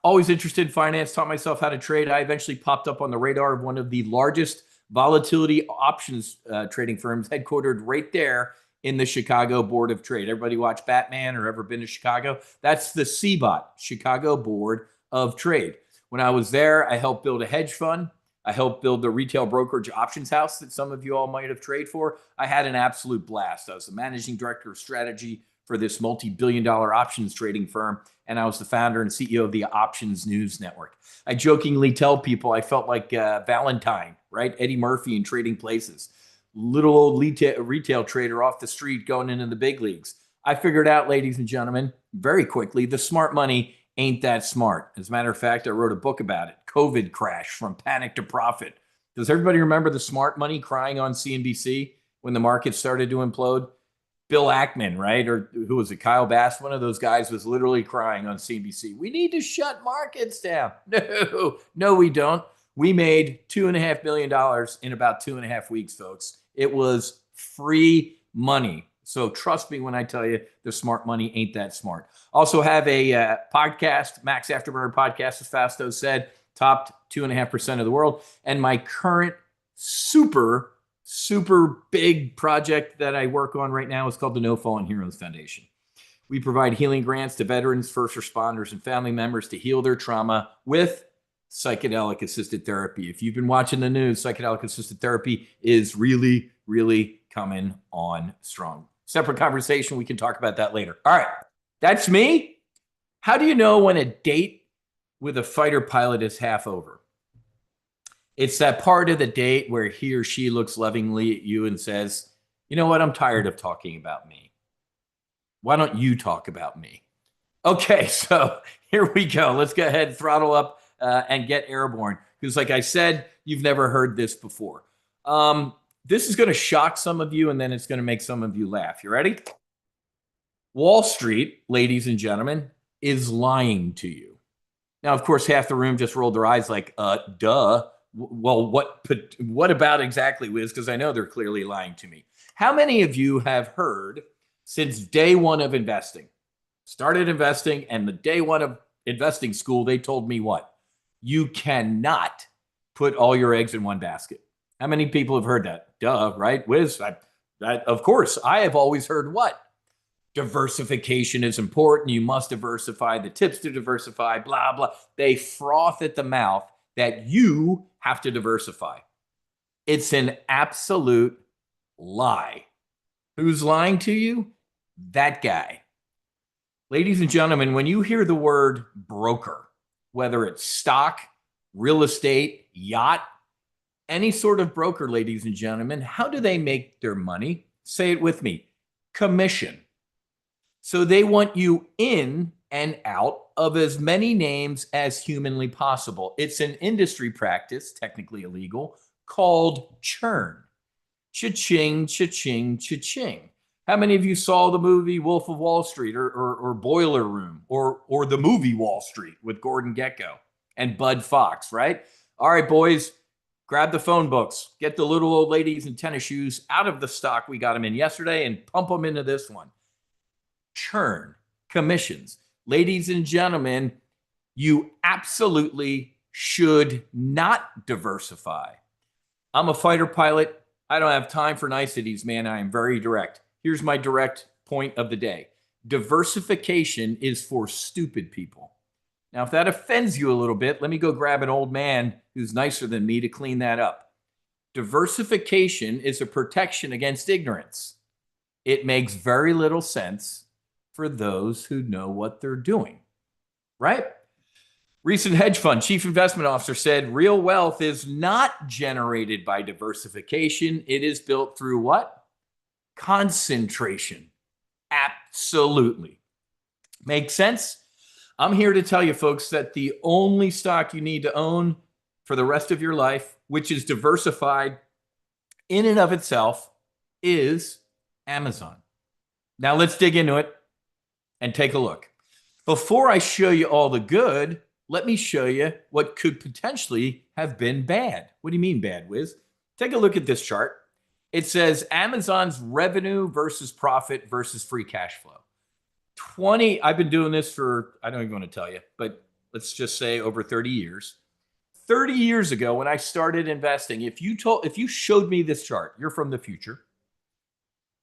always interested in finance, taught myself how to trade. I eventually popped up on the radar of one of the largest volatility options trading firms, headquartered right there in the Chicago Board of Trade. Everybody watch Batman or ever been to Chicago? That's the CBOT, Chicago Board of Trade. When I was there, I helped build a hedge fund. I helped build the retail brokerage options house that some of you all might have traded for. I had an absolute blast. I was the managing director of strategy for this multi-billion-dollar options trading firm, and I was the founder and CEO of the Options News Network. I jokingly tell people I felt like Valentine, right? Eddie Murphy in Trading Places. Little old retail trader off the street going into the big leagues. I figured out, ladies and gentlemen, very quickly, the smart money ain't that smart. As a matter of fact, I wrote a book about it, COVID Crash, From Panic to Profit. Does everybody remember the smart money crying on CNBC when the market started to implode? Bill Ackman, right? Or who was it? Kyle Bass? One of those guys was literally crying on CNBC. We need to shut markets down. No, we don't. We made $2.5 million in about 2.5 weeks, folks. It was free money. So trust me when I tell you the smart money ain't that smart. Also have a podcast, Max Afterburner podcast, as Fausto said, topped 2.5% of the world. And my current super big project that I work on right now is called the No Fallen Heroes Foundation. We provide healing grants to veterans, first responders, and family members to heal their trauma with psychedelic assisted therapy. If you've been watching the news, psychedelic assisted therapy is really, really coming on strong. Separate conversation. We can talk about that later. All right. That's me. How do you know when a date with a fighter pilot is half over? It's that part of the date where he or she looks lovingly at you and says, you know what? I'm tired of talking about me. Why don't you talk about me? Okay. So here we go. Let's go ahead and throttle up and get airborne. Because like I said, you've never heard this before. This is going to shock some of you, and then it's going to make some of you laugh. You ready? Wall Street, ladies and gentlemen, is lying to you. Now, of course, half the room just rolled their eyes like, duh. Well, what about exactly, Whiz? Because I know they're clearly lying to me. How many of you have heard since day one of investing, started investing, and the day one of investing school, they told me what? You cannot put all your eggs in one basket. How many people have heard that? Duh, right? Whiz, of course, I have always heard what? Diversification is important. You must diversify. The tips to diversify, blah, blah. They froth at the mouth that you have to diversify. It's an absolute lie. Who's lying to you? That guy. Ladies and gentlemen, when you hear the word broker, whether it's stock, real estate, yacht, any sort of broker, ladies and gentlemen, how do they make their money? Say it with me. Commission. So they want you in and out of as many names as humanly possible. It's an industry practice, technically illegal, called churn. Cha-ching, cha-ching, cha-ching. How many of you saw the movie Wolf of Wall Street or Boiler Room or the movie Wall Street with Gordon Gekko and Bud Fox, right? All right, boys, grab the phone books. Get the little old ladies in tennis shoes out of the stock we got them in yesterday and pump them into this one. Churn, commissions. Ladies and gentlemen, you absolutely should not diversify. I'm a fighter pilot. I don't have time for niceties, man. I am very direct. Here's my direct point of the day. Diversification is for stupid people. Now, if that offends you a little bit, let me go grab an old man who's nicer than me to clean that up. Diversification is a protection against ignorance. It makes very little sense for those who know what they're doing, right? Recent hedge fund chief investment officer said real wealth is not generated by diversification. It is built through what? Concentration. Absolutely. Makes sense? I'm here to tell you, folks, that the only stock you need to own for the rest of your life, which is diversified in and of itself, is Amazon. Now let's dig into it and take a look. Before I show you all the good, let me show you what could potentially have been bad. What do you mean bad, Whiz? Take a look at this chart. It says Amazon's revenue versus profit versus free cash flow. I've been doing this for, I don't even want to tell you, but let's just say over 30 years. 30 years ago when I started investing, if you showed me this chart, you're from the future.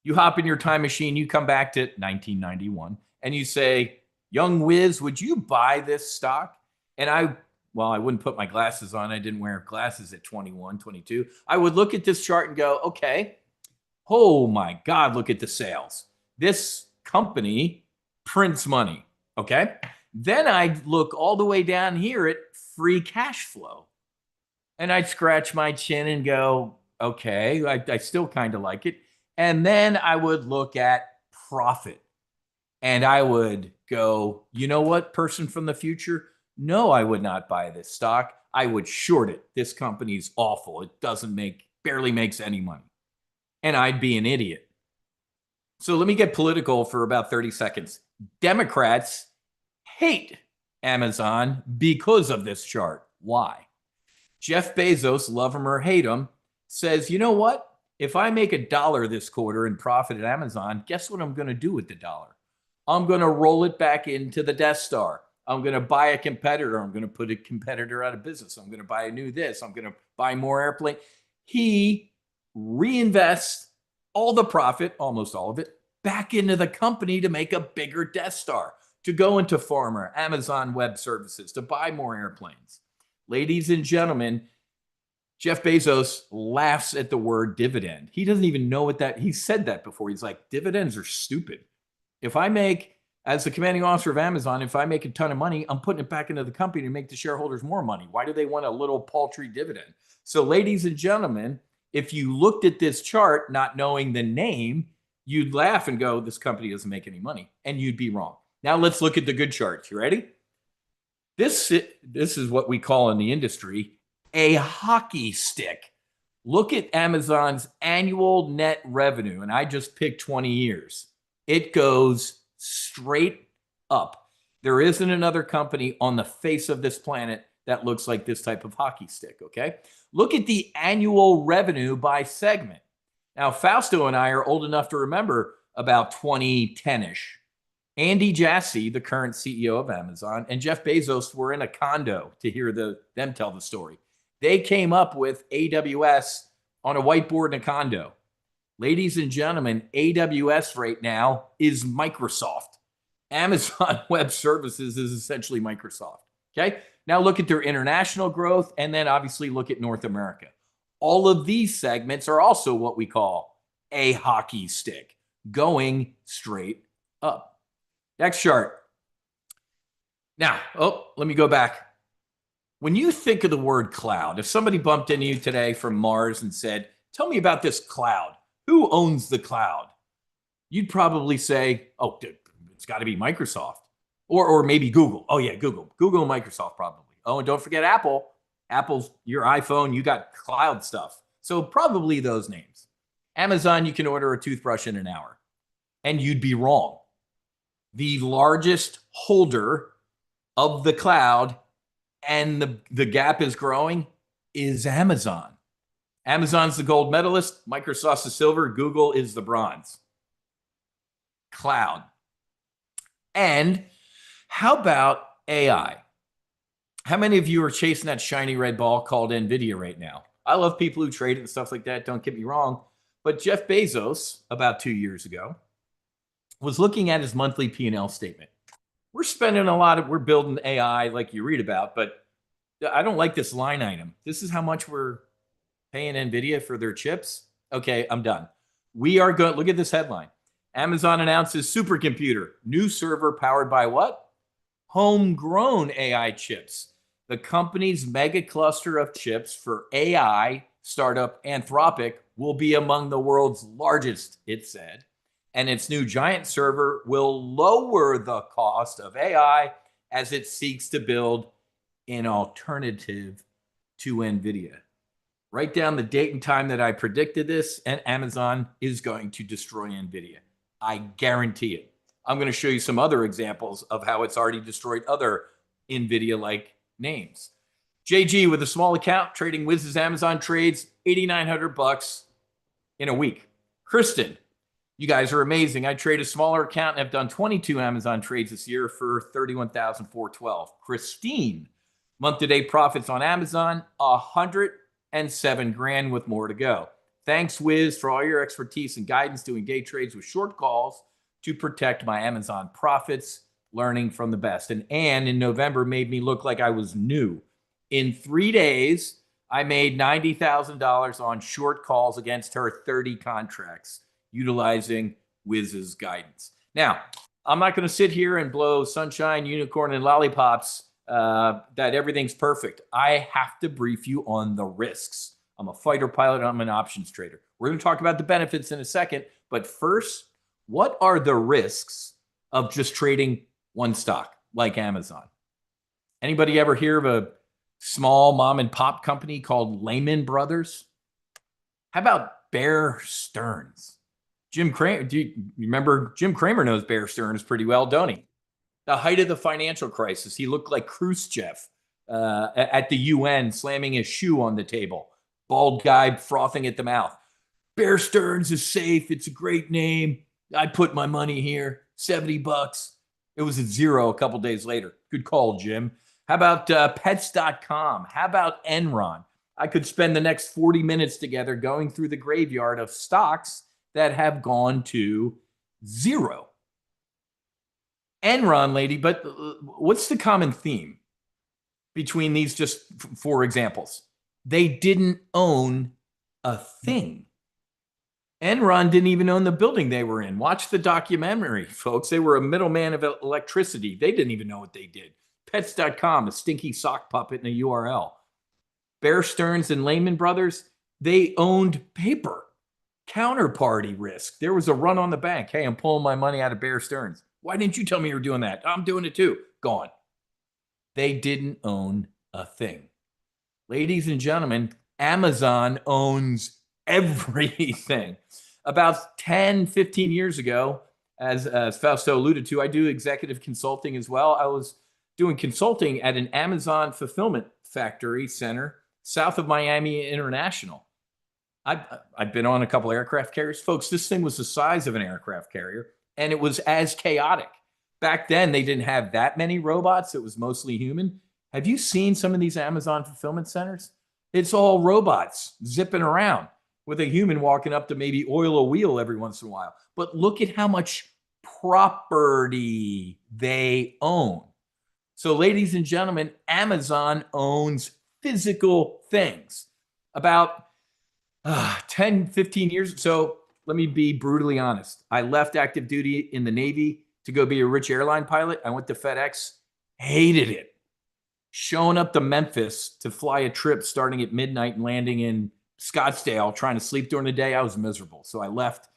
You hop in your time machine, you come back to 1991 and you say, young Whiz, would you buy this stock? And I wouldn't put my glasses on. I didn't wear glasses at 21, 22. I would look at this chart and go, okay, oh my God, look at the sales. This company prints money, okay? Then I'd look all the way down here at free cash flow. And I'd scratch my chin and go, okay, I still kind of like it. And then I would look at profit. And I would go, you know what, person from the future? No, I would not buy this stock. I would short it. This company's awful. It barely makes any money. And I'd be an idiot. So let me get political for about 30 seconds. Democrats hate Amazon because of this chart. Why? Jeff Bezos, love him or hate him, says, you know what? If I make $1 this quarter in profit at Amazon, guess what I'm going to do with the dollar? I'm going to roll it back into the Death Star. I'm going to buy a competitor. I'm going to put a competitor out of business. I'm going to buy a new this. I'm going to buy more airplane. He reinvests all the profit, almost all of it, back into the company to make a bigger Death Star, to go into Farmer, Amazon Web Services, to buy more airplanes. Ladies and gentlemen, Jeff Bezos laughs at the word dividend. He doesn't even know what that, he said that before. He's like, dividends are stupid. If I make, as the commanding officer of Amazon, if I make a ton of money, I'm putting it back into the company to make the shareholders more money. Why do they want a little paltry dividend? So ladies and gentlemen, if you looked at this chart, not knowing the name, you'd laugh and go, this company doesn't make any money. And you'd be wrong. Now let's look at the good charts. You ready? This is what we call in the industry a hockey stick. Look at Amazon's annual net revenue. And I just picked 20 years. It goes straight up. There isn't another company on the face of this planet that looks like this type of hockey stick, okay? Look at the annual revenue by segment. Now, Fausto and I are old enough to remember about 2010-ish. Andy Jassy, the current CEO of Amazon, and Jeff Bezos were in a condo to hear them tell the story. They came up with AWS on a whiteboard in a condo. Ladies and gentlemen, AWS right now is Microsoft. Amazon Web Services is essentially Microsoft. Okay. Now look at their international growth and then obviously look at North America. All of these segments are also what we call a hockey stick, going straight up. Next chart. Now, let me go back. When you think of the word cloud, if somebody bumped into you today from Mars and said, tell me about this cloud, who owns the cloud? You'd probably say, oh, it's got to be Microsoft. Or maybe Google. Oh, yeah, Google. Google and Microsoft probably. Oh, and don't forget Apple. Apple's your iPhone. You got cloud stuff. So probably those names. Amazon, you can order a toothbrush in an hour. And you'd be wrong. The largest holder of the cloud, and the gap is growing, is Amazon. Amazon's the gold medalist. Microsoft's the silver. Google is the bronze. Cloud. And how about AI? How many of you are chasing that shiny red ball called NVIDIA right now? I love people who trade it and stuff like that. Don't get me wrong. But Jeff Bezos, about 2 years ago, was looking at his monthly P&L statement. We're spending we're building AI like you read about, but I don't like this line item. This is how much we're paying NVIDIA for their chips. Okay, I'm done. We are going, look at this headline. Amazon announces supercomputer, new server powered by what? Homegrown AI chips. The company's mega cluster of chips for AI startup Anthropic will be among the world's largest, it said. And its new giant server will lower the cost of AI as it seeks to build an alternative to NVIDIA. Write down the date and time that I predicted this, and Amazon is going to destroy NVIDIA. I guarantee it. I'm going to show you some other examples of how it's already destroyed other NVIDIA-like names. JG with a small account trading Whiz's Amazon trades, $8,900 in a week. Kristen, you guys are amazing. I trade a smaller account and have done 22 Amazon trades this year for $31,412. Christine, month-to-date profits on Amazon, $107,000 with more to go. Thanks, Whiz, for all your expertise and guidance doing day trades with short calls to protect my Amazon profits, learning from the best. And Anne in November made me look like I was new. In 3 days, I made $90,000 on short calls against her 30 contracts, utilizing Whiz's guidance. Now, I'm not going to sit here and blow sunshine, unicorn, and lollipops that everything's perfect. I have to brief you on the risks. I'm a fighter pilot. I'm an options trader. We're going to talk about the benefits in a second. But first, what are the risks of just trading one stock like Amazon? Anybody ever hear of a small mom and pop company called Lehman Brothers? How about Bear Stearns? Jim Cramer, do you remember? Jim Cramer knows Bear Stearns pretty well, don't he? The height of the financial crisis, he looked like Khrushchev at the UN, slamming his shoe on the table. Bald guy frothing at the mouth. Bear Stearns is safe. It's a great name. I put my money here, $70. It was at zero a couple days later. Good call, Jim. How about pets.com? How about Enron? I could spend the next 40 minutes together going through the graveyard of stocks that have gone to zero. Enron, lady, but what's the common theme between these just 4 examples? They didn't own a thing. Enron didn't even own the building they were in. Watch the documentary, folks. They were a middleman of electricity. They didn't even know what they did. Pets.com, a stinky sock puppet in a URL. Bear Stearns and Lehman Brothers, they owned paper. Counterparty risk. There was a run on the bank. Hey, I'm pulling my money out of Bear Stearns. Why didn't you tell me you were doing that? I'm doing it too. Gone. They didn't own a thing. Ladies and gentlemen, Amazon owns everything. About 10, 15 years ago, as Fausto alluded to, I do executive consulting as well. I was doing consulting at an Amazon fulfillment factory center south of Miami International. I've been on a couple aircraft carriers. Folks, this thing was the size of an aircraft carrier, and it was as chaotic. Back then, they didn't have that many robots. It was mostly human. Have you seen some of these Amazon fulfillment centers? It's all robots zipping around. with a human walking up to maybe oil a wheel every once in a while. But look at how much property they own. So, ladies and gentlemen, Amazon owns physical things. About 10, 15 years. So let me be brutally honest. I left active duty in the Navy to go be a rich airline pilot. I went to FedEx, hated it. Showing up to Memphis to fly a trip starting at midnight and landing in Scottsdale, trying to sleep during the day, I was miserable. So I left.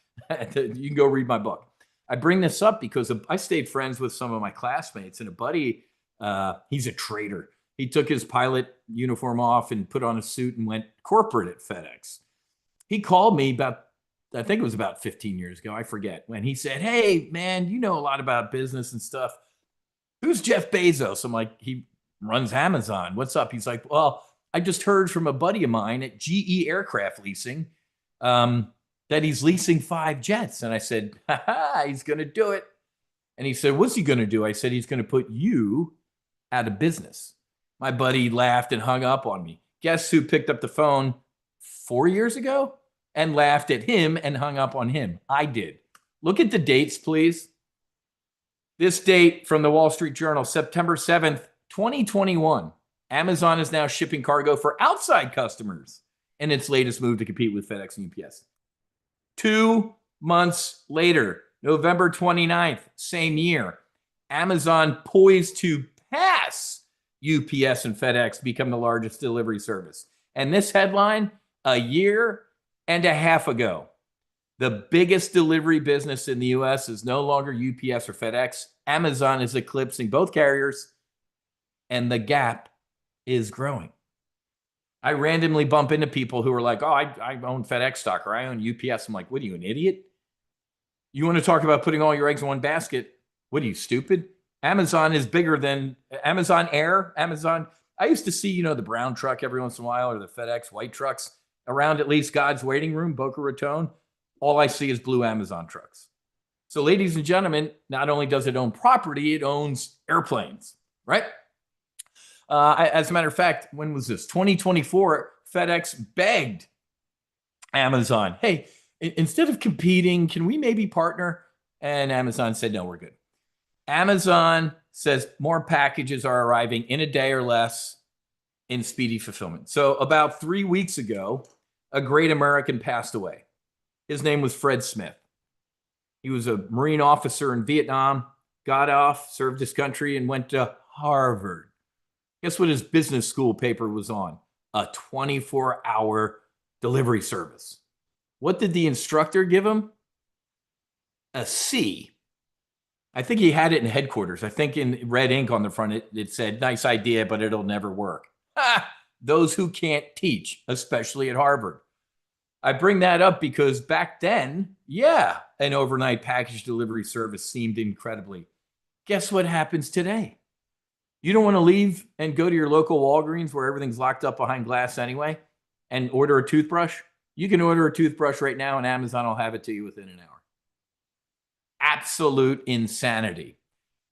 You can go read my book. I bring this up because I stayed friends with some of my classmates, and a buddy, he's a trader. He took his pilot uniform off and put on a suit and went corporate at FedEx. He called me I think it was about 15 years ago. I forget when he said, "Hey man, you know a lot about business and stuff. Who's Jeff Bezos?" I'm like, "He runs Amazon. What's up?" He's like, "Well, I just heard from a buddy of mine at GE Aircraft Leasing that he's leasing 5 jets." And I said, he's going to do it. And he said, "What's he going to do?" I said, "He's going to put you out of business." My buddy laughed and hung up on me. Guess who picked up the phone 4 years ago and laughed at him and hung up on him? I did. Look at the dates, please. This date from the Wall Street Journal, September 7th, 2021. Amazon is now shipping cargo for outside customers in its latest move to compete with FedEx and UPS. 2 months later, November 29th, same year, Amazon poised to pass UPS and FedEx, become the largest delivery service. And this headline, a year and a half ago, the biggest delivery business in the US is no longer UPS or FedEx. Amazon is eclipsing both carriers, and the gap is growing. I randomly bump into people who are like, "Oh, I own FedEx stock, or I own UPS." I'm like, "What are you, an idiot? You want to talk about putting all your eggs in one basket? What are you, stupid?" Amazon is bigger than Amazon Air. Amazon. I used to see, the brown truck every once in a while, or the FedEx white trucks around at least God's waiting room, Boca Raton. All I see is blue Amazon trucks. So, ladies and gentlemen, not only does it own property, it owns airplanes, right? As a matter of fact, when was this? 2024, FedEx begged Amazon, "Hey, instead of competing, can we maybe partner?" And Amazon said, "No, we're good." Amazon says more packages are arriving in a day or less in speedy fulfillment. So about 3 weeks ago, a great American passed away. His name was Fred Smith. He was a Marine officer in Vietnam, got off, served his country, and went to Harvard. Guess what his business school paper was on? A 24-hour delivery service. What did the instructor give him? A C. I think he had it in headquarters. I think in red ink on the front, it said, "Nice idea, but it'll never work." Those who can't teach, especially at Harvard. I bring that up because back then, an overnight package delivery service seemed incredibly. Guess what happens today? You don't want to leave and go to your local Walgreens where everything's locked up behind glass anyway and order a toothbrush? You can order a toothbrush right now and Amazon will have it to you within an hour. Absolute insanity.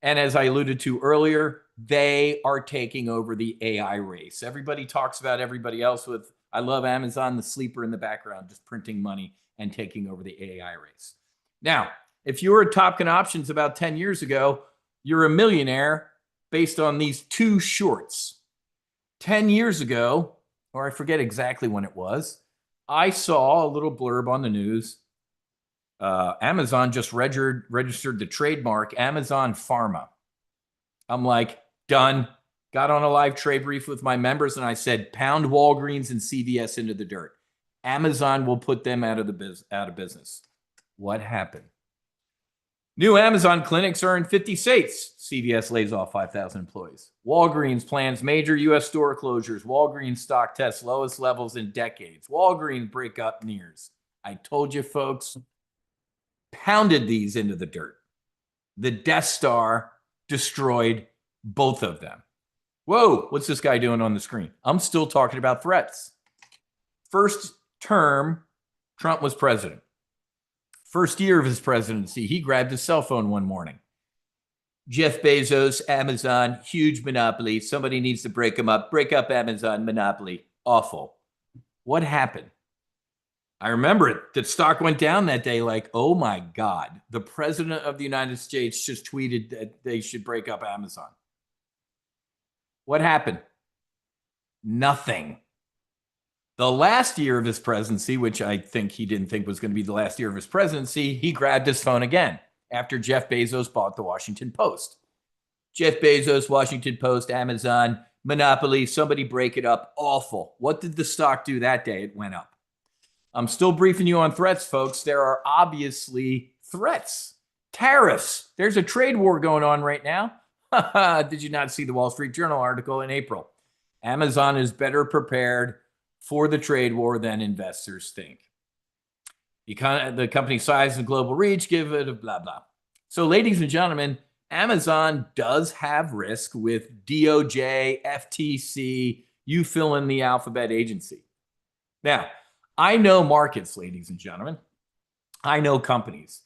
And as I alluded to earlier, they are taking over the AI race. Everybody talks about everybody else with, I love Amazon, the sleeper in the background, just printing money and taking over the AI race. Now, if you were at TOPGUN Options about 10 years ago, you're a millionaire based on these 2 shorts. 10 years ago, or I forget exactly when it was, I saw a little blurb on the news. Amazon just registered the trademark Amazon Pharma. I'm like, done. Got on a live trade brief with my members and I said, pound Walgreens and CVS into the dirt. Amazon will put them out of business. What happened? New Amazon clinics are in 50 states. CVS lays off 5,000 employees. Walgreens plans major U.S. store closures. Walgreens stock tests lowest levels in decades. Walgreens break up nears. I told you, folks, pounded these into the dirt. The Death Star destroyed both of them. Whoa, what's this guy doing on the screen? I'm still talking about threats. First term, Trump was president. First year of his presidency, he grabbed his cell phone one morning. Jeff Bezos, Amazon, huge monopoly. Somebody needs to break them up. Break up Amazon, monopoly. Awful. What happened? I remember it. The stock went down that day like, oh my God, the president of the United States just tweeted that they should break up Amazon. What happened? Nothing. The last year of his presidency, which I think he didn't think was going to be the last year of his presidency, he grabbed his phone again after Jeff Bezos bought the Washington Post. Jeff Bezos, Washington Post, Amazon, monopoly, somebody break it up. Awful. What did the stock do that day? It went up. I'm still briefing you on threats, folks. There are obviously threats. Tariffs. There's a trade war going on right now. Did you not see the Wall Street Journal article in April? Amazon is better prepared for the trade war than investors think. The company's size and global reach give it a blah, blah. So, ladies and gentlemen, Amazon does have risk with DOJ, FTC, you fill in the alphabet agency. Now, I know markets, ladies and gentlemen. I know companies.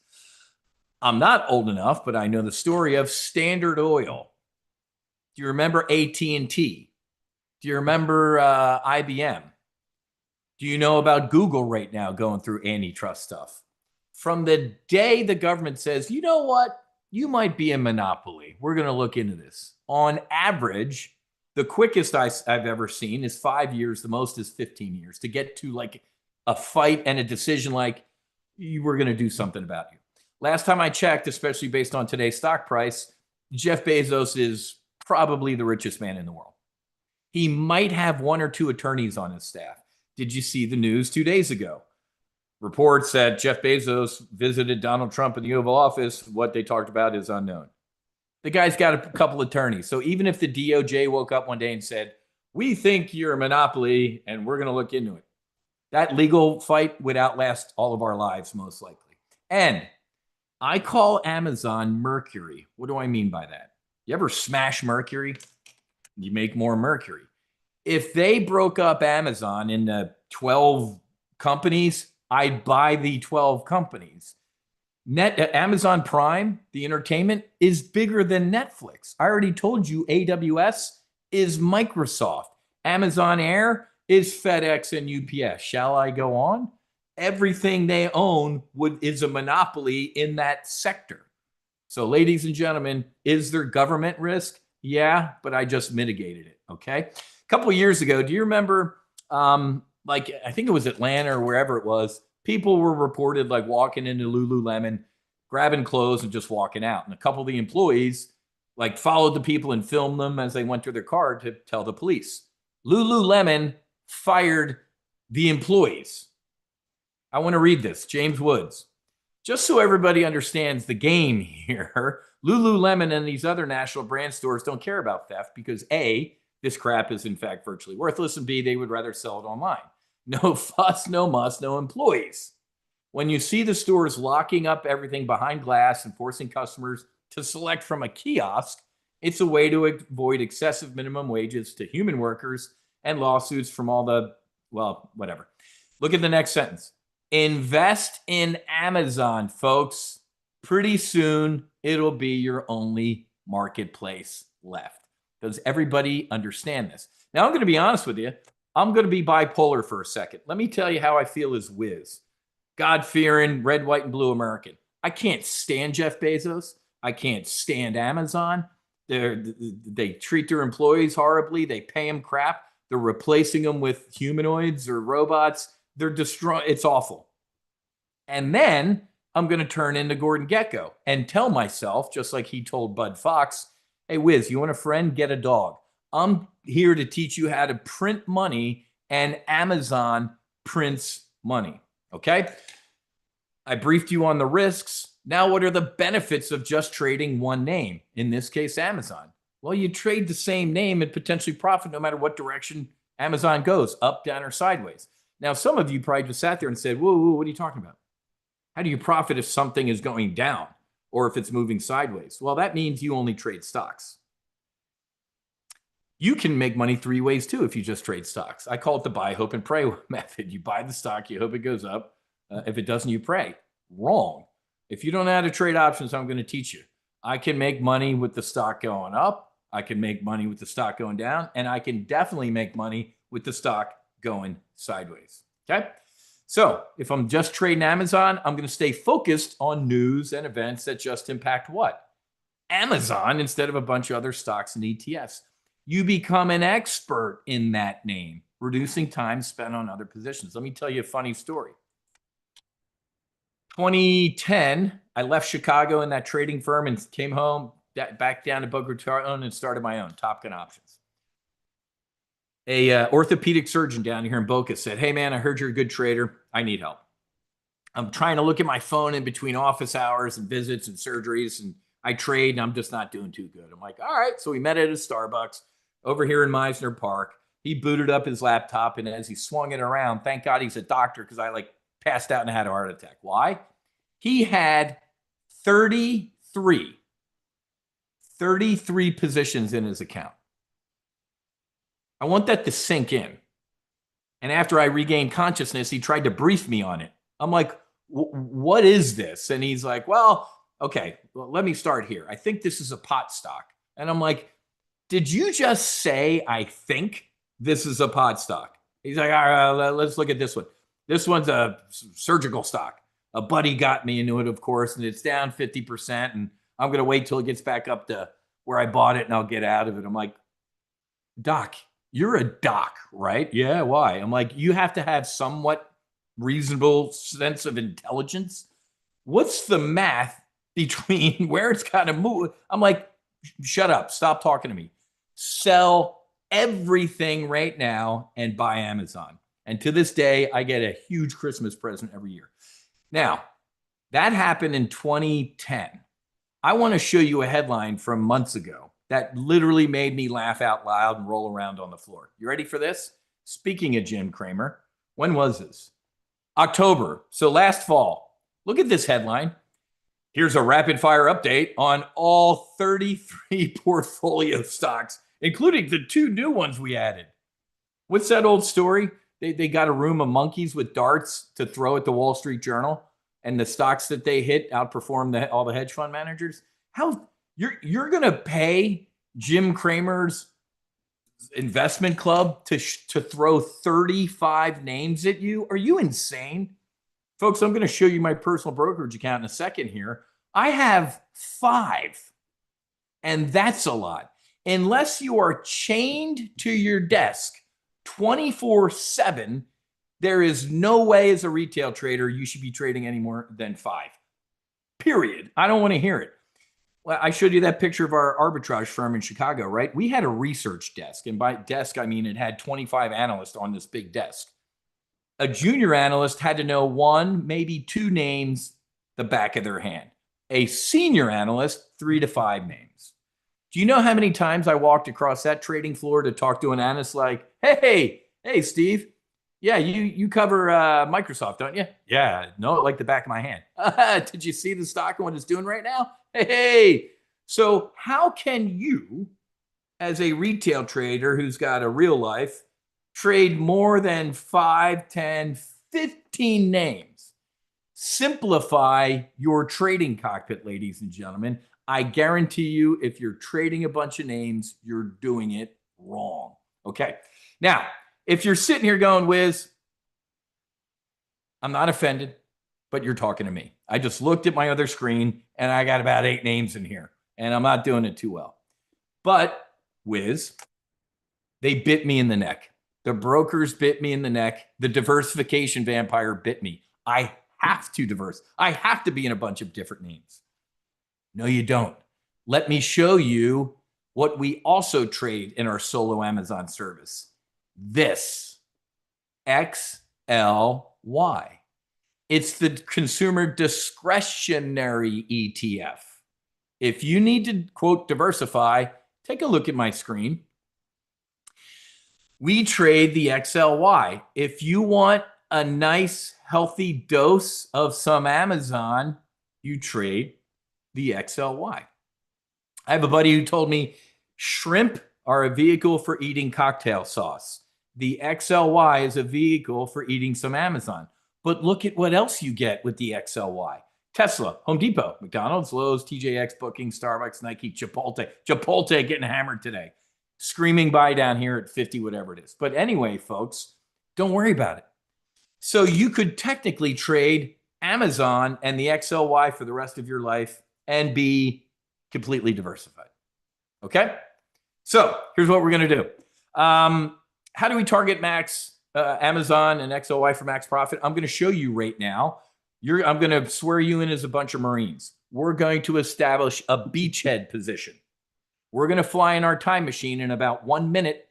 I'm not old enough, but I know the story of Standard Oil. Do you remember AT&T? Do you remember IBM? Do you know about Google right now going through antitrust stuff? From the day the government says, you know what? You might be a monopoly. We're going to look into this. On average, the quickest I've ever seen is 5 years. The most is 15 years to get to like a fight and a decision like you were going to do something about you. Last time I checked, especially based on today's stock price, Jeff Bezos is probably the richest man in the world. He might have 1 or 2 attorneys on his staff. Did you see the news 2 days ago? Reports that Jeff Bezos visited Donald Trump in the Oval Office. What they talked about is unknown. The guy's got a couple attorneys. So even if the DOJ woke up one day and said, we think you're a monopoly and we're going to look into it, that legal fight would outlast all of our lives, most likely. And I call Amazon mercury. What do I mean by that? You ever smash mercury? You make more mercury. If they broke up Amazon into 12 companies, I'd buy the 12 companies. Amazon Prime, the entertainment, is bigger than Netflix. I already told you AWS is Microsoft. Amazon Air is FedEx and UPS. Shall I go on? Everything they own is a monopoly in that sector. So, ladies and gentlemen, is there government risk? Yeah, but I just mitigated it, okay? A couple of years ago, do you remember, I think it was Atlanta or wherever it was, people were reported like walking into Lululemon, grabbing clothes and just walking out. And a couple of the employees like followed the people and filmed them as they went to their car to tell the police. Lululemon fired the employees. I want to read this. James Woods. Just so everybody understands the game here, Lululemon and these other national brand stores don't care about theft because A, this crap is in fact virtually worthless, and B, they would rather sell it online. No fuss, no muss, no employees. When you see the stores locking up everything behind glass and forcing customers to select from a kiosk, it's a way to avoid excessive minimum wages to human workers and lawsuits from all the, well, whatever. Look at the next sentence. Invest in Amazon, folks. Pretty soon, it'll be your only marketplace left. Does everybody understand this? Now, I'm going to be honest with you. I'm going to be bipolar for a second. Let me tell you how I feel as Whiz. God-fearing, red, white, and blue American. I can't stand Jeff Bezos. I can't stand Amazon. They treat their employees horribly. They pay them crap. They're replacing them with humanoids or robots. They're destroying. It's awful. And then I'm going to turn into Gordon Gekko and tell myself, just like he told Bud Fox, hey, Whiz, you want a friend? Get a dog. I'm here to teach you how to print money, and Amazon prints money. Okay? I briefed you on the risks. Now, what are the benefits of just trading one name? In this case, Amazon. Well, you trade the same name and potentially profit no matter what direction Amazon goes, up, down, or sideways. Now, some of you probably just sat there and said, whoa, what are you talking about? How do you profit if something is going down or if it's moving sideways? Well, that means you only trade stocks. You can make money 3 ways too if you just trade stocks. I call it the buy, hope, and pray method. You buy the stock, you hope it goes up. If it doesn't, you pray. Wrong. If you don't know how to trade options, I'm going to teach you. I can make money with the stock going up. I can make money with the stock going down. And I can definitely make money with the stock going sideways. Okay? So if I'm just trading Amazon, I'm going to stay focused on news and events that just impact what? Amazon instead of a bunch of other stocks and ETFs. You become an expert in that name, reducing time spent on other positions. Let me tell you a funny story. 2010, I left Chicago in that trading firm and came home back down to Boca Raton and started my own TOPGUN Options. A orthopedic surgeon down here in Boca said, "Hey man, I heard you're a good trader. I need help. I'm trying to look at my phone in between office hours and visits and surgeries, and I trade and I'm just not doing too good." I'm like, all right. So we met at a Starbucks over here in Meisner Park. He booted up his laptop, and as he swung it around, thank God he's a doctor, because I passed out and had a heart attack. Why? He had 33 positions in his account. I want that to sink in. And after I regained consciousness, he tried to brief me on it. I'm like, what is this? And he's like, well, okay, well, let me start here. I think this is a pot stock. And I'm like, did you just say, I think this is a pot stock? He's like, all right, let's look at this one. This one's a surgical stock. A buddy got me into it, of course, and it's down 50%. And I'm going to wait till it gets back up to where I bought it and I'll get out of it. I'm like, Doc, you're a doc, right? Yeah, why? I'm like, you have to have somewhat reasonable sense of intelligence. What's the math between where it's got to move? I'm like, shut up. Stop talking to me. Sell everything right now and buy Amazon. And to this day, I get a huge Christmas present every year. Now, that happened in 2010. I want to show you a headline from months ago that literally made me laugh out loud and roll around on the floor. You ready for this? Speaking of Jim Cramer, when was this? October. So last fall. Look at this headline. Here's a rapid fire update on all 33 portfolio stocks, including the 2 new ones we added. What's that old story? They got a room of monkeys with darts to throw at the Wall Street Journal, and the stocks that they hit outperformed all the hedge fund managers. How you're going to pay Jim Cramer's investment club to throw 35 names at you? Are you insane? Folks, I'm going to show you my personal brokerage account in a second here. I have 5, and that's a lot. Unless you are chained to your desk 24/7, there is no way as a retail trader you should be trading any more than 5. Period. I don't want to hear it. Well, I showed you that picture of our arbitrage firm in Chicago, right? We had a research desk, and by desk, I mean it had 25 analysts on this big desk. A junior analyst had to know 1, maybe 2 names the back of their hand. A senior analyst, 3 to 5 names. Do you know how many times I walked across that trading floor to talk to an analyst like, hey, Steve, yeah, you cover Microsoft, don't you? Yeah, know it like the back of my hand. Did you see the stock and what it's doing right now? Hey. So how can you, as a retail trader who's got a real life, trade more than 5, 10, 15 names? Simplify your trading cockpit, ladies and gentlemen. I guarantee you, if you're trading a bunch of names, you're doing it wrong. Okay. Now, if you're sitting here going, Whiz, I'm not offended, but you're talking to me. I just looked at my other screen and I got about 8 names in here and I'm not doing it too well. But Whiz, they bit me in the neck. The brokers bit me in the neck. The diversification vampire bit me. I have to I have to be in a bunch of different names. No, you don't. Let me show you what we also trade in our solo Amazon service. This XLY. It's the consumer discretionary ETF. If you need to, quote, diversify, take a look at my screen. We trade the XLY. If you want a nice, healthy dose of some Amazon, you trade the XLY. I have a buddy who told me shrimp are a vehicle for eating cocktail sauce. The XLY is a vehicle for eating some Amazon. But look at what else you get with the XLY. Tesla, Home Depot, McDonald's, Lowe's, TJX, Booking, Starbucks, Nike, Chipotle. Chipotle getting hammered today. Screaming buy down here at 50, whatever it is. But anyway, folks, don't worry about it. So you could technically trade Amazon and the XLY for the rest of your life and be completely diversified. Okay? So here's what we're going to do. How do we target max Amazon and XLY for max profit? I'm going to show you right now. I'm going to swear you in as a bunch of Marines. We're going to establish a beachhead position. We're going to fly in our time machine in about 1 minute,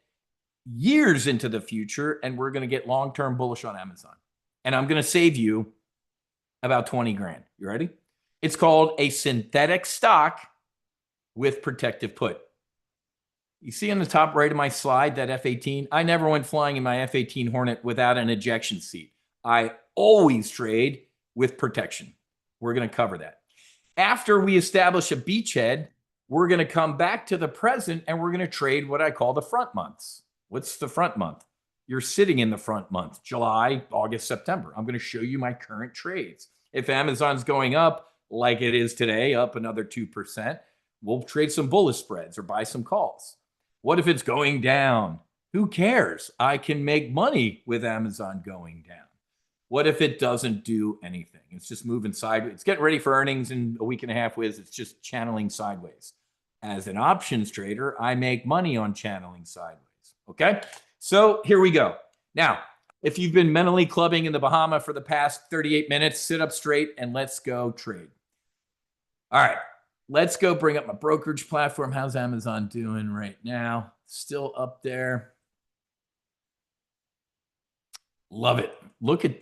years into the future, and we're going to get long-term bullish on Amazon. And I'm going to save you about 20 grand. You ready? It's called a synthetic stock with protective put. You see on the top right of my slide, that F-18? I never went flying in my F-18 Hornet without an ejection seat. I always trade with protection. We're going to cover that. After we establish a beachhead, we're going to come back to the present and we're going to trade what I call the front months. What's the front month? You're sitting in the front month, July, August, September. I'm going to show you my current trades. If Amazon's going up like it is today, up another 2%, we'll trade some bullish spreads or buy some calls. What if it's going down? Who cares? I can make money with Amazon going down. What if it doesn't do anything? It's just moving sideways. It's getting ready for earnings in a week and a half, Whiz. It's just channeling sideways. As an options trader, I make money on channeling sideways. Okay? So here we go. Now, if you've been mentally clubbing in the Bahama for the past 38 minutes, sit up straight and let's go trade. All right. Let's go bring up my brokerage platform. How's Amazon doing right now? Still up there. Love it. Look at,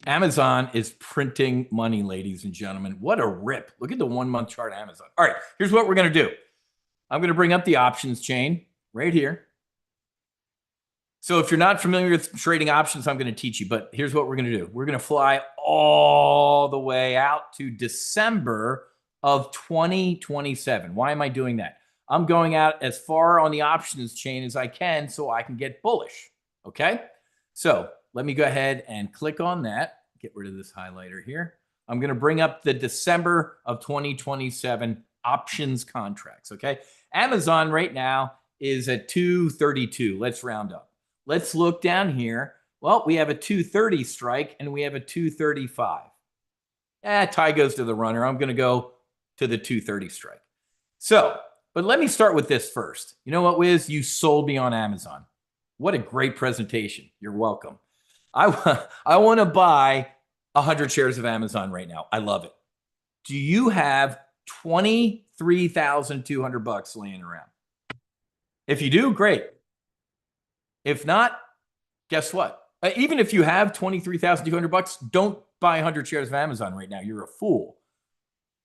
Amazon is printing money, ladies and gentlemen. What a rip. Look at the 1 month chart of Amazon. All right, here's what we're going to do. I'm going to bring up the options chain right here. So if you're not familiar with trading options, I'm going to teach you, but here's what we're going to do. We're going to fly all the way out to December of 2027. Why am I doing that? I'm going out as far on the options chain as I can so I can get bullish. Okay? So let me go ahead and click on that. Get rid of this highlighter here. I'm going to bring up the December of 2027 options contracts. Okay? Amazon right now is at 232. Let's round up. Let's look down here. Well, we have a 230 strike and we have a 235. Tie goes to the runner. I'm going to go to the 230 strike. So, but let me start with this first. You know what, Whiz? You sold me on Amazon. What a great presentation. You're welcome. I want to buy 100 shares of Amazon right now. I love it. Do you have $23,200 laying around? If you do, great. If not, guess what? Even if you have $23,200, don't buy 100 shares of Amazon right now. You're a fool.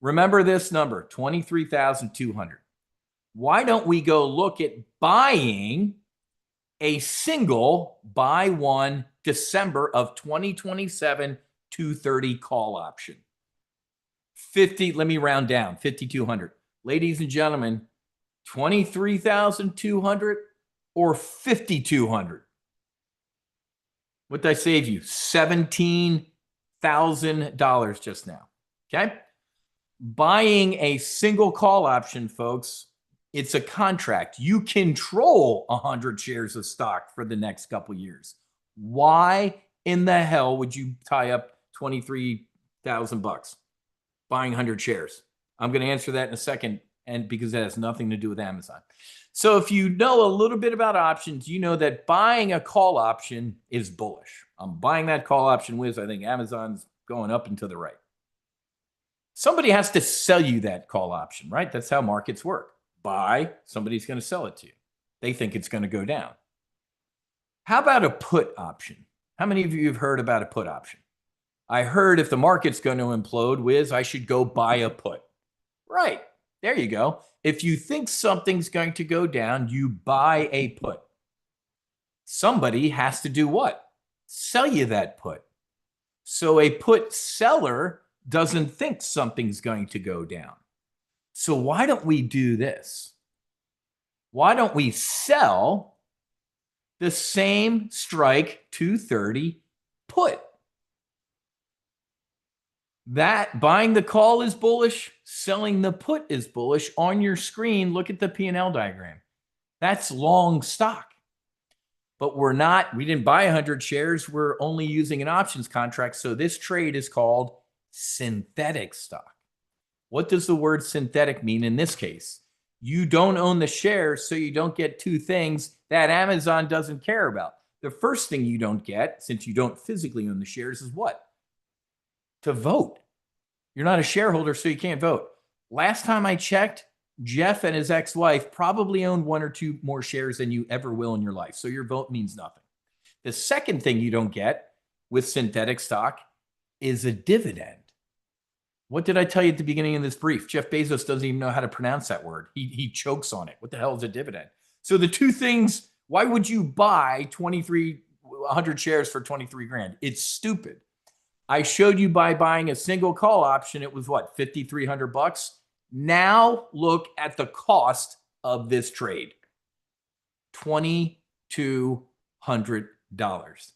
Remember this number, 23,200. Why don't we go look at buying a single buy one December of 2027 230 call option? 50, let me round down, 5,200. Ladies and gentlemen, 23,200 or 5,200. What did I save you? $17,000 just now. Okay? Buying a single call option, folks, it's a contract. You control 100 shares of stock for the next couple years. Why in the hell would you tie up $23,000 buying 100 shares? I'm going to answer that in a second, and because that has nothing to do with Amazon. So if you know a little bit about options, you know that buying a call option is bullish. I'm buying that call option, Whiz. I think Amazon's going up and to the right. Somebody has to sell you that call option, right? That's how markets work. Buy, somebody's going to sell it to you. They think it's going to go down. How about a put option? How many of you have heard about a put option? I heard if the market's going to implode, Whiz, I should go buy a put. Right. There you go. If you think something's going to go down, you buy a put. Somebody has to do what? Sell you that put. So a put seller doesn't think something's going to go down. So why don't we do this? Why don't we sell the same strike 230 put? That buying the call is bullish, selling the put is bullish. On your screen, look at the P&L diagram. That's long stock. but we didn't buy 100 shares. We're only using an options contract. So this trade is called synthetic stock. What does the word synthetic mean in this case? You don't own the shares, so you don't get two things that Amazon doesn't care about. The first thing you don't get, since you don't physically own the shares, is what? To vote. You're not a shareholder, so you can't vote. Last time I checked, Jeff and his ex-wife probably own 1 or 2 more shares than you ever will in your life. So your vote means nothing. The second thing you don't get with synthetic stock is a dividend. What did I tell you at the beginning of this brief? Jeff Bezos doesn't even know how to pronounce that word. He chokes on it. What the hell is a dividend? So the two things, why would you buy 100 shares for 23 grand? It's stupid. I showed you by buying a single call option, it was what, $5,300? Now look at the cost of this trade. $2,200.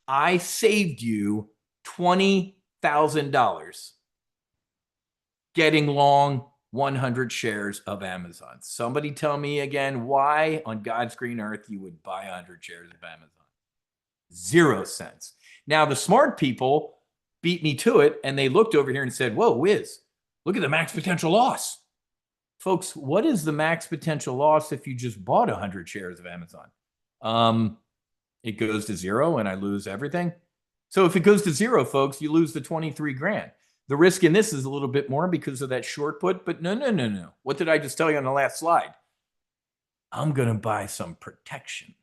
I saved you $20,000 getting long 100 shares of Amazon. Somebody tell me again why on God's green earth you would buy 100 shares of Amazon. 0 cents. Now the smart people beat me to it and they looked over here and said, whoa, Whiz, look at the max potential loss. Folks, what is the max potential loss if you just bought 100 shares of Amazon? It goes to 0 and I lose everything. So if it goes to 0, folks, you lose the 23 grand. The risk in this is a little bit more because of that short put, but no. What did I just tell you on the last slide? I'm going to buy some protection.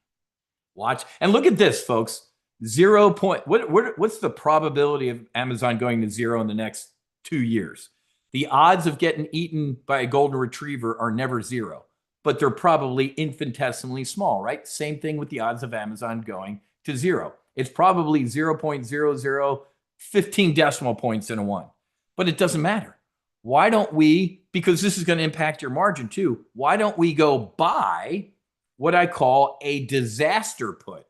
Watch. And look at this, folks. 0 point. What's the probability of Amazon going to 0 in the next 2 years? The odds of getting eaten by a golden retriever are never 0, but they're probably infinitesimally small, right? Same thing with the odds of Amazon going to 0. It's probably 0.0015 decimal points in a 1, but it doesn't matter. Why don't we, because this is going to impact your margin too, why don't we go buy what I call a disaster put?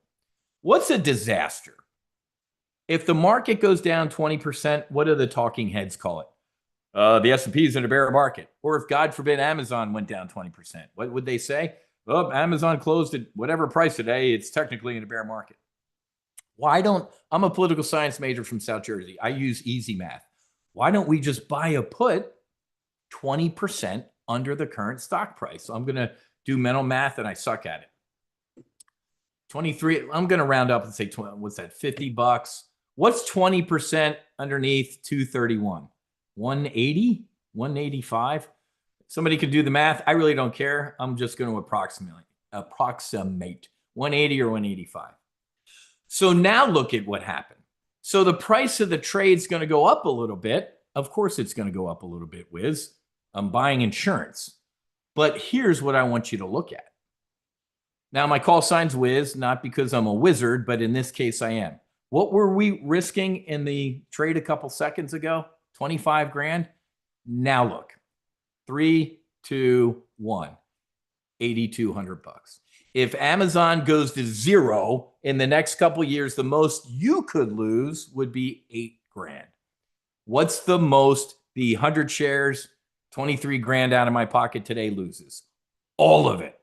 What's a disaster? If the market goes down 20%, what do the talking heads call it? The S&P is in a bear market. Or if, God forbid, Amazon went down 20%, what would they say? Well, Amazon closed at whatever price today. It's technically in a bear market. I'm a political science major from South Jersey. I use easy math. Why don't we just buy a put 20% under the current stock price? So I'm going to do mental math and I suck at it. 23, I'm going to round up and say, what's that, $50? What's 20% underneath 231? 180? 185? Somebody could do the math. I really don't care. I'm just going to approximate 180 or 185. So now look at what happened. So the price of the trade is going to go up a little bit. Of course, it's going to go up a little bit, Whiz. I'm buying insurance. But here's what I want you to look at. Now, my call sign's Whiz, not because I'm a wizard, but in this case, I am. What were we risking in the trade a couple seconds ago? 25 grand. Now look, 3, 2, 1, 8,200 bucks. If Amazon goes to 0 in the next couple years, the most you could lose would be 8 grand. What's the most the 100 shares, 23 grand out of my pocket today loses? All of it.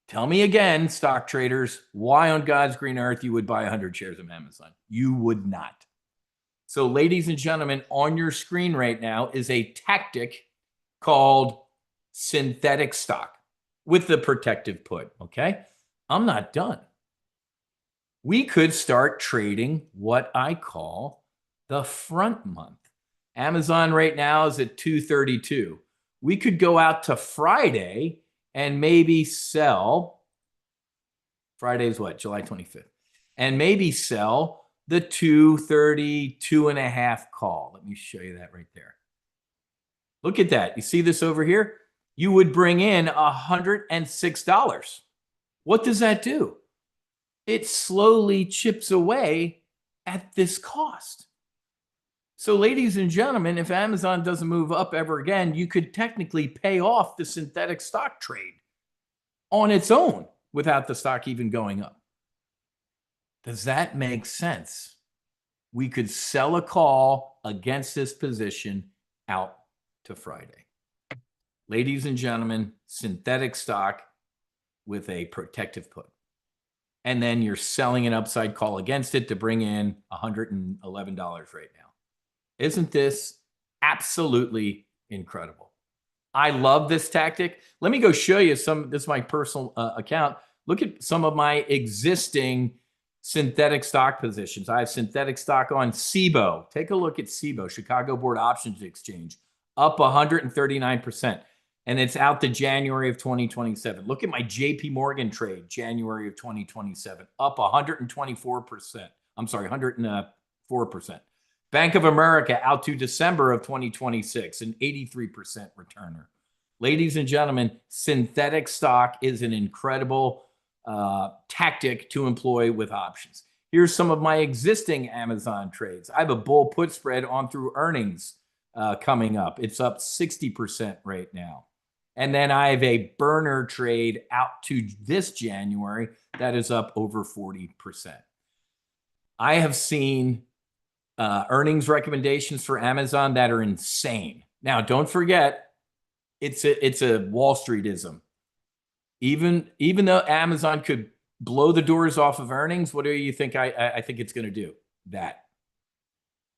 Tell me again, stock traders, why on God's green earth you would buy 100 shares of Amazon? You would not. So ladies and gentlemen, on your screen right now is a tactic called synthetic stock with the protective put, okay? I'm not done. We could start trading what I call the front month. Amazon right now is at 232. We could go out to Friday and maybe sell, Friday's what, July 25th, and maybe sell the 232.5 call. Let me show you that right there. Look at that. You see this over here? You would bring in $106. What does that do? It slowly chips away at this cost. So ladies and gentlemen, if Amazon doesn't move up ever again, you could technically pay off the synthetic stock trade on its own without the stock even going up. Does that make sense? We could sell a call against this position out to Friday. Ladies and gentlemen, synthetic stock with a protective put. and then you're selling an upside call against it to bring in $111 right now. Isn't this absolutely incredible? I love this tactic. Let me go show you some. This is my personal account. Look at some of my existing synthetic stock positions. I have synthetic stock on SIBO. Take a look at SIBO, Chicago Board Options Exchange, up 139%. And it's out to January of 2027. Look at my JP Morgan trade, January of 2027, up 124%. I'm sorry, 104%. Bank of America out to December of 2026, an 83% returner. Ladies and gentlemen, synthetic stock is an incredible tactic to employ with options. Here's some of my existing Amazon trades. I have a bull put spread on through earnings coming up. It's up 60% right now. And then I have a burner trade out to this January that is up over 40%. I have seen earnings recommendations for Amazon that are insane. Now, don't forget, it's a Wall Streetism. Even though Amazon could blow the doors off of earnings, what do you think I think it's going to do? That.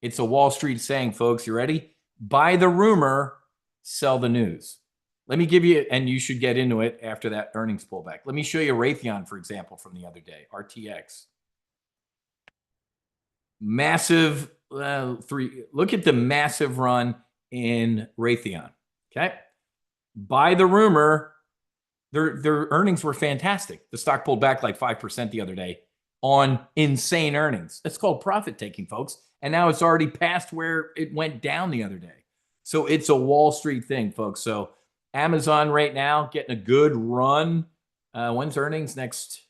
It's a Wall Street saying, folks. You ready? Buy the rumor, sell the news. Let me give you, and you should get into it after that earnings pullback. Let me show you Raytheon, for example, from the other day, RTX. Massive look at the massive run in Raytheon. Okay. By the rumor, their earnings were fantastic. The stock pulled back like 5% the other day on insane earnings. That's called profit taking, folks. And now it's already past where it went down the other day. So it's a Wall Street thing, folks. So Amazon right now getting a good run. When's earnings? Next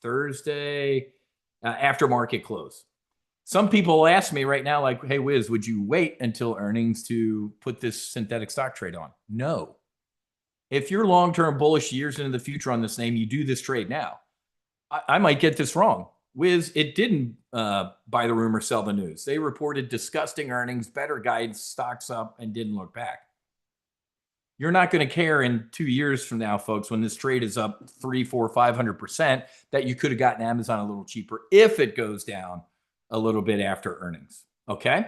Thursday, after market close. Some people ask me right now, like, hey, Whiz, would you wait until earnings to put this synthetic stock trade on? No. If you're long-term bullish years into the future on this name, you do this trade now. I might get this wrong. Whiz, it didn't buy the rumor, sell the news. They reported disgusting earnings, better guidance, stocks up, and didn't look back. You're not going to care in 2 years from now, folks, when this trade is up 300, 400, 500%, that you could have gotten Amazon a little cheaper if it goes down a little bit after earnings. Okay.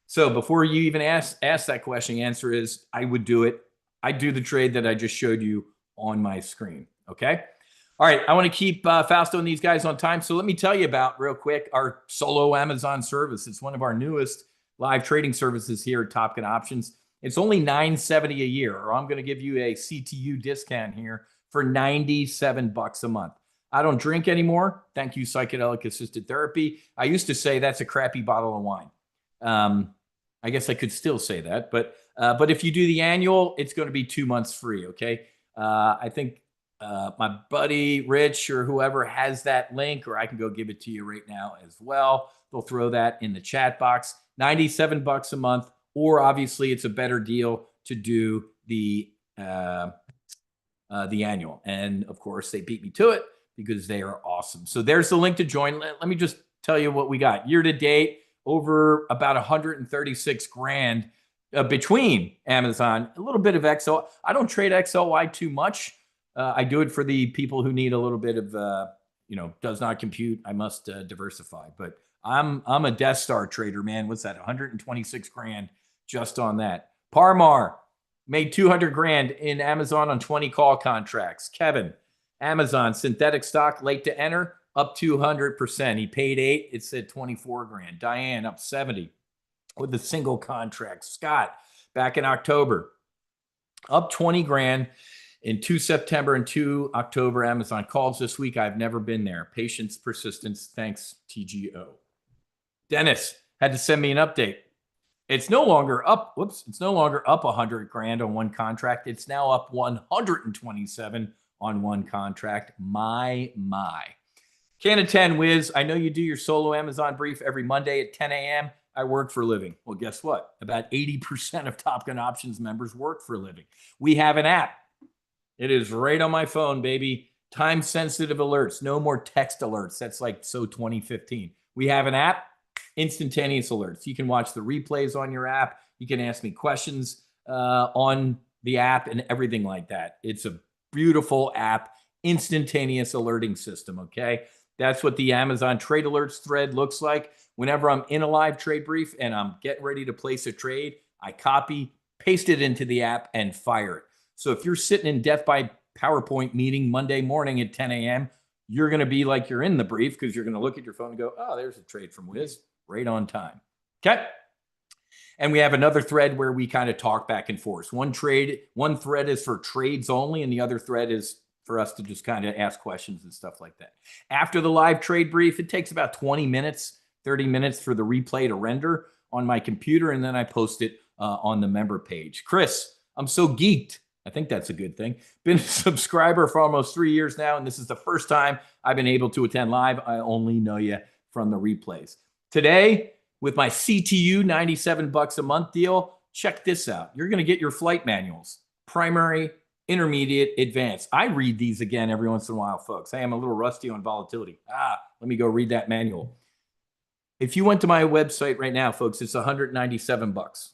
So before you even ask that question, the answer is I would do it. I do the trade that I just showed you on my screen. Okay. All right. I want to keep Fausto and these guys on time. So let me tell you about real quick our solo Amazon service. It's one of our newest live trading services here at Top Gun Options. It's only $9.70 a year, or I'm going to give you a CTU discount here for $97 a month. I don't drink anymore. Thank you, psychedelic assisted therapy. I used to say that's a crappy bottle of wine. I guess I could still say that, but if you do the annual, it's going to be 2 months free. Okay. I think my buddy Rich or whoever has that link, or I can go give it to you right now as well. They'll throw that in the chat box. $97 a month, or obviously it's a better deal to do the annual. And of course, they beat me to it because they are awesome. So there's the link to join. Let me just tell you what we got year to date. Over about 136 grand between Amazon, a little bit of XL. I don't trade XLY too much. I do it for the people who need a little bit of, does not compute. I must diversify, but I'm a Death Star trader, man. What's that? 126 grand just on that. Parmar made 200 grand in Amazon on 20 call contracts. Kevin, Amazon synthetic stock late to enter. Up 200%. He paid 8. It said 24 grand. Diane up 70 with a single contract. Scott back in October up 20 grand in 2 September and 2 October Amazon calls this week. I've never been there. Patience, persistence. Thanks, TGO. Dennis had to send me an update. It's no longer up. Whoops. It's no longer up 100 grand on one contract. It's now up 127 on one contract. My. Can of 10, Whiz. I know you do your solo Amazon brief every Monday at 10 a.m. I work for a living. Well, guess what? About 80% of Top Gun Options members work for a living. We have an app. It is right on my phone, baby. Time-sensitive alerts. No more text alerts. That's like so 2015. We have an app. Instantaneous alerts. You can watch the replays on your app. You can ask me questions on the app and everything like that. It's a beautiful app. Instantaneous alerting system, okay? That's what the Amazon Trade Alerts thread looks like. Whenever I'm in a live trade brief and I'm getting ready to place a trade, I copy, paste it into the app, and fire it. So if you're sitting in death by PowerPoint meeting Monday morning at 10 a.m., you're going to be like you're in the brief because you're going to look at your phone and go, oh, there's a trade from Whiz, right on time. Okay. And we have another thread where we kind of talk back and forth. One thread is for trades only, and the other thread is for us to just kind of ask questions and stuff like that. After the live trade brief, it takes about 20 minutes, 30 minutes for the replay to render on my computer, and then I post it on the member page. Chris, I'm so geeked. I think that's a good thing. Been a subscriber for almost 3 years now, and this is the first time I've been able to attend live. I only know you from the replays. Today, with my CTU $97 a month deal, check this out. You're going to get your flight manuals, primary, intermediate, advanced. I read these again every once in a while, folks. I am a little rusty on volatility. Let me go read that manual. If you went to my website right now, folks, it's $197.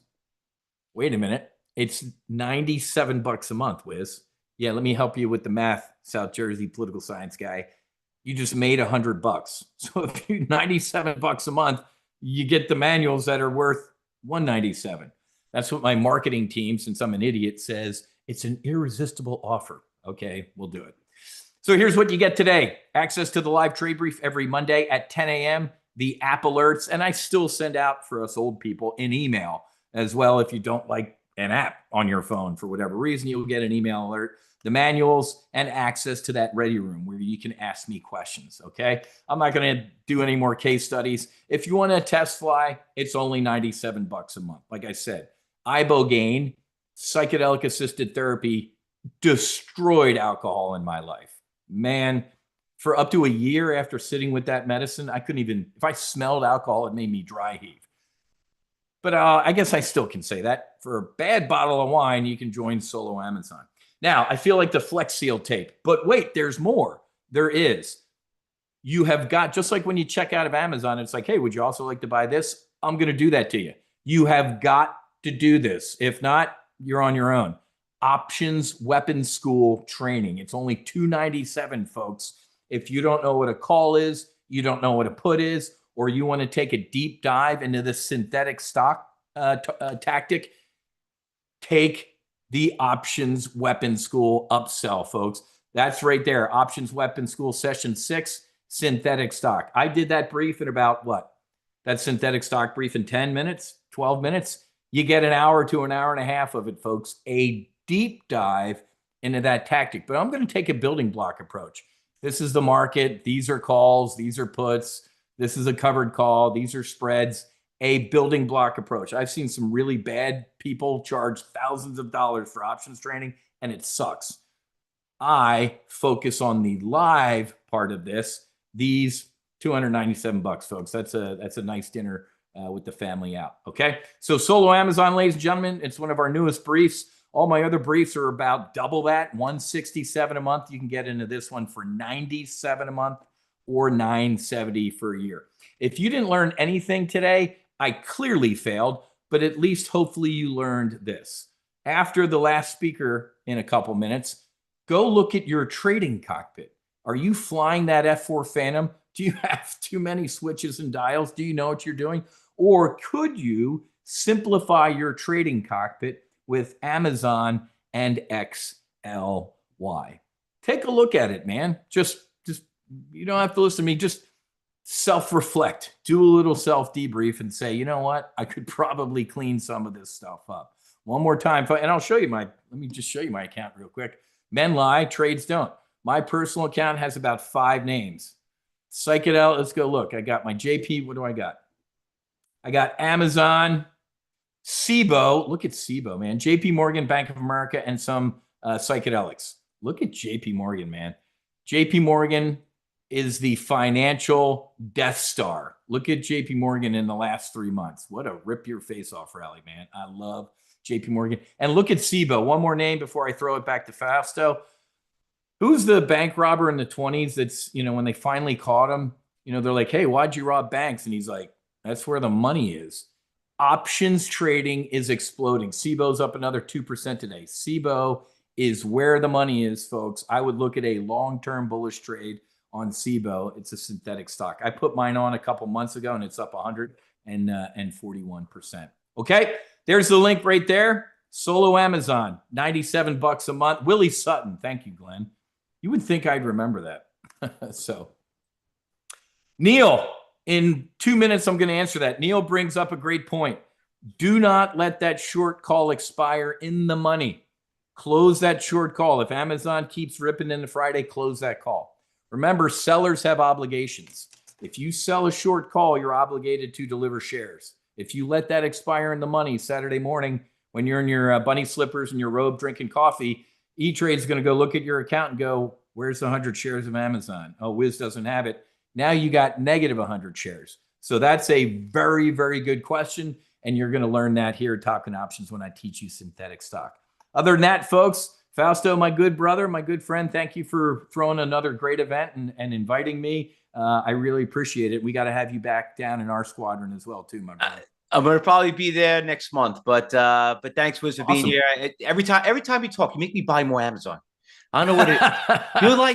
Wait a minute. It's $97 a month, Whiz. Yeah, let me help you with the math, South Jersey political science guy. You just made $100. So if you $97 a month, you get the manuals that are worth $197. That's what my marketing team, since I'm an idiot, says it's an irresistible offer. Okay, we'll do it. So here's what you get today. Access to the live trade brief every Monday at 10 a.m., the app alerts, and I still send out for us old people an email as well. If you don't like an app on your phone for whatever reason, you'll get an email alert, the manuals, and access to that ready room where you can ask me questions, okay? I'm not going to do any more case studies. If you want to test fly, it's only $97 a month. Like I said, ibogaine, psychedelic-assisted therapy, destroyed alcohol in my life. Man, for up to a year after sitting with that medicine, I couldn't even, if I smelled alcohol, it made me dry heave. But I guess I still can say that. For a bad bottle of wine, you can join Solo Amazon. Now, I feel like the Flex Seal tape. But wait, there's more. There is. You have got, just like when you check out of Amazon, it's like, hey, would you also like to buy this? I'm going to do that to you. You have got to do this. If not, you're on your own. Options Weapons School training. It's only $297, folks. If you don't know what a call is, you don't know what a put is, or you want to take a deep dive into the synthetic stock tactic, take the Options Weapons School upsell, folks. That's right there. Options Weapons School Session 6, synthetic stock. I did that brief in about what? That synthetic stock brief in 10 minutes, 12 minutes. You get an hour to an hour and a half of it, folks. A deep dive into that tactic. But I'm going to take a building block approach. This is the market. These are calls. These are puts. This is a covered call. These are spreads. A building block approach. I've seen some really bad people charge thousands of dollars for options training, and it sucks. I focus on the live part of this. These $297, folks. That's a nice dinner with the family out. Okay. So Solo Amazon, ladies and gentlemen, it's one of our newest briefs. All my other briefs are about double that, $167 a month. You can get into this one for $97 a month or $970 for a year. If you didn't learn anything today, I clearly failed, but at least hopefully you learned this. After the last speaker in a couple minutes, go look at your trading cockpit. Are you flying that F4 Phantom? Do you have too many switches and dials? Do you know what you're doing? Or could you simplify your trading cockpit with Amazon and XLY? Take a look at it, man. Just you don't have to listen to me. Just self-reflect, do a little self-debrief and say, you know what? I could probably clean some of this stuff up. One more time. And I'll show you let me just show you my account real quick. Men lie, trades don't. My personal account has about 5 names. Psychedelic, let's go look. I got my JP. What do I got? I got Amazon, SIBO. Look at SIBO, man. JP Morgan, Bank of America, and some psychedelics. Look at JP Morgan, man. JP Morgan is the financial Death Star. Look at JP Morgan in the last 3 months. What a rip your face off rally, man. I love JP Morgan. And look at SIBO. One more name before I throw it back to Fausto. Who's the bank robber in the 20s that's, when they finally caught him, they're like, hey, why'd you rob banks? And he's like, that's where the money is. Options trading is exploding. SIBO's up another 2% today. SIBO is where the money is, folks. I would look at a long-term bullish trade on SIBO. It's a synthetic stock. I put mine on a couple months ago and it's up 141%. Okay, there's the link right there. Solo Amazon, $97 a month. Willie Sutton, thank you, Glenn. You would think I'd remember that. So, Neil, in 2 minutes, I'm going to answer that. Neil brings up a great point. Do not let that short call expire in the money. Close that short call. If Amazon keeps ripping into Friday, close that call. Remember, sellers have obligations. If you sell a short call, you're obligated to deliver shares. If you let that expire in the money Saturday morning when you're in your bunny slippers and your robe drinking coffee, E-Trade is going to go look at your account and go, where's the 100 shares of Amazon? Oh, Whiz doesn't have it. Now you got negative 100 shares. So that's a very, very good question. And you're going to learn that here at TOPGUN Options when I teach you synthetic stock. Other than that, folks, Fausto, my good brother, my good friend, thank you for throwing another great event and inviting me. I really appreciate it. We got to have you back down in our squadron as well, too, my brother. I'm gonna probably be there next month, but thanks, Wiz, for being here. Every time you talk, you make me buy more Amazon. I don't know what it.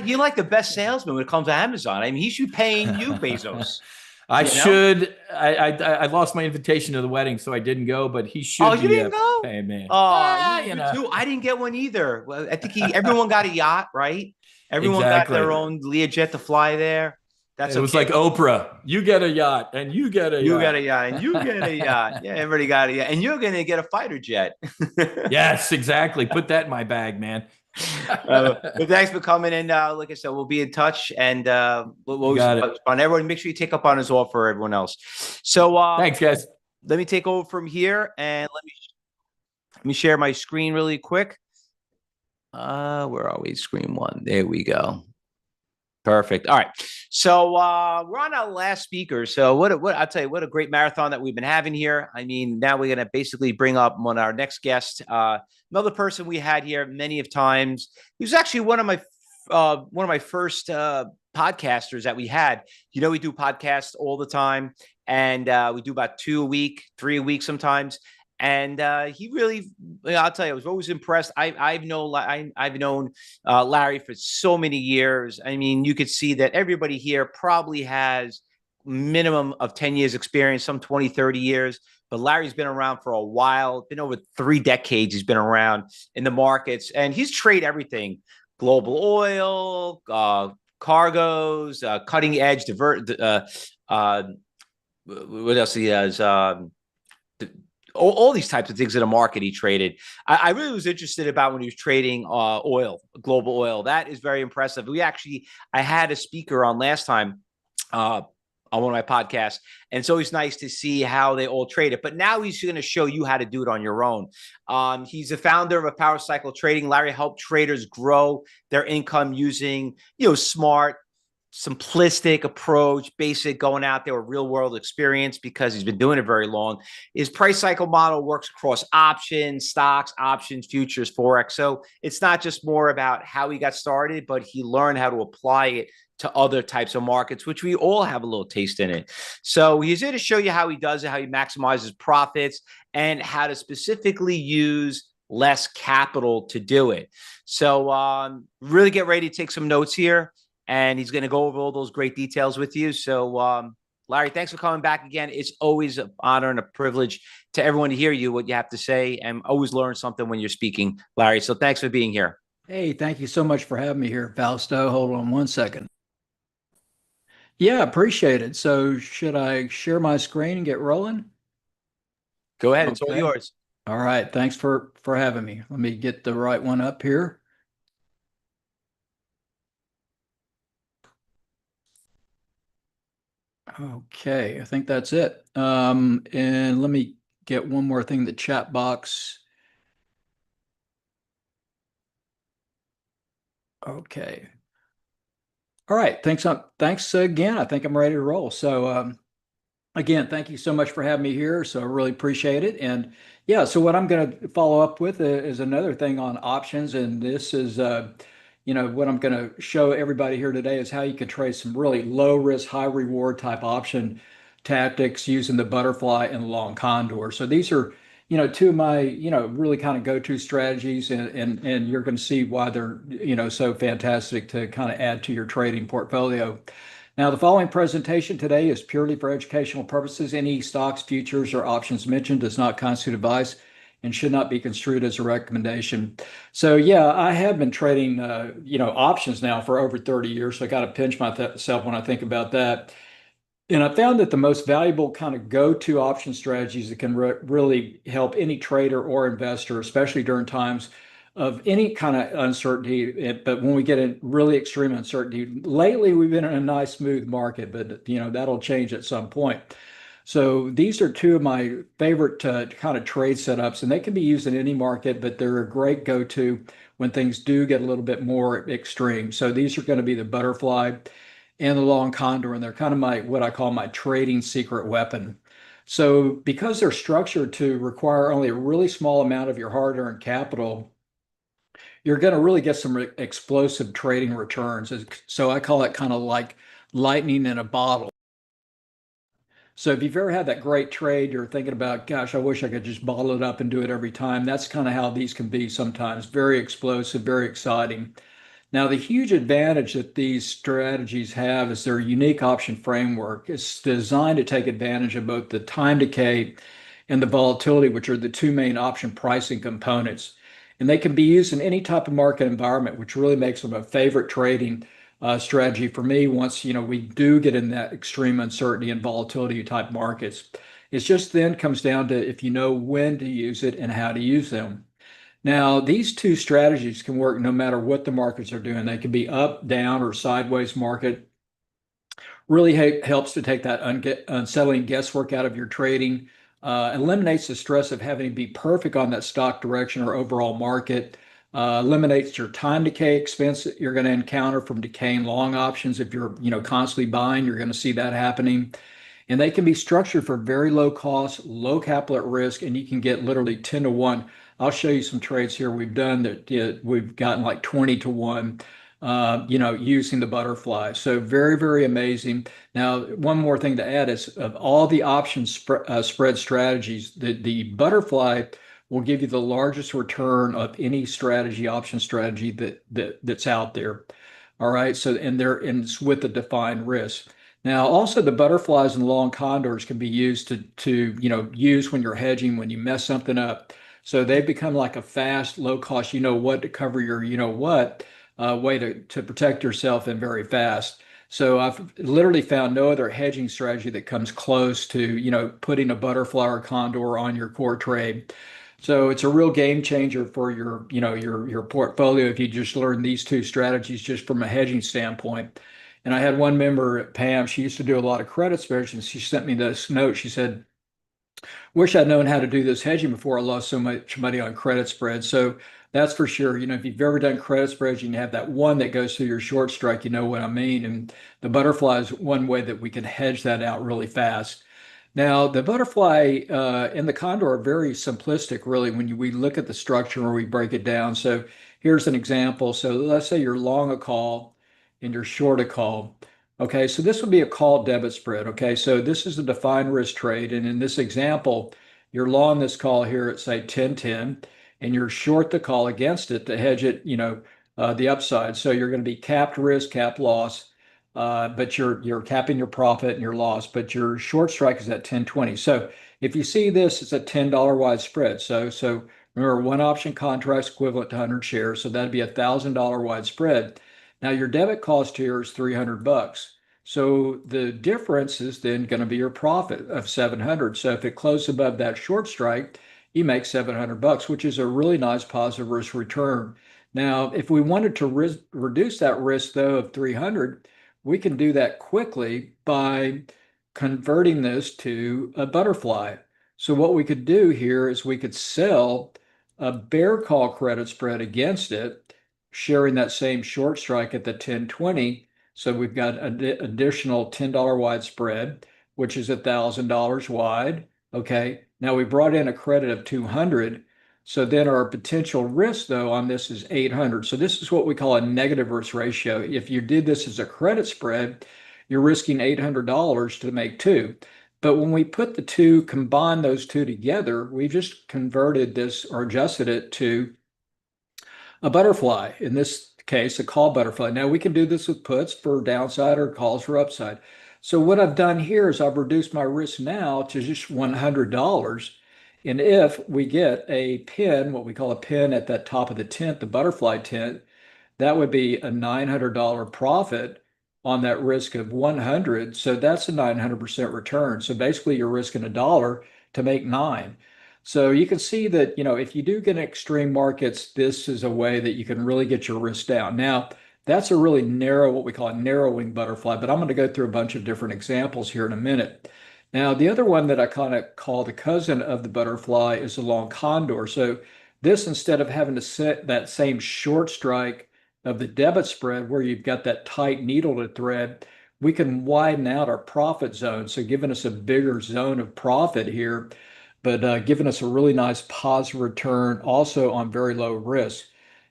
You're like the best salesman when it comes to Amazon. I mean, he should be paying you, Bezos. I should. I lost my invitation to the wedding, so I didn't go. But he should. Oh, you didn't go? Paying me. Oh, you too. I didn't get one either. Well, I think everyone got a yacht, right? Everyone got their own Learjet to fly there. It was like Oprah. You get a yacht, and you get a yacht. You get a yacht, and you get a yacht. Yeah, everybody got a yacht, and you're gonna get a fighter jet. Yes, exactly. Put that in my bag, man. But thanks for coming in. Like I said, we'll be in touch, and we'll on everyone. Make sure you take up on his offer for everyone else. So thanks, guys. Let me take over from here, and let me share my screen really quick. Where are we? Screen one. There we go. Perfect. All right. So we're on our last speaker. So what I'll tell you, what a great marathon that we've been having here. I mean, now we're going to basically bring up on our next guest, another person we had here many of times. He was actually one of my first podcasters that we had. You know, we do podcasts all the time, and we do about 2 a week, 3 a week sometimes. And he really, I'll tell you, I was always impressed. I've known Larry for so many years. I mean, you could see that everybody here probably has minimum of 10 years experience, some 20, 30 years. But Larry's been around for a while, been over 3 decades. He's been around in the markets, and he's traded everything: global oil, cargos, cutting edge, what else he has? All these types of things in the market he traded. I really was interested about when he was trading oil, global oil. That is very impressive. I had a speaker on last time on one of my podcasts, and it's always nice to see how they all trade it. But now he's going to show you how to do it on your own. He's the founder of a Power Cycle Trading. Larry helped traders grow their income using, smart, simplistic approach, basic, going out there with real world experience, because he's been doing it very long. His price cycle model works across options, stocks, options, futures, Forex. So it's not just more about how he got started, but he learned how to apply it to other types of markets, which we all have a little taste in it. So he's here to show you how he does it, how he maximizes profits, and how to specifically use less capital to do it. So really get ready to take some notes here. And he's going to go over all those great details with you. So, Larry, thanks for coming back again. It's always an honor and a privilege to everyone to hear you, what you have to say, and always learn something when you're speaking, Larry. So thanks for being here. Hey, thank you so much for having me here, Fausto. Hold on one second. Yeah, appreciate it. So should I share my screen and get rolling? Go ahead. Okay. It's all yours. All right. Thanks for having me. Let me get the right one up here. Okay, I think that's it. And let me get one more thing, the chat box. Okay. All right, thanks again. I think I'm ready to roll. So again, thank you so much for having me here. So I really appreciate it. And yeah, so what I'm going to follow up with is another thing on options. And this is what I'm going to show everybody here today is how you can trade some really low risk, high reward type option tactics using the butterfly and long condor. So these are, two of my, really kind of go-to strategies, and you're going to see why they're, so fantastic to kind of add to your trading portfolio. Now, the following presentation today is purely for educational purposes. Any stocks, futures, or options mentioned does not constitute advice and should not be construed as a recommendation. So yeah, I have been trading, options now for over 30 years. So I got to pinch myself when I think about that. And I found that the most valuable kind of go-to option strategies that can really help any trader or investor, especially during times of any kind of uncertainty. But when we get in really extreme uncertainty, lately we've been in a nice smooth market, but that'll change at some point. So these are two of my favorite kind of trade setups, and they can be used in any market, but they're a great go-to when things do get a little bit more extreme. So these are going to be the butterfly and the long condor, and they're kind of what I call my trading secret weapon. So because they're structured to require only a really small amount of your hard-earned capital, you're going to really get some explosive trading returns. So I call it kind of like lightning in a bottle. So if you've ever had that great trade, you're thinking about, gosh, I wish I could just bottle it up and do it every time. That's kind of how these can be sometimes. Very explosive, very exciting. Now, the huge advantage that these strategies have is their unique option framework. It's designed to take advantage of both the time decay and the volatility, which are the two main option pricing components. And they can be used in any type of market environment, which really makes them a favorite trading strategy for me once we do get in that extreme uncertainty and volatility type markets. It just then comes down to if you know when to use it and how to use them. Now, these two strategies can work no matter what the markets are doing. They can be up, down, or sideways market. Really helps to take that unsettling guesswork out of your trading, eliminates the stress of having to be perfect on that stock direction or overall market, eliminates your time decay expense that you're going to encounter from decaying long options. If you're constantly buying, you're going to see that happening. And they can be structured for very low cost, low capital at risk, and you can get literally 10 to 1. I'll show you some trades here we've done that we've gotten like 20 to 1, using the butterfly. So very, very amazing. Now, one more thing to add is of all the option spread strategies, the butterfly will give you the largest return of any option strategy that's out there. All right. So, and it's with a defined risk. Now, also the butterflies and long condors can be used to use when you're hedging, when you mess something up. So they become like a fast, low cost, to cover your, way to protect yourself and very fast. So I've literally found no other hedging strategy that comes close to, putting a butterfly or condor on your core trade. So it's a real game changer for your portfolio if you just learn these two strategies just from a hedging standpoint. And I had one member, Pam, she used to do a lot of credit spreads, and she sent me this note. She said, wish I'd known how to do this hedging before I lost so much money on credit spreads. So that's for sure. If you've ever done credit spreads, you have that one that goes through your short strike, you know what I mean. And the butterfly is one way that we can hedge that out really fast. Now, the butterfly and the condor are very simplistic, really, when we look at the structure or we break it down. So here's an example. So let's say you're long a call and you're short a call. Okay, so this would be a call debit spread. Okay, so this is a defined risk trade. And in this example, you're long this call here at say 10.10, and you're short the call against it to hedge it, the upside. So you're going to be capped risk, capped loss, but you're capping your profit and your loss, but your short strike is at 10.20. So if you see this, it's a $10 wide spread. So remember, one option contract's equivalent to 100 shares, so that'd be $1,000 wide spread. Now your debit cost here is $300. So the difference is then going to be your profit of 700. So if it closes above that short strike, you make $700, which is a really nice positive risk return. Now, if we wanted to reduce that risk though of 300, we can do that quickly by converting this to a butterfly. So what we could do here is we could sell a bear call credit spread against it, sharing that same short strike at the 10.20. So we've got an additional $10 wide spread, which is $1,000 wide. Okay. Now we brought in a credit of 200. So then our potential risk though on this is 800. So this is what we call a negative risk ratio. If you did this as a credit spread, you're risking $800 to make two. But when we put the two, combine those two together, we've just converted this or adjusted it to a butterfly. In this case, a call butterfly. Now we can do this with puts for downside or calls for upside. So what I've done here is I've reduced my risk now to just $100. And if we get a pin, what we call a pin at that top of the tent, the butterfly tent, that would be a $900 profit on that risk of 100. So that's a 900% return. So basically you're risking $1 to make 9. So you can see that, if you do get extreme markets, this is a way that you can really get your risk down. Now, that's a really narrow, what we call a narrowing butterfly, but I'm going to go through a bunch of different examples here in a minute. Now, the other one that I kind of call the cousin of the butterfly is the long condor. So this, instead of having to set that same short strike of the debit spread where you've got that tight needle to thread, we can widen out our profit zone. So giving us a bigger zone of profit here, but giving us a really nice positive return also on very low risk.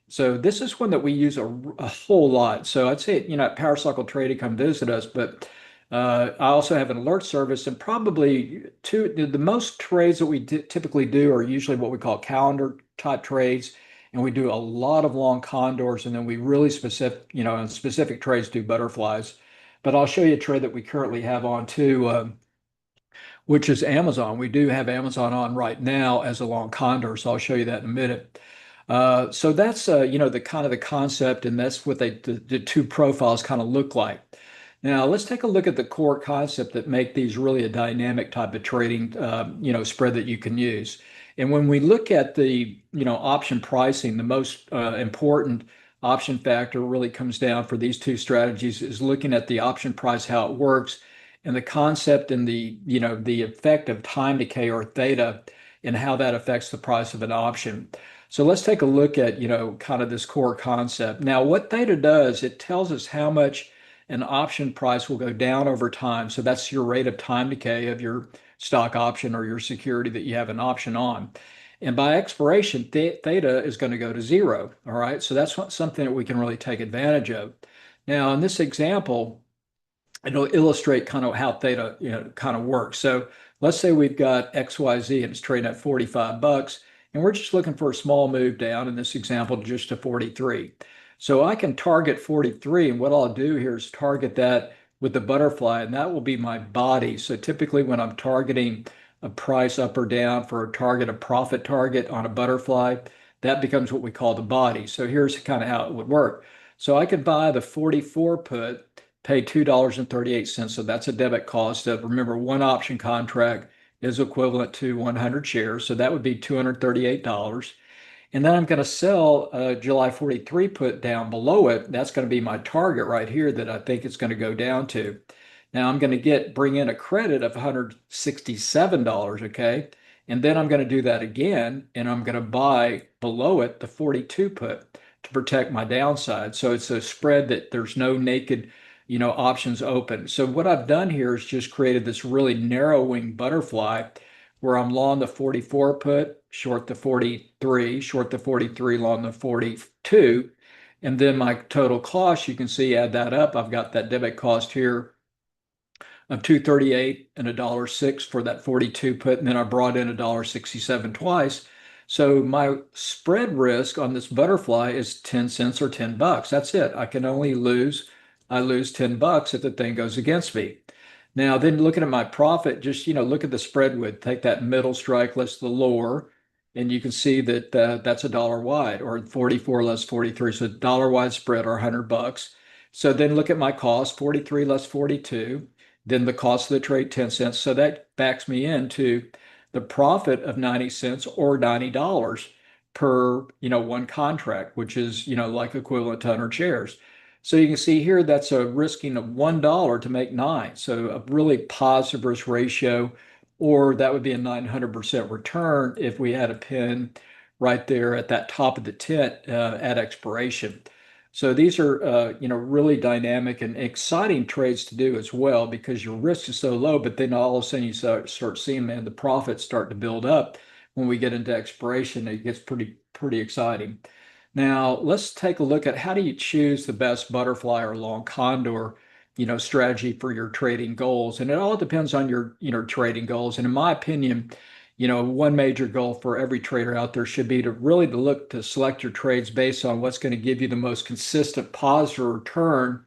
So this is one that we use a whole lot. So I'd say, at Power Cycle Trading, come visit us, but I also have an alert service, and probably the most trades that we typically do are usually what we call calendar type trades. And we do a lot of long condors, and then we really in specific trades do butterflies. But I'll show you a trade that we currently have on too, which is Amazon. We do have Amazon on right now as a long condor, so I'll show you that in a minute. So that's the kind of the concept, and that's what the two profiles kind of look like. Now let's take a look at the core concept that make these really a dynamic type of trading spread that you can use. And when we look at the option pricing, the most important option factor really comes down for these two strategies is looking at the option price, how it works, and the concept and the effect of time decay or theta and how that affects the price of an option. So let's take a look at, kind of this core concept. Now, what theta does, it tells us how much an option price will go down over time. So that's your rate of time decay of your stock option or your security that you have an option on. And by expiration, theta is going to go to 0. All right. So that's something that we can really take advantage of. Now, in this example, it'll illustrate kind of how theta kind of works. So let's say we've got XYZ and it's trading at 45 bucks, and we're just looking for a small move down in this example just to 43. So I can target 43, and what I'll do here is target that with the butterfly, and that will be my body. So typically when I'm targeting a price up or down for a profit target on a butterfly, that becomes what we call the body. So here's kind of how it would work. So I could buy the 44 put, pay $2.38. So that's a debit cost of, remember, one option contract is equivalent to 100 shares. So that would be $238. And then I'm going to sell a July 43 put down below it. That's going to be my target right here that I think it's going to go down to. Now I'm going to bring in a credit of $167, okay? And then I'm going to do that again, and I'm going to buy below it the 42 put to protect my downside. So it's a spread that there's no naked options open. So what I've done here is just created this really narrowing butterfly where I'm long the 44 put, short the 43, short the 43, long the 42. And then my total cost, you can see, add that up. I've got that debit cost here of $2.38 and $1.06 for that 42 put. And then I brought in $1.67 twice. So my spread risk on this butterfly is 10 cents or 10 bucks. That's it. I lose 10 bucks if the thing goes against me. Now, then looking at my profit, just, look at the spread width. Take that middle strike less the lower, and you can see that that's $1 wide, or 44 less 43. So $1 wide spread or 100 bucks. So then look at my cost, 43 less 42. Then the cost of the trade, 10 cents. So that backs me into the profit of 90 cents or $90 per, one contract, which is, like equivalent to 100 shares. So you can see here that's a risking of $1 to make 9. So a really positive risk ratio, or that would be a 900% return if we had a pin right there at that top of the tent at expiration. So these are really dynamic and exciting trades to do as well, because your risk is so low, but then all of a sudden you start seeing, man, the profits start to build up when we get into expiration. It gets pretty exciting. Now, let's take a look at how do you choose the best butterfly or long condor strategy for your trading goals. And it all depends on your trading goals. And in my opinion, one major goal for every trader out there should be to really look to select your trades based on what's going to give you the most consistent positive return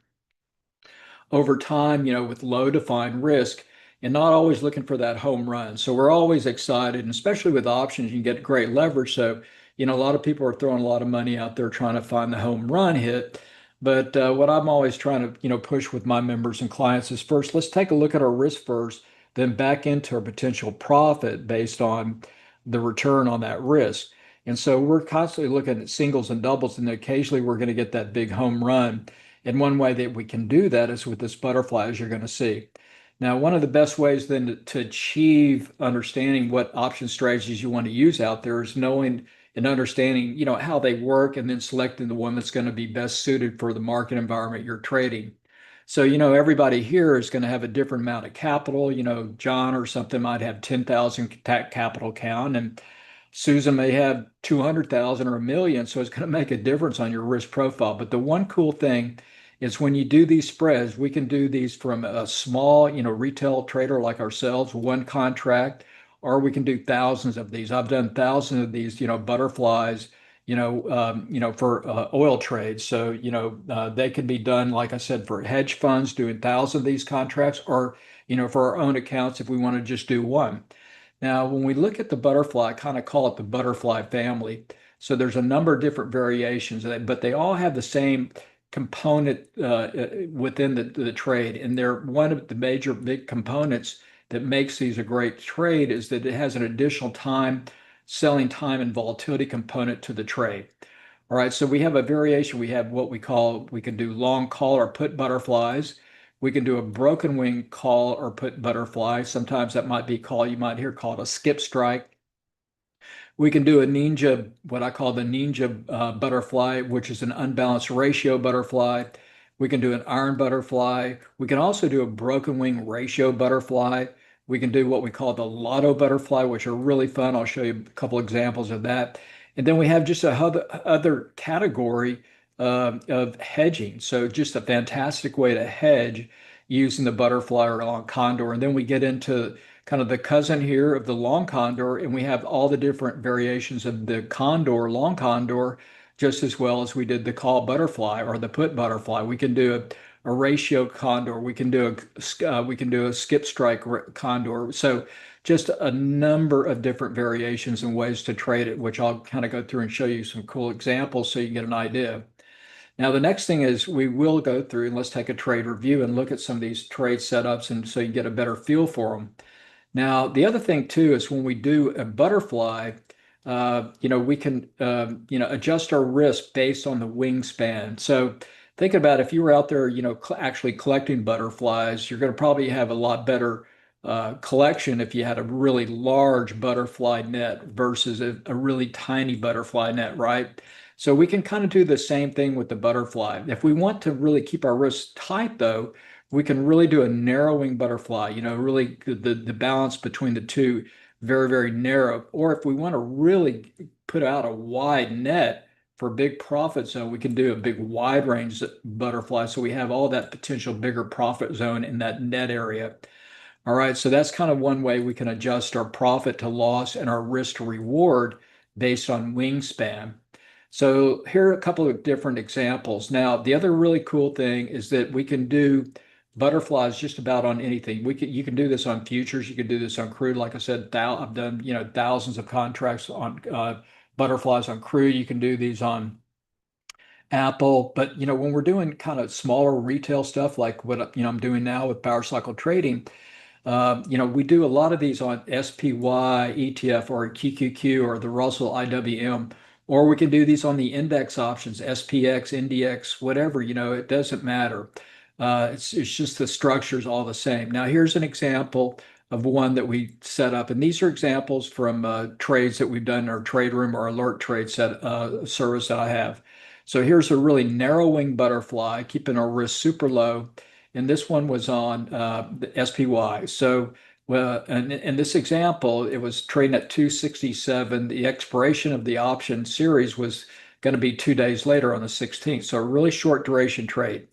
over time, with low defined risk, and not always looking for that home run. So we're always excited, and especially with options, you can get great leverage. So, a lot of people are throwing a lot of money out there trying to find the home run hit. But what I'm always trying to, push with my members and clients is first, let's take a look at our risk first, then back into our potential profit based on the return on that risk. And so we're constantly looking at singles and doubles, and occasionally we're going to get that big home run. And one way that we can do that is with this butterfly, as you're going to see. Now, one of the best ways then to achieve understanding what option strategies you want to use out there is knowing and understanding, how they work, and then selecting the one that's going to be best suited for the market environment you're trading. So, everybody here is going to have a different amount of capital. John or something might have 10,000 capital count, and Susan may have 200,000 or a million. So it's going to make a difference on your risk profile. But the one cool thing is when you do these spreads, we can do these from a small, retail trader like ourselves, one contract, or we can do thousands of these. I've done thousands of these, butterflies, for oil trades. So, they can be done, like I said, for hedge funds doing thousands of these contracts, or, for our own accounts if we want to just do one. Now, when we look at the butterfly, I kind of call it the butterfly family. So there's a number of different variations, but they all have the same component within the trade. And they're one of the major big components that makes these a great trade is that it has an additional selling time and volatility component to the trade. All right, so we have a variation. We have what we can do long call or put butterflies. We can do a broken wing call or put butterfly. Sometimes that might be you might hear called a skip strike. We can do a ninja, what I call the ninja butterfly, which is an unbalanced ratio butterfly. We can do an iron butterfly. We can also do a broken wing ratio butterfly. We can do what we call the lotto butterfly, which are really fun. I'll show you a couple examples of that. And then we have just a other category of hedging. So just a fantastic way to hedge using the butterfly or long condor. And then we get into kind of the cousin here of the long condor, and we have all the different variations of the condor, long condor, just as well as we did the call butterfly or the put butterfly. We can do a ratio condor. We can do a skip strike condor. So just a number of different variations and ways to trade it, which I'll kind of go through and show you some cool examples so you can get an idea. Now, the next thing is we will go through and let's take a trade review and look at some of these trade setups, and so you get a better feel for them. Now, the other thing too is when we do a butterfly, we can, adjust our risk based on the wingspan. So think about if you were out there, actually collecting butterflies, you're going to probably have a lot better collection if you had a really large butterfly net versus a really tiny butterfly net, right? So we can kind of do the same thing with the butterfly. If we want to really keep our risk tight, though, we can really do a narrowing butterfly, really the balance between the two, very, very narrow. Or if we want to really put out a wide net for big profit zone, we can do a big wide range butterfly. So we have all that potential bigger profit zone in that net area. All right, so that's kind of one way we can adjust our profit to loss and our risk to reward based on wingspan. So here are a couple of different examples. Now, the other really cool thing is that we can do butterflies just about on anything. You can do this on futures. You can do this on crude. Like I said, I've done thousands of contracts on butterflies on crude. You can do these on Apple. But when we're doing kind of smaller retail stuff like what I'm doing now with power cycle trading, we do a lot of these on SPY, ETF, or QQQ, or the Russell IWM. Or we can do these on the index options, SPX, NDX, whatever, it doesn't matter. It's just the structure's all the same. Now, here's an example of one that we set up. And these are examples from trades that we've done in our trade room or alert trade service that I have. So here's a really narrowing butterfly, keeping our risk super low. And this one was on the SPY. So in this example, it was trading at 267. The expiration of the option series was going to be 2 days later on the 16th. So a really short duration trade.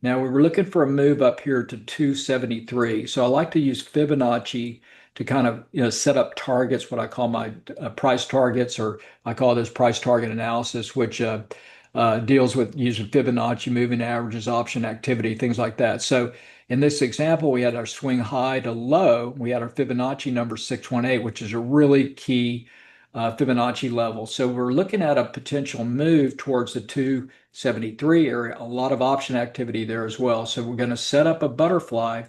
Now we were looking for a move up here to 273. So I like to use Fibonacci to kind of set up targets, what I call my price targets, or I call this price target analysis, which deals with using Fibonacci, moving averages, option activity, things like that. So in this example, we had our swing high to low. We had our Fibonacci number 618, which is a really key Fibonacci level. So we're looking at a potential move towards the 273 area, a lot of option activity there as well. So we're going to set up a butterfly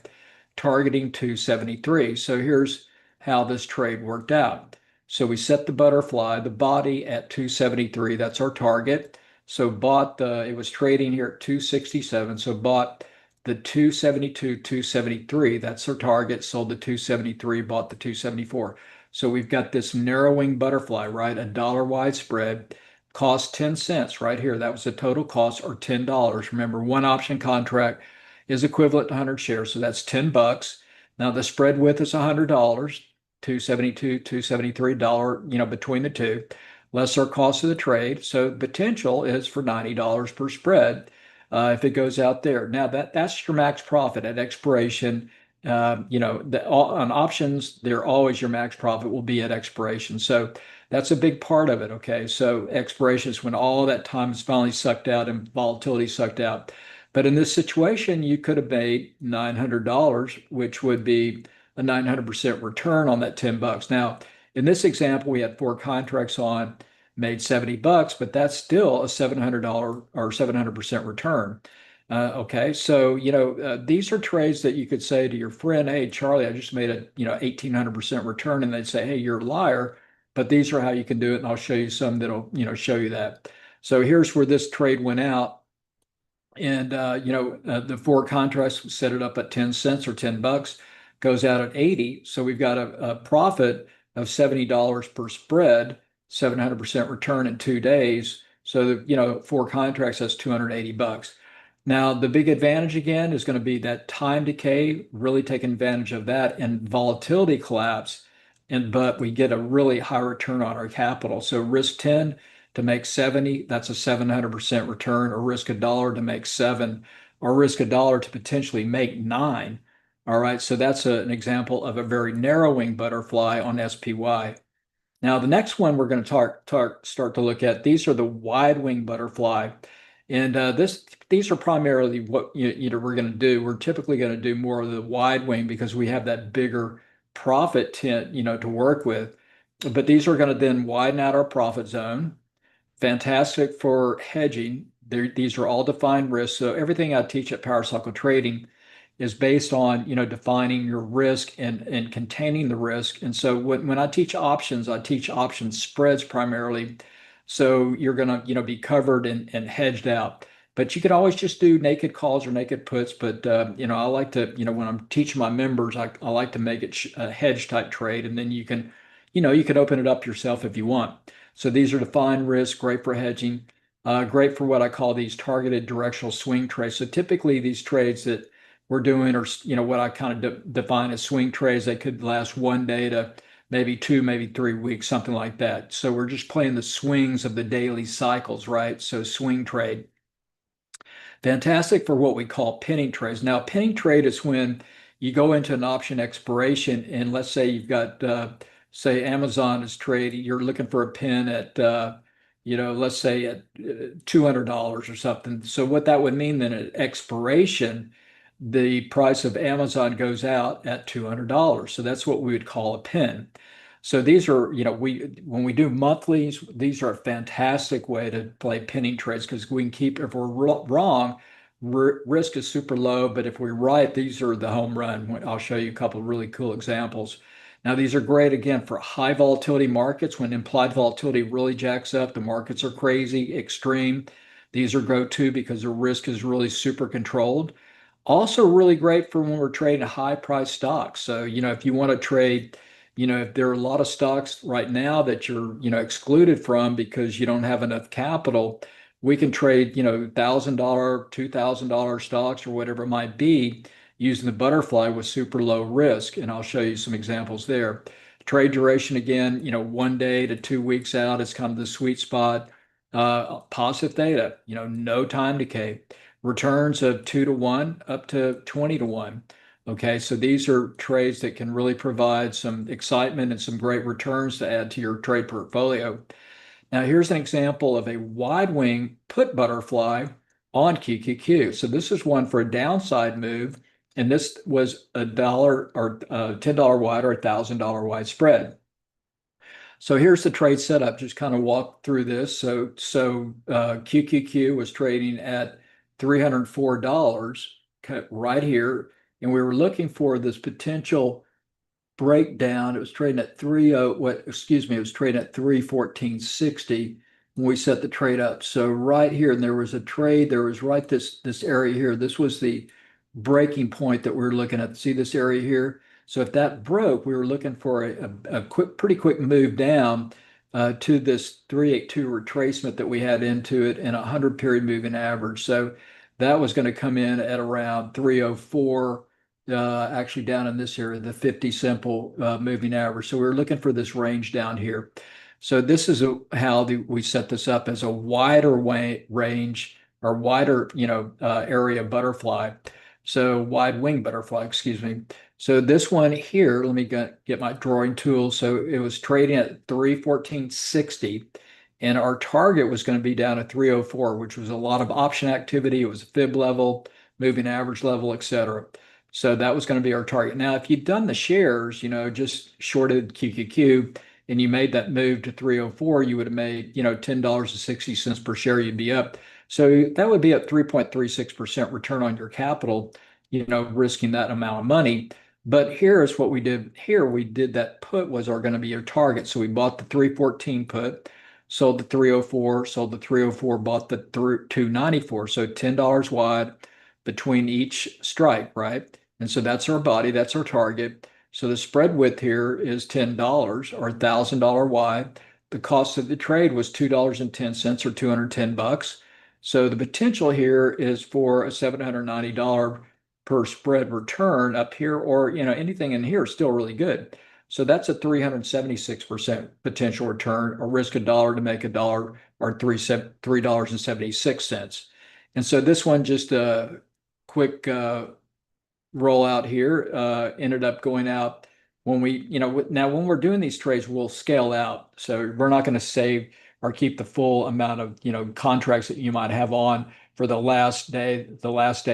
targeting 273. So here's how this trade worked out. So we set the butterfly, the body at 273, that's our target. So it was trading here at 267. So bought the 272, 273, that's our target, sold the 273, bought the 274. So we've got this narrowing butterfly, right? A dollar wide spread, cost 10 cents right here. That was the total cost, or $10. Remember, one option contract is equivalent to 100 shares. So that's $10. Now the spread width is $100, 272, $273, between the two, less our cost of the trade. So potential is for $90 per spread if it goes out there. Now that's your max profit at expiration. On options, they're always your max profit will be at expiration. So that's a big part of it. Okay. So expiration is when all that time is finally sucked out and volatility sucked out. But in this situation, you could have made $900, which would be a 900% return on that $10. Now, in this example, we had 4 contracts on, made $70, but that's still a $700 or 700% return. Okay, so these are trades that you could say to your friend, "Hey, Charlie, I just made a 1,800% return," and they'd say, "Hey, you're a liar," but these are how you can do it, and I'll show you some that'll show you that. So here's where this trade went out, and the 4 contracts set it up at 10 cents or $10, goes out at 80. So we've got a profit of $70 per spread, 700% return in 2 days. So 4 contracts, that's $280. Now, the big advantage again is going to be that time decay, really taking advantage of that, and volatility collapse. But we get a really high return on our capital. So risk 10 to make 70, that's a 700% return, or risk $1 to make 7, or risk $1 to potentially make 9. All right, so that's an example of a very narrowing butterfly on SPY. Now, the next one we're going to start to look at, these are the wide wing butterfly. And these are primarily what we're going to do. We're typically going to do more of the wide wing because we have that bigger profit tent, to work with. But these are going to then widen out our profit zone. Fantastic for hedging. These are all defined risks. So everything I teach at Power Cycle Trading is based on defining your risk and containing the risk. And so when I teach options spreads primarily. So you're going to be covered and hedged out. But you could always just do naked calls or naked puts. But I like to when I'm teaching my members, I like to make it a hedge type trade, and then you can open it up yourself if you want. So these are defined risks, great for hedging, great for what I call these targeted directional swing trades. So typically these trades that we're doing are what I kind of define as swing trades. They could last 1 day to maybe 2, maybe 3 weeks, something like that. So we're just playing the swings of the daily cycles, right? So swing trade. Fantastic for what we call pinning trades. Now, pinning trade is when you go into an option expiration, and let's say you've got, say Amazon is trading, you're looking for a pin at, let's say at $200 or something. So what that would mean then at expiration, the price of Amazon goes out at $200. So that's what we would call a pin. So these are, when we do monthlies, these are a fantastic way to play pinning trades because we can keep, if we're wrong, risk is super low, but if we're right, these are the home run. I'll show you a couple of really cool examples. Now, these are great, again, for high volatility markets. When implied volatility really jacks up, the markets are crazy, extreme. These are go-to because the risk is really super controlled. Also really great for when we're trading high price stocks. So, if you want to trade, if there are a lot of stocks right now that you're, excluded from because you don't have enough capital, we can trade, $1,000, $2,000 stocks or whatever it might be using the butterfly with super low risk. And I'll show you some examples there. Trade duration, again, 1 day to 2 weeks out is kind of the sweet spot. Positive theta, no time decay. returns of 2 to 1 up to 20 to 1. Okay, so these are trades that can really provide some excitement and some great returns to add to your trade portfolio. Now, here's an example of a wide wing put butterfly on QQQ. So this is one for a downside move, and this was $1 or $10 wide or $1,000 wide spread. So here's the trade setup. Just kind of walk through this. So QQQ was trading at $304 right here, and we were looking for this potential breakdown. It was trading at it was trading at 314.60 when we set the trade up. So right here, and there was a trade, there was right this area here. This was the breaking point that we were looking at. See this area here? So if that broke, we were looking for a pretty quick move down to this 382 retracement that we had into it in a 100 period moving average. So that was going to come in at around 304, actually down in this area, the 50 simple moving average. So we were looking for this range down here. So this is how we set this up as a wider range or wider, area butterfly. So wide wing butterfly, excuse me. So this one here, let me get my drawing tool. So it was trading at 314.60, and our target was going to be down at 304, which was a lot of option activity. It was a fib level, moving average level, etc. So that was going to be our target. Now, if you'd done the shares, just shorted QQQ, and you made that move to 304, you would have made, $10.60 per share. You'd be up. So that would be at 3.36% return on your capital, risking that amount of money. But here's what we did here. We did that put was going to be your target. So we bought the 314 put, sold the 304, sold the 304, bought the 294. So $10 wide between each strike, right? And so that's our body, that's our target. So the spread width here is $10 or $1,000 wide. The cost of the trade was $2.10 or $210. So the potential here is for a $790 per spread return up here, or anything in here is still really good. So that's a 376% potential return, or risk $1 to make $1 or $3.76. And so this one, just a quick roll out here, ended up going out when we, now when we're doing these trades, we'll scale out. So we're not going to save or keep the full amount of, contracts that you might have on for the last day and the last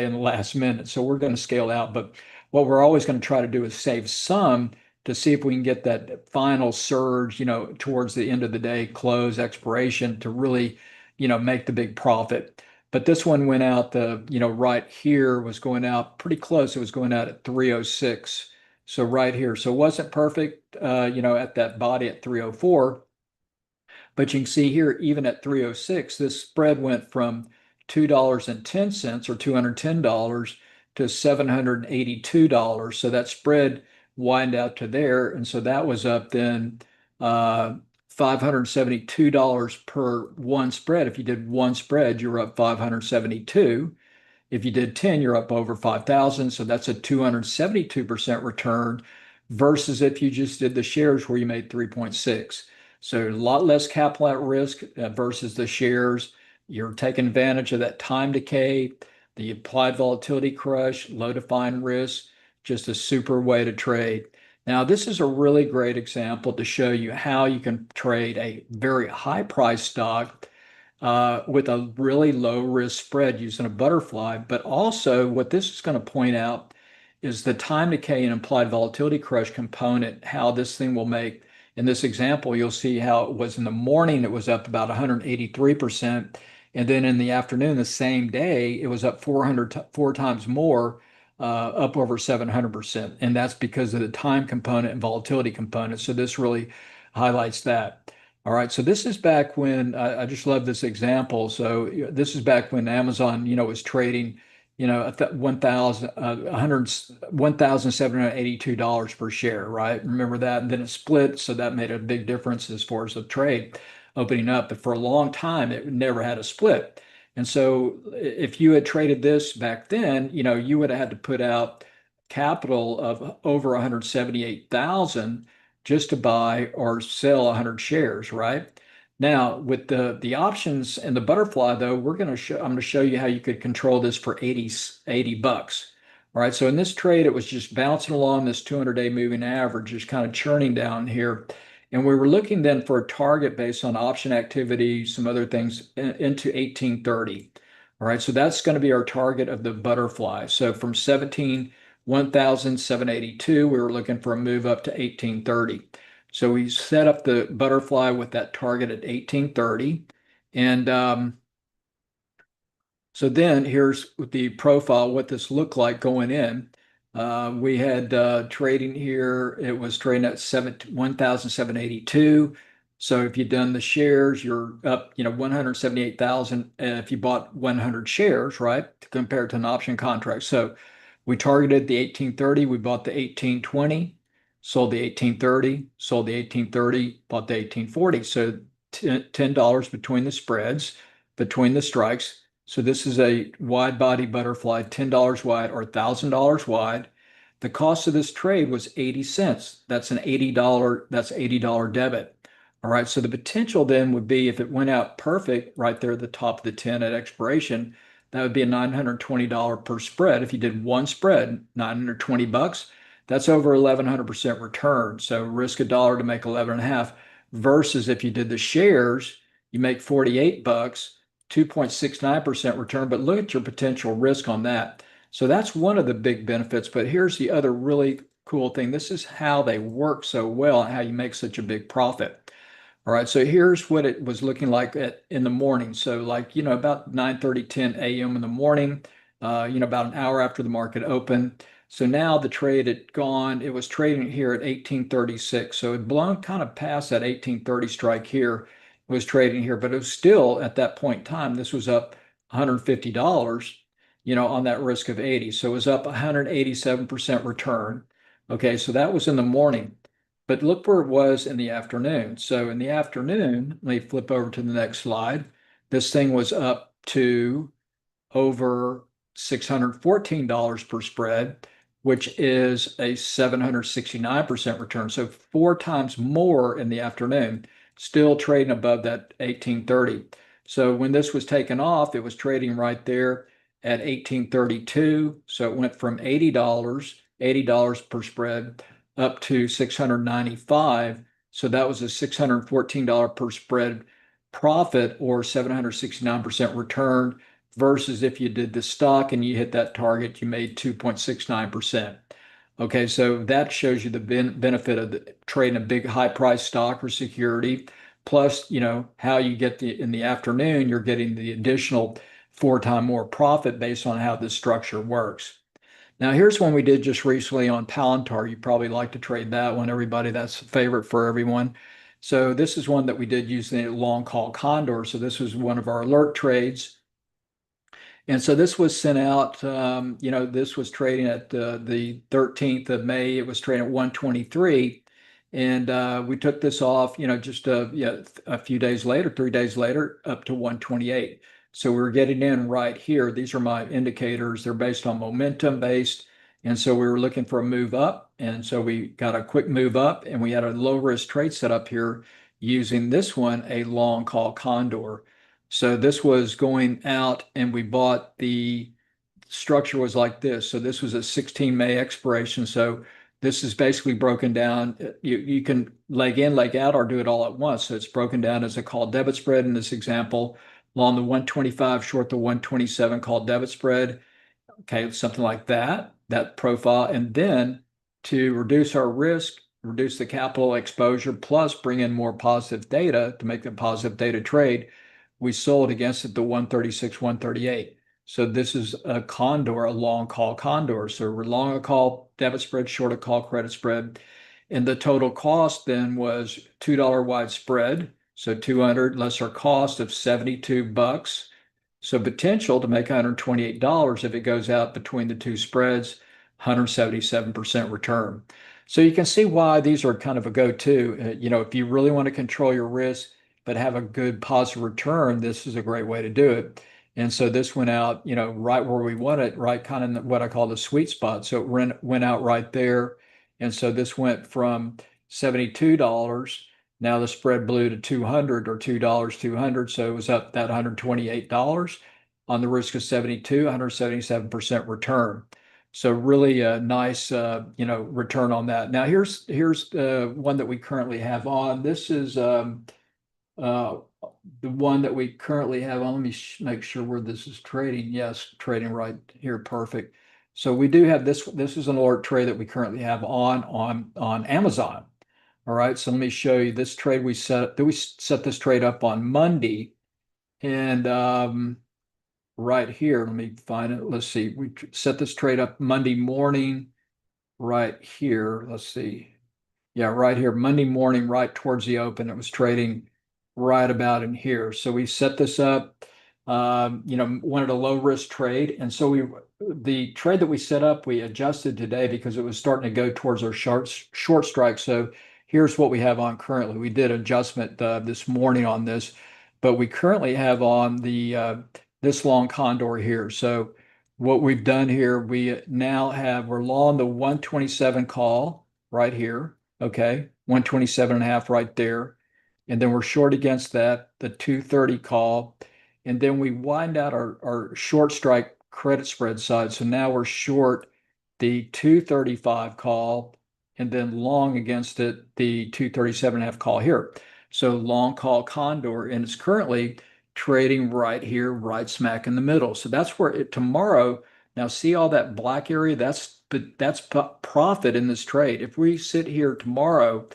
minute. So we're going to scale out. But what we're always going to try to do is save some to see if we can get that final surge, towards the end of the day, close, expiration, to really, make the big profit. But this one went out right here was going out pretty close. It was going out at 306. So right here. So it wasn't perfect, at that body at 304. But you can see here, even at 306, this spread went from $2.10 or $210 to $782. So that spread widened out to there. And so that was up then $572 per one spread. If you did one spread, you're up $572. If you did 10, you're up over 5,000. So that's a 272% return versus if you just did the shares where you made 3.6. So a lot less capital at risk versus the shares. You're taking advantage of that time decay, the applied volatility crush, low defined risk, just a super way to trade. Now, this is a really great example to show you how you can trade a very high price stock with a really low risk spread using a butterfly. But also what this is going to point out is the time decay and implied volatility crush component, how this thing will make. In this example, you'll see how it was in the morning, it was up about 183%. And then in the afternoon, the same day, it was up 4 times more, up over 700%. And that's because of the time component and volatility component. So this really highlights that. All right, so this is back when, I just love this example. So this is back when Amazon, was trading, $1,782 per share, right? Remember that? And then it split, so that made a big difference as far as the trade opening up. But for a long time, it never had a split. And so if you had traded this back then, you would have had to put out capital of over 178,000 just to buy or sell 100 shares, right? Now, with the options and the butterfly, though, I'm going to show you how you could control this for 80 bucks. All right. So in this trade, it was just bouncing along this 200-day moving average, just kind of churning down here. And we were looking then for a target based on option activity, some other things into 1830. All right. So that's going to be our target of the butterfly. So from 1,782, we were looking for a move up to 1830. So we set up the butterfly with that target at 1830. And so then here's the profile, what this looked like going in. We had trading here, it was trading at 1,782. So if you've done the shares, you're up, 178,000 if you bought 100 shares, right? Compared to an option contract. So we targeted the 1830, we bought the 1820. Sold the 1830, sold the 1830, bought the 1840. So $10 between the spreads, between the strikes. So this is a wide body butterfly, $10 wide or $1,000 wide. The cost of this trade was 80 cents. That's an $80 debit. All right. So the potential then would be if it went out perfect right there at the top of the 10 at expiration, that would be a $920 per spread. If you did one spread, 920 bucks. That's over 1,100% return. So risk $1 to make 11.5 versus if you did the shares, you make 48 bucks, 2.69% return, but look at your potential risk on that. So that's one of the big benefits, but here's the other really cool thing. This is how they work so well and how you make such a big profit. All right, so here's what it was looking like in the morning. So like, about 9:30, 10 a.m. in the morning, about an hour after the market opened. So now the trade had gone, it was trading here at 1836. So it blown kind of past that 1830 strike here. It was trading here, but it was still at that point in time, this was up $150, on that risk of 80. So it was up 187% return. Okay, so that was in the morning. But look where it was in the afternoon. So in the afternoon, let me flip over to the next slide. This thing was up to over $614 per spread, which is a 769% return. So 4 times more in the afternoon, still trading above that 1830. So when this was taken off, it was trading right there at 1832. So it went from $80 per spread up to 695. So that was a $614 per spread profit or 769% return versus if you did the stock and you hit that target, you made 2.69%. Okay, so that shows you the benefit of trading a big high price stock or security. Plus, how you get in the afternoon, you're getting the additional 4 times more profit based on how this structure works. Now, here's one we did just recently on Palantir. You probably like to trade that one, everybody. That's a favorite for everyone. So this is one that we did using a long call condor. So this was one of our alert trades. And so this was sent out, this was trading at the 13th of May. It was trading at 123. And we took this off, just a few days later, 3 days later, up to 128. So we're getting in right here. These are my indicators. They're based on momentum based. And so we were looking for a move up. And so we got a quick move up and we had a low risk trade set up here using this one, a long call condor. So this was going out and we bought the structure was like this. So this was a 16 May expiration. So this is basically broken down. You can leg in, leg out, or do it all at once. So it's broken down as a call debit spread in this example, long the 125, short the 127 call debit spread. Okay, something like that profile. And then to reduce our risk, reduce the capital exposure, plus bring in more positive data to make the positive data trade, we sold against it the 136, 138. So this is a condor, a long call condor. So we're long a call debit spread, short a call credit spread. And the total cost then was $2 wide spread. So 200 less our cost of 72 bucks. So potential to make $128 if it goes out between the two spreads, 177% return. So you can see why these are kind of a go-to. If you really want to control your risk, but have a good positive return, this is a great way to do it. And so this went out, right where we want it, right kind of what I call the sweet spot. So it went out right there. And so this went from $72 Now the spread blew to 200 or $2.200. So it was up that $128 on the risk of 72, 177% return. So really a nice, return on that. Now here's one that we currently have on. This is the one that we currently have on. Let me make sure where this is trading. Yes, trading right here. Perfect. So we do have this. This is an alert trade that we currently have on Amazon. All right. So let me show you this trade we set. We set this trade up on Monday, and right here, let me find it. Let's see. We set this trade up Monday morning. Right here. Let's see. Yeah, right here, Monday morning, right towards the open. It was trading right about in here. So we set this up, wanted a low risk trade. And so the trade that we set up, we adjusted today because it was starting to go towards our short strike. So here's what we have on currently. We did adjustment this morning on this, but we currently have on the this long condor here. So what we've done here, we're long the 127 call right here. Okay, 127.5 right there. And then we're short against that, the 230 call. And then we wind out our short strike credit spread side. So now we're short the 235 call and then long against it, the 237.5 call here. So long call condor, and it's currently trading right here, right smack in the middle. So that's where tomorrow, now see all that black area, that's profit in this trade. If we sit here tomorrow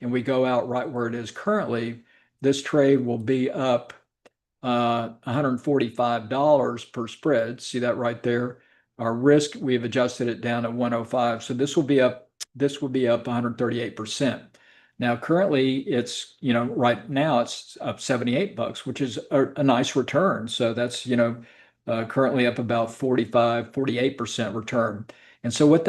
and we go out right where it is currently, this trade will be up $145 per spread. See that right there? Our risk, we've adjusted it down to 105. So this will be up 138%. Now currently it's, right now it's up $78, which is a nice return. So that's, currently up about 48% return. And so what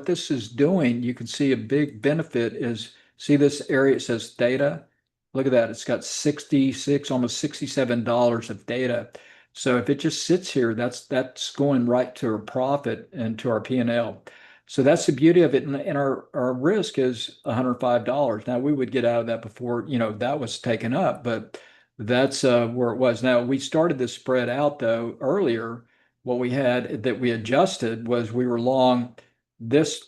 this is doing, you can see a big benefit is, see this area, it says data. Look at that. It's got 66, almost $67 of data. So if it just sits here, that's going right to our profit and to our P&L. So that's the beauty of it. And our risk is $105. Now we would get out of that before, that was taken up, but that's where it was. Now we started this spread out though earlier. What we had that we adjusted was we were long this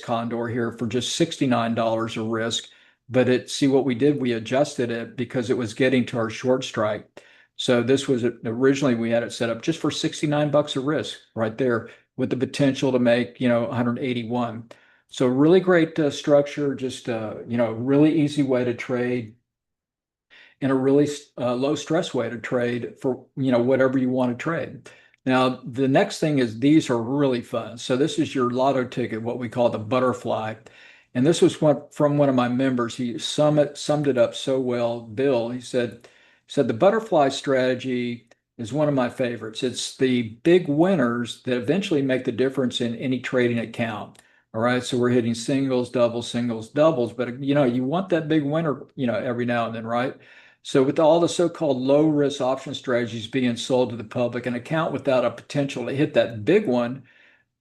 condor here for just $69 of risk. But see what we did, we adjusted it because it was getting to our short strike. So this was originally we had it set up just for $69 of risk right there with the potential to make, 181. So really great structure, just, really easy way to trade and a really low stress way to trade for, whatever you want to trade. Now, the next thing is these are really fun. So this is your lotto ticket, what we call the butterfly. And this was from one of my members. He summed it up so well, Bill. He said the butterfly strategy is one of my favorites. It's the big winners that eventually make the difference in any trading account. All right. So we're hitting singles, doubles, but you want that big winner, every now and then, right? So with all the so-called low risk option strategies being sold to the public, an account without a potential to hit that big one,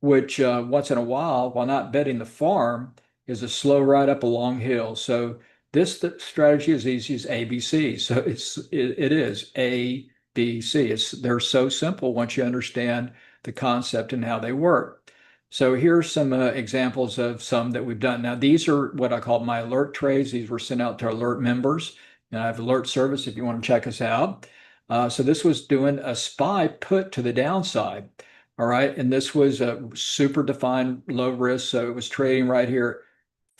which once in a while not betting the farm, is a slow ride up a long hill. So this strategy is easy as ABC. So it is ABC. They're so simple once you understand the concept and how they work. So here's some examples of some that we've done. Now these are what I call my alert trades. These were sent out to our alert members. And I have alert service if you want to check us out. So this was doing a SPY put to the downside. All right. And this was a super defined low risk. So it was trading right here,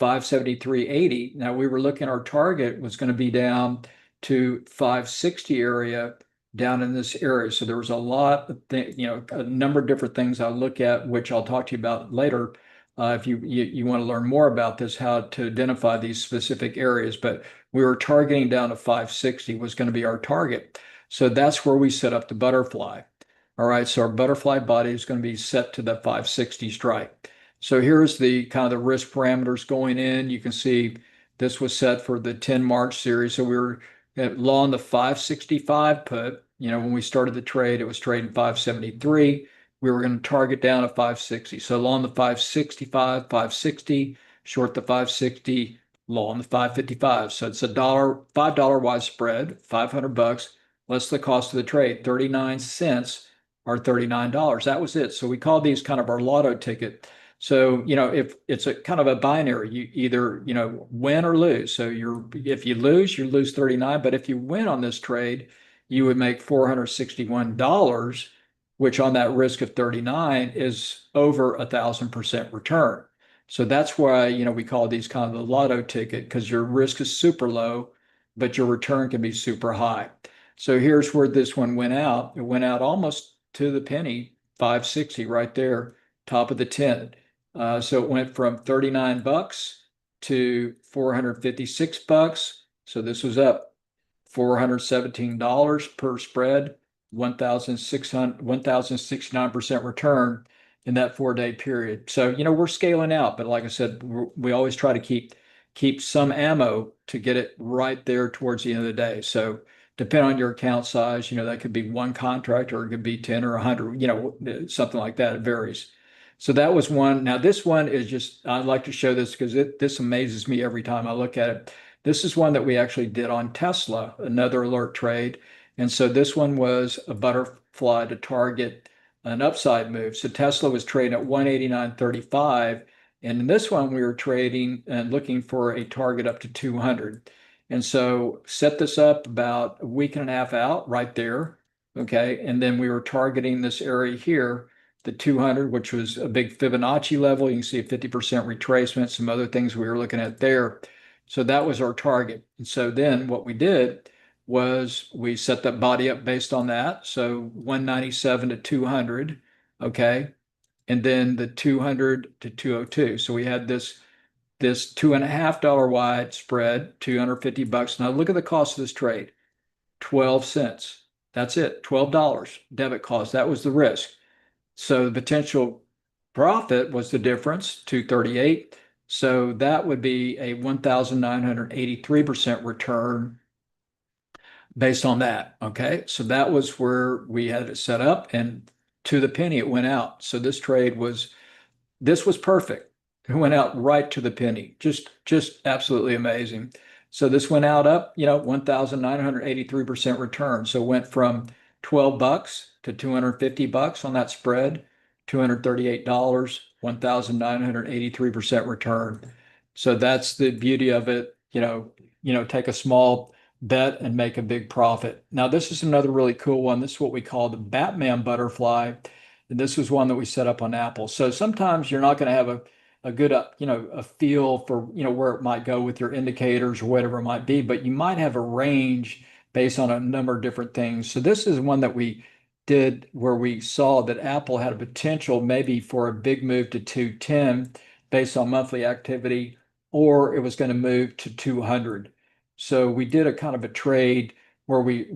573.80. Now we were looking, our target was going to be down to 560 area down in this area. So there was a lot of a number of different things I'll look at, which I'll talk to you about later. If you want to learn more about this, how to identify these specific areas, but we were targeting down to 560 was going to be our target. So that's where we set up the butterfly. All right. So our butterfly body is going to be set to the 560 strike. So here's the kind of the risk parameters going in. You can see this was set for the 10 March series. So we were long the 565 put, when we started the trade, it was trading 573. We were going to target down to 560. So long the 565, 560, short the 560, low on the 555. So it's $5 wide spread, $500 less the cost of the trade, 39 cents or $39. That was it. So we call these kind of our lotto ticket. So, if it's a kind of a binary, you either, win or lose. So if you lose 39, but if you win on this trade, you would make $461, which on that risk of 39 is over 1,000% return. So that's why, we call these kind of the lotto ticket, because your risk is super low, but your return can be super high. So here's where this one went out. It went out almost to the penny, 560 right there, top of the 10. So it went from $39 to $456. So this was up $417 per spread, 1,069% return in that 4-day period. So, we're scaling out, but like I said, we always try to keep some ammo to get it right there towards the end of the day. So depending on your account size, that could be one contract or it could be 10 or 100, something like that. It varies. So that was one. Now this one is just, I like to show this because this amazes me every time I look at it. This is one that we actually did on Tesla, another alert trade. And so this one was a butterfly to target an upside move. So Tesla was trading at 189.35. And in this one, we were trading and looking for a target up to 200. And so set this up about a week and a half out right there. Okay. And then we were targeting this area here, the 200, which was a big Fibonacci level. You can see a 50% retracement, some other things we were looking at there. So that was our target. And so then what we did was we set that body up based on that. So 197 to 200, okay? And then the 200 to 202. So we had this $2.50 wide spread, $250. Now look at the cost of this trade, 12 cents. That's it, $12 debit cost. That was the risk. So the potential profit was the difference, 238. So that would be a 1,983% return based on that. Okay. So that was where we had it set up, and to the penny it went out. So this was perfect. It went out right to the penny. Just absolutely amazing. So this went out up, 1,983% return. So it went from $12 to $250 on that spread, $238, 1,983% return. So that's the beauty of it. Take a small bet and make a big profit. Now, this is another really cool one. This is what we call the Batman butterfly. And this was one that we set up on Apple. So sometimes you're not going to have a good, a feel for, where it might go with your indicators or whatever it might be, but you might have a range based on a number of different things. So this is one that we did where we saw that Apple had a potential maybe for a big move to 210 based on monthly activity, or it was going to move to 200. So we did a kind of a trade where we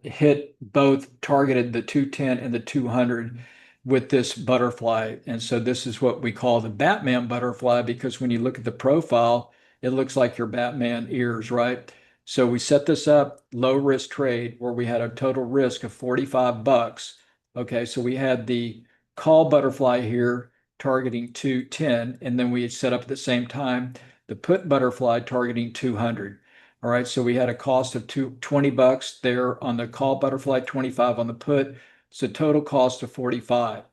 hit both, targeted the 210 and the 200 with this butterfly. And so this is what we call the Batman butterfly, because when you look at the profile, it looks like your Batman ears, right? So we set this up, low risk trade, where we had a total risk of $45. Okay, so we had the call butterfly here targeting 210, and then we had set up at the same time the put butterfly targeting 200. All right, so we had a cost of $20 there on the call butterfly, 25 on the put. So total cost of 45.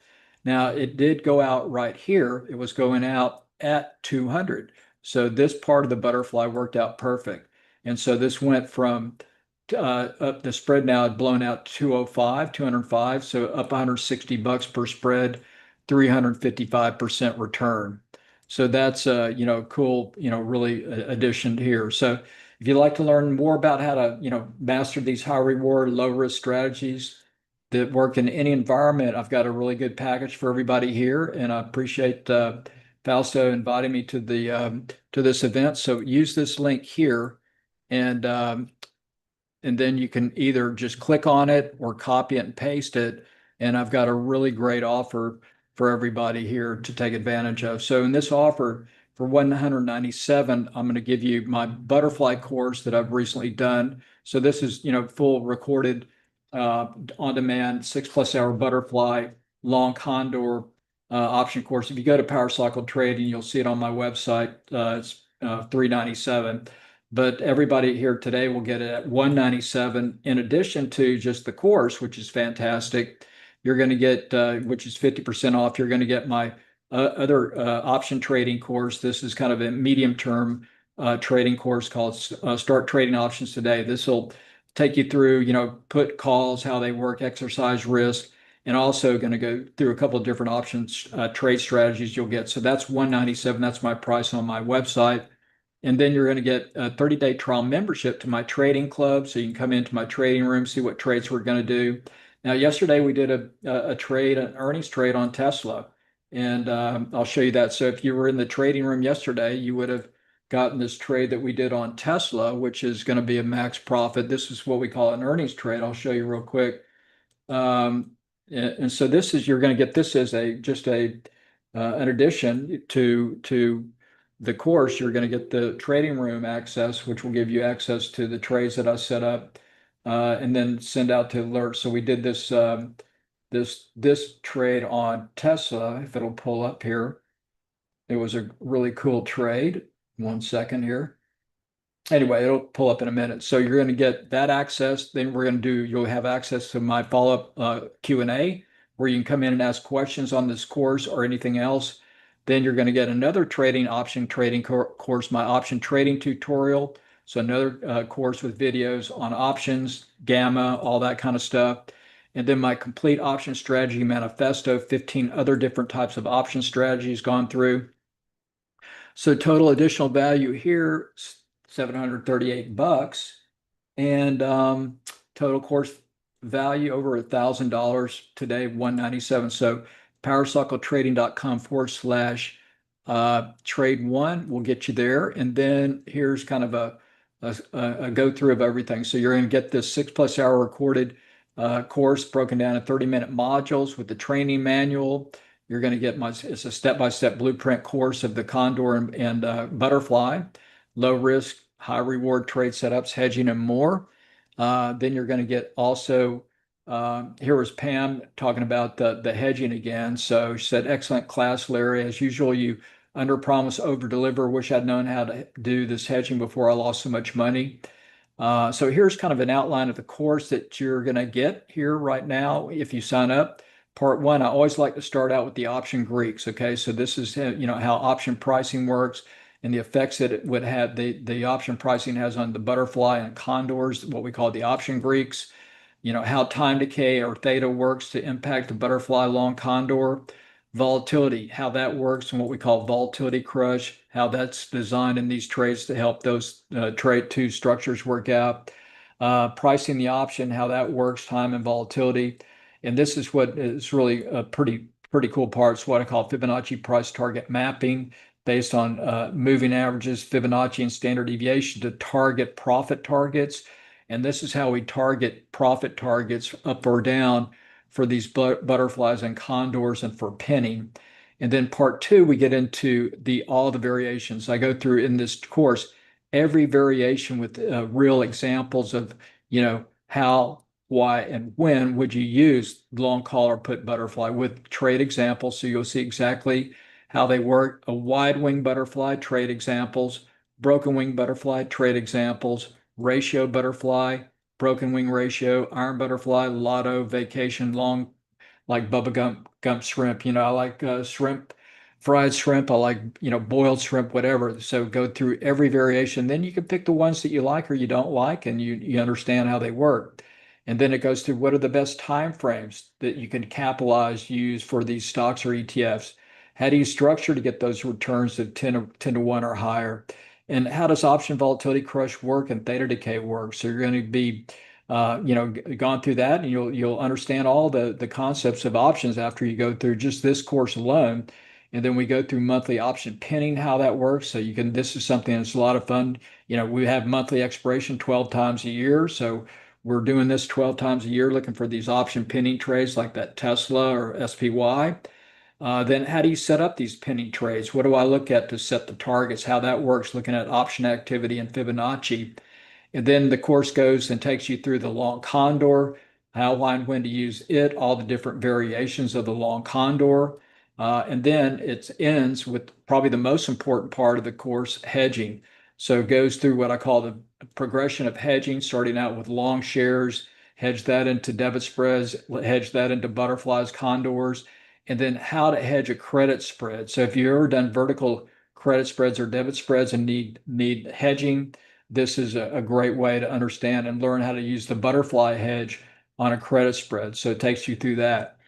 Now it did go out right here. It was going out at 200. So this part of the butterfly worked out perfect. And so this went from up, the spread now had blown out 205, so up $160 per spread, 355% return. So that's cool, really addition here. So if you'd like to learn more about how to, master these high reward, low risk strategies that work in any environment, I've got a really good package for everybody here, and I appreciate Fausto inviting me to this event. So use this link here, and then you can either just click on it or copy it and paste it. And I've got a really great offer for everybody here to take advantage of. So in this offer for $197, I'm going to give you my butterfly course that I've recently done. So this is, full recorded on demand 6+ hour butterfly long condor option course. If you go to Power Cycle Trading, you'll see it on my website. It's $397. But everybody here today will get it at $197. In addition to just the course, which is fantastic, you're going to get, which is 50% off. You're going to get my other option trading course. This is kind of a medium-term trading course called Start Trading Options Today. This will take you through, put calls, how they work, exercise risk, and also going to go through a couple of different options, trade strategies you'll get. So that's $197. That's my price on my website. And then you're going to get a 30-day trial membership to my trading club. So you can come into my trading room, see what trades we're going to do. Now, yesterday we did a trade, an earnings trade on Tesla. And I'll show you that. So if you were in the trading room yesterday, you would have gotten this trade that we did on Tesla, which is going to be a max profit. This is what we call an earnings trade. I'll show you real quick. And so this is, you're going to get this as an addition to the course. You're going to get the trading room access, which will give you access to the trades that I set up, and then send out to alerts. So we did this this trade on Tesla. If it'll pull up here, it was a really cool trade. 1 second here. Anyway, it'll pull up in a minute. So you're going to get that access. Then you'll have access to my follow-up Q&A, where you can come in and ask questions on this course or anything else. Then you're going to get another option trading course, my option trading tutorial. So another course with videos on options, gamma, all that kind of stuff. And then my complete option strategy manifesto, 15 other different types of option strategies gone through. So total additional value here, $738, and total course value over $1,000 today, $197. So powercycletrading.com/trade1 will get you there. And then here's kind of a go through of everything. So you're going to get this 6+ hour recorded course broken down in 30-minute modules with the training manual. You're going to get it's a step-by-step blueprint course of the Condor and Butterfly, low risk, high reward trade setups, hedging, and more. Then you're going to get also, here was Pam talking about the hedging again. So she said, excellent class, Larry. As usual, you under promise, over deliver. Wish I'd known how to do this hedging before I lost so much money. So here's kind of an outline of the course that you're going to get here right now if you sign up. Part 1, I always like to start out with the option Greeks. Okay, so this is how option pricing works and the effects that it would have, the option pricing has on the butterfly and condors, what we call the option Greeks. How time decay or theta works to impact the butterfly long condor. Volatility, how that works, and what we call volatility crush, how that's designed in these trades to help those trade two structures work out. Pricing the option, how that works, time and volatility. And this is what is really a pretty cool part. It's what I call Fibonacci price target mapping based on moving averages, Fibonacci, and standard deviation to target profit targets. And this is how we target profit targets up or down for these butterflies and condors and for pinning. And then part 2, we get into all the variations. I go through in this course every variation with real examples of, how, why, and when would you use long call or put butterfly with trade examples. So you'll see exactly how they work. A wide wing butterfly, trade examples, broken wing butterfly, trade examples, ratio butterfly, broken wing ratio, iron butterfly, lotto, vacation, long, like Bubba Gump shrimp. I like shrimp, fried shrimp. I like, boiled shrimp, whatever. So go through every variation. Then you can pick the ones that you like or you don't like, and you understand how they work. And then it goes through what are the best time frames that you can use for these stocks or ETFs. How do you structure to get those returns of 10 to 1 or higher? And how does option volatility crush work and theta decay work? So you're going to be, gone through that, and you'll understand all the concepts of options after you go through just this course alone. And then we go through monthly option pinning, how that works. So this is something that's a lot of fun. We have monthly expiration 12 times a year. So we're doing this 12 times a year, looking for these option pinning trades like that Tesla or SPY. Then how do you set up these pinning trades? What do I look at to set the targets? How that works, looking at option activity and Fibonacci. And then the course goes and takes you through the long condor, how, why, and when to use it, all the different variations of the long condor. And then it ends with probably the most important part of the course, hedging. So it goes through what I call the progression of hedging, starting out with long shares, hedge that into debit spreads, hedge that into butterflies, condors, and then how to hedge a credit spread. So if you've ever done vertical credit spreads or debit spreads and need hedging, this is a great way to understand and learn how to use the butterfly hedge on a credit spread. So it takes you through that.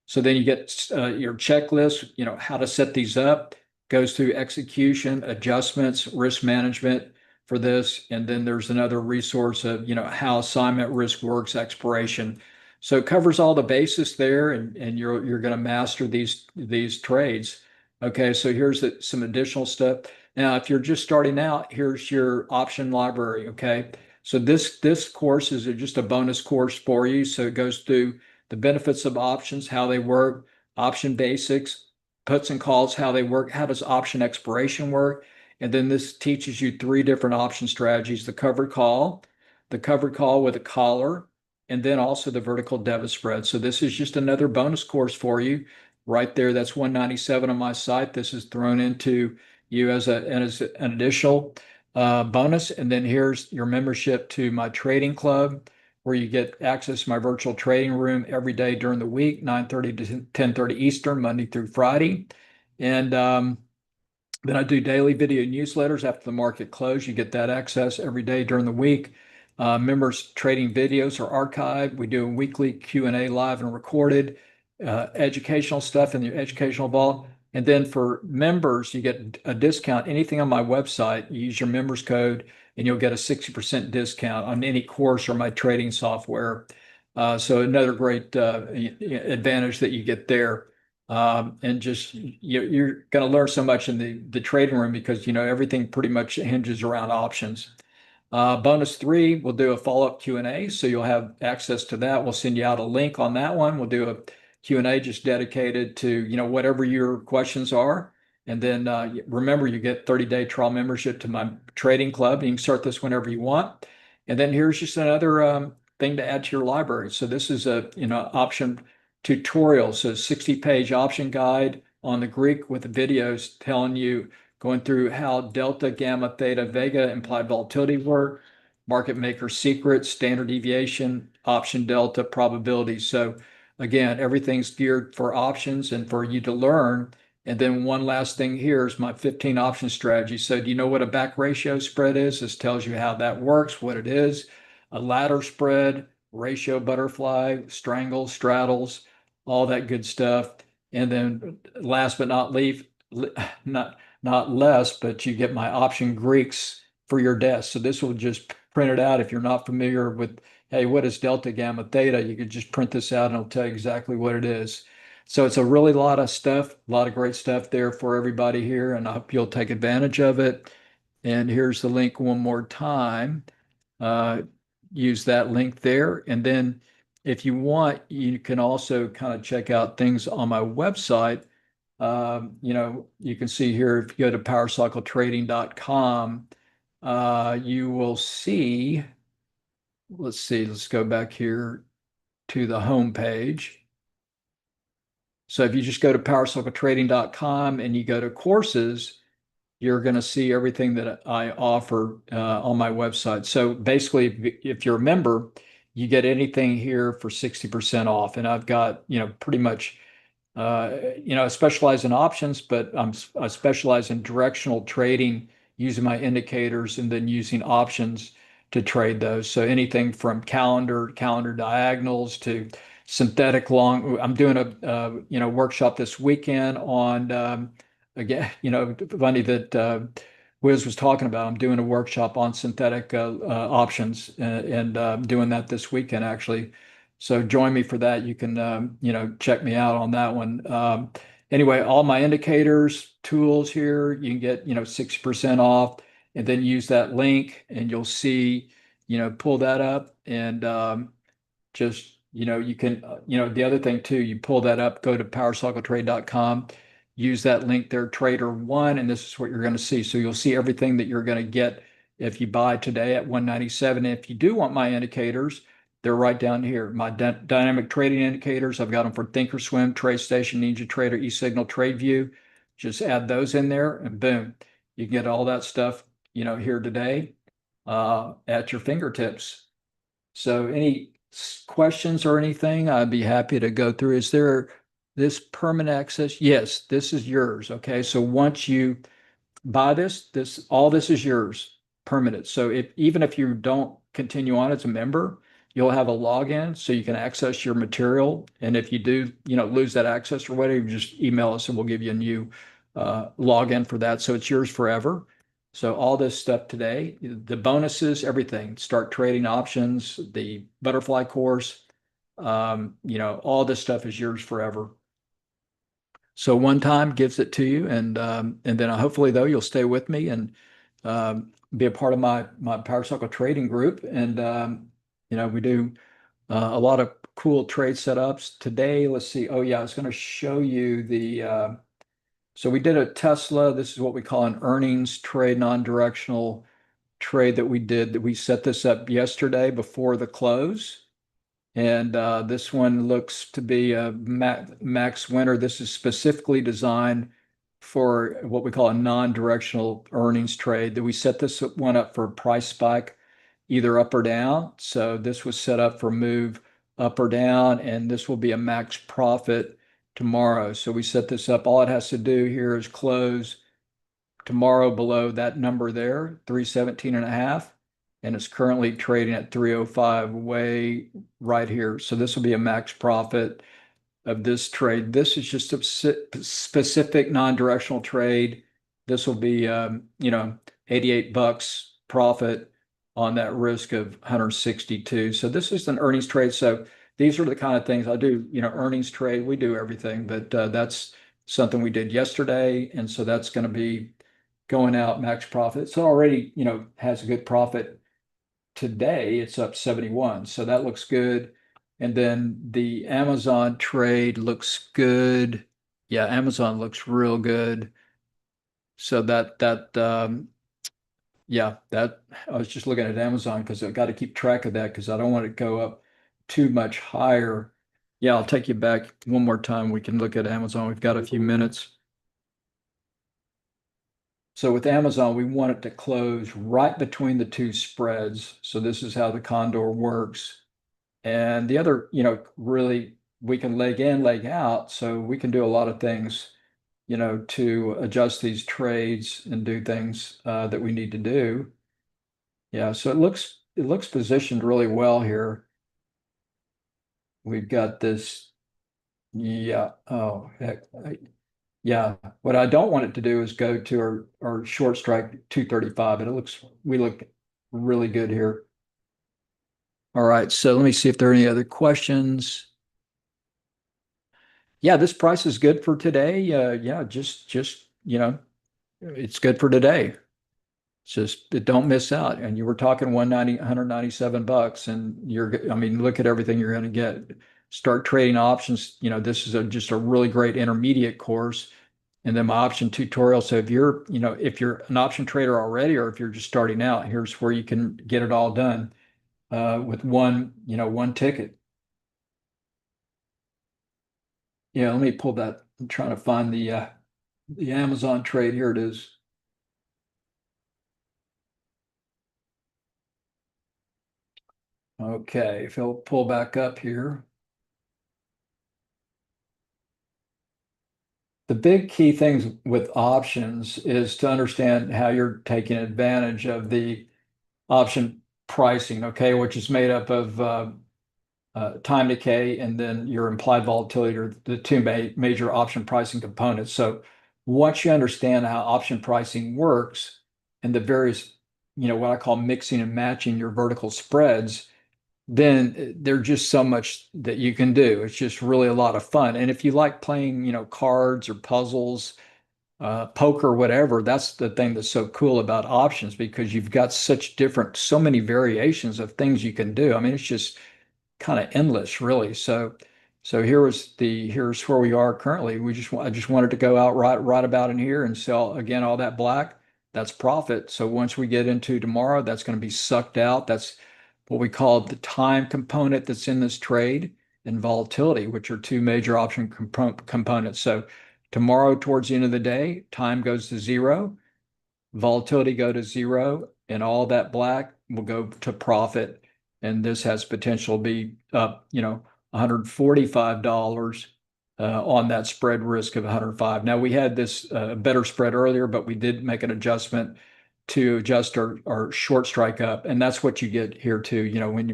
So then you get your checklist, how to set these up, goes through execution, adjustments, risk management for this. And then there's another resource of, how assignment risk works, expiration. So it covers all the basis there, and you're going to master these trades. Okay, so here's some additional stuff. Now, if you're just starting out, here's your option library. Okay, so this course is just a bonus course for you. So it goes through the benefits of options, how they work, option basics, puts and calls, how they work, how does option expiration work, and then this teaches you 3 different option strategies: the covered call with a collar, and then also the vertical debit spread. So this is just another bonus course for you right there. That's $197 on my site. This is thrown into you as an additional bonus. And then here's your membership to my trading club, where you get access to my virtual trading room every day during the week, 9:30 to 10:30 Eastern, Monday through Friday. And then I do daily video newsletters after the market close. You get that access every day during the week. Members trading videos are archived. We do a weekly Q&A live and recorded, educational stuff in the educational vault. And then for members, you get a discount. Anything on my website, you use your members code, and you'll get a 60% discount on any course or my trading software. So another great advantage that you get there. And just you're going to learn so much in the trading room, because everything pretty much hinges around options. Bonus 3, we'll do a follow-up Q&A, so you'll have access to that. We'll send you out a link on that one. We'll do a Q&A just dedicated to whatever your questions are. And then remember, you get 30-day trial membership to my trading club. You can start this whenever you want. And then here's just another thing to add to your library. So this is a option tutorial. So 60-page option guide on the Greek with the videos telling you, going through how delta, gamma, theta, vega implied volatility work, market maker secrets, standard deviation, option delta, probability. So again, everything's geared for options and for you to learn. And then one last thing here is my 15 option strategy. So do you know what a back ratio spread is? This tells you how that works, what it is. A ladder spread, ratio butterfly, strangles, straddles, all that good stuff. And then last but not least, not less, but you get my option Greeks for your desk. So this will just print it out. If you're not familiar with, hey, what is delta, gamma, theta? You could just print this out and it'll tell you exactly what it is. So it's a really lot of stuff, a lot of great stuff there for everybody here, and I hope you'll take advantage of it. And here's the link one more time. Use that link there. And then if you want, you can also kind of check out things on my website. You can see here, if you go to powercycletrading.com, you will see, let's go back here to the home page. So if you just go to powercycletrading.com and you go to courses, you're going to see everything that I offer on my website. So basically, if you're a member, you get anything here for 60% off. And I've got, pretty much, I specialize in options, but I specialize in directional trading using my indicators and then using options to trade those. So anything from calendar diagonals to synthetic long. I'm doing a workshop this weekend on again, funny that Whiz was talking about. I'm doing a workshop on synthetic options and doing that this weekend actually. So join me for that. You can check me out on that one. Anyway, all my indicators, tools here, you can get 60% off, and then use that link, and you'll see, pull that up and just. You can, the other thing too, you pull that up, go to powercycletrade.com, use that link there, Trader One, and this is what you're going to see. So you'll see everything that you're going to get if you buy today at $197. If you do want my indicators, they're right down here. My dynamic trading indicators, I've got them for Thinkorswim, TradeStation, NinjaTrader, eSignal, TradeView. Just add those in there and boom, you get all that stuff, here today at your fingertips. So any questions or anything, I'd be happy to go through. Is there this permanent access? Yes, this is yours. Okay. So once you buy this, all this is yours, permanent. So even if you don't continue on as a member, you'll have a login so you can access your material. And if you do, lose that access or whatever, you just email us and we'll give you a new login for that. So it's yours forever. So all this stuff today, the bonuses, everything, start trading options, the butterfly course, all this stuff is yours forever. So one time gives it to you, and then hopefully though you'll stay with me and be a part of my Power Cycle trading group. And we do a lot of cool trade setups today. Let's see. Oh yeah, I was going to show you the. So we did a Tesla. This is what we call an earnings trade, non-directional trade that we did. That we set this up yesterday before the close. And this one looks to be a max winner. This is specifically designed for what we call a non-directional earnings trade. That we set this one up for a price spike, either up or down. So this was set up for move up or down, and this will be a max profit tomorrow. So we set this up. All it has to do here is close tomorrow below that number there, 317.5. And it's currently trading at 305 way right here. So this will be a max profit of this trade. This is just a specific non-directional trade. This will be, $88 profit on that risk of 162. So this is an earnings trade. So these are the kind of things I do, earnings trade. We do everything, but that's something we did yesterday. And so that's going to be going out max profit. So already, has a good profit. Today it's up 71, so that looks good. And then the Amazon trade looks good. Yeah, Amazon looks real good. So that I was just looking at Amazon because I've got to keep track of that because I don't want to go up too much higher. Yeah, I'll take you back one more time. We can look at Amazon. We've got a few minutes. So with Amazon, we want it to close right between the two spreads. So this is how the condor works. And the other, really we can leg in, leg out. So we can do a lot of things, to adjust these trades and do things that we need to do. Yeah, so it looks positioned really well here. We've got this. Yeah. Oh, heck. Yeah, what I don't want it to do is go to our short strike 235, but we look really good here. All right, so let me see if there are any other questions. Yeah, this price is good for today. Yeah, just it's good for today. Just don't miss out. And you were talking 197 bucks, and look at everything you're going to get. Start trading options. This is just a really great intermediate course. And then my option tutorial. So if you're an option trader already, or if you're just starting out, here's where you can get it all done with one ticket. Yeah, let me pull that. I'm trying to find the Amazon trade. Here it is. Okay, if he'll pull back up here. The big key things with options is to understand how you're taking advantage of the option pricing, okay, which is made up of time decay and then your implied volatility, are the two major option pricing components. So once you understand how option pricing works and the various, what I call mixing and matching your vertical spreads, then there's just so much that you can do. It's just really a lot of fun. And if you like playing, cards or puzzles, poker, whatever, that's the thing that's so cool about options, because you've got so many variations of things you can do. I mean, it's just kind of endless, really. So here's where we are currently. I just wanted to go out right about in here and sell again all that black. That's profit. So once we get into tomorrow, that's going to be sucked out. That's what we call the time component that's in this trade and volatility, which are two major option components. So tomorrow, towards the end of the day, time goes to zero, volatility go to zero, and all that black will go to profit. And this has potential to be up, $145 on that spread risk of 105. Now we had this better spread earlier, but we did make an adjustment to adjust our short strike up, and that's what you get here too.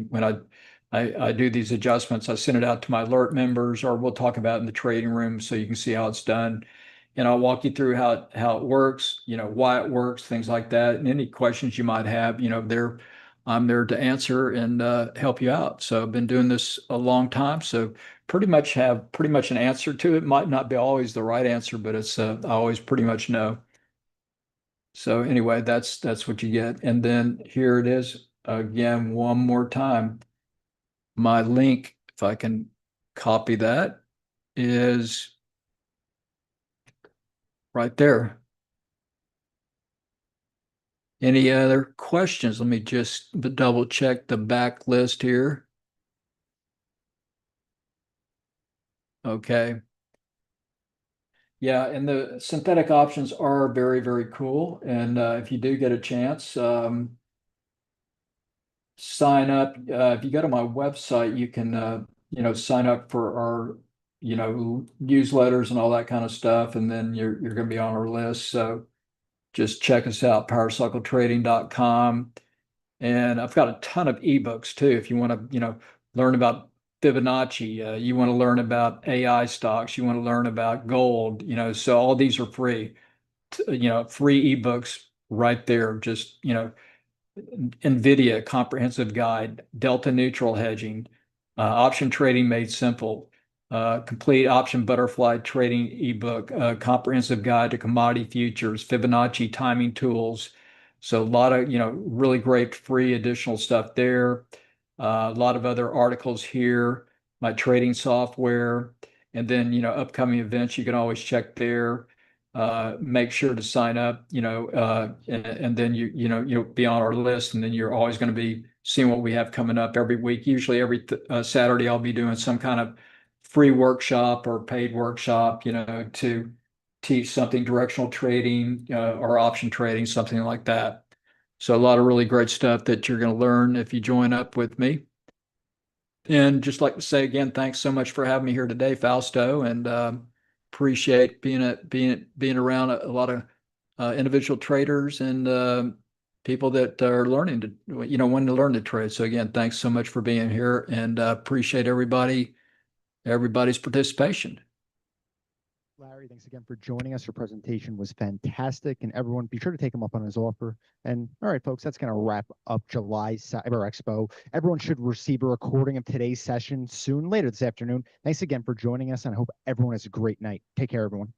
When I do these adjustments, I send it out to my alert members, or we'll talk about it in the trading room so you can see how it's done. And I'll walk you through how it works, why it works, things like that. And any questions you might have, I'm there to answer and help you out. So I've been doing this a long time, so pretty much have an answer to it. Might not be always the right answer, but it's I always pretty much know. So anyway, that's what you get. And then here it is again, one more time. My link, if I can copy that, is right there. Any other questions? Let me just double check the back list here. Okay. Yeah, and the synthetic options are very, very cool. And if you do get a chance, sign up. If you go to my website, you can, sign up for our, newsletters and all that kind of stuff. And then you're going to be on our list. So just check us out, powercycletrading.com. And I've got a ton of ebooks too. If you want to, learn about Fibonacci, you want to learn about AI stocks, you want to learn about gold, so all these are free, free ebooks right there. Just, NVIDIA comprehensive guide, delta neutral hedging, option trading made simple, complete option butterfly trading ebook, comprehensive guide to commodity futures, Fibonacci timing tools. So a lot of, really great free additional stuff there. A lot of other articles here, my trading software, and then, upcoming events you can always check there. Make sure to sign up, and then you'll be on our list, and then you're always going to be seeing what we have coming up every week. Usually every Saturday I'll be doing some kind of free workshop or paid workshop, to teach something, directional trading, or option trading, something like that. So a lot of really great stuff that you're going to learn if you join up with me. And just like to say again, thanks so much for having me here today, Fausto, and appreciate being around a lot of individual traders and people that are learning to, wanting to learn to trade. So again, thanks so much for being here, and appreciate everybody's participation. Larry, thanks again for joining us. Your presentation was fantastic, and everyone be sure to take him up on his offer. And all right, folks, that's going to wrap up July Cyber Expo. Everyone should receive a recording of today's session soon, later this afternoon. Thanks again for joining us, and I hope everyone has a great night. Take care, everyone.